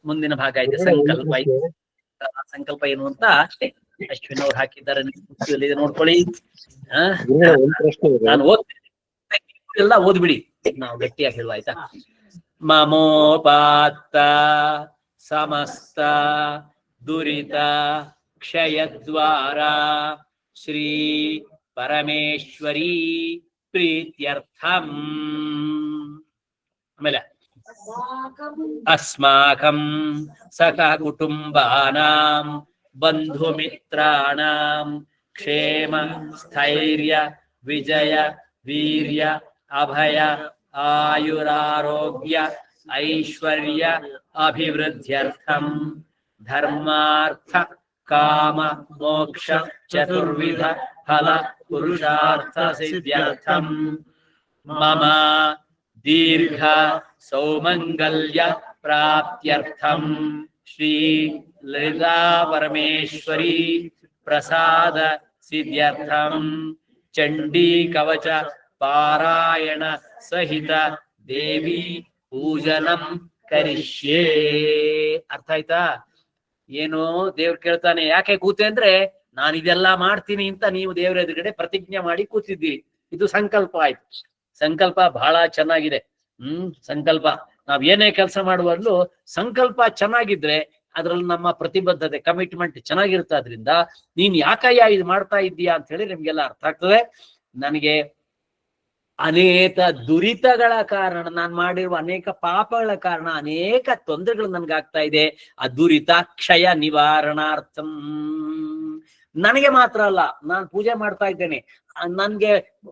ಮುಂದಿನ ಭಾಗ ಇದೆ ಸಂಕಲ್ಪ ಇದೆ. ಸಂಕಲ್ಪ ಏನು ಅಂತ ಅಶ್ವಿನ್ ಅವ್ರು ಹಾಕಿದ್ದಾರೆ, ನೋಡ್ಕೊಳ್ಳಿ. ನಾನು ಓದ್ತೇನೆ, ಎಲ್ಲ ಓದ್ಬಿಡಿ, ನಾವು ಗಟ್ಟಿಯಾಗಿ ಹೇಳುವ ಆಯ್ತಾ. ಮಮೋಪಾತ್ತ ಸಮಸ್ತ ದುರಿತ ಕ್ಷಯದ್ವಾರ ಶ್ರೀ ಪರಮೇಶ್ವರಿ ಪ್ರೀತ್ಯರ್ಥಂ. ಆಮೇಲೆ ಅಸ್ಮಾಕಂ ಸಖ ಕುಟುಂಬಾನಾಂ ಬಂಧು ಮಿತ್ರಾಣಾಂ ಕ್ಷೇಮ ಸ್ಥೈರ್ಯ ವಿಜಯ ವೀರ್ಯ ಅಭಯ ಆಯುರಾರೋಗ್ಯ ಐಶ್ವರ್ಯ ಅಭಿವೃದ್ಧ್ಯರ್ಥಂ ಧರ್ಮಾರ್ಥ ಕಾಮ ಮೋಕ್ಷ ಚತುರ್ವಿಧ ಫಲ ಪುರುಷಾರ್ಥ ಸಿದ್ಧ್ಯರ್ಥಂ ಮಮ ದೀರ್ಘ ಸೌಮಂಗಲ್ಯ ಪ್ರಾಪ್ತ್ಯರ್ಥಂ ಶ್ರೀ ಲಲಿತಾ ಪರಮೇಶ್ವರಿ ಪ್ರಸಾದ ಸಿದ್ಧ್ಯರ್ಥಂ ಚಂಡೀ ಕವಚ ಪಾರಾಯಣ ಸಹಿತ ದೇವಿ ಪೂಜನಂ ಕರಿಷ್ಯೇ. ಅರ್ಥ ಆಯ್ತಾ? ಏನು ದೇವ್ರು ಕೇಳ್ತಾನೆ, ಯಾಕೆ ಕೂತೆ ಅಂದ್ರೆ ನಾನು ಇದೆಲ್ಲ ಮಾಡ್ತೀನಿ ಅಂತ ನೀವು ದೇವರ ಎದುರುಗಡೆ ಪ್ರತಿಜ್ಞೆ ಮಾಡಿ ಕೂತಿದ್ದೀರಿ. ಇದು ಸಂಕಲ್ಪ ಆಯ್ತು. ಸಂಕಲ್ಪ ಬಹಳ ಚೆನ್ನಾಗಿದೆ. ಸಂಕಲ್ಪ ನಾವ್ ಏನೇ ಕೆಲಸ ಮಾಡುವಾಗ್ಲೂ ಸಂಕಲ್ಪ ಚೆನ್ನಾಗಿದ್ರೆ ಅದ್ರಲ್ಲಿ ನಮ್ಮ ಪ್ರತಿಬದ್ಧತೆ ಕಮಿಟ್ಮೆಂಟ್ ಚೆನ್ನಾಗಿರ್ತದ್ರಿಂದ ನೀನ್ ಯಾಕಯ್ಯ ಇದು ಮಾಡ್ತಾ ಇದ್ದೀಯಾ ಅಂತ ಹೇಳಿ ನಿಮ್ಗೆಲ್ಲ ಅರ್ಥ ಆಗ್ತದೆ. ನನಗೆ ಅನೇಕ ದುರಿತಗಳ ಕಾರಣ, ನಾನು ಮಾಡಿರುವ ಅನೇಕ ಪಾಪಗಳ ಕಾರಣ ಅನೇಕ ತೊಂದರೆಗಳು ನನ್ಗಾಗ್ತಾ ಇದೆ. ಆ ದುರಿತ ಕ್ಷಯ ನಿವಾರಣಾರ್ಥಂ. ನನಗೆ ಮಾತ್ರ ಅಲ್ಲ, ನಾನು ಪೂಜೆ ಮಾಡ್ತಾ ಇದ್ದೇನೆ, ನನ್ಗೆ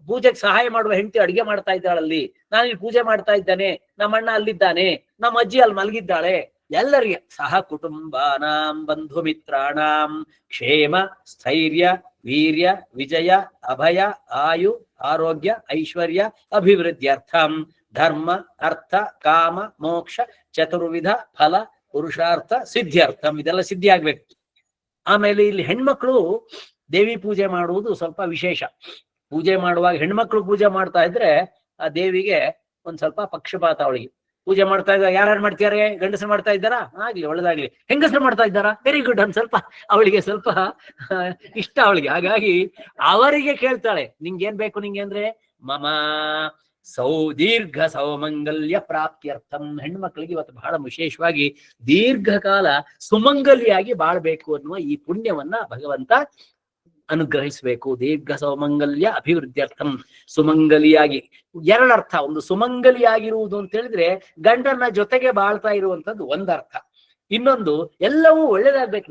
ಪೂಜೆಗೆ ಸಹಾಯ ಮಾಡುವ ಹೆಂಡತಿ ಅಡಿಗೆ ಮಾಡ್ತಾ ಇದ್ದಾಳಲ್ಲಿ, ನಾನು ಇಲ್ಲಿ ಪೂಜೆ ಮಾಡ್ತಾ ಇದ್ದಾನೆ, ನಮ್ಮ ಅಣ್ಣ ಅಲ್ಲಿದ್ದಾನೆ, ನಮ್ಮ ಅಜ್ಜಿ ಅಲ್ಲಿ ಮಲಗಿದ್ದಾಳೆ, ಎಲ್ಲರಿಗೆ ಸಹ ಕುಟುಂಬಾನಾಂ ಬಂಧು ಮಿತ್ರಾಣಾಂ ಕ್ಷೇಮ ಸ್ಥೈರ್ಯ ವೀರ್ಯ ವಿಜಯ ಅಭಯ ಆಯು ಆರೋಗ್ಯ ಐಶ್ವರ್ಯ ಅಭಿವೃದ್ಧ್ಯರ್ಥಂ ಧರ್ಮ ಅರ್ಥ ಕಾಮ ಮೋಕ್ಷ ಚತುರ್ವಿಧ ಫಲ ಪುರುಷಾರ್ಥ ಸಿದ್ಧ್ಯರ್ಥಂ. ಇದೆಲ್ಲ ಸಿದ್ಧಿ ಆಗ್ಬೇಕು. ಆಮೇಲೆ ಇಲ್ಲಿ ಹೆಣ್ಮಕ್ಳು ದೇವಿ ಪೂಜೆ ಮಾಡುವುದು ಸ್ವಲ್ಪ ವಿಶೇಷ. ಪೂಜೆ ಮಾಡುವಾಗ ಹೆಣ್ಮಕ್ಳು ಪೂಜೆ ಮಾಡ್ತಾ ಇದ್ರೆ ಆ ದೇವಿಗೆ ಒಂದ್ ಸ್ವಲ್ಪ ಪಕ್ಷಪಾತ. ಅವಳಿಗೆ ಪೂಜೆ ಮಾಡ್ತಾ ಇದ್ದಾರೆ, ಯಾರು ಮಾಡ್ತಿದ್ದಾರೆ? ಗಂಡಸರು ಮಾಡ್ತಾ ಇದ್ದಾರಾ? ಆಗ್ಲಿ, ಒಳ್ಳೇದಾಗ್ಲಿ. ಹೆಂಗಸರು ಮಾಡ್ತಾ ಇದ್ದಾರಾ? Very good. ಒಂದ್ ಸ್ವಲ್ಪ ಅವಳಿಗೆ ಸ್ವಲ್ಪ ಇಷ್ಟ ಅವಳಿಗೆ. ಹಾಗಾಗಿ ಅವರಿಗೆ ಕೇಳ್ತಾಳೆ, ನಿಂಗೇನ್ ಬೇಕು ನಿಂಗೆ ಅಂದ್ರೆ ಮಮ ದೀರ್ಘ ಸೌಮಂಗಲ್ಯ ಪ್ರಾಪ್ತ್ಯರ್ಥಂ. ಹೆಣ್ಮಕ್ಳಿಗೆ ಇವತ್ತು ಬಹಳ ವಿಶೇಷವಾಗಿ ದೀರ್ಘಕಾಲ ಸುಮಂಗಲಿಯಾಗಿ ಬಾಳ್ಬೇಕು ಅನ್ನುವ ಈ ಪುಣ್ಯವನ್ನ ಭಗವಂತ ಅನುಗ್ರಹಿಸಬೇಕು. ದೀರ್ಘ ಸೌಮಂಗಲ್ಯ ಅಭಿವೃದ್ಧ್ಯರ್ಥಂ. ಸುಮಂಗಲಿಯಾಗಿ ಎರಡರ್ಥ. ಒಂದು ಸುಮಂಗಲಿಯಾಗಿರುವುದು ಅಂತ ಹೇಳಿದ್ರೆ ಗಂಡನ ಜೊತೆಗೆ ಬಾಳ್ತಾ ಇರುವಂತದ್ದು ಒಂದರ್ಥ. ಇನ್ನೊಂದು ಎಲ್ಲವೂ ಒಳ್ಳೇದಾಗ್ಬೇಕು.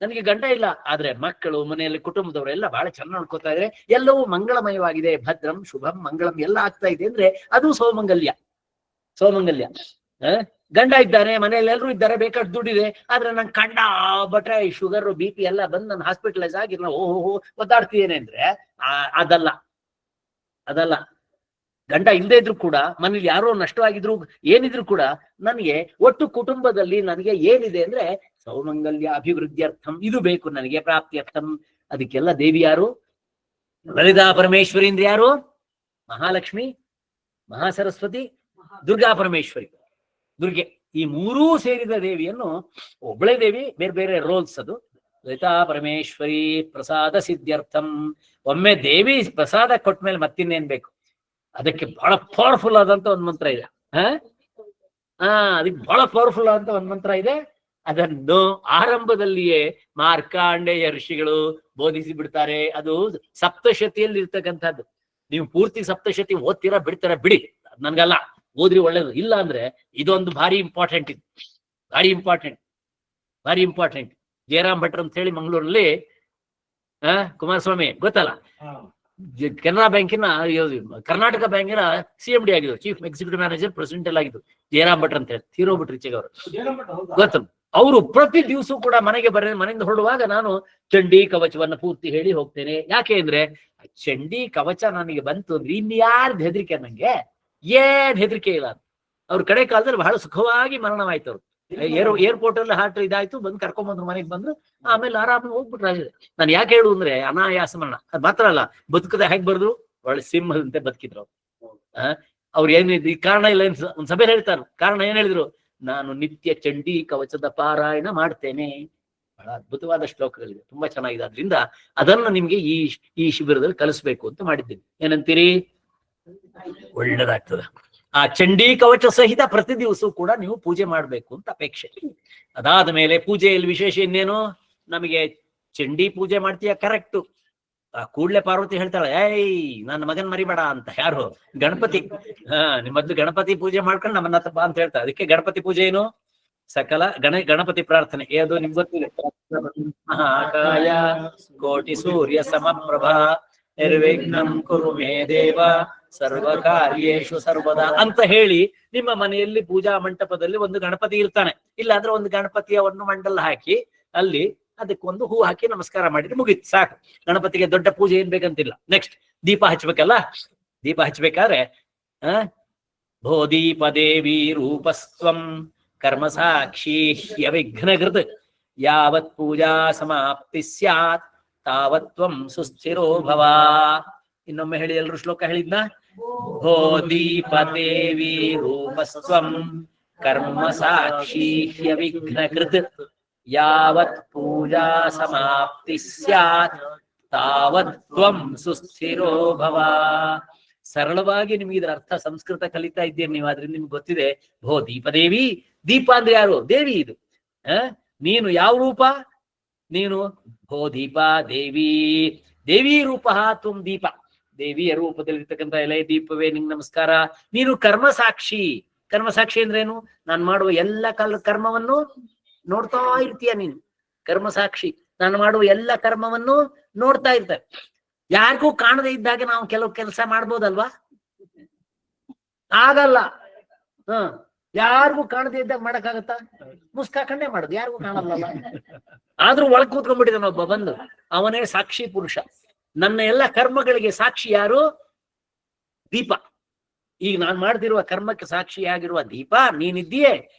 ನನಗೆ ಗಂಡ ಇಲ್ಲ, ಆದ್ರೆ ಮಕ್ಕಳು ಮನೆಯಲ್ಲಿ ಕುಟುಂಬದವರು ಎಲ್ಲ ಬಹಳ ಚೆನ್ನಾಗಿ ನೋಡ್ಕೋತಾ ಇದ್ರೆ ಎಲ್ಲವೂ ಮಂಗಳಮಯವಾಗಿದೆ, ಭದ್ರಂ ಶುಭಂ ಮಂಗಳಂ ಎಲ್ಲ ಆಗ್ತಾ ಇದೆ ಅಂದ್ರೆ ಅದು ಸೌಮಂಗಲ್ಯ. ಸೌಮಂಗಲ್ಯ. ಗಂಡ ಇದ್ದಾನೆ, ಮನೆಯಲ್ಲಿ ಎಲ್ಲರೂ ಇದ್ದಾರೆ, ಬೇಕಾಷ್ಟು ದುಡ್ಡಿದೆ, ಆದ್ರೆ ನಂಗೆ ಕಂಡ ಬಟ್ರೆ ಶುಗರ್ ಬಿ ಪಿ ಎಲ್ಲ ಬಂದು ನಾನು ಹಾಸ್ಪಿಟಲೈಸ್ ಆಗಿ ಓಹೋ ಒದ್ದಾಡ್ತಿದ್ದೇನೆ ಅಂದ್ರೆ ಅದಲ್ಲ. ಅದಲ್ಲ. ಗಂಡ ಇಲ್ಲದೆ ಇದ್ರು ಕೂಡ, ಮನೇಲಿ ಯಾರೋ ನಷ್ಟವಾಗಿದ್ರು ಏನಿದ್ರು ಕೂಡ ನನಗೆ ಒಟ್ಟು ಕುಟುಂಬದಲ್ಲಿ ನನಗೆ ಏನಿದೆ ಅಂದ್ರೆ ಸೌಮಂಗಲ್ಯ ಅಭಿವೃದ್ಧ್ಯರ್ಥಂ ಇದು ಬೇಕು ನನಗೆ, ಪ್ರಾಪ್ತ್ಯರ್ಥಂ. ಅದಕ್ಕೆಲ್ಲ ದೇವಿ ಯಾರು? ಲಲಿತಾ ಪರಮೇಶ್ವರಿ ಅಂದ್ರೆ ಯಾರು? ಮಹಾಲಕ್ಷ್ಮಿ, ಮಹಾಸರಸ್ವತಿ, ದುರ್ಗಾ ಪರಮೇಶ್ವರಿ, ದುರ್ಗೆ. ಈ ಮೂರೂ ಸೇರಿದ ದೇವಿಯನ್ನು ಒಬ್ಬಳೇ ದೇವಿ, ಬೇರೆ ಬೇರೆ ರೋಲ್ಸ್. ಅದು ಲಲಿತಾ ಪರಮೇಶ್ವರಿ ಪ್ರಸಾದ ಸಿದ್ಧ್ಯರ್ಥಂ. ಒಮ್ಮೆ ದೇವಿ ಪ್ರಸಾದ ಕೊಟ್ಟ ಮೇಲೆ ಮತ್ತಿನ್ನೇನ್ ಬೇಕು? ಅದಕ್ಕೆ ಬಹಳ ಪವರ್ಫುಲ್ ಆದಂತ ಒಂದ್ ಮಂತ್ರ ಇದೆ. ಅದಕ್ಕೆ ಬಹಳ ಪವರ್ಫುಲ್ ಆದಂತ ಒಂದ್ ಮಂತ್ರ ಇದೆ. ಅದನ್ನು ಆರಂಭದಲ್ಲಿಯೇ ಮಾರ್ಕಾಂಡೇಯ ಋಷಿಗಳು ಬೋಧಿಸಿ ಬಿಡ್ತಾರೆ. ಅದು ಸಪ್ತಶತಿಯಲ್ಲಿ ಇರ್ತಕ್ಕಂಥದ್ದು. ನೀವು ಪೂರ್ತಿ ಸಪ್ತಶತಿ ಓದ್ತೀರಾ ಬಿಡ್ತೀರಾ ಬಿಡಿ, ನನ್ಗಲ್ಲ, ಓದ್ರಿ ಒಳ್ಳೇದು. ಇಲ್ಲ ಅಂದ್ರೆ ಇದೊಂದು ಭಾರಿ ಇಂಪಾರ್ಟೆಂಟ್. ಇದು ಭಾರಿ ಇಂಪಾರ್ಟೆಂಟ್, ಭಾರಿ ಇಂಪಾರ್ಟೆಂಟ್. ಜಯರಾಮ್ ಭಟ್ರು ಅಂತ ಹೇಳಿ ಮಂಗಳೂರಲ್ಲಿ, ಕುಮಾರಸ್ವಾಮಿ ಗೊತ್ತಲ್ಲ, ಕೆನರಾ ಬ್ಯಾಂಕಿನ ಕರ್ನಾಟಕ ಬ್ಯಾಂಕಿನ CMD ಆಗಿದ್ರು, ಚೀಫ್ ಎಕ್ಸಿಕ್ಯೂಟಿವ್ ಮ್ಯಾನೇಜರ್, ಪ್ರೆಸಿಡೆಂಟ್ ಎಲ್ಲ ಆಗಿದ್ರು ಜಯರಾಮ್ ಭಟ್ರು ಅಂತ ಹೇಳಿ. ತೀರೋಗ್ಬಿಟ್ರು ಈಚೆಗೆ ಅವರು. ಗೊತ್ತು, ಅವರು ಪ್ರತಿ ದಿವಸ ಕೂಡ ಮನೆಯಿಂದ ಹೊರಡುವಾಗ ನಾನು ಚಂಡಿ ಕವಚವನ್ನ ಪೂರ್ತಿ ಹೇಳಿ ಹೋಗ್ತೇನೆ. ಯಾಕೆ ಅಂದ್ರೆ ಚಂಡಿ ಕವಚ ನನಗೆ ಬಂತು ಅಂದ್ರೆ ಇನ್ಯಾರ್ದು ಹೆದರಿಕೆ, ನಂಗೆ ಏನ್ ಹೆದರಿಕೆ ಇಲ್ಲ. ಅವ್ರ ಕಡೆ ಕಾಲದಲ್ಲಿ ಬಹಳ ಸುಖವಾಗಿ ಮರಣವಾಯ್ತು. ಅವ್ರು ಏರ್ಪೋರ್ಟ್ ಅಲ್ಲಿ ಹಾರ್ಟ್ ಇದಾಯ್ತು, ಬಂದು ಕರ್ಕೊಂಡ್ಬಂದ್ರು, ಮನೆಗೆ ಬಂದ್ರು, ಆಮೇಲೆ ಆರಾಮಾಗಿ ಹೋಗ್ಬಿಟ್ರೆ. ನಾನು ಯಾಕೆ ಹೇಳು ಅಂದ್ರೆ ಅನಾಯಾಸ ಮರಣ. ಅದ್ ಮಾತ್ರ ಅಲ್ಲ, ಬದುಕದ ಹೇಗ್ ಬರ್ದ್ರು, ಒಳ್ಳೆ ಸಿಂಹದಂತೆ ಬದುಕಿದ್ರು. ಅವ್ರು ಏನಿದ್ ಕಾರಣ ಇಲ್ಲ, ಒಂದ್ ಸಭೆ ಹೇಳ್ತಾರೆ. ಕಾರಣ ಏನ್ ಹೇಳಿದ್ರು, ನಾನು ನಿತ್ಯ ಚಂಡಿ ಕವಚದ ಪಾರಾಯಣ ಮಾಡ್ತೇನೆ. ಬಹಳ ಅದ್ಭುತವಾದ ಶ್ಲೋಕಗಳಿದೆ, ತುಂಬಾ ಚೆನ್ನಾಗಿದೆ. ಆದ್ರಿಂದ ಅದನ್ನ ನಿಮ್ಗೆ ಈ ಶಿಬಿರದಲ್ಲಿ ಕಲಿಸ್ಬೇಕು ಅಂತ ಮಾಡಿದ್ದೀನಿ. ಏನಂತೀರಿ? ಒಳ್ಳೇದಾಗ್ತದೆ. ಆ ಚಂಡಿ ಕವಚ ಸಹಿತ ಪ್ರತಿ ದಿವಸ ಕೂಡ ನೀವು ಪೂಜೆ ಮಾಡ್ಬೇಕು ಅಂತ ಅಪೇಕ್ಷೆ. ಅದಾದ ಮೇಲೆ ಪೂಜೆಯಲ್ಲಿ ವಿಶೇಷ ಇನ್ನೇನು, ನಮಗೆ ಚಂಡಿ ಪೂಜೆ ಮಾಡ್ತೀಯ ಕರೆಕ್ಟು. ಕೂಡ್ಲೆ ಪಾರ್ವತಿ ಹೇಳ್ತಾಳೆ, ಏಯ್ ನನ್ನ ಮಗನ್ ಮರಿಬೇಡ ಅಂತ. ಯಾರು? ಗಣಪತಿ. ಮೊದ್ಲು ಗಣಪತಿ ಪೂಜೆ ಮಾಡ್ಕೊಂಡು ನಮ್ಮನ್ನ ಬಾ ಅಂತ ಹೇಳ್ತಾರೆ. ಅದಕ್ಕೆ ಗಣಪತಿ ಪೂಜೆ ಏನು? ಸಕಲ ಗಣಪತಿ ಪ್ರಾರ್ಥನೆ. ಅದು ನಿಮ್ಗೆ ಗೊತ್ತಿದೆ. ಮಹಾಕಾಯ ಕೋಟಿ ಸೂರ್ಯ ಸಮಪ್ರಭಾ ನಿರ್ವಿಘ್ನಂ ಕುರು ಮೇ ದೇವ ಸರ್ವ ಕಾರ್ಯೇಷು ಸರ್ವದಾ ಅಂತ ಹೇಳಿ ನಿಮ್ಮ ಮನೆಯಲ್ಲಿ ಪೂಜಾ ಮಂಟಪದಲ್ಲಿ ಒಂದು ಗಣಪತಿ ಇರ್ತಾನೆ. ಇಲ್ಲ ಅಂದ್ರೆ ಒಂದು ಗಣಪತಿಯ ಒಂದು ಮಂಡಲ ಹಾಕಿ ಅಲ್ಲಿ ಅದಕ್ಕೊಂದು ಹೂ ಹಾಕಿ ನಮಸ್ಕಾರ ಮಾಡಿದ್ರೆ ಮುಗೀತು, ಸಾಕು. ಗಣಪತಿಗೆ ದೊಡ್ಡ ಪೂಜೆ ಏನ್ ಬೇಕಂತಿಲ್ಲ. ನೆಕ್ಸ್ಟ್ ದೀಪ ಹಚ್ಬೇಕಲ್ಲ. ದೀಪ ಹಚ್ಬೇಕಾದ್ರೆ ಭೋ ದೀಪ ದೇವಿ ರೂಪಸ್ತ್ವಂ ಕರ್ಮ ಸಾಕ್ಷಿ ಹ್ಯವಿಘ್ನಕೃತ್ ಯಾವತ್ ಪೂಜಾ ಸಮಾಪ್ತಿ ಸ್ಯಾತ್ ತಾವತ್ವಂ ಸುಸ್ಥಿರೋ ಭವ. ಇನ್ನೊಮ್ಮೆ ಹೇಳಿ, ಎಲ್ರು ಶ್ಲೋಕ ಹೇಳಿದ್ನ? ಭೋ ದೀಪ ದೇವಿ ರೂಪಸ್ತ್ವಂ ಕರ್ಮ ಸಾಕ್ಷಿ ಹ್ಯವಿಘ್ನಕೃತ್ ಯಾವತ್ ಪೂಜಾ ಸಮಾಪ್ತಿ ಸ್ಯಾತ್ ತಾವತ್ ತ್ವಂ ಸುಸ್ಥಿರೋ ಭವ. ಸರಳವಾಗಿ ನಿಮ್ಗೆ ಇದರ ಅರ್ಥ ಸಂಸ್ಕೃತ ಕಲಿತಾ ಇದ್ದೀರಿ ನೀವು, ಆದ್ರಿಂದ ನಿಮ್ಗೆ ಗೊತ್ತಿದೆ. ಭೋ ದೀಪದೇವಿ. ದೀಪ ಅಂದ್ರೆ ಯಾರು? ದೇವಿ. ಇದು ನೀನು ಯಾವ ರೂಪ? ನೀನು ಭೋ ದೀಪ ದೇವಿ. ದೇವಿ ರೂಪ ತುಂ ದೀಪ. ದೇವಿಯ ರೂಪದಲ್ಲಿರ್ತಕ್ಕಂಥ ಎಲೆ ದೀಪವೇ ನಿಂಗೆ ನಮಸ್ಕಾರ. ನೀನು ಕರ್ಮಸಾಕ್ಷಿ. ಕರ್ಮಸಾಕ್ಷಿ ಅಂದ್ರೇನು? ನಾನು ಮಾಡುವ ಎಲ್ಲ ಕರ್ಮವನ್ನು ನೋಡ್ತಾ ಇರ್ತೀಯ ನೀನು. ಕರ್ಮಸಾಕ್ಷಿ. ನಾನು ಮಾಡುವ ಎಲ್ಲ ಕರ್ಮವನ್ನು ನೋಡ್ತಾ ಇರ್ತಾರೆ. ಯಾರಿಗೂ ಕಾಣದೇ ಇದ್ದಾಗ ನಾವು ಕೆಲವು ಕೆಲಸ ಮಾಡ್ಬೋದಲ್ವಾ? ಆಗಲ್ಲ. ಯಾರಿಗೂ ಕಾಣದೇ ಇದ್ದಾಗ ಮಾಡಕ್ಕಾಗತ್ತಾ? ಮುಸ್ಕಾಕಂಡೇ ಮಾಡುದು, ಯಾರಿಗೂ ಕಾಣಲ್ಲ. ಆದ್ರೂ ಒಳಗ್ ಕೂತ್ಕೊಂಡ್ಬಿಟ್ಟಿದ್ದಾನೆ ಒಬ್ಬ ಬಂದು, ಅವನೇ ಸಾಕ್ಷಿ ಪುರುಷ. ನನ್ನ ಎಲ್ಲ ಕರ್ಮಗಳಿಗೆ ಸಾಕ್ಷಿ ಯಾರು? ದೀಪ. ಈಗ ನಾನ್ ಮಾಡ್ತಿರುವ ಕರ್ಮಕ್ಕೆ ಸಾಕ್ಷಿಯಾಗಿರುವ ದೀಪ ನೀನಿದ್ದೀಯೇ.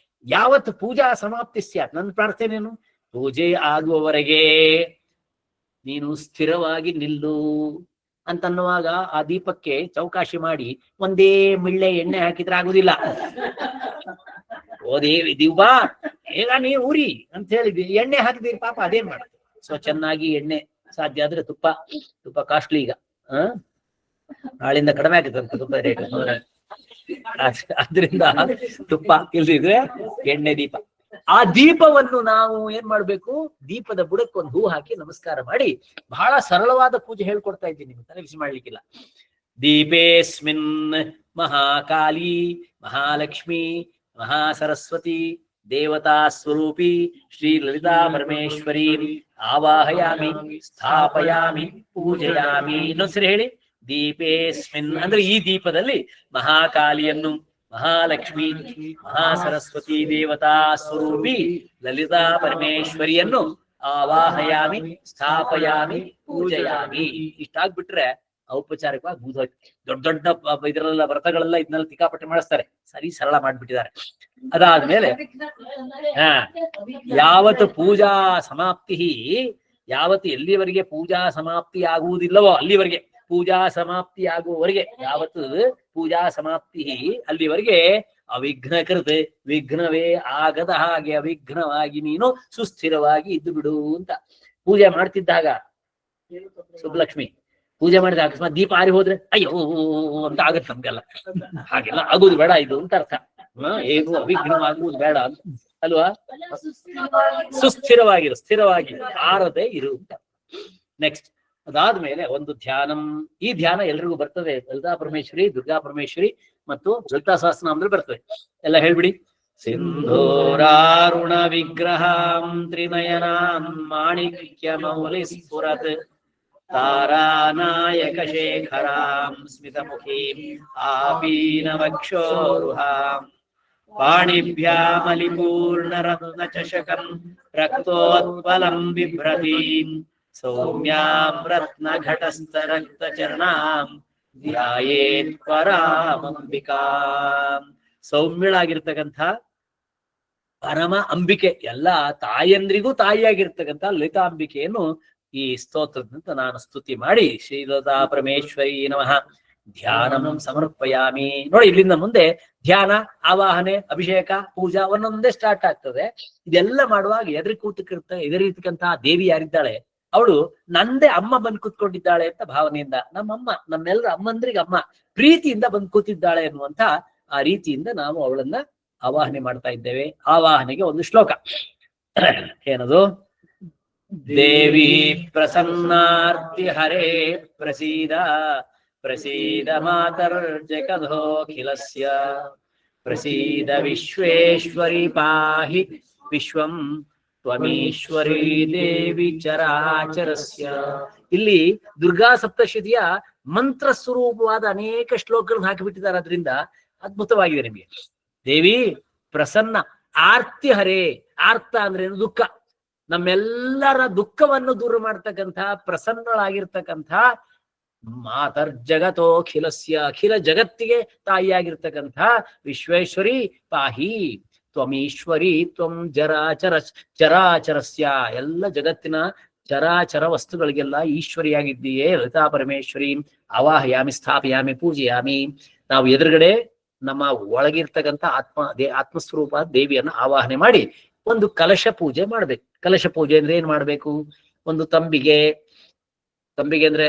ಯಾವತ್ತು ಪೂಜಾ ಸಮಾಪ್ತಿ ಸ್ಯಾತ್, ನನ್ನ ಪ್ರಾರ್ಥನೆನು ಪೂಜೆ ಆಗುವವರೆಗೆ ನೀನು ಸ್ಥಿರವಾಗಿ ನಿಲ್ಲು ಅಂತನ್ನುವಾಗ ಆ ದೀಪಕ್ಕೆ ಚೌಕಾಶಿ ಮಾಡಿ ಒಂದೇ ಮಿಳ್ಳೆ ಎಣ್ಣೆ ಹಾಕಿದ್ರೆ ಆಗುದಿಲ್ಲ. ಓ ದೇವಿ ದೀಪ ಈಗ ನೀ ಉರಿ ಅಂತ ಹೇಳಿದ್ವಿ, ಎಣ್ಣೆ ಹಾಕಿದಿರಿ ಪಾಪ ಅದೇನ್ ಮಾಡುತ್ತೆ. ಸೊ ಚೆನ್ನಾಗಿ ಎಣ್ಣೆ, ಸಾಧ್ಯ ಆದ್ರೆ ತುಪ್ಪ ಕಾಸ್ಟ್ಲಿ ಈಗ, ನಾಳಿಂದ ಕಡಿಮೆ ಆಗುತ್ತೆ ತುಪ್ಪ ರೇಟ್. ಆದ್ರಿಂದ ತುಪ್ಪ ಇಲ್ದಿದ್ರೆ ಎಣ್ಣೆ ದೀಪ. ಆ ದೀಪವನ್ನು ನಾವು ಏನ್ ಮಾಡ್ಬೇಕು? ದೀಪದ ಬುಡಕ್ಕೆ ಒಂದು ಹೂ ಹಾಕಿ ನಮಸ್ಕಾರ ಮಾಡಿ ಬಹಳ ಸರಳವಾದ ಪೂಜೆ ಹೇಳ್ಕೊಡ್ತಾ ಇದ್ದೀನಿ, ನಿಮ್ಗೆ ತಲೆ ಬಿಸಿ ಮಾಡ್ಲಿಕ್ಕಿಲ್ಲ. ದೀಪೇಸ್ಮಿನ್ ಮಹಾಕಾಲಿ ಮಹಾಲಕ್ಷ್ಮಿ ಮಹಾಸರಸ್ವತಿ ದೇವತಾ ಸ್ವರೂಪಿ ಶ್ರೀ ಲಲಿತಾ ಪರಮೇಶ್ವರಿ ಆವಾಹಯಾಮಿ ಸ್ಥಾಪಯಾಮಿ ಪೂಜಯಾಮಿ. ಇನ್ನೊಂದ್ಸರಿ ಹೇಳಿ. ದೀಪೇಸ್ಮಿನ್ ಅಂದ್ರೆ ಈ ದೀಪದಲ್ಲಿ ಮಹಾಕಾಲಿಯನ್ನು, ಮಹಾಲಕ್ಷ್ಮಿ, ಮಹಾಸರಸ್ವತಿ ದೇವತಾ ಸ್ವರೂಪಿ ಲಲಿತಾ ಪರಮೇಶ್ವರಿಯನ್ನು ಆವಾಹಯಾಮಿ ಸ್ಥಾಪಯಾಮಿ ಪೂಜಯಾಮಿ. ಇಷ್ಟಾಗ್ಬಿಟ್ರೆ ಔಪಚಾರಿಕವಾಗಿ ಬೂದೋಯ್ತು. ದೊಡ್ಡ ದೊಡ್ಡ ಇದರಲ್ಲ ವ್ರತಗಳೆಲ್ಲ ಇದನ್ನೆಲ್ಲ ತಿಕ್ಕಾಪಟ್ಟೆ ಮಾಡಿಸ್ತಾರೆ, ಸರಿ ಸರಳ ಮಾಡ್ಬಿಟ್ಟಿದ್ದಾರೆ. ಅದಾದ್ಮೇಲೆ ಯಾವತ್ತು ಪೂಜಾ ಸಮಾಪ್ತಿ, ಯಾವತ್ತು ಎಲ್ಲಿವರೆಗೆ ಪೂಜಾ ಸಮಾಪ್ತಿ ಆಗುವುದಿಲ್ಲವೋ ಅಲ್ಲಿವರೆಗೆ, ಪೂಜಾ ಸಮಾಪ್ತಿ ಆಗುವವರೆಗೆ, ಯಾವತ್ತು ಪೂಜಾ ಸಮಾಪ್ತಿ ಅಲ್ಲಿವರೆಗೆ ಅವಿಘ್ನಕೃತ, ವಿಘ್ನವೇ ಆಗದ ಹಾಗೆ ಅವಿಘ್ನವಾಗಿ ನೀನು ಸುಸ್ಥಿರವಾಗಿ ಇದ್ದು ಬಿಡು ಅಂತ. ಪೂಜೆ ಮಾಡ್ತಿದ್ದಾಗ ಸುಬ್ಬಲಕ್ಷ್ಮಿ ಪೂಜೆ ಮಾಡಿದ ಅಕಸ್ಮಾತ್ ದೀಪ ಆರಿ ಹೋದ್ರೆ ಅಯ್ಯೋ ಅಂತ ಆಗತ್ತೆ ನಮ್ಗೆಲ್ಲ. ಹಾಗೆಲ್ಲ ಆಗುದು ಬೇಡ ಇದು ಅಂತ ಅರ್ಥ. ಏನು ಅವಿಘ್ನವಾಗುವುದು ಬೇಡ ಅಂತ ಅಲ್ವಾ? ಸುಸ್ಥಿರವಾಗಿರು, ಸ್ಥಿರವಾಗಿ ಆರದೆ ಇರು ಅಂತ. ನೆಕ್ಸ್ಟ್ ಅದಾದ್ಮೇಲೆ ಒಂದು ಧ್ಯಾನಂ. ಈ ಧ್ಯಾನ ಎಲ್ರಿಗೂ ಬರ್ತದೆ. ಲಲಿತಾ ಪರಮೇಶ್ವರಿ, ದುರ್ಗಾ ಪರಮೇಶ್ವರಿ ಮತ್ತು ಲಲಿತಾ ಸಹಸ್ರನಾಮದಲ್ಲಿ ಬರ್ತದೆ. ಎಲ್ಲ ಹೇಳ್ಬಿಡಿ. ಸಿಂಧೂರಾರುಣ ವಿಗ್ರಹಾಂ ತ್ರಿನಯನಾಂ ಮಾಣಿಕ್ಯ ಮೌಲಿ ಸ್ಫುರತ್ ತಾರಾನಾಯಕ ಶೇಖರಾಂ ಸ್ಮಿತಮುಖೀಂ ಆಪೀನವಕ್ಷೋರುಹಾಂ ಪಾಣಿಭ್ಯಾಮಲಿಪೂರ್ಣ ರತ್ನ ಚಷಕಂ ರಕ್ತೋತ್ಪಲಂ ಬಿಭ್ರತೀಂ ಸೌಮ್ಯಾಂ ರತ್ನ ಘಟಸ್ಥ ರಕ್ತ ಚರಣಾಂ ಧ್ಯಾಯೇತ್ ಪರಾಮಂಬಿಕಾಂ. ಸೌಮ್ಯಳಾಗಿರ್ತಕ್ಕಂಥ ಪರಮ ಅಂಬಿಕೆ, ಎಲ್ಲ ತಾಯಂದ್ರಿಗೂ ತಾಯಿಯಾಗಿರ್ತಕ್ಕಂಥ ಲಲಿತಾಂಬಿಕೆಯನ್ನು ಈ ಸ್ತೋತ್ರದಿಂದ ನಾನು ಸ್ತುತಿ ಮಾಡಿ ಶ್ರೀಲತಾ ಪರಮೇಶ್ವರಿ ನಮಃ ಧ್ಯಾನಂ ಸಮರ್ಪಯಾಮಿ. ನೋಡಿ, ಇಲ್ಲಿಂದ ಮುಂದೆ ಧ್ಯಾನ, ಆವಾಹನೆ, ಅಭಿಷೇಕ, ಪೂಜಾ ಒಂದೊಂದೇ ಸ್ಟಾರ್ಟ್ ಆಗ್ತದೆ. ಇದೆಲ್ಲ ಮಾಡುವಾಗ ಎದುರಿರ್ತಕ್ಕಂತಹ ದೇವಿ ಯಾರಿದ್ದಾಳೆ, ಅವಳು ನಂದೇ ಅಮ್ಮ ಬಂದು ಕೂತ್ಕೊಂಡಿದ್ದಾಳೆ ಅಂತ ಭಾವನೆಯಿಂದ, ನಮ್ಮಮ್ಮ, ನಮ್ಮೆಲ್ಲರ ಅಮ್ಮಂದ್ರಿಗೆ ಅಮ್ಮ ಪ್ರೀತಿಯಿಂದ ಬಂದು ಕೂತಿದ್ದಾಳೆ ಅನ್ನುವಂತ ಆ ರೀತಿಯಿಂದ ನಾವು ಅವಳನ್ನ ಆವಾಹನೆ ಮಾಡ್ತಾ ಇದ್ದೇವೆ. ಆವಾಹನೆಗೆ ಒಂದು ಶ್ಲೋಕ ಏನದು? ದೇವಿ ಪ್ರಸನ್ನಾರ್ತಿ ಹರೇ ಪ್ರಸೀದ ಪ್ರಸೀದ ಮಾತರ್ಜಗದೋಖಿಲಸ್ಯ ಪ್ರಸೀದ ವಿಶ್ವೇಶ್ವರಿ ಪಾಹಿ ವಿಶ್ವಂ ತ್ವಮೀಶ್ವರಿ ದೇವಿ ಚರಾಚರಸ್ಯ. ಇಲ್ಲಿ ದುರ್ಗಾ ಸಪ್ತಶತಿಯ ಮಂತ್ರ ಸ್ವರೂಪವಾದ ಅನೇಕ ಶ್ಲೋಕಗಳನ್ನು ಹಾಕಿಬಿಟ್ಟಿದ್ದಾರೆ. ಅದರಿಂದ ಅದ್ಭುತವಾಗಿದೆ ನಿಮಗೆ. ದೇವಿ ಪ್ರಸನ್ನ, ಆರ್ತಿ ಹರೇ, ಆರ್ತ ಅಂದ್ರೆ ದುಃಖ, ನಮ್ಮೆಲ್ಲರ ದುಃಖವನ್ನು ದೂರ ಮಾಡ್ತಕ್ಕಂಥ ಪ್ರಸನ್ನಳಾಗಿರ್ತಕ್ಕಂಥ ಮಾತರ್ಜಗತೋಖಿಲಸ್ಯ, ಅಖಿಲ ಜಗತ್ತಿಗೆ ತಾಯಿಯಾಗಿರ್ತಕ್ಕಂಥ ವಿಶ್ವೇಶ್ವರಿ ಪಾಹಿ ತ್ವಮೀಶ್ವರಿ ತ್ವಂ ಚರಾಚರಸ್ಯ, ಎಲ್ಲ ಜಗತ್ತಿನ ಚರಾಚರ ವಸ್ತುಗಳಿಗೆಲ್ಲ ಈಶ್ವರಿಯಾಗಿದ್ದೀಯೇ ಲಲಿತಾ ಪರಮೇಶ್ವರಿ. ಆವಾಹಯಾಮಿ ಸ್ಥಾಪಯಾಮಿ ಪೂಜೆಯಾಮಿ. ನಾವು ಎದುರುಗಡೆ ನಮ್ಮ ಒಳಗಿರ್ತಕ್ಕಂಥ ಆತ್ಮಸ್ವರೂಪ ದೇವಿಯನ್ನ ಆವಾಹನೆ ಮಾಡಿ ಒಂದು ಕಲಶ ಪೂಜೆ ಮಾಡ್ಬೇಕು. ಕಲಶ ಪೂಜೆ ಅಂದ್ರೆ ಏನ್ ಮಾಡ್ಬೇಕು? ಒಂದು ತಂಬಿಗೆ ಅಂದ್ರೆ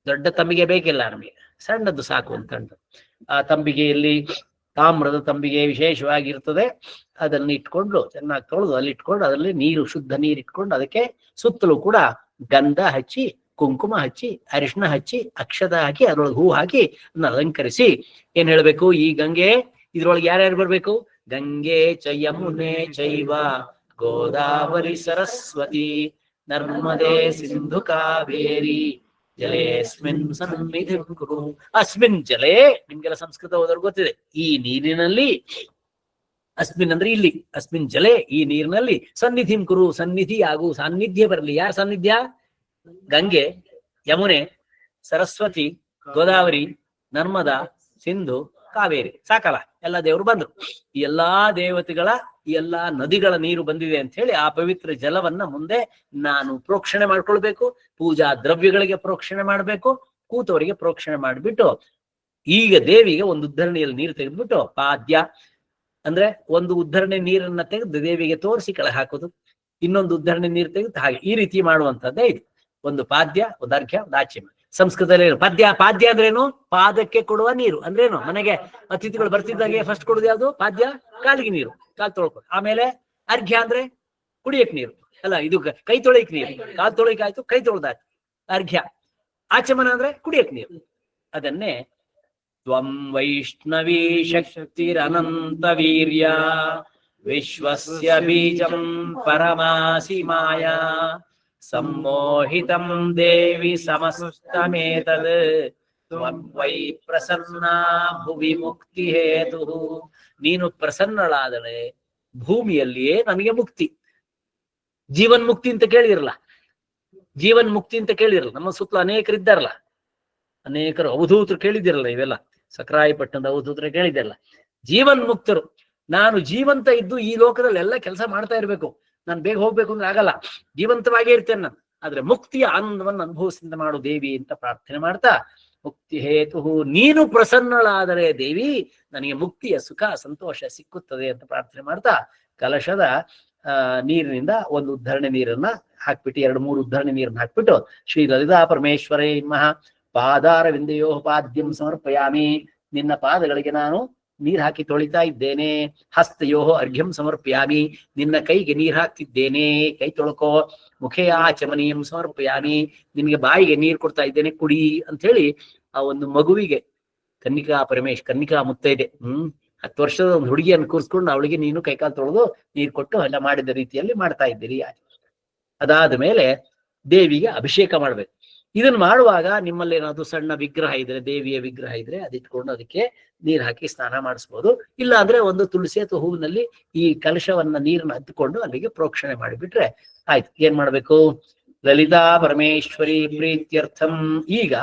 ದೊಡ್ಡ ತಂಬಿಗೆ ಬೇಕಿಲ್ಲ ನಮಗೆ, ಸಣ್ಣದ್ದು ಸಾಕು ಅಂತಂದು. ಆ ತಂಬಿಗೆಯಲ್ಲಿ ತಾಮ್ರದ ತಂಬಿಗೆ ವಿಶೇಷವಾಗಿರ್ತದೆ. ಅದನ್ನ ಇಟ್ಕೊಂಡು ಚೆನ್ನಾಗಿ ತೊಳೆದು ಅಲ್ಲಿ ಇಟ್ಕೊಂಡು ಅದರಲ್ಲಿ ನೀರು, ಶುದ್ಧ ನೀರು ಇಟ್ಕೊಂಡು ಅದಕ್ಕೆ ಸುತ್ತಲೂ ಕೂಡ ಗಂಧ ಹಚ್ಚಿ, ಕುಂಕುಮ ಹಚ್ಚಿ, ಅರಿಶಿಣ ಹಚ್ಚಿ, ಅಕ್ಷತ ಹಾಕಿ, ಅದ್ರೊಳಗೆ ಹೂ ಹಾಕಿ ಅದನ್ನ ಅಲಂಕರಿಸಿ ಏನ್ ಹೇಳ್ಬೇಕು? ಈ ಗಂಗೆ ಇದ್ರೊಳಗೆ ಯಾರ್ಯಾರು ಬರ್ಬೇಕು? ಗಂಗೆ ಚ ಯಮುನೆ ಚೈವ ಗೋದಾವರಿ ಸರಸ್ವತಿ ನರ್ಮದೆ ಸಿಂಧು ಕಾವೇರಿ ಜಲೇಸ್ಮಿನ್ ಸನ್ನಿಧಿಂ ಕುರು. ಅಸ್ಮಿನ್ ಜಲೇ, ನಿಮ್ಗೆಲ್ಲ ಸಂಸ್ಕೃತ ಓದೋರು ಗೊತ್ತಿದೆ. ಈ ನೀರಿನಲ್ಲಿ, ಅಸ್ಮಿನ್ ಅಂದ್ರೆ ಇಲ್ಲಿ, ಅಸ್ಮಿನ್ ಜಲೇ, ಈ ನೀರಿನಲ್ಲಿ ಸನ್ನಿಧಿಂ ಕುರು, ಸನ್ನಿಧಿ ಆಗು, ಸಾನ್ನಿಧ್ಯ ಬರಲಿ. ಯಾರ ಸಾನ್ನಿಧ್ಯ? ಗಂಗೆ, ಯಮುನೆ, ಸರಸ್ವತಿ, ಗೋದಾವರಿ, ನರ್ಮದಾ, ಸಿಂಧು, ಕಾವೇರಿ. ಸಾಕಲ್ಲ, ಎಲ್ಲ ದೇವರು ಬಂದ್ರು. ಈ ಎಲ್ಲಾ ದೇವತೆಗಳ, ಈ ಎಲ್ಲಾ ನದಿಗಳ ನೀರು ಬಂದಿದೆ ಅಂತ ಹೇಳಿ ಆ ಪವಿತ್ರ ಜಲವನ್ನ ಮುಂದೆ ನಾನು ಪ್ರೋಕ್ಷಣೆ ಮಾಡ್ಕೊಳ್ಬೇಕು. ಪೂಜಾ ದ್ರವ್ಯಗಳಿಗೆ ಪ್ರೋಕ್ಷಣೆ ಮಾಡ್ಬೇಕು, ಕೂತವರಿಗೆ ಪ್ರೋಕ್ಷಣೆ ಮಾಡಿಬಿಟ್ಟು ಈಗ ದೇವಿಗೆ ಒಂದು ಉದ್ಧರಣೆಯಲ್ಲಿ ನೀರು ತೆಗೆದ್ಬಿಟ್ಟು, ಪಾದ್ಯ ಅಂದ್ರೆ ಒಂದು ಉದ್ಧರಣೆ ನೀರನ್ನ ತೆಗೆದು ದೇವಿಗೆ ತೋರಿಸಿ ಕೆಳಗೆ ಹಾಕೋದು, ಇನ್ನೊಂದು ಉದ್ಧರಣೆ ನೀರು ತೆಗೆದು ಹಾಗೆ ಈ ರೀತಿ ಮಾಡುವಂತದ್ದೇ ಇದು. ಒಂದು ಪಾದ್ಯ, ಒಂದು ಅರ್ಘ್ಯ, ಒಂದು ಆಚೆಮ. ಸಂಸ್ಕೃತದಲ್ಲಿ ಪಾದ್ಯ ಅಂದ್ರೇನು? ಪಾದಕ್ಕೆ ಕೊಡುವ ನೀರು ಅಂದ್ರೇನು? ಮನೆಗೆ ಅತಿಥಿಗಳು ಬರ್ತಿದ್ದಾಗೆ ಫಸ್ಟ್ ಕೊಡುದು ಯಾವುದು? ಪಾದ್ಯ, ಕಾಲಿಗೆ ನೀರು, ಕಾಲು ತೊಳ್ಕೊ. ಆಮೇಲೆ ಅರ್ಘ್ಯ ಅಂದ್ರೆ ಕುಡಿಯಕ್ ನೀರು, ಅಲ್ಲ ಇದು ಕೈ ತೊಳಿಕ್ ನೀರು. ಕಾಲು ತೊಳಿಕ್ ಆಯ್ತು, ಕೈ ತೊಳ್ದಾಯ್ತು, ಅರ್ಘ್ಯ. ಆಚಮನ ಅಂದ್ರೆ ಕುಡಿಯಕ್ ನೀರು. ಅದನ್ನೇ ತ್ವಂ ವೈಷ್ಣವೀ ಶಕ್ತಿರನಂತ ವೀರ್ಯ ವಿಶ್ವಸ್ಯ ಬೀಜಂ ಪರಮಾಸಿ ಮಾಯಾ ಸಮ್ಮೋಹಿತಂ ದೇವಿ ಸಮಸ್ತಮೇತದ್ ತ್ವಂ ವೈ ಪ್ರಸನ್ನಾ ಭುವಿ ಮುಕ್ತಿ ಹೇತು. ನೀನು ಪ್ರಸನ್ನಳಾದಳೆ ಭೂಮಿಯಲ್ಲಿಯೇ ನನಗೆ ಮುಕ್ತಿ. ಜೀವನ್ ಮುಕ್ತಿ ಅಂತ ಕೇಳಿರಲ್ಲ, ಜೀವನ್ ಮುಕ್ತಿ ಅಂತ ಕೇಳಿರಲ್ಲ. ನಮ್ಮ ಸುತ್ತಲೂ ಅನೇಕರಿದ್ದಾರಲ್ಲ, ಅನೇಕರು ಅವಧೂತರು ಕೇಳಿದಿರಲ್ಲ, ಇವೆಲ್ಲ ಸಕ್ರಾಯಪಟ್ಟಣದ ಅವಧೂತರು ಕೇಳಿದಿರಲ್ಲ. ಜೀವನ್ ಮುಕ್ತರು. ನಾನು ಜೀವಂತ ಇದ್ದು ಈ ಲೋಕದಲ್ಲಿ ಎಲ್ಲ ಕೆಲಸ ಮಾಡ್ತಾ ಇರ್ಬೇಕು, ನಾನು ಬೇಗ ಹೋಗ್ಬೇಕು ಅಂದ್ರೆ ಆಗಲ್ಲ, ಜೀವಂತವಾಗೇ ಇರ್ತೇನೆ ನಾನು. ಆದ್ರೆ ಮುಕ್ತಿಯ ಆನಂದವನ್ನು ಅನುಭವಿಸಿದ ಮಾಡು ದೇವಿ ಅಂತ ಪ್ರಾರ್ಥನೆ ಮಾಡ್ತಾ, ಮುಕ್ತಿ ಹೇತು ನೀನು ಪ್ರಸನ್ನಳಾದರೆ ದೇವಿ ನನಗೆ ಮುಕ್ತಿಯ ಸುಖ ಸಂತೋಷ ಸಿಕ್ಕುತ್ತದೆ ಅಂತ ಪ್ರಾರ್ಥನೆ ಮಾಡ್ತಾ, ಕಲಶದ ನೀರಿನಿಂದ ಒಂದು ಉದ್ಧರಣೆ ನೀರನ್ನ ಹಾಕ್ಬಿಟ್ಟು, 2-3 ಉದ್ಧರಣೆ ನೀರನ್ನ ಹಾಕ್ಬಿಟ್ಟು, ಶ್ರೀ ಲಲಿತಾ ಪರಮೇಶ್ವರೇ ಮಹ ಪಾದಾರ ವಿಂದಯೋ ಪಾದ್ಯಂ ಸಮರ್ಪಯಾಮಿ. ನಿನ್ನ ಪಾದಗಳಿಗೆ ನಾನು ನೀರ್ ಹಾಕಿ ತೊಳಿತಾ ಇದ್ದೇನೆ. ಹಸ್ತಯೋ ಅರ್ಘ್ಯಂ ಸಮರ್ಪಯಾಮಿ. ನಿನ್ನ ಕೈಗೆ ನೀರ್ ಹಾಕ್ತಿದ್ದೇನೆ, ಕೈ ತೊಳ್ಕೋ. ಮುಖೇ ಆಚಮನೀಯಂ ಸಮರ್ಪಯಾಮಿ. ನಿನ್ಗೆ ಬಾಯಿಗೆ ನೀರ್ ಕೊಡ್ತಾ ಇದ್ದೇನೆ, ಕುಡಿ ಅಂತ ಹೇಳಿ ಆ ಒಂದು ಮಗುವಿಗೆ ಕನ್ನಿಕಾ ಮುತ್ತೈದೆ 10 ವರ್ಷದ ಒಂದು ಹುಡುಗಿಯನ್ನು ಕೂರಿಸ್ಕೊಂಡು ಅವಳಿಗೆ ನೀನು ಕೈಕಾಲು ತೊಳೆದು ನೀರು ಕೊಟ್ಟು ಎಲ್ಲ ಮಾಡಿದ ರೀತಿಯಲ್ಲಿ ಮಾಡ್ತಾ ಇದ್ದೀರಿ. ಅದಾದ ಮೇಲೆ ದೇವಿಗೆ ಅಭಿಷೇಕ ಮಾಡ್ಬೇಕು. ಇದನ್ನ ಮಾಡುವಾಗ ನಿಮ್ಮಲ್ಲಿ ಏನಾದ್ರು ಸಣ್ಣ ವಿಗ್ರಹ ಇದ್ರೆ, ದೇವಿಯ ವಿಗ್ರಹ ಇದ್ರೆ ಅದಿಟ್ಕೊಂಡು ಅದಕ್ಕೆ ನೀರ್ ಹಾಕಿ ಸ್ನಾನ ಮಾಡಿಸ್ಬೋದು. ಇಲ್ಲ ಅಂದ್ರೆ ಒಂದು ತುಳಸಿ ಅಥವಾ ಹೂವಿನಲ್ಲಿ ಈ ಕಲಶವನ್ನ ನೀರನ್ನ ಹತ್ಕೊಂಡು ಅಲ್ಲಿಗೆ ಪ್ರೋಕ್ಷಣೆ ಮಾಡಿಬಿಟ್ರೆ ಆಯ್ತು. ಏನ್ ಮಾಡ್ಬೇಕು? ಲಲಿತಾ ಪರಮೇಶ್ವರಿ ಪ್ರೀತ್ಯರ್ಥಂ ಈಗ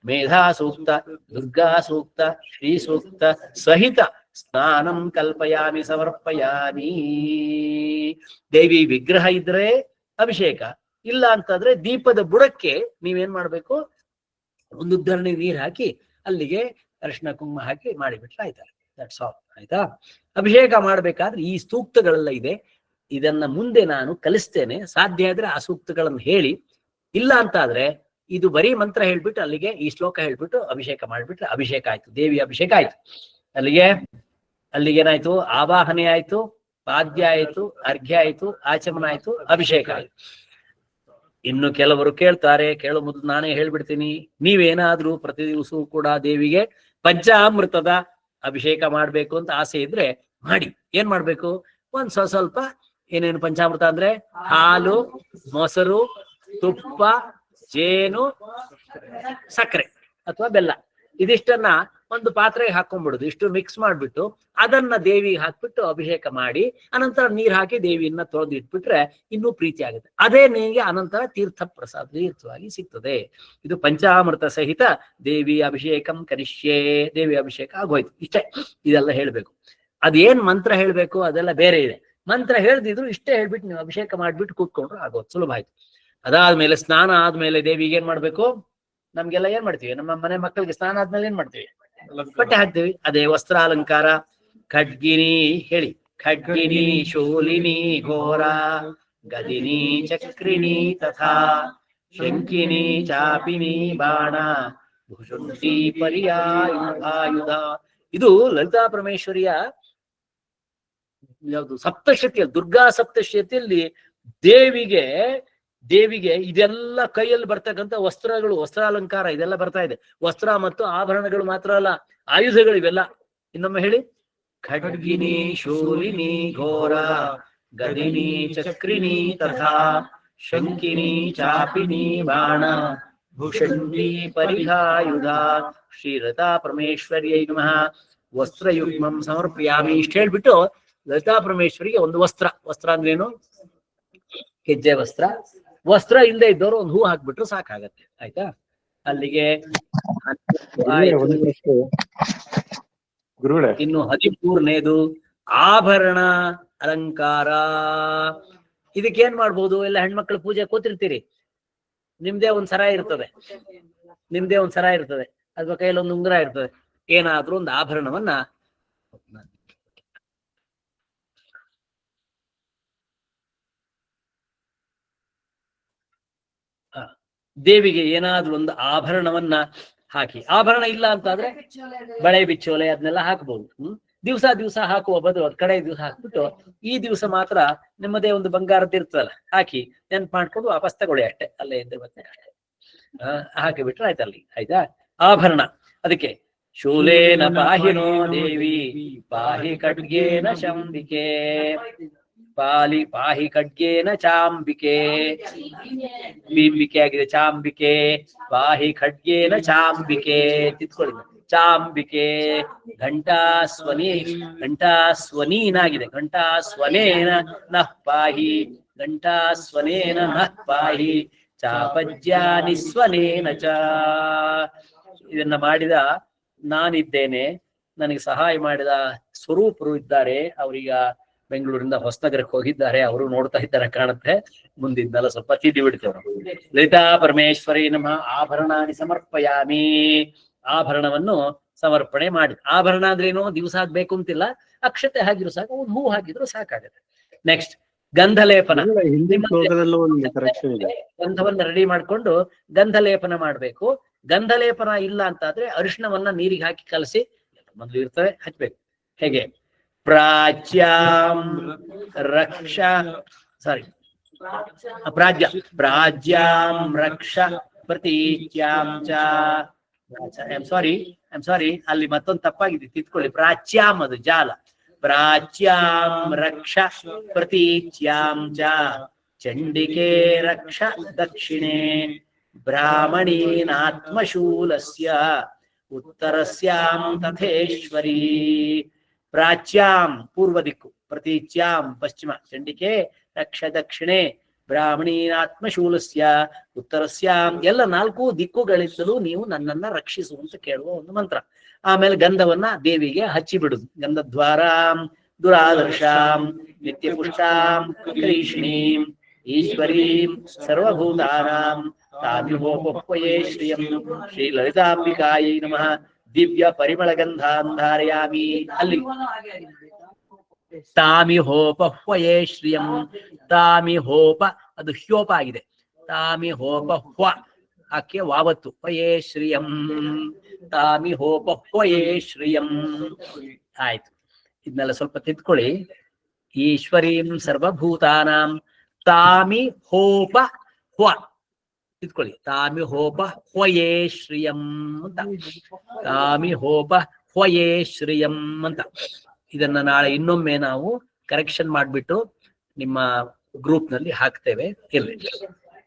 ಮೇಧಾ ಸೂಕ್ತ, ದುರ್ಗಾ ಸೂಕ್ತ, ಶ್ರೀ ಸೂಕ್ತ ಸಹಿತ ಸ್ನಾನಂ ಕಲ್ಪಯಾಮಿ ಸಮರ್ಪಯಾಮಿ. ದೇವಿ ವಿಗ್ರಹ ಇದ್ರೆ ಅಭಿಷೇಕ, ಇಲ್ಲ ಅಂತಂದ್ರೆ ದೀಪದ ಬುಡಕ್ಕೆ ನೀವೇನ್ ಮಾಡ್ಬೇಕು? ಒಂದು ಉದ್ಧರಣೆ ನೀರ್ ಹಾಕಿ ಅಲ್ಲಿಗೆ ಅರಿಶಿನ ಕುಂಕುಮ ಹಾಕಿ ಮಾಡಿಬಿಟ್ರೆ ಆಯ್ತಾರೆ. That's all. ಆಯ್ತಾ? ಅಭಿಷೇಕ ಮಾಡ್ಬೇಕಾದ್ರೆ ಈ ಸೂಕ್ತಗಳೆಲ್ಲ ಇದೆ. ಇದನ್ನ ಮುಂದೆ ನಾನು ಕಲಿಸ್ತೇನೆ. ಸಾಧ್ಯ ಆದ್ರೆ ಆ ಸೂಕ್ತಗಳನ್ನು ಹೇಳಿ, ಇಲ್ಲ ಅಂತ ಆದ್ರೆ ಇದು ಬರೀ ಮಂತ್ರ ಹೇಳ್ಬಿಟ್ಟು ಅಲ್ಲಿಗೆ ಈ ಶ್ಲೋಕ ಹೇಳ್ಬಿಟ್ಟು ಅಭಿಷೇಕ ಮಾಡ್ಬಿಟ್ರೆ ಅಭಿಷೇಕ ಆಯ್ತು, ದೇವಿ ಅಭಿಷೇಕ ಆಯ್ತು. ಅಲ್ಲಿಗೇನಾಯ್ತು? ಆವಾಹನೆ ಆಯ್ತು, ಪಾದ್ಯ ಆಯ್ತು, ಅರ್ಘ್ಯ ಆಯ್ತು, ಆಚಮನ ಆಯ್ತು, ಅಭಿಷೇಕ ಆಯ್ತು. ಇನ್ನು ಕೆಲವರು ಕೇಳ್ತಾರೆ, ಕೇಳೋ ಮೊದಲು ನಾನೇ ಹೇಳ್ಬಿಡ್ತೀನಿ. ನೀವೇನಾದ್ರೂ ಪ್ರತಿ ದಿವಸವೂ ಕೂಡ ದೇವಿಗೆ ಪಂಚಾಮೃತದ ಅಭಿಷೇಕ ಮಾಡ್ಬೇಕು ಅಂತ ಆಸೆ ಇದ್ರೆ ಮಾಡಿ. ಏನ್ ಮಾಡ್ಬೇಕು? ಒಂದ್ ಸ್ವಲ್ಪ ಏನೇನು ಪಂಚಾಮೃತ ಅಂದ್ರೆ ಹಾಲು, ಮೊಸರು, ತುಪ್ಪ, ಜೇನು, ಸಕ್ಕರೆ ಅಥವಾ ಬೆಲ್ಲ, ಇದಿಷ್ಟನ್ನ ಒಂದು ಪಾತ್ರೆಗೆ ಹಾಕೊಂಡ್ಬಿಡುದು. ಇಷ್ಟು ಮಿಕ್ಸ್ ಮಾಡ್ಬಿಟ್ಟು ಅದನ್ನ ದೇವಿಗೆ ಹಾಕ್ಬಿಟ್ಟು ಅಭಿಷೇಕ ಮಾಡಿ ಅನಂತರ ನೀರ್ ಹಾಕಿ ದೇವಿಯನ್ನ ತೊಳೆದು ಇಟ್ಬಿಟ್ರೆ ಇನ್ನೂ ಪ್ರೀತಿ ಆಗುತ್ತೆ. ಅದೇ ನಿಮಗೆ ಅನಂತರ ತೀರ್ಥ ಪ್ರಸಾದ ತೀರ್ಥವಾಗಿ ಸಿಗ್ತದೆ. ಇದು ಪಂಚಾಮೃತ ಸಹಿತ ದೇವಿ ಅಭಿಷೇಕಂ ಕರಿಷ್ಯೇ. ದೇವಿ ಅಭಿಷೇಕ ಆಗೋಯ್ತು. ಇಷ್ಟೇ. ಇದೆಲ್ಲ ಹೇಳ್ಬೇಕು. ಅದೇನ್ ಮಂತ್ರ ಹೇಳ್ಬೇಕು ಅದೆಲ್ಲ ಬೇರೆ ಇದೆ. ಮಂತ್ರ ಹೇಳ್ದಿದ್ರು ಇಷ್ಟೇ ಹೇಳ್ಬಿಟ್ಟು ನೀವು ಅಭಿಷೇಕ ಮಾಡ್ಬಿಟ್ಟು ಕೂತ್ಕೊಂಡ್ರು ಆಗೋದು, ಸುಲಭ ಆಯ್ತು. ಅದಾದ್ಮೇಲೆ ಸ್ನಾನ ಆದ್ಮೇಲೆ ದೇವಿಗೆ ಏನ್ ಮಾಡ್ಬೇಕು? ನಮ್ಗೆಲ್ಲ ಏನ್ ಮಾಡ್ತೀವಿ? ನಮ್ಮ ಮನೆ ಮಕ್ಕಳಿಗೆ ಸ್ನಾನ ಆದ್ಮೇಲೆ ಏನ್ ಮಾಡ್ತೀವಿ? ಬಟ್ಟೆ ಹಾಕ್ತೀವಿ. ಅದೇ ವಸ್ತ್ರಾಲಂಕಾರ. ಖಡ್ಗಿನಿ ಹೇಳಿ. ಖಡ್ಗಿನಿ ಶೂಲಿನಿ ಘೋರ ಗದಿನಿ ಚಕ್ರಿಣಿ ತಥಾ ಶಂಕಿನಿ ಚಾಪಿನಿ ಬಾಣ ಭುಷುಂಡಿ ಪರ್ಯಾಯುಧ. ಇದು ಲಲಿತಾ ಪರಮೇಶ್ವರಿಯ ಯಾವುದು ಸಪ್ತಶತಿಯಲ್ಲಿ, ದುರ್ಗಾ ಸಪ್ತಶತಿಯಲ್ಲಿ ದೇವಿಗೆ ಇದೆಲ್ಲ ಕೈಯಲ್ಲಿ ಬರ್ತಕ್ಕಂಥ ವಸ್ತ್ರಗಳು, ವಸ್ತ್ರಾಲಂಕಾರ ಇದೆಲ್ಲ ಬರ್ತಾ ಇದೆ. ವಸ್ತ್ರ ಮತ್ತು ಆಭರಣಗಳು ಮಾತ್ರ ಅಲ್ಲ, ಆಯುಧಗಳು ಇವೆಲ್ಲ. ಇನ್ನೊಮ್ಮೆ ಹೇಳಿ. ಖಡ್ಗಿನಿ ಶೂಲಿನಿ ಘೋರ ಗದಿನಿ ಚಕ್ರಿನಿ ತಥಾ ಶಂಕಿನಿ ಚಾಪಿನಿ ಬಾಣ ಭೂಷಣಿ ಪರಿಹಾಯುಧ. ಶ್ರೀಲತಾ ಪರಮೇಶ್ವರಿಯೈ ನಮಃ. ವಸ್ತ್ರಯುಗ್ಮಂ ಸಮರ್ಪಯಾಮಿ. ಇಷ್ಟ ಹೇಳ್ಬಿಟ್ಟು ಲಲಿತಾ ಪರಮೇಶ್ವರಿಗೆ ಒಂದು ವಸ್ತ್ರ ಅಂದ್ರೇನು? ಹೆಜ್ಜೆ ವಸ್ತ್ರ ಇಲ್ಲದೆ ಇದ್ದವರು ಒಂದು ಹೂ ಹಾಕ್ಬಿಟ್ರು ಸಾಕಾಗತ್ತೆ. ಆಯ್ತಾ? ಅಲ್ಲಿಗೆ ಇನ್ನು 13ನೇದು ಆಭರಣ ಅಲಂಕಾರ. ಇದಕ್ಕೇನ್ ಮಾಡ್ಬೋದು? ಎಲ್ಲ ಹೆಣ್ಮಕ್ಳು ಪೂಜೆ ಕೂತಿರ್ತೀರಿ, ನಿಮ್ದೇ ಒಂದ್ ಸರ ಇರ್ತದೆ, ಅಥವಾ ಕೈಯಲ್ಲಿ ಒಂದು ಉಂಗುರ ಇರ್ತದೆ. ಏನಾದ್ರೂ ಒಂದು ಆಭರಣವನ್ನ ದೇವಿಗೆ ಏನಾದ್ರೂ ಒಂದು ಆಭರಣವನ್ನ ಹಾಕಿ. ಆಭರಣ ಇಲ್ಲ ಅಂತ ಆದ್ರೆ ಬಳೆ ಬಿಚ್ಚೋಲೆ ಅದನ್ನೆಲ್ಲ ಹಾಕ್ಬಹುದು. ದಿವಸ ಹಾಕುವ ಬದಲು ಅದ್ ಕಡೆ ದಿವಸ ಹಾಕ್ಬಿಟ್ಟು ಈ ದಿವಸ ಮಾತ್ರ ನಿಮ್ಮದೇ ಒಂದು ಬಂಗಾರದ್ದು ಇರ್ತದಲ್ಲ ಹಾಕಿ ನೆನ್ಪು ಮಾಡ್ಕೊಂಡು ವಾಪಸ್ ತಗೊಳ್ಳಿ ಅಷ್ಟೇ. ಅಲ್ಲೇ ಇದ್ರೆ ಮತ್ತೆ ಅಷ್ಟೇ ಹಾಕಿ ಬಿಟ್ರೆ ಆಯ್ತು ಅಲ್ಲಿ. ಆಯ್ತಾ? ಆಭರಣ. ಅದಕ್ಕೆ ಶೂಲೇನ ಪಾಹಿನೋ ದೇವಿ ಪಾಹಿ ಖಡ್ಗೇನ ಶಂಬಿಕೆ ಪಾಹಿ ಖಡ್ಗೇನ ಚಾಂಬಿಕೆ. ಬಿಂಬಿಕೆ ಆಗಿದೆ, ಚಾಂಬಿಕೆ. ಪಾಹಿ ಖಡ್ಗೇನ ಚಾಂಬಿಕೆ. ತಿತ್ಕೊಳ್ಳಿ. ಚಾಂಬಿಕೆ. ಘಂಟಾಸ್ವನೀನಾಗಿದೆ. ಘಂಟಾಸ್ವನೇನ ನಃ ಪಾಹಿ. ಘಂಟಾಸ್ವನೇನ ನಃ ಪಾಹಿ. ಚಾಪಜ್ಯಾನಿ ಸ್ವನೇನ ಚ. ಇದನ್ನ ಮಾಡಿದ ನಾನಿದ್ದೇನೆ, ನನಗೆ ಸಹಾಯ ಮಾಡಿದ ಸ್ವರೂಪರು ಇದ್ದಾರೆ. ಅವರೀಗ ಬೆಂಗಳೂರಿಂದ ಹೊಸನಗರಕ್ಕೆ ಹೋಗಿದ್ದಾರೆ. ಅವರು ನೋಡ್ತಾ ಇದ್ದಾರೆ ಕಾಣುತ್ತೆ. ಮುಂದಿದ್ದಲ್ಲ ಸ್ವಲ್ಪ ತಿದ್ದಿ ಬಿಡ್ತೇವೆ. ಲಲಿತಾ ಪರಮೇಶ್ವರಿ ನಮಃ. ಆಭರಣಾನಿ ಸಮರ್ಪಯಾಮಿ. ಆಭರಣವನ್ನು ಸಮರ್ಪಣೆ ಮಾಡಿ. ಆಭರಣ ಅಂದ್ರೇನು? ದಿವಸ ಆಗ್ಬೇಕು ಅಂತಿಲ್ಲ, ಅಕ್ಷತೆ ಹಾಕಿದ್ರು ಸಾಕು, ಒಂದು ಹೂ ಹಾಕಿದ್ರು ಸಾಕಾಗುತ್ತೆ. ನೆಕ್ಸ್ಟ್ ಗಂಧಲೇಪನ. ಗಂಧವನ್ನ ರೆಡಿ ಮಾಡ್ಕೊಂಡು ಗಂಧಲೇಪನ ಮಾಡ್ಬೇಕು. ಗಂಧಲೇಪನ ಇಲ್ಲ ಅಂತಾದ್ರೆ ಅರಿಶಿಣವನ್ನ ನೀರಿಗೆ ಹಾಕಿ ಕಲಸಿ ಮೊದಲು ಇರ್ತವೆ ಹಚ್ಬೇಕು. ಹೇಗೆ? ಪ್ರಾಜ್ಯಾಂ ರಕ್ಷ ಪ್ರತೀಚ್ಯಾಂ ಚ. ಸಾರಿ, ಅಲ್ಲಿ ಮತ್ತೊಂದು ತಪ್ಪಾಗಿದೆ, ತಿದ್ಕೊಳ್ಳಿ. ಪ್ರಾಚ್ಯಾಂ ಅದು ಜಾಲ. ಪ್ರಾಚ್ಯಾಂ ರಕ್ಷ ಪ್ರತೀಚ್ಯಾಂ ಚ ಚಂಡಿಕೆ ರಕ್ಷ ದಕ್ಷಿಣೆ. ಬ್ರಾಹ್ಮಣೀನಾತ್ಮಶೂಲಸ್ಯ ಉತ್ತರಸ್ಯಾಂ ತಥೇಶ್ವರಿ. ಪ್ರಾಚ್ಯಾಂ ಪೂರ್ವ ದಿಕ್ಕು, ಪ್ರತೀಚ್ಯಾಂ ಪಶ್ಚಿಮ, ಚಂಡಿಕೆ ರಕ್ಷ ದಕ್ಷಿಣೆ, ಬ್ರಾಹ್ಮಣೀನಾತ್ಮಶೂಲಸ್ಯ ಉತ್ತರಸ್ಯಾಂ, ಎಲ್ಲ 4 ದಿಕ್ಕುಗಳಿಂದಲೂ ನೀವು ನನ್ನನ್ನ ರಕ್ಷಿಸು ಅಂತ ಕೇಳುವ ಒಂದು ಮಂತ್ರ. ಆಮೇಲೆ ಗಂಧವನ್ನ ದೇವಿಗೆ ಹಚ್ಚಿ ಬಿಡುದು. ಗಂಧದ್ವಾರಾಂ ದುರಾದರ್ಶಾಂ ನಿತ್ಯಪುಷ್ಟಾಂ ಕರೀಷಿಣೀಂ ಈಶ್ವರೀಂ ಸರ್ವಭೂತಾನಾಂ ತಾಮಿಹೋಪಹ್ವಯೇ ಶ್ರಿಯಂ ಶ್ರೀ ಲಲಿತಾಂಬಿಕಾಯೈ ನಮಃ ದಿವ್ಯ ಪರಿಮಳ ಗಂಧಾನ್ ಧಾರಯಾಮಿ. ಅಲ್ಲಿ ತಾಮಿಹೋಪಹ್ವಯೇ ಶ್ರಿಯಂ, ತಾಮಿಹೋಪ ಅದು ಹ್ಯೋಪ ಆಗಿದೆ. ತಾಮಿಹೋಪಹ್ವ ಆಕೆ ವಾವತ್ತು, ಹ್ವಯೇ ಶ್ರಿಯಂ, ತಾಮಿಹೋಪಹ್ವಯೇ ಶ್ರಿಯಂ. ಆಯ್ತು, ಇದನ್ನೆಲ್ಲ ಸ್ವಲ್ಪ ತಿದ್ಕೊಳ್ಳಿ. ಈಶ್ವರೀಂ ಸರ್ವಭೂತಾನಾಂ ತಾಮಿಹೋಪ ಹ್ವ ತಿದ್ಕೊಳ್ಳಿ. ತಾಮಿಹೋಪ ಹ್ವಯೇ ಶ್ರಿಯಂ ಅಂತ, ತಾಮಿಹೋಪ ಹ್ವಯೇ ಶ್ರಿಯಂ ಅಂತ. ಇದನ್ನ ನಾಳೆ ಇನ್ನೊಮ್ಮೆ ನಾವು ಕರೆಕ್ಷನ್ ಮಾಡ್ಬಿಟ್ಟು ನಿಮ್ಮ ಗ್ರೂಪ್ ನಲ್ಲಿ ಹಾಕ್ತೇವೆ. ಇರ್ಲಿ.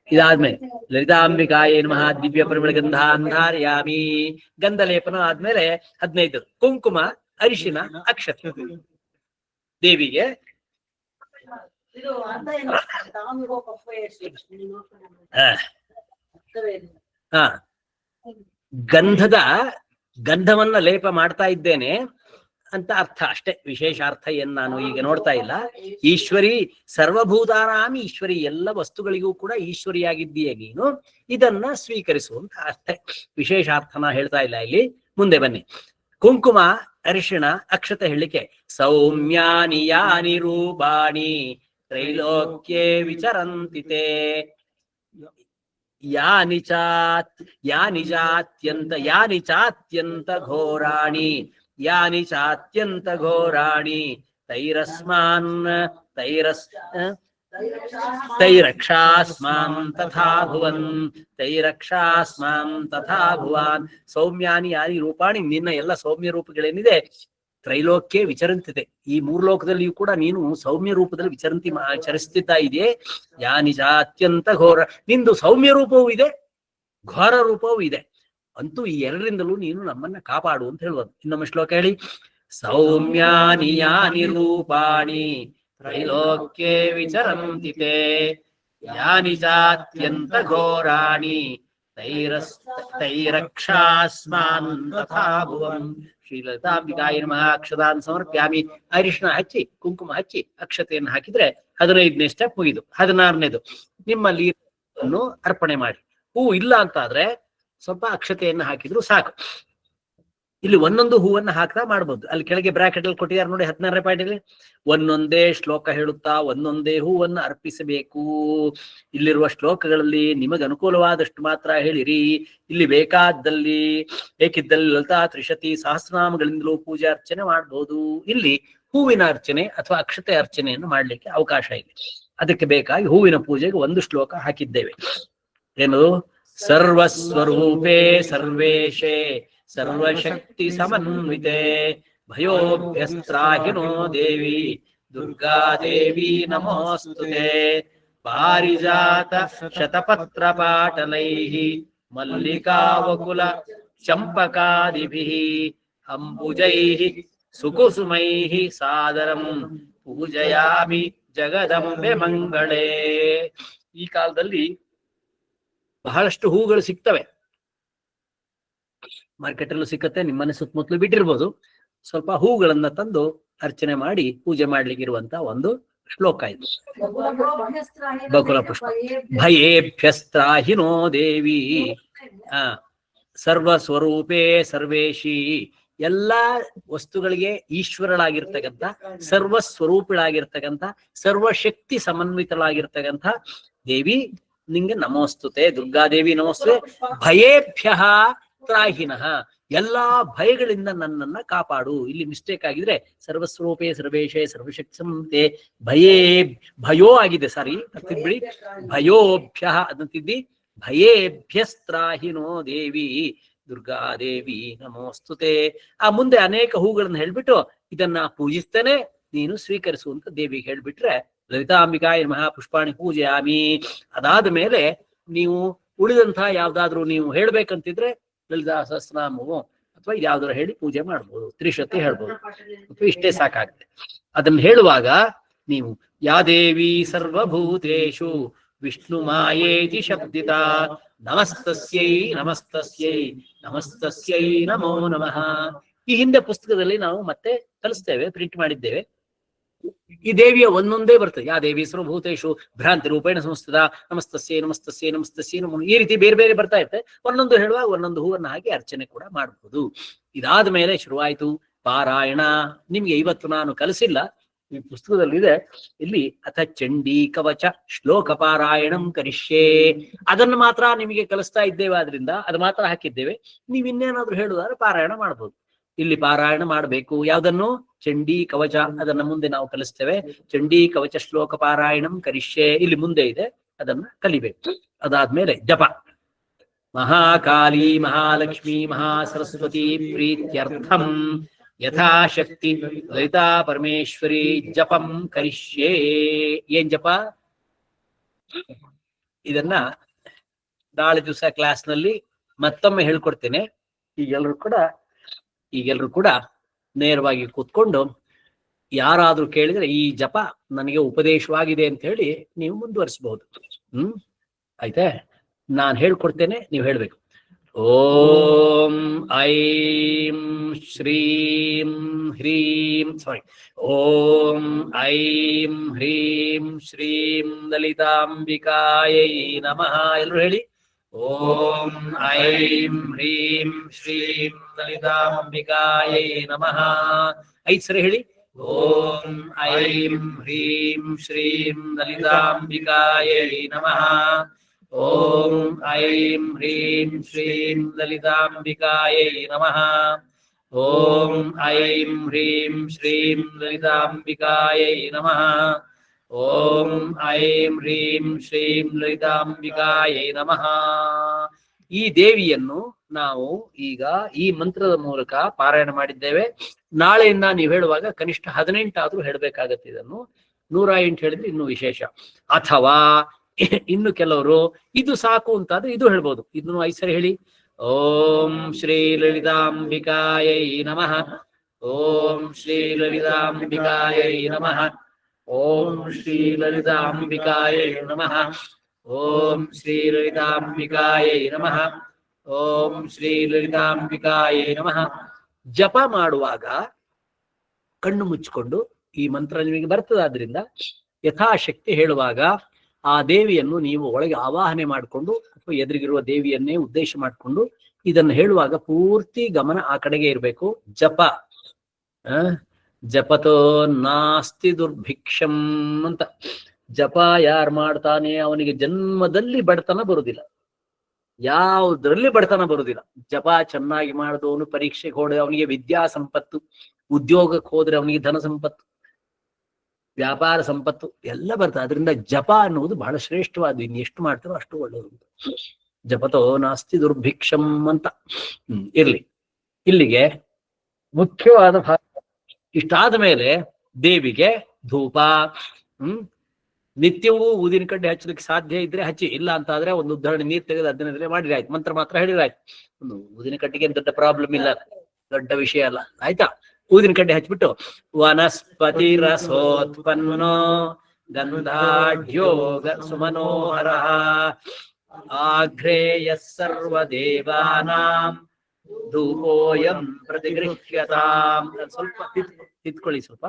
ಇದಾದ್ಮೇಲೆ ಲಲಿತಾಂಬಿಕಾಯೇ ನಮಃ ದಿವ್ಯ ಪರಿಮಳ ಗಂಧಾನ್ ಧಾರಯಾಮಿ. ಗಂಧ ಲೇಪನ ಆದ್ಮೇಲೆ 15 ಕುಂಕುಮ, ಅರಿಶಿನ, ಅಕ್ಷತೆ ದೇವಿಗೆ. ಗಂಧವನ್ನ ಲೇಪ ಮಾಡ್ತಾ ಇದ್ದೇನೆ ಅಂತ ಅರ್ಥ ಅಷ್ಟೇ, ವಿಶೇಷ ಅರ್ಥ ಏನ್ ನಾನು ಈಗ ನೋಡ್ತಾ ಇಲ್ಲ. ಈಶ್ವರಿ ಸರ್ವಭೂತಾನಾಮಿ ಈಶ್ವರಿ, ಎಲ್ಲ ವಸ್ತುಗಳಿಗೂ ಕೂಡ ಈಶ್ವರಿಯಾಗಿದ್ದೀಯೇ ನೀನು, ಇದನ್ನ ಸ್ವೀಕರಿಸುವಂತ ಅರ್ಥ, ವಿಶೇಷ ಅರ್ಥನ ಹೇಳ್ತಾ ಇಲ್ಲ ಇಲ್ಲಿ. ಮುಂದೆ ಬನ್ನಿ. ಕುಂಕುಮ, ಅರಿಶಿಣ, ಅಕ್ಷತೆ ಹೇಳಿಕೆ. ಸೌಮ್ಯಾನಿ ಯಾನಿ ರೂಪಾಣಿ ತ್ರೈಲೋಕ್ಯೇ ವಿಚರಂತಿತೆ ಯಾನಿ ಚಾತ್ಯಂತ ಘೋರಾಣಿ ಯಾನಿ ಚಾತ್ಯಂತ ಘೋರಾಣಿ ತೈರಕ್ಷಾಸ್ಮಾಂ ತಥಾ ಭುವನ್ ತೈರಕ್ಷಾಸ್ಮಾಂ ತಥಾ ಭುವಾನ್. ಸೌಮ್ಯಾನಿ ಯಾನಿ ರೂಪಾಣಿ, ನಿನ್ನ ಎಲ್ಲ ಸೌಮ್ಯ ರೂಪಗಳೇನಿದೆ ತ್ರೈಲೋಕ್ಯ ವಿಚರಂತಿದೆ, ಈ 3 ಲೋಕದಲ್ಲಿಯೂ ಕೂಡ ನೀನು ಸೌಮ್ಯ ರೂಪದಲ್ಲಿ ಚರಿಸ್ತಿದ್ದ ಇದೆಯೇ. ಯಾನಿ ಚಾತ್ಯಂತ ಘೋರ, ನಿಂದು ಸೌಮ್ಯ ರೂಪವೂ ಇದೆ, ಘೋರ ರೂಪವೂ ಇದೆ. ಅಂತೂ ಈ ಎರಡರಿಂದಲೂ ನೀನು ನಮ್ಮನ್ನ ಕಾಪಾಡು ಅಂತ ಹೇಳುವುದು. ಇನ್ನೊಮ್ಮೆ ಶ್ಲೋಕ ಹೇಳಿ. ಸೌಮ್ಯಾನಿ ಯಾನಿ ರೂಪಾಣಿ ತ್ರೈಲೋಕ್ಯೇ ವಿಚರಂತಿತೆ ಯಾನಿ ಚಾತ್ಯಂತ ಘೋರಾಣಿ ತೈರಕ್ಷಾಸ್ಮಾನ್ ತಥಾ ಭುವನ್. ಶ್ರೀ ಲಲಿತಾಂಬಿಕಾಯ ನಮಃ. ಅಕ್ಷತಾನ್ ಸಮರ್ಪ್ಯಾಮಿ. ಅರಿಶಿಣ ಹಚ್ಚಿ, ಕುಂಕುಮ ಹಚ್ಚಿ, ಅಕ್ಷತೆಯನ್ನು ಹಾಕಿದ್ರೆ 15ನೇ ಸ್ಟೆಪ್ ಮುಗಿದು. 16ನೇದು ನಿಮ್ಮಲ್ಲಿ ಅರ್ಪಣೆ ಮಾಡಿ. ಹೂ ಇಲ್ಲ ಅಂತ ಆದ್ರೆ ಸ್ವಲ್ಪ ಅಕ್ಷತೆಯನ್ನು ಹಾಕಿದ್ರು ಸಾಕು. ಇಲ್ಲಿ ಒಂದೊಂದು ಹೂವನ್ನ ಹಾಕ್ತಾ ಮಾಡ್ಬೋದು. ಅಲ್ಲಿ ಕೆಳಗೆ ಬ್ರಾಕೆಟ್ ಅಲ್ಲಿ ಕೊಟ್ಟಿದ್ದಾರೆ ನೋಡಿ 16ನೇ ಪಾಯಿಂಟಲ್ಲಿ. ಒಂದೊಂದೇ ಶ್ಲೋಕ ಹೇಳುತ್ತಾ ಒಂದೊಂದೇ ಹೂವನ್ನ ಅರ್ಪಿಸಬೇಕು. ಇಲ್ಲಿರುವ ಶ್ಲೋಕಗಳಲ್ಲಿ ನಿಮಗೆ ಅನುಕೂಲವಾದಷ್ಟು ಮಾತ್ರ ಹೇಳಿರಿ. ಇಲ್ಲಿ ಬೇಕಿದ್ದಲ್ಲಿ ಲಲಿತಾ ತ್ರಿಶತಿ ಸಹಸ್ರನಾಮಗಳಿಂದಲೂ ಪೂಜೆ ಅರ್ಚನೆ ಮಾಡಬಹುದು. ಇಲ್ಲಿ ಹೂವಿನ ಅರ್ಚನೆ ಅಥವಾ ಅಕ್ಷತೆ ಅರ್ಚನೆಯನ್ನು ಮಾಡ್ಲಿಕ್ಕೆ ಅವಕಾಶ ಇದೆ. ಅದಕ್ಕೆ ಬೇಕಾಗಿ ಹೂವಿನ ಪೂಜೆಗೆ ಒಂದು ಶ್ಲೋಕ ಹಾಕಿದ್ದೇವೆ. ಏನು? ಸರ್ವಸ್ವರೂಪೇ ಸರ್ವೇಶೇ ಸರ್ವಶಕ್ತಿ ಸಮನ್ವಿತೆ ಭಯೋಭ್ಯಸ್ತ್ರಾಹಿನೋ ದೇವಿ ದುರ್ಗಾದೇವಿ ನಮೋಸ್ತುತೆ. ಪಾರಿಜಾತ ಶತಪತ್ರ ಪಾಟಲೈಃ ಮಲ್ಲಿಕಾವಕುಲ ಚಂಪಕಾದಿಭಿಃ ಅಂಬುಜೈಃ ಸುಕುಸುಮೈಃ ಸಾದರಂ ಪೂಜಯಾಮಿ ಜಗದಂಬೆ ಮಂಗಳೇ. ಈ ಕಾಲದಲ್ಲಿ ಬಹಳಷ್ಟು ಹೂಗಳು ಸಿಗ್ತವೆ, ಮಾರ್ಕೆಟ್ ಅಲ್ಲೂ ಸಿಕ್ಕತ್ತೆ, ನಿಮ್ಮನೆ ಸುತ್ತಮುತ್ತಲು ಬಿಟ್ಟಿರ್ಬೋದು. ಸ್ವಲ್ಪ ಹೂಗಳನ್ನ ತಂದು ಅರ್ಚನೆ ಮಾಡಿ ಪೂಜೆ ಮಾಡ್ಲಿಕ್ಕೆ ಇರುವಂತ ಒಂದು ಶ್ಲೋಕ ಇದು. ಬಕುಲ ಪುಷ್ಪ. ಭಯೇಭ್ಯಸ್ತ್ರಾಹಿನೋ ದೇವಿ ಸರ್ವ ಸ್ವರೂಪೇ ಸರ್ವೇಶಿ, ಎಲ್ಲಾ ವಸ್ತುಗಳಿಗೆ ಈಶ್ವರಳಾಗಿರ್ತಕ್ಕಂಥ, ಸರ್ವಸ್ವರೂಪಿಳಾಗಿರ್ತಕ್ಕಂಥ, ಸರ್ವಶಕ್ತಿ ಸಮನ್ವಿತಳಾಗಿರ್ತಕ್ಕಂಥ ದೇವಿ ನಿಂಗೆ ನಮೋಸ್ತುತೆ. ದುರ್ಗಾದೇವಿ ನಮೋಸ್ತುತೆ. ಭಯೇಭ್ಯ ತ್ರಾಹಿನಃ, ಎಲ್ಲಾ ಭಯಗಳಿಂದ ನನ್ನನ್ನ ಕಾಪಾಡು. ಇಲ್ಲಿ ಮಿಸ್ಟೇಕ್ ಆಗಿದ್ರೆ ಸರ್ವಸ್ವರೂಪೇ ಸರ್ವೇಶೇ ಸರ್ವಶಕ್ತಿ ಸಂತೆ ಭಯೋ ಆಗಿದೆ, ಸಾರಿ ಅಂತಿದ್ಬಿಡಿ. ಭಯೋಭ್ಯ ಅದಂತಿದ್ದಿ. ಭಯೇಭ್ಯಸ್ತ್ರಾಹಿನೋ ದೇವಿ ದುರ್ಗಾದೇವಿ ನಮೋಸ್ತುತೆ. ಆ ಮುಂದೆ ಅನೇಕ ಹೂಗಳನ್ನ ಹೇಳ್ಬಿಟ್ಟು ಇದನ್ನ ಪೂಜಿಸ್ತೇನೆ, ನೀನು ಸ್ವೀಕರಿಸುವಂತ ದೇವಿಗೆ ಹೇಳ್ಬಿಟ್ರೆ ಲಲಿತಾಂಬಿಕಾಯ ನಮಃ ಪುಷ್ಪಾಣಿ ಪೂಜೆಯಾಮಿ. ಅದಾದ ಮೇಲೆ ನೀವು ಉಳಿದಂತಹ ಯಾವ್ದಾದ್ರು ನೀವು ಹೇಳ್ಬೇಕಂತಿದ್ರೆ ಲಲಿತಾ ಸಹಸ್ರನಾಮವು ಅಥವಾ ಯಾವ್ದಾರು ಹೇಳಿ ಪೂಜೆ ಮಾಡ್ಬೋದು, ತ್ರಿಶತಿ ಹೇಳ್ಬೋದು, ಅಥವಾ ಇಷ್ಟೇ ಸಾಕಾಗುತ್ತೆ. ಅದನ್ನ ಹೇಳುವಾಗ ನೀವು ಯಾ ದೇವಿ ಸರ್ವಭೂತೇಷು ವಿಷ್ಣು ಮಾಯೇತಿ ಶಬ್ದಿತ ನಮಸ್ತಸ್ಯೈ ನಮಸ್ತಸ್ಯೈ ನಮಸ್ತಸ್ಯೈ ನಮೋ ನಮಃ. ಈ ಹಿಂದೆ ಪುಸ್ತಕದಲ್ಲಿ ನಾವು ಮತ್ತೆ ಕಲಿಸ್ತೇವೆ, ಪ್ರಿಂಟ್ ಮಾಡಿದ್ದೇವೆ. ಈ ದೇವಿಯ ಒಂದೊಂದೇ ಬರ್ತದೆ. ಯಾ ದೇವಿ ಸರ್ವಭೂತೇಷು ಭ್ರಾಂತಿ ರೂಪೇಣ ಸಂಸ್ಥಿತ ನಮಸ್ತಸ್ಯೈ ನಮಸ್ತಸ್ಯೈ ನಮಸ್ತಸ್ಯೈ ನಮೋ, ಈ ರೀತಿ ಬೇರೆ ಬೇರೆ ಬರ್ತಾ ಇರುತ್ತೆ. ಒಂದೊಂದು ಹೇಳುವಾಗ ಒಂದೊಂದು ಹೂವನ್ನು ಹಾಕಿ ಅರ್ಚನೆ ಕೂಡ ಮಾಡಬಹುದು. ಇದಾದ ಮೇಲೆ ಶುರುವಾಯಿತು ಪಾರಾಯಣ. ನಿಮ್ಗೆ ಇವತ್ತು ನಾನು ಕಲಿಸಿಲ್ಲ, ಈ ಪುಸ್ತಕದಲ್ಲಿದೆ. ಇಲ್ಲಿ ಅಥ ಚಂಡೀ ಕವಚ ಶ್ಲೋಕ ಪಾರಾಯಣಂ ಕರಿಷ್ಯೇ, ಅದನ್ನು ಮಾತ್ರ ನಿಮಗೆ ಕಲಿಸ್ತಾ ಇದ್ದೇವೆ, ಆದ್ರಿಂದ ಅದು ಮಾತ್ರ ಹಾಕಿದ್ದೇವೆ. ನೀವ್ ಇನ್ನೇನಾದ್ರೂ ಹೇಳುದಾದ್ರೆ ಪಾರಾಯಣ ಮಾಡ್ಬೋದು. ಇಲ್ಲಿ ಪಾರಾಯಣ ಮಾಡಬೇಕು ಯಾವ್ದನ್ನು? ಚಂಡೀ ಕವಚ. ಅದನ್ನ ಮುಂದೆ ನಾವು ಕಲಿಸ್ತೇವೆ. ಚಂಡೀ ಕವಚ ಶ್ಲೋಕ ಪಾರಾಯಣಂ ಕರಿಷ್ಯೇ ಇಲ್ಲಿ ಮುಂದೆ ಇದೆ, ಅದನ್ನ ಕಲಿಬೇಕು. ಅದಾದ್ಮೇಲೆ ಜಪ. ಮಹಾಕಾಳಿ ಮಹಾಲಕ್ಷ್ಮಿ ಮಹಾಸರಸ್ವತಿ ಪ್ರೀತ್ಯರ್ಥಂ ಯಥಾಶಕ್ತಿ ಲಲಿತಾ ಪರಮೇಶ್ವರಿ ಜಪಂ ಕರಿಷ್ಯೇ. ಏನ್ ಜಪ? ಇದನ್ನ ನಾಳೆ ದಿವಸ ಕ್ಲಾಸ್ ನಲ್ಲಿ ಮತ್ತೊಮ್ಮೆ ಹೇಳ್ಕೊಡ್ತೇನೆ. ಈಗೆಲ್ಲರೂ ಕೂಡ ನೇರವಾಗಿ ಕೂತ್ಕೊಂಡು ಯಾರಾದ್ರೂ ಕೇಳಿದ್ರೆ ಈ ಜಪ ನನಗೆ ಉಪದೇಶವಾಗಿದೆ ಅಂತ ಹೇಳಿ ನೀವು ಮುಂದುವರಿಸಬಹುದು. ಆಯ್ತಾ? ನಾನು ಹೇಳ್ಕೊಡ್ತೇನೆ, ನೀವು ಹೇಳ್ಬೇಕು. ಓಂ ಐಂ ಶ್ರೀಂ ಹ್ರೀಂ ಓಂ ಐಂ ಹ್ರೀಂ ಶ್ರೀಂ ಲಲಿತಾಂಬಿಕಾಯೈ ನಮಃ. ಎಲ್ಲರೂ ಹೇಳಿ. ಓಂ ಐಂ ಹ್ರೀಂ ಶ್ರೀಂ ಲಲಿತಾಂಬಿಕಾಯೈ ನಮಃ. 5 ಸರಿ ಹೇಳಿ. ಓಂ ಐಂ ಹ್ರೀಂ ಶ್ರೀಂ ಲಲಿತಾಂಬಿಕಾಯೈ ನಮಃ. ಓಂ ಐಂ ಹ್ರೀಂ ಶ್ರೀಂ ಲಲಿತಾಂಬಿಕಾಯೈ ನಮಃ. ಓಂ ಐಂ ಹ್ರೀಂ ಶ್ರೀಂ ಲಲಿತಾಂಬಿಕಾಯೈ ನಮಃ. ಓಂ ಐಂ ಹ್ರೀಂ ಶ್ರೀಂ ಲಲಿತಾಂಬಿಕಾಯೈ ನಮಃ. ಈ ದೇವಿಯನ್ನು ನಾವು ಈಗ ಈ ಮಂತ್ರದ ಮೂಲಕ ಪಾರಾಯಣ ಮಾಡಿದ್ದೇವೆ. ನಾಳೆಯಿಂದ ನೀವು ಹೇಳುವಾಗ ಕನಿಷ್ಠ 18 ಆದ್ರೂ ಹೇಳಬೇಕಾಗತ್ತೆ. ಇದನ್ನು 108 ಹೇಳಿದ್ರೆ ಇನ್ನೂ ವಿಶೇಷ. ಅಥವಾ ಇನ್ನು ಕೆಲವರು ಇದು ಸಾಕು ಅಂತಾದ್ರೆ ಇದು ಹೇಳ್ಬೋದು. ಇದನ್ನು 5 ಸರಿ ಹೇಳಿ. ಓಂ ಶ್ರೀ ಲಲಿತಾಂಬಿಕಾಯೈ ನಮಃ. ಓಂ ಶ್ರೀ ಲಲಿತಾಂಬಿಕಾಯೈ ನಮಃ. ಓಂ ಶ್ರೀ ಲಲಿತಾಂಬಿಕಾಯೈ ನಮಃ. ಓಂ ಶ್ರೀ ಲಲಿತಾಂಬಿಕಾಯೈ ನಮಃ. ಓಂ ಶ್ರೀ ಲಲಿತಾಂಬಿಕಾಯೈ ನಮಃ. ಜಪ ಮಾಡುವಾಗ ಕಣ್ಣು ಮುಚ್ಚಿಕೊಂಡು ಈ ಮಂತ್ರ ನಿಮಗೆ ಬರ್ತದಾದ್ರಿಂದ ಯಥಾಶಕ್ತಿ ಹೇಳುವಾಗ ಆ ದೇವಿಯನ್ನು ನೀವು ಒಳಗೆ ಆವಾಹನೆ ಮಾಡಿಕೊಂಡು ಅಥವಾ ಎದುರಿಗಿರುವ ದೇವಿಯನ್ನೇ ಉದ್ದೇಶ ಮಾಡಿಕೊಂಡು ಇದನ್ನು ಹೇಳುವಾಗ ಪೂರ್ತಿ ಗಮನ ಆ ಕಡೆಗೆ ಇರಬೇಕು. ಜಪ ಜಪತೋ ನಾಸ್ತಿ ದುರ್ಭಿಕ್ಷಂ ಅಂತ. ಜಪ ಯಾರು ಮಾಡ್ತಾನೆ ಅವನಿಗೆ ಜನ್ಮದಲ್ಲಿ ಬಡತನ ಬರುದಿಲ್ಲ, ಯಾವುದ್ರಲ್ಲಿ ಬಡತನ ಬರುದಿಲ್ಲ. ಜಪ ಚೆನ್ನಾಗಿ ಮಾಡಿದವನು ಪರೀಕ್ಷೆಗೆ ಹೋದ್ರೆ ಅವನಿಗೆ ವಿದ್ಯಾ ಸಂಪತ್ತು, ಉದ್ಯೋಗಕ್ಕೆ ಹೋದ್ರೆ ಅವನಿಗೆ ಧನ ಸಂಪತ್ತು, ವ್ಯಾಪಾರ ಸಂಪತ್ತು ಎಲ್ಲ ಬರ್ತದೆ. ಅದರಿಂದ ಜಪ ಅನ್ನುವುದು ಬಹಳ ಶ್ರೇಷ್ಠವಾದ. ಇನ್ನು ಎಷ್ಟು ಮಾಡ್ತಾರೋ ಅಷ್ಟು ಒಳ್ಳೆಯದು. ಜಪತೋ ನಾಸ್ತಿ ದುರ್ಭಿಕ್ಷಂ ಅಂತ. ಇರ್ಲಿ, ಇಲ್ಲಿಗೆ ಮುಖ್ಯವಾದ ಭಾಗ. ಇಷ್ಟಾದ ಮೇಲೆ ದೇವಿಗೆ ಧೂಪ. ನಿತ್ಯವೂ ಊದಿನ ಕಡ್ಡಿ ಹಚ್ಚಲಿಕ್ಕೆ ಸಾಧ್ಯ ಇದ್ರೆ ಹಚ್ಚಿ, ಇಲ್ಲ ಅಂತ ಆದ್ರೆ ಒಂದು ಉದಾಹರಣೆ ನೀರು ತೆಗೆದು ಅದನ್ನೇ ಮಾಡಿದ್ರೆ ಆಯ್ತು. ಮಂತ್ರ ಮಾತ್ರ ಹೇಳಿದ್ರೆ ಆಯ್ತು. ಒಂದು ಊದಿನ ಕಡ್ಡಿಗೆ ದೊಡ್ಡ ಪ್ರಾಬ್ಲಮ್ ಇಲ್ಲ, ದೊಡ್ಡ ವಿಷಯ ಅಲ್ಲ. ಆಯ್ತಾ? ಊದಿನ ಕಡ್ಡಿ ಹಚ್ಬಿಟ್ಟು ವನಸ್ಪತಿ ರಸೋತ್ಪನ್ನೋ ಗಂಧಾಢ್ಯೋ ಸುಮನೋಹರ ಆಗ್ರೇಯ ಸರ್ವ ದೇವಾನಾಂ ಧೂಪೋಯಂ ಪ್ರತಿಗೃಹ್ಯತಾಂ. ಸ್ವಲ್ಪ ತಿತ್ಕೊಳ್ಳಿ ಸ್ವಲ್ಪ.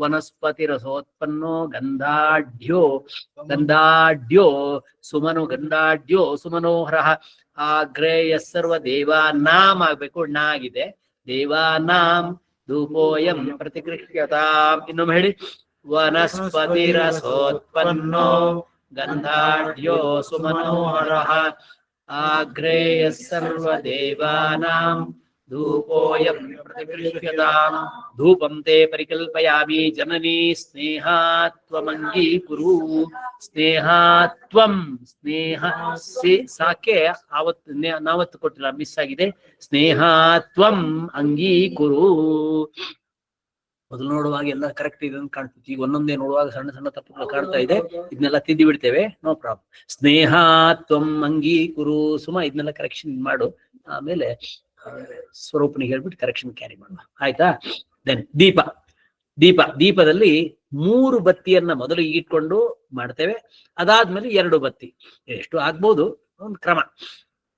ವನಸ್ಪತಿ ರಸೋತ್ಪನ್ನೋ ಗಂಧಾಢ್ಯೋ ಸುಮನೋಹರ ಆಗ್ರೇಯ ಸರ್ವ ದೇವಾನಾಂ ಆಗ್ಬೇಕು, ಣಾಗಿದೆ. ದೇವಾನಾಂ ಧೂಪೋಯಂ ಪ್ರತಿಗೃಹ್ಯತಾಂ. ಇನ್ನೊಮ್ಮೆ ಹೇಳಿ. ವನಸ್ಪತಿ ರಸೋತ್ಪನ್ನೋ ಗಂಧಾಢ್ಯೋ ಸುಮನೋಹರ ಆಗ್ರೇಯ ಸರ್ವ ದೇವಾನಾಂ ಧೂಪೋಯಂ ಪ್ರತಿಗೃಹ್ಯತಾಂ. ಧೂಪಂ ತೇ ಪರಿಕಲ್ಪಯಾಮಿ ಜನನೀ ಸ್ನೇಹಾತ್ವಮಂಗೀಕುರು. ಸ್ನೇಹಾತ್ವಂ, ಸ್ನೇಹ ಸಾಕೆ ನಾವತ್ತು ಕೊಟ್ಟಿಲ್ಲ, ಮಿಸ್ ಆಗಿದೆ. ಸ್ನೇಹಾತ್ವಂ ಅಂಗೀಕುರು. ಮೊದಲು ನೋಡುವಾಗ ಎಲ್ಲ ಕರೆಕ್ಟ್ ಇದೆ ಅಂತ ಕಾಣ್ತಿತ್ತು. ಈಗ ಒಂದೊಂದೇ ನೋಡುವಾಗ ಸಣ್ಣ ಸಣ್ಣ ತಪ್ಪುಗಳು ಕಾಣ್ತಾ ಇದೆ. ಇದನ್ನೆಲ್ಲ ತಿದ್ದಿ ಬಿಡ್ತೇವೆ, ನೋ ಪ್ರಾಬ್ಲಮ್. ಸ್ನೇಹ ತ್ವಂ ಅಂಗೀಕುರು ಸುಮ ಇದನ್ನೆಲ್ಲ ಕರೆಕ್ಷನ್ ಮಾಡು, ಆಮೇಲೆ ಸ್ವರೂಪನಿಗೆ ಹೇಳ್ಬಿಟ್ಟು ಕರೆಕ್ಷನ್ ಕ್ಯಾರಿ ಮಾಡುವ, ಆಯ್ತಾ? ದೆನ್ ದೀಪದಲ್ಲಿ 3 ಬತ್ತಿಯನ್ನ ಮೊದಲು ಇಟ್ಕೊಂಡು ಮಾಡ್ತೇವೆ. ಅದಾದ್ಮೇಲೆ 2 ಬತ್ತಿ, ಎಷ್ಟು ಆಗ್ಬೋದು ಒಂದು ಕ್ರಮ.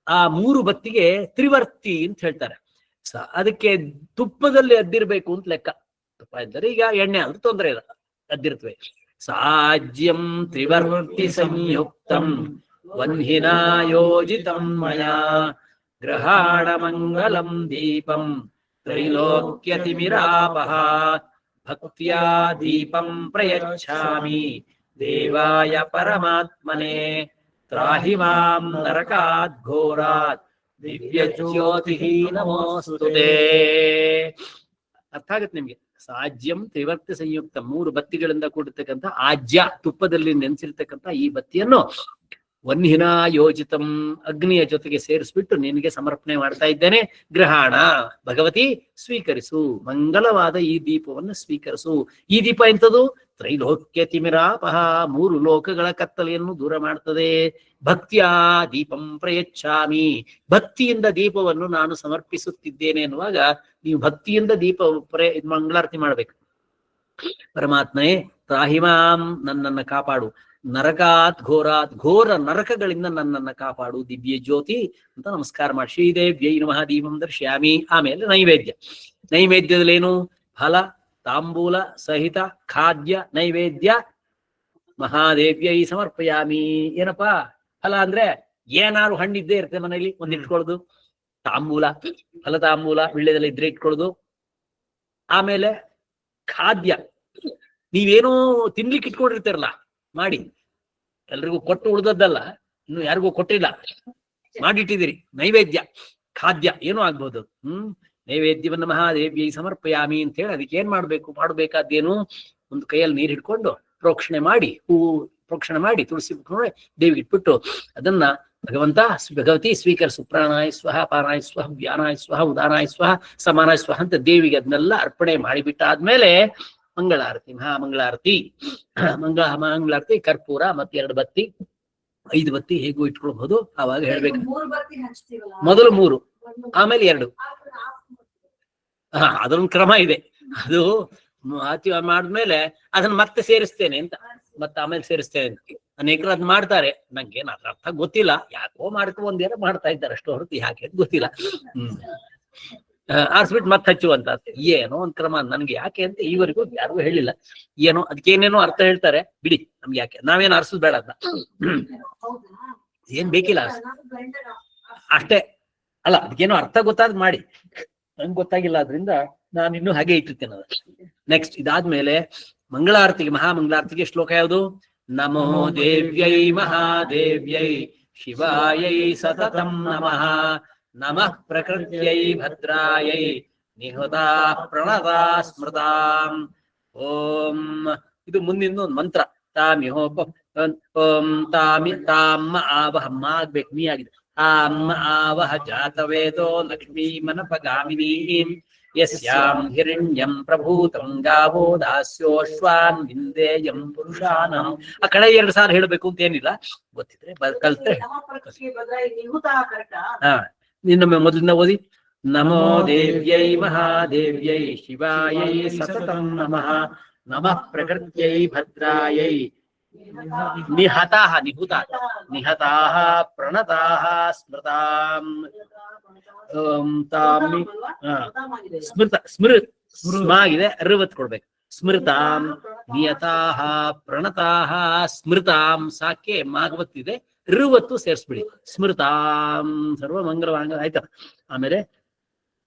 ಆ 3 ಬತ್ತಿಗೆ ತ್ರಿವರ್ತಿ ಅಂತ ಹೇಳ್ತಾರೆ. ಅದಕ್ಕೆ ತುಪ್ಪದಲ್ಲಿ ಅದ್ದಿರ್ಬೇಕು ಅಂತ ಲೆಕ್ಕ. ತುಪ್ಪ ಇದ್ದರೆ, ಈಗ ಎಣ್ಣೆ ಆದ್ರೂ ತೊಂದರೆ ಇಲ್ಲ, ಅದ್ದಿರ್ತವೆ. ಸಾಜ್ಯಂ ತ್ರಿವರ್ತಿ ಸಂಯುಕ್ತಂ ವನ್ಹಿನಾ ಯೋಜಿತಂ ಮಯಾ ಗ್ರಹಾಣ ಮಂಗಲಂ ದೀಪಂ ತ್ರೈಲೋಕ್ಯತಿಮಿರಾಪಹ ಭಕ್ತ್ಯಾ ದೀಪಂ ಪ್ರಯಚ್ಛಾಮಿ ದೇವಾಯ ಪರಮಾತ್ಮನೆ ತ್ರಾಹಿ ಮಾಂ ನರಕಾದ್ ಘೋರಾತ್ ದಿವ್ಯ ಜ್ಯೋತಿ ನಮೋಸ್ತುತೇ. ಅರ್ಥ ಆಗತ್ತೆ ನಿಮ್ಗೆ? ಸಾಜ್ಯಂ ತ್ರಿವರ್ತಿ ಸಂಯುಕ್ತ 3 ಬತ್ತಿಗಳಿಂದ ಕೂಡಿರ್ತಕ್ಕಂಥ ಆಜ್ಯ, ತುಪ್ಪದಲ್ಲಿ ನೆನೆಸಿರ್ತಕ್ಕಂಥ ಈ ಬತ್ತಿಯನ್ನು ವನ್ಹಿನ ಯೋಜಿತಂ ಅಗ್ನಿಯ ಜೊತೆಗೆ ಸೇರಿಸ್ಬಿಟ್ಟು ನಿನಗೆ ಸಮರ್ಪಣೆ ಮಾಡ್ತಾ ಇದ್ದೇನೆ. ಗ್ರಹಣ ಭಗವತಿ ಸ್ವೀಕರಿಸು, ಮಂಗಲವಾದ ಈ ದೀಪವನ್ನು ಸ್ವೀಕರಿಸು. ಈ ದೀಪ ಎಂಥದು? ತ್ರೈಲೋಕ್ಯ ತಿಮಿರಾಪಹ, 3 ಲೋಕಗಳ ಕತ್ತಲೆಯನ್ನು ದೂರ ಮಾಡ್ತದೆ. ಭಕ್ತಿಯಾ ದೀಪಂ ಪ್ರಯಚ್ಛಾಮಿ, ಭಕ್ತಿಯಿಂದ ದೀಪವನ್ನು ನಾನು ಸಮರ್ಪಿಸುತ್ತಿದ್ದೇನೆ ಅನ್ನುವಾಗ ನೀವು ಭಕ್ತಿಯಿಂದ ದೀಪ ಮಂಗಳಾರತಿ ಮಾಡ್ಬೇಕು. ಪರಮಾತ್ಮನೇ ತ್ರಾಹಿಮಾಂ, ನನ್ನನ್ನು ಕಾಪಾಡು. ನರಕಾತ್ ಘೋರಾತ್, ಘೋರ ನರಕಗಳಿಂದ ನನ್ನನ್ನು ಕಾಪಾಡು. ದಿವ್ಯ ಜ್ಯೋತಿ ಅಂತ ನಮಸ್ಕಾರ ಮಾಡಿ. ಶ್ರೀದೇವ್ಯೈ ನಮಃ ದೀಪಂ ದರ್ಶ್ಯಾಮಿ. ಆಮೇಲೆ ನೈವೇದ್ಯದಲ್ಲೇನು? ಫಲ ತಾಂಬೂಲ ಸಹಿತ ಖಾದ್ಯ ನೈವೇದ್ಯ ಮಹಾದೇವ್ಯೈ ಸಮರ್ಪಯಾಮಿ. ಏನಪ್ಪಾ ಫಲ ಅಂದ್ರೆ ಏನಾದ್ರು ಹಣ್ಣಿದ್ದೇ ಇರುತ್ತೆ ಮನೇಲಿ, ಒಂದ್ ಇಟ್ಕೊಳ್ಳೋದು. ತಾಂಬೂಲ, ಫಲ ತಾಂಬೂಲ ವಿಳ್ಳೆದೆಲ್ಲ ಇದ್ರೆ ಇಟ್ಕೊಳ್ಳೋದು. ಆಮೇಲೆ ಖಾದ್ಯ, ನೀವೇನೋ ತಿನ್ಲಿಕ್ಕೆ ಇಟ್ಕೊಂಡಿರ್ತೀರಲ್ಲ, ಮಾಡಿ ಎಲ್ರಿಗೂ ಕೊಟ್ಟು ಉಳ್ದದ್ದಲ್ಲ, ಇನ್ನು ಯಾರಿಗೂ ಕೊಟ್ಟಿಲ್ಲ, ಮಾಡಿಟ್ಟಿದ್ದೀರಿ. ನೈವೇದ್ಯ ಖಾದ್ಯ ಏನೋ ಆಗ್ಬೋದು. ನೈವೇದ್ಯವನ್ನು ಮಹಾದೇವ್ಯೈ ಸಮರ್ಪಯಾಮಿ ಅಂತ ಹೇಳಿ ಅದಕ್ಕೆ ಏನ್ ಮಾಡ್ಬೇಕಾದ್ದೇನು? ಒಂದು ಕೈಯಲ್ಲಿ ನೀರು ಹಿಡ್ಕೊಂಡು ಪ್ರೋಕ್ಷಣೆ ಮಾಡಿ, ಪ್ರೋಕ್ಷಣೆ ಮಾಡಿ ತುಳಸಿ ನೋಡಿ ದೇವಿಗೆ ಇಟ್ಬಿಟ್ಟು ಅದನ್ನ ಭಗವತಿ ಸ್ವೀಕರಿಸು. ಪ್ರಾಣಾಯ ಸ್ವಹ, ಪಾನಾಯ ಸ್ವಹ, ವ್ಯಾನಾಯ ಸ್ವಹ, ಉದಾನಾಯ ಸ್ವಹ, ಸಮಾನಾಯ ಸ್ವಹ ಅಂತ ದೇವಿಗೆ ಅದನ್ನೆಲ್ಲ ಅರ್ಪಣೆ ಮಾಡಿಬಿಟ್ಟಾದ್ಮೇಲೆ ಮಂಗಳಾರತಿ, ಮಹಾಮಂಗಳಾರತಿ. ಮಂಗಳಾರತಿ ಕರ್ಪೂರ ಮತ್ತೆ 2 ಬತ್ತಿ, 5 ಬತ್ತಿ ಹೇಗೂ ಇಟ್ಕೊಳ್ಬಹುದು. ಆವಾಗ ಹೇಳ್ಬೇಕು, ಮೊದಲು 3 ಆಮೇಲೆ 2. ಅದೊಂದು ಕ್ರಮ ಇದೆ. ಅದು ಮಾಡಿದ್ಮೇಲೆ ಅದನ್ನ ಮತ್ತೆ ಸೇರಿಸ್ತೇನೆ ಅಂತ, ಮತ್ತೆ ಆಮೇಲೆ ಸೇರಿಸ್ತೇನೆ ಅಂತ ಅನೇಕರು ಅದ್ ಮಾಡ್ತಾರೆ. ನಂಗೆ ಅದ್ರ ಅರ್ಥ ಗೊತ್ತಿಲ್ಲ, ಯಾಕೋ ಒಂದೇನೋ ಮಾಡ್ತಾ ಇದ್ದಾರೆ ಅಷ್ಟು ಹೊರತು ಯಾಕೆ ಅಂತ ಗೊತ್ತಿಲ್ಲ. ಆರಿಸ್ಬಿಟ್ಟು ಮತ್ತೆ ಹಚ್ಚುವಂತ ಏನೋ ಒಂದ್ ಕ್ರಮ. ನನ್ಗೆ ಯಾಕೆ ಅಂತ ಈವರೆಗೂ ಯಾರಿಗೂ ಹೇಳಿಲ್ಲ. ಏನೋ ಅದಕ್ಕೇನೇನೋ ಅರ್ಥ ಹೇಳ್ತಾರೆ, ಬಿಡಿ, ನಮ್ಗೆ ಯಾಕೆ, ನಾವೇನು ಅರ್ಸದ್ ಬೇಡ ಅದನ್ನ. ಏನ್ ಬೇಕಿಲ್ಲ ಅಷ್ಟೇ ಅಲ್ಲ, ಅದಕ್ಕೇನೋ ಅರ್ಥ ಗೊತ್ತಾದ್ ಮಾಡಿ. ನಂಗೆ ಗೊತ್ತಾಗಿಲ್ಲ, ಆದ್ರಿಂದ ನಾನು ಇನ್ನೂ ಹಾಗೆ ಇಟ್ಟಿರ್ತೇನೆ ಅದ. ನೆಕ್ಸ್ಟ್ ಇದಾದ್ಮೇಲೆ ಮಂಗಳಾರತಿಗೆ, ಮಹಾಮಂಗಳಾರತಿಗೆ ಶ್ಲೋಕ ಯಾವುದು? ನಮೋ ದೇವ್ಯೈ ಮಹಾದೇವ್ಯೈ ಶಿವಾಯೈ ಸತತಂ ನಮಃ. ನಮಃ ಪ್ರಕೃತ್ಯೈ ಭದ್ರಾಯೈ ನಿಹುತಾ ಪ್ರಣತಾ ಸ್ಮೃತಾಂ. ಓಂ, ಇದು ಮುಂದಿನ ಒಂದು ಮಂತ್ರ. ಓಂ ತಾಮ್ಮ ಆವಹ, ಆಗ್ಬೇಕು, ನೀ ಆಗಿದೆ. ಆಮ್ಮ ಆವಹ ಜಾತವೇದೋ ಲಕ್ಷ್ಮೀ ಮನಪಗಾಮಿನೀಂ ಯಸ್ಯಾಂ ಹಿರಣ್ಯಂ ಪ್ರಭೂತಂ ಗಾವೋ ದಾಸ್ಯೋಶ್ವಾನ್ ವಿಂದೇಯಂ ಪುರುಷಾನಂ. ಆ ಕಡೆ 2 ಸಾಲ ಹೇಳಬೇಕು ಅಂತ ಏನಿಲ್ಲ, ಗೊತ್ತಿದ್ರೆ ಕಲ್ತ್ರೆ. ಇನ್ನೊಮ್ಮೆ ಮೊದಲಿಂದ ಓದಿ. ನಮೋ ದೇವ್ಯೈ ಮಹಾದೇವ್ಯೈ ಶಿವಾಯೈ ಸತತಂ ನಮಃ. ನಮಃ ಪ್ರಕೃತ್ಯೈ ಭದ್ರಾಯೈ ನಿಹತಾಃ ನಿಹತಾಃ ಪ್ರಣತಾಃ ಸ್ಮೃತಾಂ. ಸ್ಮಾಗಿದೆ, ಅರ್ವತ್ ಕೊಡ್ಬೇಕು. ಸ್ಮೃತಾಂ ನಿಯತಾಃ ಪ್ರಣತಾಃ ಸ್ಮೃತಾಂ. ಸಾಕೆ ಮಾಗವತ್ತಿದೆ, ಋವತ್ತು ಸೇರಿಸ್ಬಿಡಿ. ಸ್ಮೃತಾಂ ಸರ್ವಮಂಗಲವಾಂಗ ಆಯ್ತಾ. ಆಮೇಲೆ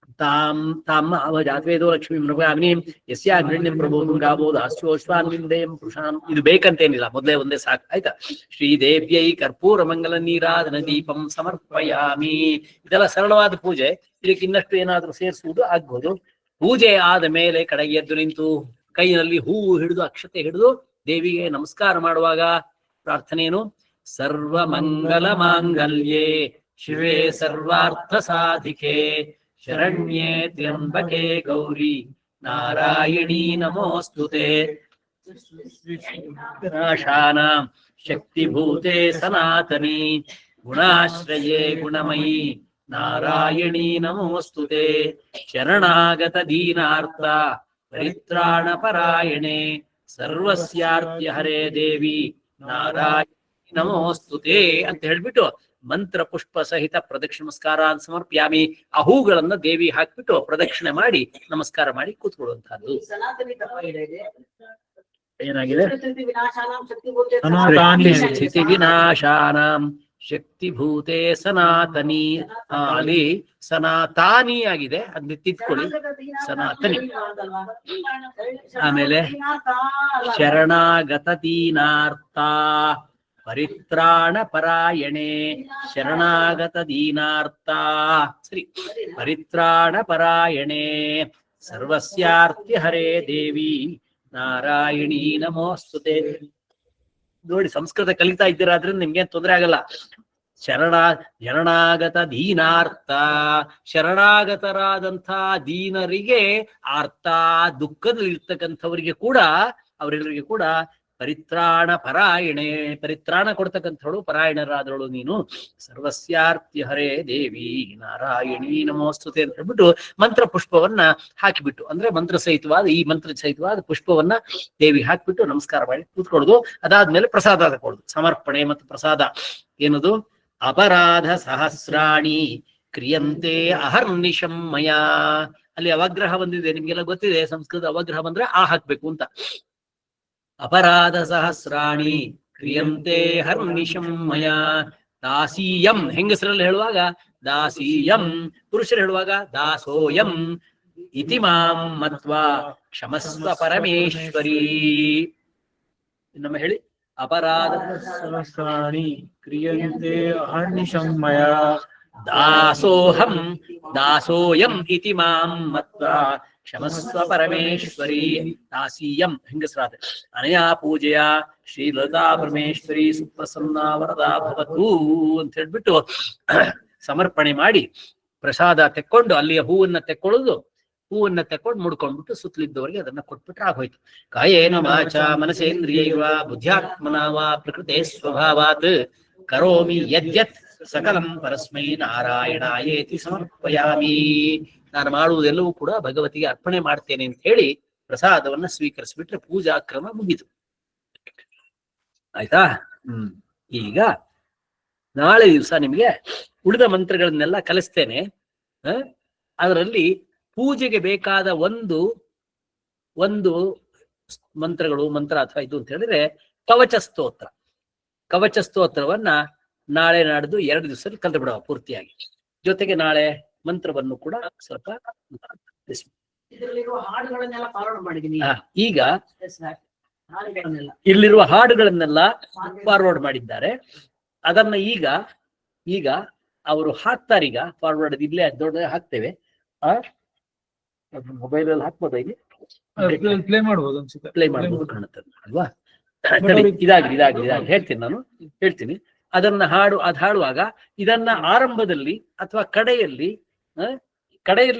ತಾಮ್ಮ ಜಾತವೇದೋ ಲಕ್ಷ್ಮೀ ಮೃಗಾಗ್ನಿಂ ಯಸ್ಯಾ ಹಿರಣ್ಯಂ ಪ್ರಭೂತಂ ಗಾವೋ ದಾಸ್ಯೋಶ್ವಾನ್ ವಿಂದೇಯಂ ಪುರುಷಾನಂ. ಇದು ಬೇಕಂತೇನಿಲ್ಲ, ಮೊದಲೇ ಒಂದೇ ಸಾಕು, ಆಯ್ತಾ. ಶ್ರೀದೇವ್ಯೈ ಕರ್ಪೂರ ಮಂಗಲ ನೀರಾಧನ ದೀಪಂ ಸಮರ್ಪಯಾಮಿ. ಇದೆಲ್ಲ ಸರಳವಾದ ಪೂಜೆ. ಇದಕ್ಕೆ ಇನ್ನಷ್ಟು ಏನಾದ್ರೂ ಸೇರಿಸುವುದು ಆಗ್ಬೋದು. ಪೂಜೆ ಆದ ಮೇಲೆ ಕಡೆಗೆ ಎದ್ದು ನಿಂತು ಕೈಯಲ್ಲಿ ಹೂವು ಹಿಡಿದು ಅಕ್ಷತೆ ಹಿಡಿದು ದೇವಿಗೆ ನಮಸ್ಕಾರ ಮಾಡುವಾಗ ಪ್ರಾರ್ಥನೆ ಏನು? ಸರ್ವ ಮಂಗಲ ಮಾಂಗಲ್ಯೆ ಶಿವೆ ಸರ್ವಾರ್ಥ ಸಾಧಿಕೆ ಶರಣ್ಯೇ ತ್ರ್ಯಂಬಕೆ ಗೌರಿ ನಾರಾಯಣೀ ನಮೋಸ್ತುತೆ ವಿನಾಶಾನಾಂ ಶಕ್ತಿಭೂತೆ ಸನಾತನಿ ಗುಣಾಶ್ರಯೇ ಗುಣಮಯೀ ನಾರಾಯಣೀ ನಮೋಸ್ತುತೆ ಶರಣಾಗತ ದೀನಾರ್ಥ ಪರಿತ್ರಾಣ ಪರಾಯಣೆ ಸರ್ವಸ್ಯಾರ್ತ್ಯ ಹರೇ ದೇವಿ ನಾರಾಯಣೀ ನಮೋಸ್ತುತೆ ಅಂತ ಹೇಳ್ಬಿಟ್ಟು ಮಂತ್ರ ಪುಷ್ಪ ಸಹಿತ ಪ್ರದಕ್ಷಿಣ ನಮಸ್ಕಾರ ಸಮರ್ಪ್ಯಾಮಿ. ಆ ಹೂಗಳನ್ನ ದೇವಿ ಹಾಕ್ಬಿಟ್ಟು ಪ್ರದಕ್ಷಿಣೆ ಮಾಡಿ ನಮಸ್ಕಾರ ಮಾಡಿ ಕೂತ್ಕೊಳ್ಳುವಂತಹದ್ದು. ಏನಾಗಿದೆ? ಸ್ಥಿತಿ ವಿನಾಶಾನಾಂ ಶಕ್ತಿಭೂತೆ ಸನಾತನಿ. ಅಲ್ಲಿ ಸನಾತಾನಿ ಆಗಿದೆ, ಅದನ್ನ ತಿದ್ಕೊಳ್ಳಿ, ಸನಾತನಿ. ಆಮೇಲೆ ಶರಣಾಗತ ದೀನಾರ್ಥ ಪರಿತ್ರಾಣ ಪರಾಯಣೆ ಶರಣಾಗತ ದೀನಾರ್ಥ. ಸರಿ, ಪರಿತ್ರಾಣ ಪರಾಯಣೆ ಸರ್ವಸ್ಯಾರ್ತಿ ಹರೇ ದೇವಿ ನಾರಾಯಣೀ ನಮೋಸ್ತುತೆ. ನೋಡಿ, ಸಂಸ್ಕೃತ ಕಲಿತಾ ಇದ್ದೀರಾದ್ರಿಂದ ನಿಮ್ಗೆ ತೊಂದರೆ ಆಗಲ್ಲ. ಶರಣಾಗತ ದೀನಾರ್ಥ, ಶರಣಾಗತರಾದಂಥ ದೀನರಿಗೆ, ಅರ್ಥ ದುಃಖದಲ್ಲಿರ್ತಕ್ಕಂಥವರಿಗೆ ಕೂಡ, ಅವರೆಲ್ಲರಿಗೆ ಕೂಡ ಪರಿತ್ರಾಣ ಪರಾಯಣೆ, ಪರಿತ್ರಾಣ ಕೊಡ್ತಕ್ಕಂಥವಳು ಪರಾಯಣರಾದವಳು ನೀನು. ಸರ್ವಸ್ಯಾರ್ತಿ ಹರೇ ದೇವಿ ನಾರಾಯಣೀ ನಮೋಸ್ತುತೆ ಅಂತ ಹೇಳ್ಬಿಟ್ಟು ಮಂತ್ರ ಪುಷ್ಪವನ್ನ ಹಾಕಿಬಿಟ್ಟು, ಅಂದ್ರೆ ಮಂತ್ರ ಸಹಿತವಾದ, ಈ ಮಂತ್ರ ಸಹಿತವಾದ ಪುಷ್ಪವನ್ನ ದೇವಿ ಹಾಕಿಬಿಟ್ಟು ನಮಸ್ಕಾರ ಮಾಡಿ ಕೂತ್ಕೊಳ್ಳೋದು. ಅದಾದ್ಮೇಲೆ ಪ್ರಸಾದ ತಗೊಳ್ಳೋದು. ಸಮರ್ಪಣೆ ಮತ್ತು ಪ್ರಸಾದ ಏನದು? ಅಪರಾಧ ಸಹಸ್ರಾಣಿ ಕ್ರಿಯಂತೆ ಅಹರ್ನಿಶಂ ಮಯ. ಅಲ್ಲಿ ಅವಗ್ರಹ ಬಂದಿದೆ, ನಿಮ್ಗೆಲ್ಲ ಗೊತ್ತಿದೆ ಸಂಸ್ಕೃತ. ಅವಗ್ರಹ ಬಂದ್ರೆ ಆ ಹಾಕ್ಬೇಕು ಅಂತ. ಅಪರಾಧ ಸಹಸ್ರಾಣಿ ಕ್ರಿಯಂತೆ ಹರ್ನಿಶಂ ಮಯ ದಾಸೀಯಂ. ಹೆಂಗಸರಲ್ಲಿ ಹೇಳುವಾಗ ದಾಸೀಯಂ, ಪುರುಷರು ಹೇಳುವಾಗ ದಾಸೋಯಂ ಇತಿ ಮಾಂ ಮತ್ವಾ ಕ್ಷಮಸ್ವ ಪರಮೇಶ್ವರಿ. ಇನ್ನೊಮ್ಮೆ ಹೇಳಿ. ಅಪರಾಧ ಸಹಸ್ರಾಣಿ ಕ್ರಿಯಂತೆ ಅಹರ್ನಿಶಂ ಮಯ ದಾಸೋಹಂ ದಾಸೋಯಂ ಇತಿ ಮಾಂ ಮತ್ವಾ ಕ್ಷಮಸ್ವ ಪರಮೇಶ್ವರಿ. ದಾಸೀಯಂ ಹೆಂಗಸರಾದ. ಅನಯಾ ಪೂಜೆಯ ಶ್ರೀಲತಾ ಪರಮೇಶ್ವರಿ ಸುಪ್ರಸನ್ನ ವರದಾ ಭವತು ಅಂತ ಹೇಳ್ಬಿಟ್ಟು ಸಮರ್ಪಣೆ ಮಾಡಿ ಪ್ರಸಾದ ತೆಕ್ಕೊಂಡು, ಅಲ್ಲಿಯ ಹೂವನ್ನ ತೆಕ್ಕೊಳ್ಳೋದು. ಹೂವನ್ನ ತೆಕ್ಕೊಂಡು ಮುಡ್ಕೊಂಡ್ಬಿಟ್ಟು ಸುತ್ತಲಿದ್ದವರಿಗೆ ಅದನ್ನ ಕೊಟ್ಬಿಟ್ರೆ ಆಗೋಯ್ತು. ಕಾಯೇನ ವಾಚ ಮನಸೇಂದ್ರಿಯೈವ ಬುದ್ಧ್ಯಾತ್ಮನ ವಾ ಪ್ರಕೃತೆ ಸ್ವಭಾವಾತ್ ಕರೋಮಿ ಯದ್ಯತ್ ಸಕಲಂ ಪರಸ್ಮೈ ನಾರಾಯಣಾಯೇತಿ ಸಮರ್ಪಯಾಮಿ. ನಾನು ಮಾಡುವುದೆಲ್ಲವೂ ಕೂಡ ಭಗವತಿಗೆ ಅರ್ಪಣೆ ಮಾಡ್ತೇನೆ ಅಂತ ಹೇಳಿ ಪ್ರಸಾದವನ್ನ ಸ್ವೀಕರಿಸ್ಬಿಟ್ರೆ ಪೂಜಾ ಕ್ರಮ ಮುಗಿತು. ಆಯ್ತಾ? ಈಗ ನಾಳೆ ದಿವಸ ನಿಮಗೆ ಉಳಿದ ಮಂತ್ರಗಳನ್ನೆಲ್ಲ ಕಲಿಸ್ತೇನೆ. ಅದರಲ್ಲಿ ಪೂಜೆಗೆ ಬೇಕಾದ ಒಂದು ಮಂತ್ರ ಅಥವಾ ಇದು ಅಂತ ಹೇಳಿದ್ರೆ ಕವಚ ಸ್ತೋತ್ರ. ಕವಚ ಸ್ತೋತ್ರವನ್ನ ನಾಳೆ ನಾಡ್ದು 2 ದಿವಸದಲ್ಲಿ ಕಲ್ತು ಬಿಡುವ ಪೂರ್ತಿಯಾಗಿ. ಜೊತೆಗೆ ನಾಳೆ ಮಂತ್ರವನ್ನು ಕೂಡ ಸ್ವಲ್ಪ ಈಗ ಇಲ್ಲಿರುವ ಹಾಡುಗಳನ್ನೆಲ್ಲ ಫಾರ್ವರ್ಡ್ ಮಾಡಿದ್ದಾರೆ. ಅದನ್ನ ಈಗ ಅವರು ಹಾಕ್ತಾರೀಗ ಫಾರ್ವರ್ಡ್. ಇಲ್ಲೇ ದೊಡ್ಡ ಹಾಕ್ತೇವೆ. ಮೊಬೈಲ್ ಅಲ್ಲಿ ಹಾಕ್ಬೋದ? ಇಲ್ಲಿ ಪ್ಲೇ ಮಾಡ್ಬೋದು ಅನ್ಸುತ್ತೆ. ಪ್ಲೇ ಮಾಡ್ಬೋದು ಕಾಣುತ್ತೆ ಅಲ್ವಾ? ಇದಾಗ್ಲಿ ಹೇಳ್ತೀನಿ. ಅದನ್ನ ಹಾಡುವಾಗ ಇದನ್ನ ಆರಂಭದಲ್ಲಿ ಅಥವಾ ಕಡೆಯಲ್ಲಿ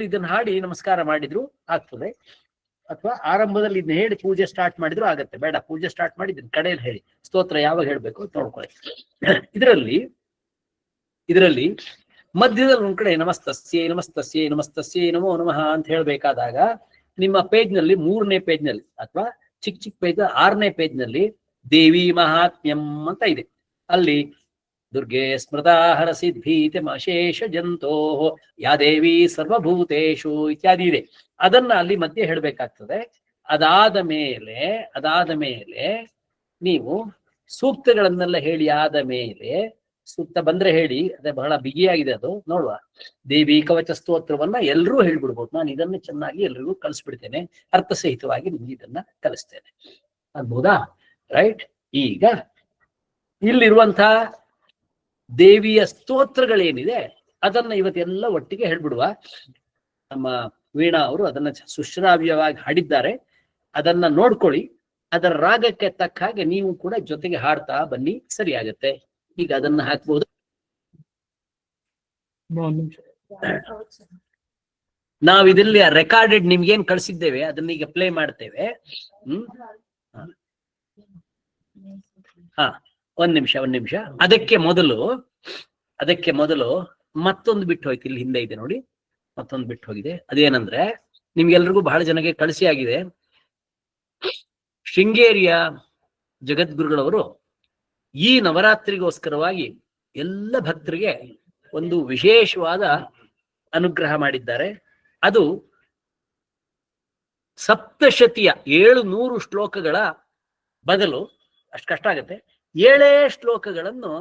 ಇದನ್ನ ಹಾಡಿ ನಮಸ್ಕಾರ ಮಾಡಿದ್ರು ಆಗ್ತದೆ, ಅಥವಾ ಆರಂಭದಲ್ಲಿ ಇದನ್ನ ಹೇಳಿ ಪೂಜೆ ಸ್ಟಾರ್ಟ್ ಮಾಡಿದ್ರು ಆಗತ್ತೆ. ಬೇಡ, ಪೂಜೆ ಸ್ಟಾರ್ಟ್ ಮಾಡಿ ಇದನ್ನ ಕಡೆಯಲ್ಲಿ ಹೇಳಿ ಸ್ತೋತ್ರ ಯಾವಾಗ ಹೇಳ್ಬೇಕು ಅಂತ ನೋಡ್ಕೊಳ್ಳಿ. ಇದರಲ್ಲಿ ಮಧ್ಯದಲ್ಲಿ ಒಂದ್ ಕಡೆ ನಮಸ್ತಸ್ಯೈ ನಮೋ ನಮಃ ಅಂತ ಹೇಳ್ಬೇಕಾದಾಗ ನಿಮ್ಮ ಪೇಜ್ ನಲ್ಲಿ 3ನೇ ಪೇಜ್ ನಲ್ಲಿ ಅಥವಾ ಚಿಕ್ಕ ಪೇಜ್ 6ನೇ ಪೇಜ್ ನಲ್ಲಿ ದೇವಿ ಮಹಾತ್ಮ್ಯಂ ಅಂತ ಇದೆ. ಅಲ್ಲಿ ದುರ್ಗೆ ಸ್ಮೃತಾ ಹರಸಿದ್ಭೀತೆ ಅಶೇಷ ಜಂತೋ ಯಾ ದೇವಿ ಸರ್ವಭೂತೇಶು ಇತ್ಯಾದಿ ಇದೆ. ಅದನ್ನ ಅಲ್ಲಿ ಮಧ್ಯೆ ಹೇಳ್ಬೇಕಾಗ್ತದೆ. ಅದಾದ ಮೇಲೆ ನೀವು ಸೂಕ್ತಗಳನ್ನೆಲ್ಲ ಹೇಳಿ ಆದ ಮೇಲೆ, ಸೂಕ್ತ ಬಂದ್ರೆ ಹೇಳಿ, ಅದೇ ಬಹಳ ಬಿಗಿಯಾಗಿದೆ ಅದು, ನೋಡುವ. ದೇವಿ ಕವಚ ಸ್ತೋತ್ರವನ್ನ ಎಲ್ಲರೂ ಹೇಳ್ಬಿಡ್ಬೋದು. ನಾನು ಇದನ್ನ ಚೆನ್ನಾಗಿ ಎಲ್ರಿಗೂ ಕಲಿಸ್ಬಿಡ್ತೇನೆ, ಅರ್ಥಸಹಿತವಾಗಿ ನಿಮ್ಗೆ ಇದನ್ನ ಕಲಿಸ್ತೇನೆ. ಆಗ್ಬೋದಾ? ರೈಟ್. ಈಗ ಇಲ್ಲಿರುವಂತಹ ದೇವಿಯ ಸ್ತೋತ್ರಗಳೇನಿದೆ ಅದನ್ನ ಇವತ್ತೆಲ್ಲ ಒಟ್ಟಿಗೆ ಹೇಳ್ಬಿಡುವ. ನಮ್ಮ ವೀಣಾ ಅವರು ಅದನ್ನ ಸುಶ್ರಾವ್ಯವಾಗಿ ಹಾಡಿದ್ದಾರೆ. ಅದನ್ನ ನೋಡ್ಕೊಳ್ಳಿ. ಅದರ ರಾಗಕ್ಕೆ ತಕ್ಕ ಹಾಗೆ ನೀವು ಕೂಡ ಜೊತೆಗೆ ಹಾಡ್ತಾ ಬನ್ನಿ, ಸರಿ ಆಗತ್ತೆ. ಈಗ ಅದನ್ನ ಹಾಕ್ಬಹುದು. ನಾವು ಇದರಲ್ಲಿ ರೆಕಾರ್ಡೆಡ್ ನಿಮ್ಗೇನ್ ಕಳ್ಸಿದ್ದೇವೆ ಅದನ್ನ ಈಗ ಪ್ಲೇ ಮಾಡ್ತೇವೆ. ಹಾ, ಒಂದ್ ನಿಮಿಷ. ಅದಕ್ಕೆ ಮೊದಲು ಮತ್ತೊಂದು ಬಿಟ್ಟು ಹೋಯ್ತು, ಇಲ್ಲಿ ಹಿಂದೆ ಇದೆ ನೋಡಿ, ಮತ್ತೊಂದು ಬಿಟ್ಟು ಹೋಗಿದೆ. ಅದೇನಂದ್ರೆ ನಿಮ್ಗೆಲ್ರಿಗೂ ಬಹಳ ಜನಕ್ಕೆ ಕಳಿಸಿ ಆಗಿದೆ. ಶೃಂಗೇರಿಯ ಜಗದ್ಗುರುಗಳವರು ಈ ನವರಾತ್ರಿಗೋಸ್ಕರವಾಗಿ ಎಲ್ಲ ಭಕ್ತರಿಗೆ ಒಂದು ವಿಶೇಷವಾದ ಅನುಗ್ರಹ ಮಾಡಿದ್ದಾರೆ. ಅದು ಸಪ್ತಶತಿಯ 700 ಶ್ಲೋಕಗಳ ಬದಲು, ಅಷ್ಟು ಕಷ್ಟ ಆಗತ್ತೆ, 7 ಶ್ಲೋಕಗಳನ್ನು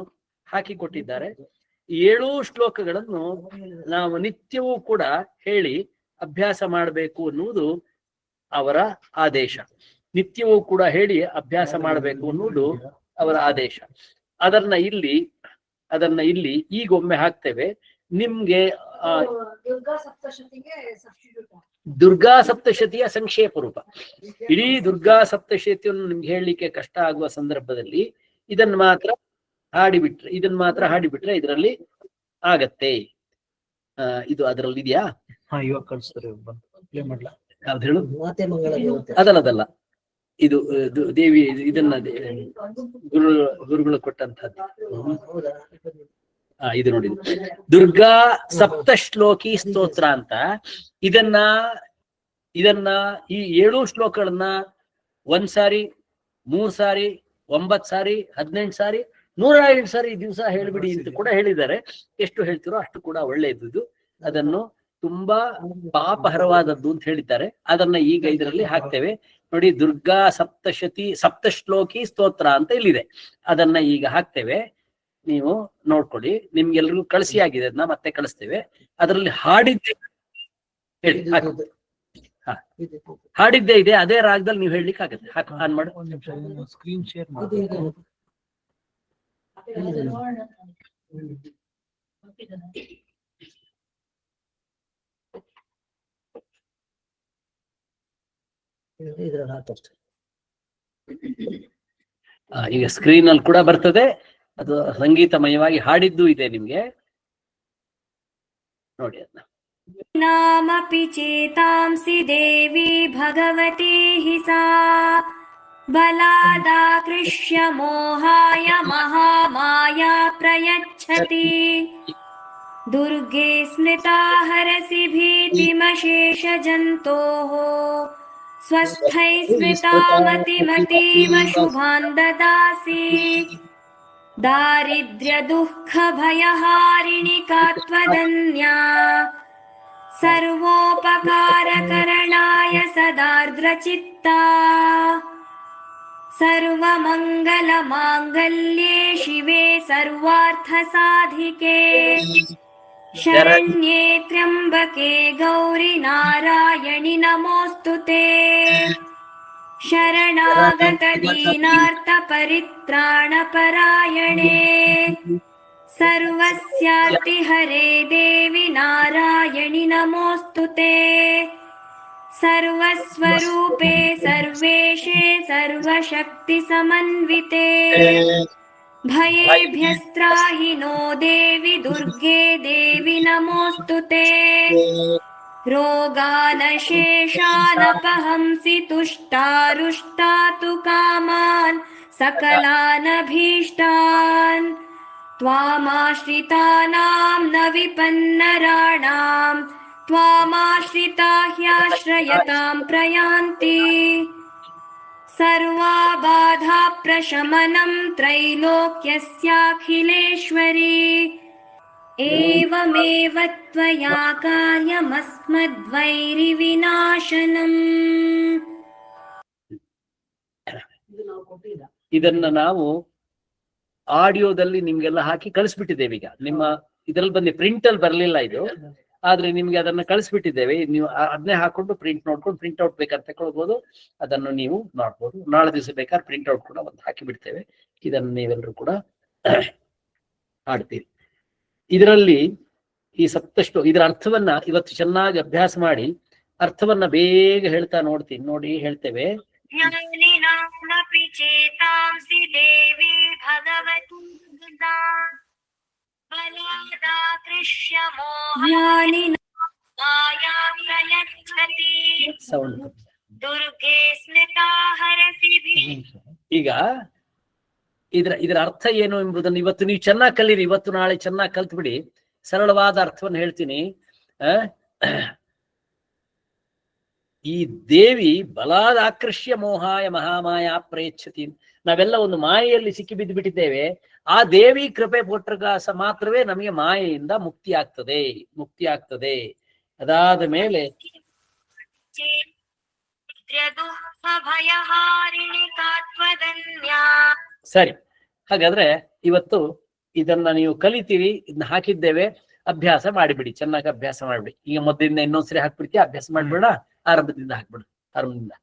ಹಾಕಿಕೊಟ್ಟಿದ್ದಾರೆ. 7 ಶ್ಲೋಕಗಳನ್ನು ನಾವು ನಿತ್ಯವೂ ಕೂಡ ಹೇಳಿ ಅಭ್ಯಾಸ ಮಾಡಬೇಕು ಅನ್ನುವುದು ಅವರ ಆದೇಶ. ನಿತ್ಯವೂ ಕೂಡ ಹೇಳಿ ಅಭ್ಯಾಸ ಮಾಡಬೇಕು ಅನ್ನುವುದು ಅವರ ಆದೇಶ. ಅದನ್ನ ಇಲ್ಲಿ ಈಗೊಮ್ಮೆ ಹಾಕ್ತೇವೆ. ನಿಮ್ಗೆ ದುರ್ಗಾ ಸಪ್ತಶತಿಯ ಸಂಕ್ಷೇಪ ರೂಪ. ಇಡೀ ದುರ್ಗಾ ಸಪ್ತಶತಿಯನ್ನು ನಿಮ್ಗೆ ಹೇಳಲಿಕ್ಕೆ ಕಷ್ಟ ಆಗುವ ಸಂದರ್ಭದಲ್ಲಿ ಇದನ್ನ ಮಾತ್ರ ಹಾಡಿಬಿಟ್ರೆ ಇದರಲ್ಲಿ ಆಗತ್ತೆ. ಇದು ಅದರಲ್ಲಿ ಇದೆಯಾ? ಇವಾಗ ಕಳಿಸ್ತಾರೆ, ಯಾವ್ದು ಹೇಳು? ಅದಲ್ಲ, ಇದು ದೇವಿ ಇದನ್ನ ಗುರುಗಳು ಕೊಟ್ಟಂತಹದ್ದು. ಇದು ನೋಡಿ, ದುರ್ಗಾ ಸಪ್ತಶ್ಲೋಕಿ ಸ್ತೋತ್ರ ಅಂತ. ಇದನ್ನ ಈ 7 ಶ್ಲೋಕಗಳನ್ನ 1 ಸಾರಿ, 3 ಸಾರಿ, 9 ಸಾರಿ, 18 ಸಾರಿ, 108 ಸಾರಿ ದಿವಸ ಹೇಳ್ಬಿಡಿ ಅಂತ ಕೂಡ ಹೇಳಿದ್ದಾರೆ. ಎಷ್ಟು ಹೇಳ್ತಿರೋ ಅಷ್ಟು ಕೂಡ ಒಳ್ಳೆಯದು. ಅದನ್ನು ತುಂಬಾ ಪಾಪಹರವಾದದ್ದು ಅಂತ ಹೇಳಿದ್ದಾರೆ. ಅದನ್ನ ಈಗ ಇದರಲ್ಲಿ ಹಾಕ್ತೇವೆ ನೋಡಿ. ದುರ್ಗಾ ಸಪ್ತಶ್ಲೋಕಿ ಸ್ತೋತ್ರ ಅಂತ ಇಲ್ಲಿದೆ. ಅದನ್ನ ಈಗ ಹಾಕ್ತೇವೆ, ನೀವು ನೋಡ್ಕೊಳ್ಳಿ. ನಿಮ್ಗೆಲ್ರಿಗೂ ಕಳಿಸಿ ಆಗಿದೆ, ಅದನ್ನ ಮತ್ತೆ ಕಳಿಸ್ತೇವೆ. ಅದರಲ್ಲಿ ಹಾಡಿದ್ದೆ ಹೇಳಿ, ಹಾಡಿದ್ದೇ ಇದೆ, ಅದೇ ರಾಗದಲ್ಲಿ ನೀವು ಹೇಳಲಿಕ್ಕೆ ಆಗತ್ತೆ. ಆನ್ ಮಾಡಿ. ಒಂದ್ ನಿಮಿಷ ಸ್ಕ್ರೀನ್ ಶೇರ್ ಮಾಡಿ. ಈಗ ಸ್ಕ್ರೀನ್ ಅಲ್ಲಿ ಕೂಡ ಬರ್ತದೆ. ಅದು ಸಂಗೀತಮಯವಾಗಿ ಹಾಡಿದ್ದು ಇದೆ ನಿಮ್ಗೆ, ನೋಡಿ ಅದನ್ನ. नामपि चेतांसि देवी भगवती हि सा बलादाकृष्य मोहाय महामाया प्रयच्छति दुर्गे स्मृता हरसि भीतिमशेषजन्तोः स्वस्थै स्मृता मतिमतीव शुभान् ददासि दारिद्र्यदुःखभयहारिणिका त्वदन्या सर्वोपकारकरणाय सदार्द्रचित्ता सर्वमङ्गलमाङ्गल्ये शिवे सर्वार्थसाधिके शरण्ये त्र्यम्बके गौरि नारायणि नमोऽस्तु ते शरणागतदीनार्तपरित्राणपरायणे सर्वस्यार्तिहरे देवि नारायणि नमोऽस्तु ते सर्वस्वरूपे सर्वेशे सर्वशक्तिसमन्विते भयेभ्यस्त्राहि नो देवि दुर्गे देवि नमोऽस्तु ते रोगानशेषानपहंसि तुष्टारुष्टातु कामान् सकलानभीष्टान् त्वामाश्रितानां न विपन्नराणां त्वामाश्रिता ह्याश्रयतां प्रयान्ति सर्वाबाधा प्रशमनं त्रैलोक्यस्याखिलेश्वरी एवमेव त्वया कार्यमस्मद्वैरिविनाशनम्. ಇದನ್ನ ನಾವು ಆಡಿಯೋದಲ್ಲಿ ನಿಮ್ಗೆಲ್ಲ ಹಾಕಿ ಕಳಿಸ್ಬಿಟ್ಟಿದ್ದೇವೆ. ಈಗ ನಿಮ್ಮ ಇದ್ರಲ್ಲಿ ಬಂದು ಪ್ರಿಂಟ್ ಅಲ್ಲಿ ಬರ್ಲಿಲ್ಲ ಇದು, ಆದ್ರೆ ನಿಮ್ಗೆ ಅದನ್ನ ಕಳಿಸ್ಬಿಟ್ಟಿದ್ದೇವೆ. ನೀವು ಅದನ್ನೇ ಹಾಕೊಂಡು ಪ್ರಿಂಟ್ ನೋಡ್ಕೊಂಡು ಪ್ರಿಂಟ್ ಔಟ್ ಬೇಕಾದ್ರೆ ತಗೊಳ್ಬಹುದು. ಅದನ್ನು ನೀವು ನೋಡ್ಬೋದು. ನಾಳೆ ದಿವಸ ಬೇಕಾದ್ರೆ ಪ್ರಿಂಟ್ ಔಟ್ ಕೂಡ ಒಂದು ಹಾಕಿ ಬಿಡ್ತೇವೆ. ಇದನ್ನು ನೀವೆಲ್ಲರೂ ಕೂಡ ಹಾಡ್ತೀರಿ. ಇದರಲ್ಲಿ ಈ ಸಪ್ತಷ್ಟು ಇದರ ಅರ್ಥವನ್ನ ಇವತ್ತು ಚೆನ್ನಾಗಿ ಅಭ್ಯಾಸ ಮಾಡಿ ಅರ್ಥವನ್ನ ಬೇಗ ಹೇಳ್ತಾ ನೋಡಿ ಹೇಳ್ತೇವೆ. ಚೇತಾಂಸಿ ದೇವಿ ಭಗವತಿ ಬಲಾದಾಕೃಷ್ಯ ಮೋಹಾನಿ माया प्रयच्छति ಸೌಂಡ್. दुर्गे स्मृता हरसि ಈಗ ಇದರ ಅರ್ಥ ಏನು ಎಂಬುದನ್ನು ಇವತ್ತು ನೀವು ಚೆನ್ನಾಗಿ ಕಲೀರಿ. ಇವತ್ತು ನಾಳೆ ಚೆನ್ನಾಗಿ ಕಲ್ತು ಬಿಡಿ. ಸರಳವಾದ ಅರ್ಥವನ್ನು ಹೇಳ್ತೀನಿ. ಈ ದೇವಿ ಬಲಾದ ಆಕೃಷ್ಯ ಮೋಹಾಯ ಮಹಾಮಾಯ ಪ್ರಯಚ್ಛತಿ. ನಾವೆಲ್ಲ ಒಂದು ಮಾಯೆಯಲ್ಲಿ ಸಿಕ್ಕಿ ಬಿದ್ದು ಬಿಟ್ಟಿದ್ದೇವೆ. ಆ ದೇವಿ ಕೃಪೆ ಕೊಟ್ಟಗಾಸ ಮಾತ್ರವೇ ನಮಗೆ ಮಾಯೆಯಿಂದ ಮುಕ್ತಿ ಆಗ್ತದೆ. ಅದಾದ ಮೇಲೆ ಸರಿ. ಹಾಗಾದ್ರೆ ಇವತ್ತು ಇದನ್ನ ನೀವು ಕಲಿತೀರಿ. ಇದನ್ನ ಹಾಕಿದ್ದೇವೆ, ಅಭ್ಯಾಸ ಮಾಡಿಬಿಡಿ. ಚೆನ್ನಾಗಿ ಅಭ್ಯಾಸ ಮಾಡ್ಬಿಡಿ. ಈಗ ಮೊದಲಿಂದ ಇನ್ನೊಂದ್ಸರಿ ಹಾಕ್ಬಿಡ್ತೀವಿ. ಅಭ್ಯಾಸ ಮಾಡ್ಬೇಡ, ಆರಂಭದಿಂದ ಹಾಕ್ಬಿಡು. ಆರಂಭದಿಂದ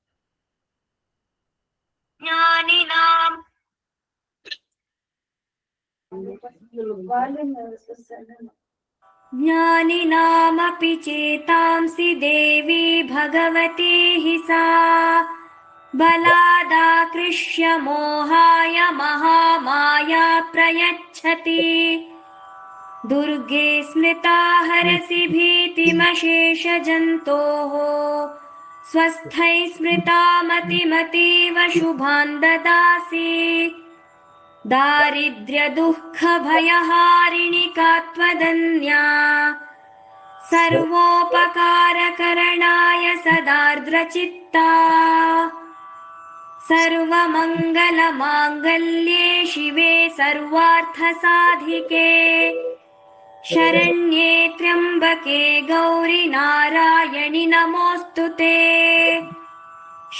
ज्ञानिनामपि चेतांसि देवी भगवती हि सा बलादाकृष्य मोहाय महामाया प्रयच्छति दुर्गे स्मृता हरसि भीतिमशेषजन्तोः स्वस्थै स्मृता मतिमतीव शुभान् ददासि दारिद्र्यदुःखभयहारिणिका त्वदन्या सर्वोपकारकरणाय सदार्द्रचित्ता सर्वमङ्गलमाङ्गल्ये शिवे सर्वार्थसाधिके शरण्ये त्र्यम्बके गौरि नारायणि नमोऽस्तु ते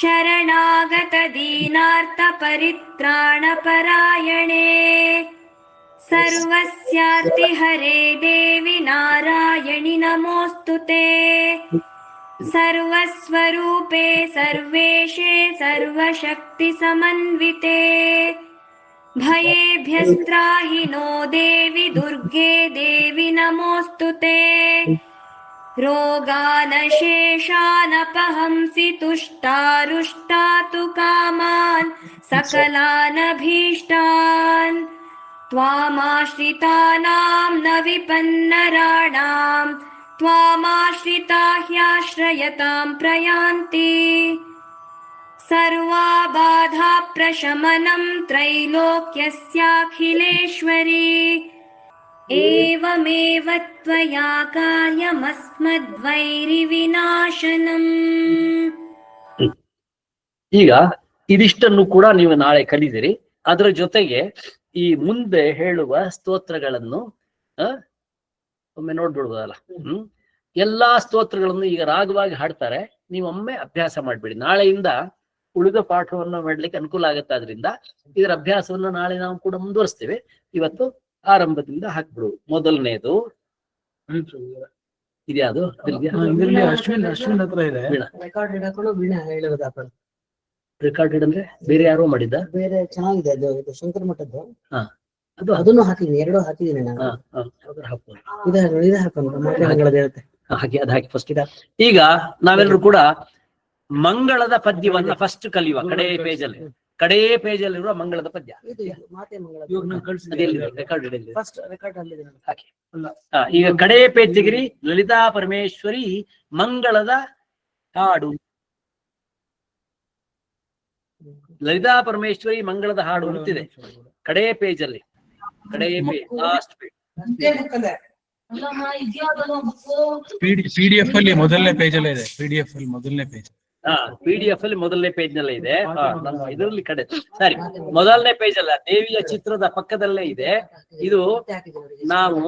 शरणागत दीनार्थ परित्राणपरायणे सर्वस्यार्ति हरे देवि नारायणि नमोऽस्तु ते सर्वस्वरूपे सर्वेशे सर्वशक्ति समन्विते भयेभ्यस्त्राहि नो देवि दुर्गे देवि नमोऽस्तु ते रोगानशेषानपहंसि तुष्टारुष्टातु कामान् सकलानभीष्टान् त्वामाश्रितानां न विपन्नराणां त्वामाश्रिता ह्याश्रयतां प्रयान्ति सर्वाबाधा प्रशमनं त्रैलोक्यस्याखिलेश्वरी एवमेव त्वया कार्यमस्मद्वैरिविनाशनम्. ಈಗ ಇದಿಷ್ಟನ್ನು ಕೂಡ ನೀವು ನಾಳೆ ಕಲಿದಿರಿ. ಅದರ ಜೊತೆಗೆ ಈ ಮುಂದೆ ಹೇಳುವ ಸ್ತೋತ್ರಗಳನ್ನು ಒಮ್ಮೆ ನೋಡ್ಬಿಡ್ಬೋದಲ್ಲ. ಎಲ್ಲಾ ಸ್ತೋತ್ರಗಳನ್ನು ಈಗ ರಾಗವಾಗಿ ಹಾಡ್ತಾರೆ. ನೀವೊಮ್ಮೆ ಅಭ್ಯಾಸ ಮಾಡ್ಬಿಡಿ. ನಾಳೆಯಿಂದ ಉಳಿದ ಪಾಠವನ್ನು ಮಾಡ್ಲಿಕ್ಕೆ ಅನುಕೂಲ ಆಗುತ್ತೆ. ಆದ್ರಿಂದ ಇದರ ಅಭ್ಯಾಸವನ್ನು ನಾಳೆ ನಾವು ಕೂಡ ಮುಂದುವರಿಸ್ತೇವೆ. ಇವತ್ತು ಆರಂಭದಿಂದ ಹಾಕ್ಬಿಡು. ಮೊದಲನೇದು ಇದ್ಯಾವುದು? ಅಶ್ವಿನ್ ಹತ್ರ ಇದೆ. ರೆಕಾರ್ಡೆಡ್ ಅಂದ್ರೆ ಬೇರೆ ಯಾರೋ ಮಾಡಿದ್ದ? ಬೇರೆ ಚೆನ್ನಾಗಿದೆ ಅದು. ಇದು ಶಂಕರ ಮಠದ್ದು. ಅದು ಅದನ್ನು ಹಾಕಿದೀನಿ, ಎರಡು ಹಾಕಿದೀನಿ ನಾನು. ಇದು ಹಾಕೊಂಡು ಹಾಕಿ ಅದು ಹಾಕಿ ಫಸ್ಟ್. ಈಗ ನಾವೆಲ್ಲರೂ ಕೂಡ ಮಂಗಳದ ಪದ್ಯವನ್ನ ಫಸ್ಟ್ ಕಲಿಯುವ. ಕಡೇ ಪೇಜಲ್ಲಿರುವ ಮಂಗಳದ ಪದ್ಯ. ಮಾತೆ ಮಂಗಳ ಹಾಕಿ. ಈಗ ಕಡೇ ಪೇಜ್ ತೆಗಿರಿ. ಲಲಿತಾ ಪರಮೇಶ್ವರಿ ಮಂಗಳದ ಹಾಡು. ಲಲಿತಾ ಪರಮೇಶ್ವರಿ ಮಂಗಳದ ಹಾಡು ಅಂತಿದೆ ಕಡೇ ಪೇಜಲ್ಲಿ. ಕಡೇ ಪೇಜ್, ಲಾಸ್ಟ್ ಪೇಜ್. PDF ಅಲ್ಲಿ ಮೊದಲನೇ ಪೇಜ್ ಅಲ್ಲೇ ಇದೆ. PDF ಅಲ್ಲಿ ಮೊದಲನೇ ಪೇಜ್. PDF ಅಲ್ಲಿ ಮೊದಲನೇ ಪೇಜ್ ನಲ್ಲೇ ಇದೆ. ಇದರಲ್ಲಿ ಕಡೆ ಸರಿ, ಮೊದಲನೇ ಪೇಜ್ ಅಲ್ಲ, ದೇವಿಯ ಚಿತ್ರದ ಪಕ್ಕದಲ್ಲೇ ಇದೆ. ಇದು ನಾವು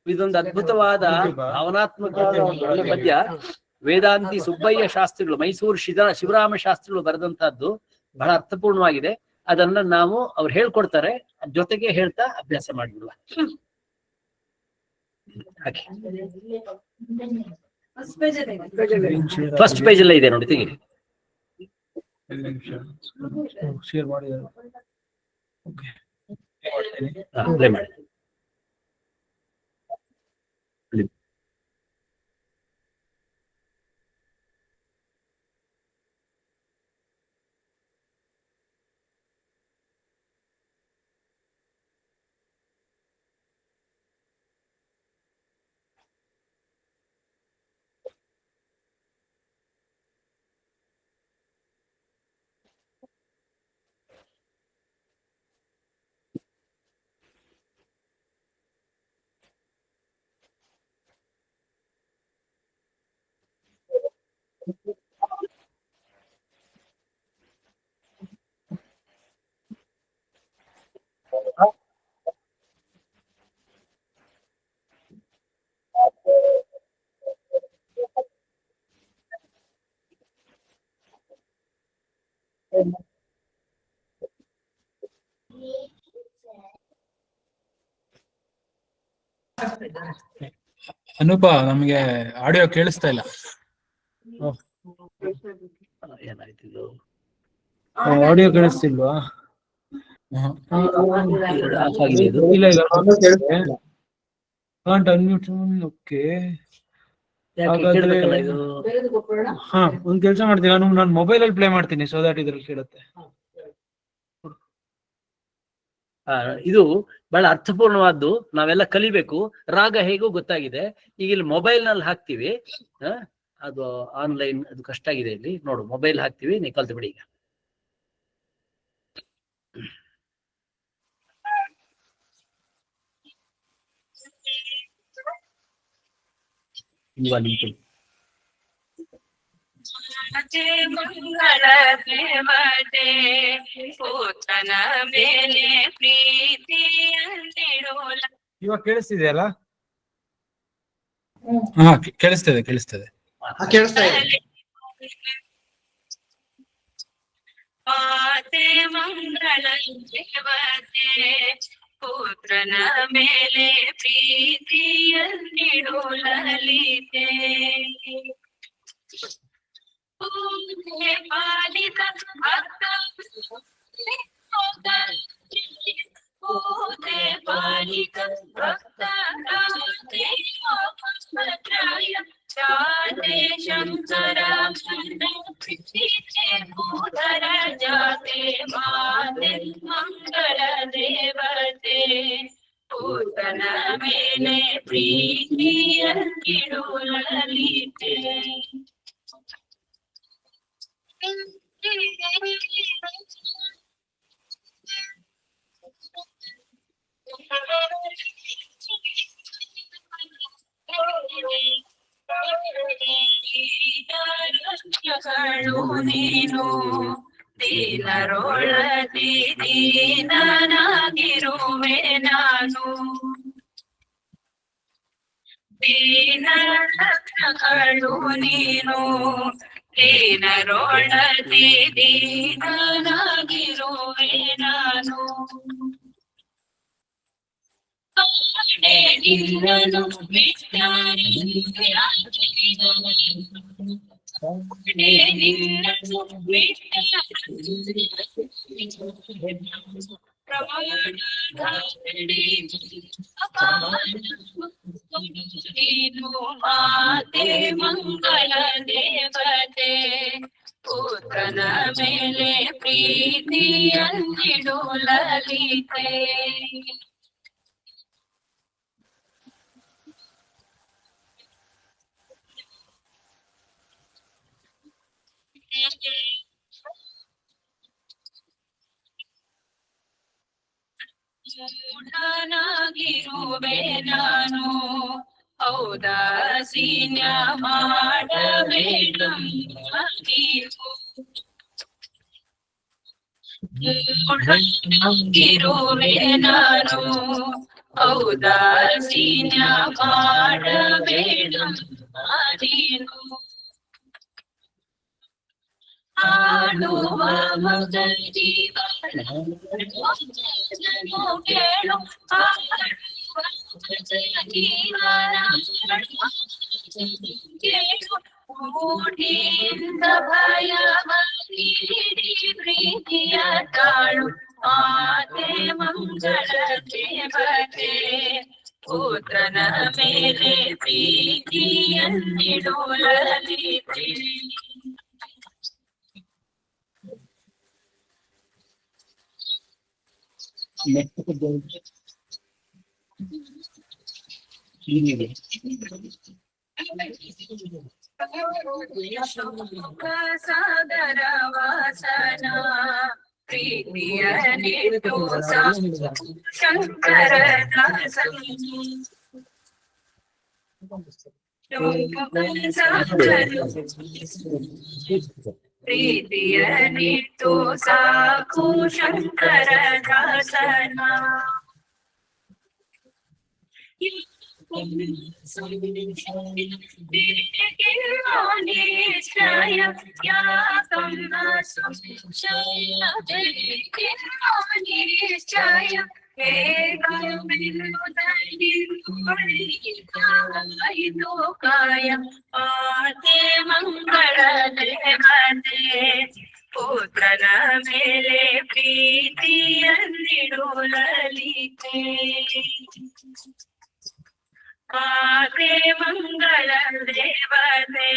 ಇದೊಂದು ಅದ್ಭುತವಾದ ಭಾವನಾತ್ಮಕವಾದ ಒಂದು ಒಳ್ಳೆ ಪದ್ಯ. ವೇದಾಂತಿ ಸುಬ್ಬಯ್ಯ ಶಾಸ್ತ್ರಿಗಳು, ಮೈಸೂರು ಶಿವರಾಮ ಶಾಸ್ತ್ರಿಗಳು ಬರೆದಂತಹದ್ದು. ಬಹಳ ಅರ್ಥಪೂರ್ಣವಾಗಿದೆ. ಅದನ್ನ ನಾವು ಅವ್ರು ಹೇಳ್ಕೊಡ್ತಾರೆ, ಜೊತೆಗೆ ಹೇಳ್ತಾ ಅಭ್ಯಾಸ ಮಾಡ್ಬಿಡುವ. ಫಸ್ಟ್ ಪೇಜ್ ಅಲ್ಲೇ ಇದೆ ನೋಡಿ, ತೆಗೀರಿ. ಶೇರ್ ಮಾಡಿ. ಪ್ಲೇ ಮಾಡಿ. ಅನೂಪ, ನಮ್ಗೆ ಆಡಿಯೋ ಕೇಳಿಸ್ತಾ ಇಲ್ಲ. ಏನಾಯ್ತಿದು? ಆಡಿಯೋ ಕೇಳಿಸ್ತಿಲ್ವಾ? ಆಫ್ ಆಗಿದೆ ಇದು. ಇಲ್ಲ ಕಾಂಟ್ ಅನ್ಮ್ಯೂಟ್. ಓಕೆ, ಕೇಳ್ಬೇಕಲ್ಲ ಇದು. ಹಾ, ಒಂದ್ ಕೆಲಸ ಮಾಡ್ತೀನಿ, ನಾನು ಮೊಬೈಲ್ ಅಲ್ಲಿ ಪ್ಲೇ ಮಾಡ್ತೀನಿ, ಸೊ ದಟ್ ಇದ್ರಲ್ಲಿ ಕೇಳುತ್ತೆ. ಇದು ಬಹಳ ಅರ್ಥಪೂರ್ಣವಾದ್ದು, ನಾವೆಲ್ಲ ಕಲಿಬೇಕು. ರಾಗ ಹೇಗೂ ಗೊತ್ತಾಗಿದೆ. ಈಗ ಇಲ್ಲಿ ಮೊಬೈಲ್ ನಲ್ಲಿ ಹಾಕ್ತಿವಿ, ಅದು ಆನ್ಲೈನ್, ಅದು ಕಷ್ಟ ಆಗಿದೆ. ಇಲ್ಲಿ ನೋಡು, ಮೊಬೈಲ್ ಹಾಕ್ತಿವಿ, ನೀವು ಕಲ್ತು ಬಿಡಿ. ಈಗ ಮಂಗಳ ದೇವತೆ ಪುತ್ರನ ಮೇಲೆ ಪ್ರೀತಿಯಲ್ಲಿಡೋಲ. ಇವಾಗ ಕೇಳಿಸ್ತಿದೆಯಲ್ಲ? ಹಾ, ಕೇಳಿಸ್ತದೆ. ಮಾತೆ ಮಂಗಳ ದೇವತೆ ಪುತ್ರನ ಮೇಲೆ ಪ್ರೀತಿಯಲ್ಲಿಡೋಲಲಿತೆ. ಪಾಲಿತ ಭಕ್ತ ಪಾಲಿತ ಭಕ್ತ ಜಾತೆ ಶಂಕರ ಭೂಧರ ಜಾತೆ ಮಾತೆ ಮಂಗಳ ದೇವತೆ ಪುತ್ರನ ಮೇಲೆ ಪ್ರೀತಿಯಲ್ಲಿಡೋಲಲಿತೆ. ನೀನು ದೀನರೊಳದಿ ದೀನನಾಗಿರುವೆ ನಾನು. ದೀನರಕ್ಷಕಳು ನೀನು ದೀನರೊಳದಿ ದೀನನಾಗಿರುವೆ ನಾನು. ನಿನ್ನನು ಮಾತೆ ಮಂಗಳ ದೇವತೆ ಪುತ್ರನ ಮೇಲೆ ಪ್ರೀತಿಯಲ್ಲಿಡೋಲಲಿತೆ. ಮೂಢನಾಗಿರುವೆ ನಾನು ಔದಾಸೀನ್ಯ ಮಾಡಬೇಡ ನೀವು. ಮೂಢನಾಗಿರುವೆ ನಾನು ಔದಾಸೀನ್ಯ ಮಾಡಬೇಡ ನೀನು. ಆಡುವ ಮಗ ಜೀವನ ಕೇಳು ಜೀವನ ಕೇಳು. ಮೂಢಿಯಿಂದ ಭಯವೀಡಿ ಪ್ರೀತಿಯ ತಾಳು ಮಾತೆ ಮಂಗಳ ದೇವತೆ ಪುತ್ರನ ಮೇಲೆ ಪ್ರೀತಿಯಲ್ಲಿಡೋಲಲಿತೆ. ಸಾಗರ ವಾಸನ ಪ್ರೀತಿಯ ನಿರ್ದೋಷ ಶಂಕರ ದಾಸನ ಪ್ರೀತಿಯ ನಿಟ್ಟು ಸಾಕು ಶಂಕರ ದಾಸನ. निश्चय यातं न संशय निश्चय काय आते मंगल देवते पुत्रನ ಮೇಲೆ ಪ್ರೀತಿಯನ್ನಿಡು ಲಲಿತೆ ಆತೆ ಮಂಗಳ ದೇವತೆ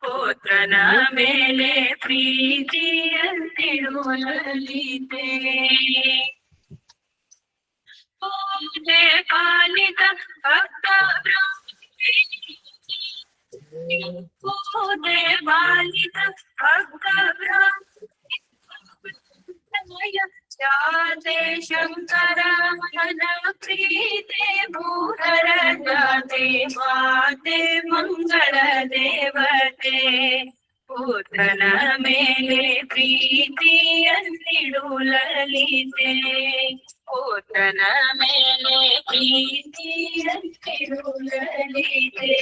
ಪುತ್ರನ ಮೇಲೆ ಪ್ರೀತಿಯನ್ನಿಡು ಲಲಿತೆ ಪೂಜೆ ಪಾಲಿತ ಭಕ್ತ ಪೂಜೆ ಪಾಲಿತ ಭಕ್ತ ಜಾತೆ ಶಂಕರ ಮನ ಪ್ರೀತೆ ಭೂಹರ ಜಾತೆ ಮಾತೆ ಮಂಗಳ ದೇವತೆ ಪುತ್ರನ ಮೇಲೆ ಪ್ರೀತಿಯನ್ನಿಡು ಲಲಿತೆ ಪುತ್ರನ ಮೇಲೆ ಪ್ರೀತಿಯನ್ನಿಡು ಲಲಿತೆ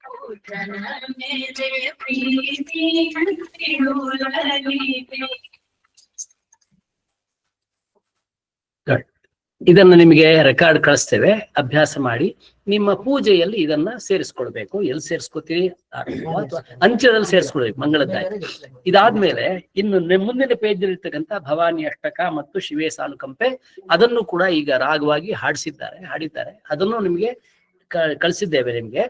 ಪುತ್ರನ ಮೇಲೆ ಪ್ರೀತಿಯನ್ನಿಡು ಲಲಿತೆ. ಇದನ್ನು ನಿಮಗೆ ರೆಕಾರ್ಡ್ ಕಳಿಸ್ತೇವೆ, ಅಭ್ಯಾಸ ಮಾಡಿ ನಿಮ್ಮ ಪೂಜೆಯಲ್ಲಿ ಇದನ್ನ ಸೇರಿಸ್ಕೊಳ್ಬೇಕು. ಎಲ್ಲಿ ಸೇರಿಸ್ಕೋತೀರಿ? ಅಂಚದಲ್ಲಿ ಸೇರಿಸ್ಕೊಳ್ಬೇಕು ಮಂಗಳದಾಯ. ಇದಾದ್ಮೇಲೆ ಇನ್ನು ಮುಂದಿನ ಪೇಜ್ ಇರ್ತಕ್ಕಂಥ ಭವಾನಿ ಅಷ್ಟಕ ಮತ್ತು ಶಿವೇ ಸಾನುಕಂಪೆ ಅದನ್ನು ಕೂಡ ಈಗ ರಾಗವಾಗಿ ಹಾಡಿದ್ದಾರೆ. ಅದನ್ನು ನಿಮಗೆ ಕಳಿಸಿದ್ದೇವೆ ನಿಮ್ಗೆ.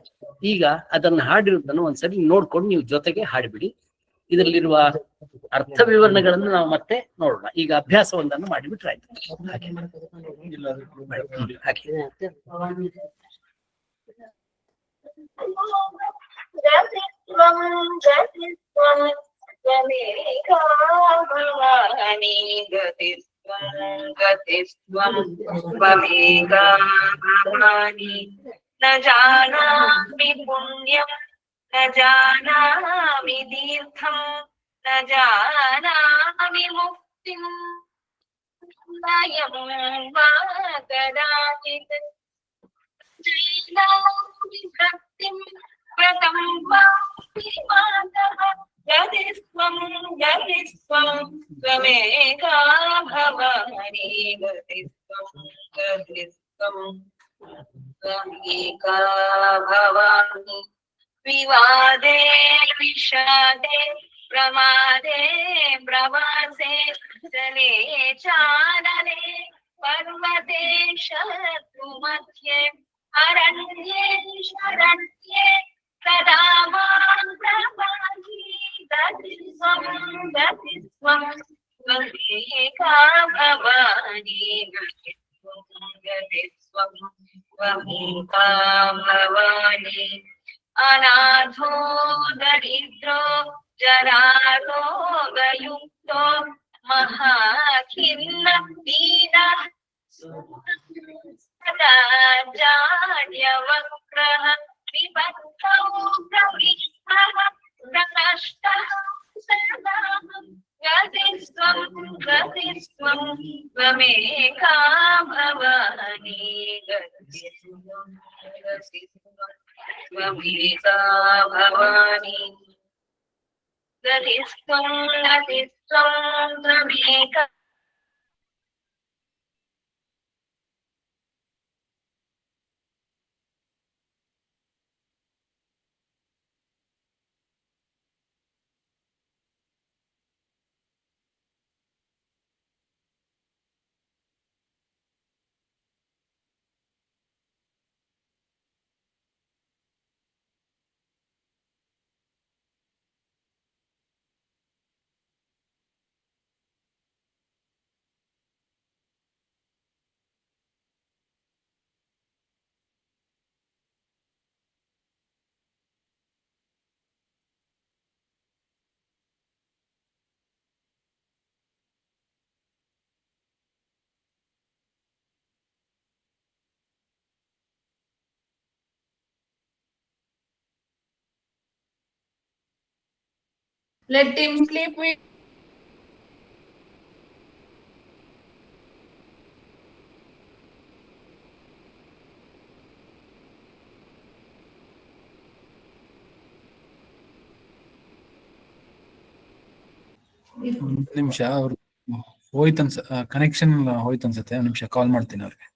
ಈಗ ಅದನ್ನು ಹಾಡಿರುವುದನ್ನು ಒಂದ್ಸರಿ ನೋಡ್ಕೊಂಡು ನೀವು ಜೊತೆಗೆ ಹಾಡಿಬಿಡಿ. ಇದರಲ್ಲಿರುವ ಅರ್ಥ ವಿವರಣೆಗಳನ್ನು ನಾವು ಮತ್ತೆ ನೋಡೋಣ. ಈಗ ಅಭ್ಯಾಸ ಒಂದನ್ನು ಮಾಡಿಬಿಟ್ರೆ ಆಯ್ತು. ನ ಜಾನಾಮಿ ಪುಣ್ಯಂ ನ ಜಾನಾಮಿ ತೀರ್ಥಂ ನ ಜಾನಾಮಿ ಮುಕ್ತಿಂ ನಯಂ ವಾ ಕದಾಚಿತ್ ಜಾನಾಮಿ ಭಕ್ತಿಂ ವ್ರತಂ ವಾ ಮಾತಃ ಗತಿಸ್ತ್ವಂ ತ್ವಮೇಕಾ ಭವಾನಿ ಗತಿಸ್ತ್ವಂ ತ್ವಮೇಕಾ ಭವಾನಿ ವಿವಾದೆ ವಿಷಾದೆ ಪ್ರಮಾದೆ ಪ್ರವಾಸೆ ಜಲೆ ಚಾಲನೆ ಪರ್ವತೆ ಶತ್ರು ಮಧ್ಯೆ ಅರಣ್ಯೇ ಶರಣ್ಯೇ ಸದಾ ಮಾಂ ಪ್ರಪಾಹಿ ಗತಿಸ್ವಂ ತ್ವಮೇಕಾ ಭವಾನಿ ಗತಿಸ್ವಂ ತ್ವಮೇಕಾ ಭವಾನಿ ಅನಾಥೋ ದರಿದ್ರೋ ಜರಾರೋಗಯುಕ್ತೋ ಮಹಾಖಿನ್ನ ದೀನ ಜಾಡ್ಯವಕ್ರಃ ವಿಭಕ್ತೌ ಪ್ರವಿಷ್ಟಃ ಪ್ರನಷ್ಟಃ ಸದಾ ಗತಿಸ್ತ್ವಂ ತ್ವಮೇಕಾ Bhavani ಗತಿಸ್ತ್ವಂ ತ್ವಮೇಕಾ Bhavani ಗತಿಸ್ತ್ವಂ ತ್ವಮೇಕಾ. Let him sleep with ಒಂದ್ ನಿಮಿಷ ಅವ್ರು ಹೋಯ್ತು ಕನೆಕ್ಷನ್ ಹೋಯ್ತು ಅನ್ಸುತ್ತೆ. ಒಂದ್ ನಿಮಿಷ ಕಾಲ್ ಮಾಡ್ತೀನಿ ಅವ್ರಿಗೆ.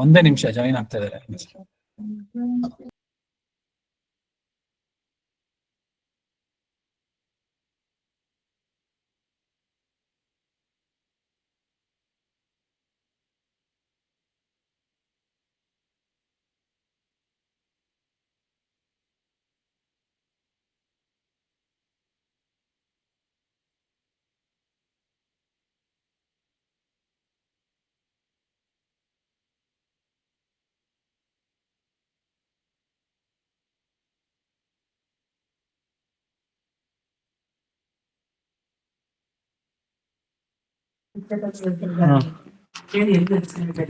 ಒಂದೇ ನಿಮಿಷ ಜಾಯಿನ್ ಆಗ್ತಾ ಇದಾರೆ.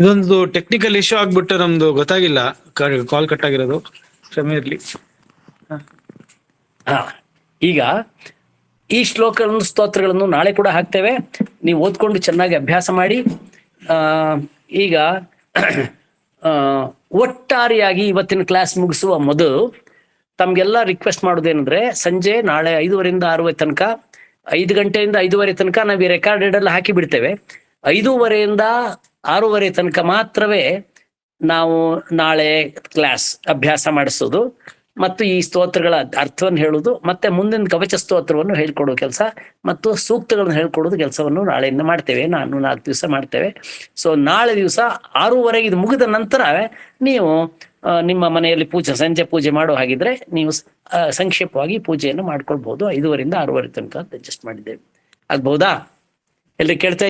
ಇದೊಂದು ಟೆಕ್ನಿಕಲ್ ಇಶ್ಯೂ ಆಗ್ಬಿಟ್ಟು ನಮ್ದು ಗೊತ್ತಾಗಿಲ್ಲ, ಕಾಲ್ ಕಟ್ ಆಗಿರೋದು, ಕ್ಷಮೆ ಇರ್ಲಿ. ಈಗ ಈ ಶ್ಲೋಕಗಳನ್ನು ಸ್ತೋತ್ರಗಳನ್ನು ನಾಳೆ ಕೂಡ ಹಾಕ್ತೇವೆ. ನೀವು ಓದ್ಕೊಂಡು ಚೆನ್ನಾಗಿ ಅಭ್ಯಾಸ ಮಾಡಿ. ಈಗ ಒಟ್ಟಾರೆಯಾಗಿ ಇವತ್ತಿನ ಕ್ಲಾಸ್ ಮುಗಿಸುವ ಮೊದಲು ತಮ್ಗೆಲ್ಲ ರಿಕ್ವೆಸ್ಟ್ ಮಾಡೋದೇನಂದ್ರೆ, ಸಂಜೆ ನಾಳೆ 5:30 6 ತನಕ, 5 ಗಂಟೆಯಿಂದ 5:30 ತನಕ ನಾವು ಈ ರೆಕಾರ್ಡೆಡ್ ಎಲ್ಲ ಹಾಕಿ ಬಿಡ್ತೇವೆ. 5:30 6:30 ತನಕ ಮಾತ್ರವೇ ನಾವು ನಾಳೆ ಕ್ಲಾಸ್ ಅಭ್ಯಾಸ ಮಾಡಿಸೋದು ಮತ್ತು ಈ ಸ್ತೋತ್ರಗಳ ಅರ್ಥವನ್ನು ಹೇಳುವುದು, ಮತ್ತೆ ಮುಂದಿನ ಕವಚ ಸ್ತೋತ್ರವನ್ನು ಹೇಳ್ಕೊಡೋ ಕೆಲಸ ಮತ್ತು ಸೂಕ್ತಗಳನ್ನು ಹೇಳ್ಕೊಡೋದು ಕೆಲಸವನ್ನು ನಾಳೆಯಿಂದ ಮಾಡ್ತೇವೆ. 4 ದಿವಸ ಮಾಡ್ತೇವೆ. ಸೊ ನಾಳೆ ದಿವಸ 6:30 ಇದು ಮುಗಿದ ನಂತರ ನೀವು ನಿಮ್ಮ ಮನೆಯಲ್ಲಿ ಸಂಜೆ ಪೂಜೆ ಮಾಡೋ ಹಾಗಿದ್ರೆ ನೀವು ಸಂಕ್ಷೇಪವಾಗಿ ಪೂಜೆಯನ್ನು ಮಾಡ್ಕೊಳ್ಬಹುದು. 5:30 6:30 ತನಕ ಅಡ್ಜಸ್ಟ್ ಮಾಡಿದ್ದೇವೆ. ಆಗ್ಬಹುದಾ? ಎಲ್ಲಿ ಕೇಳ್ತಾ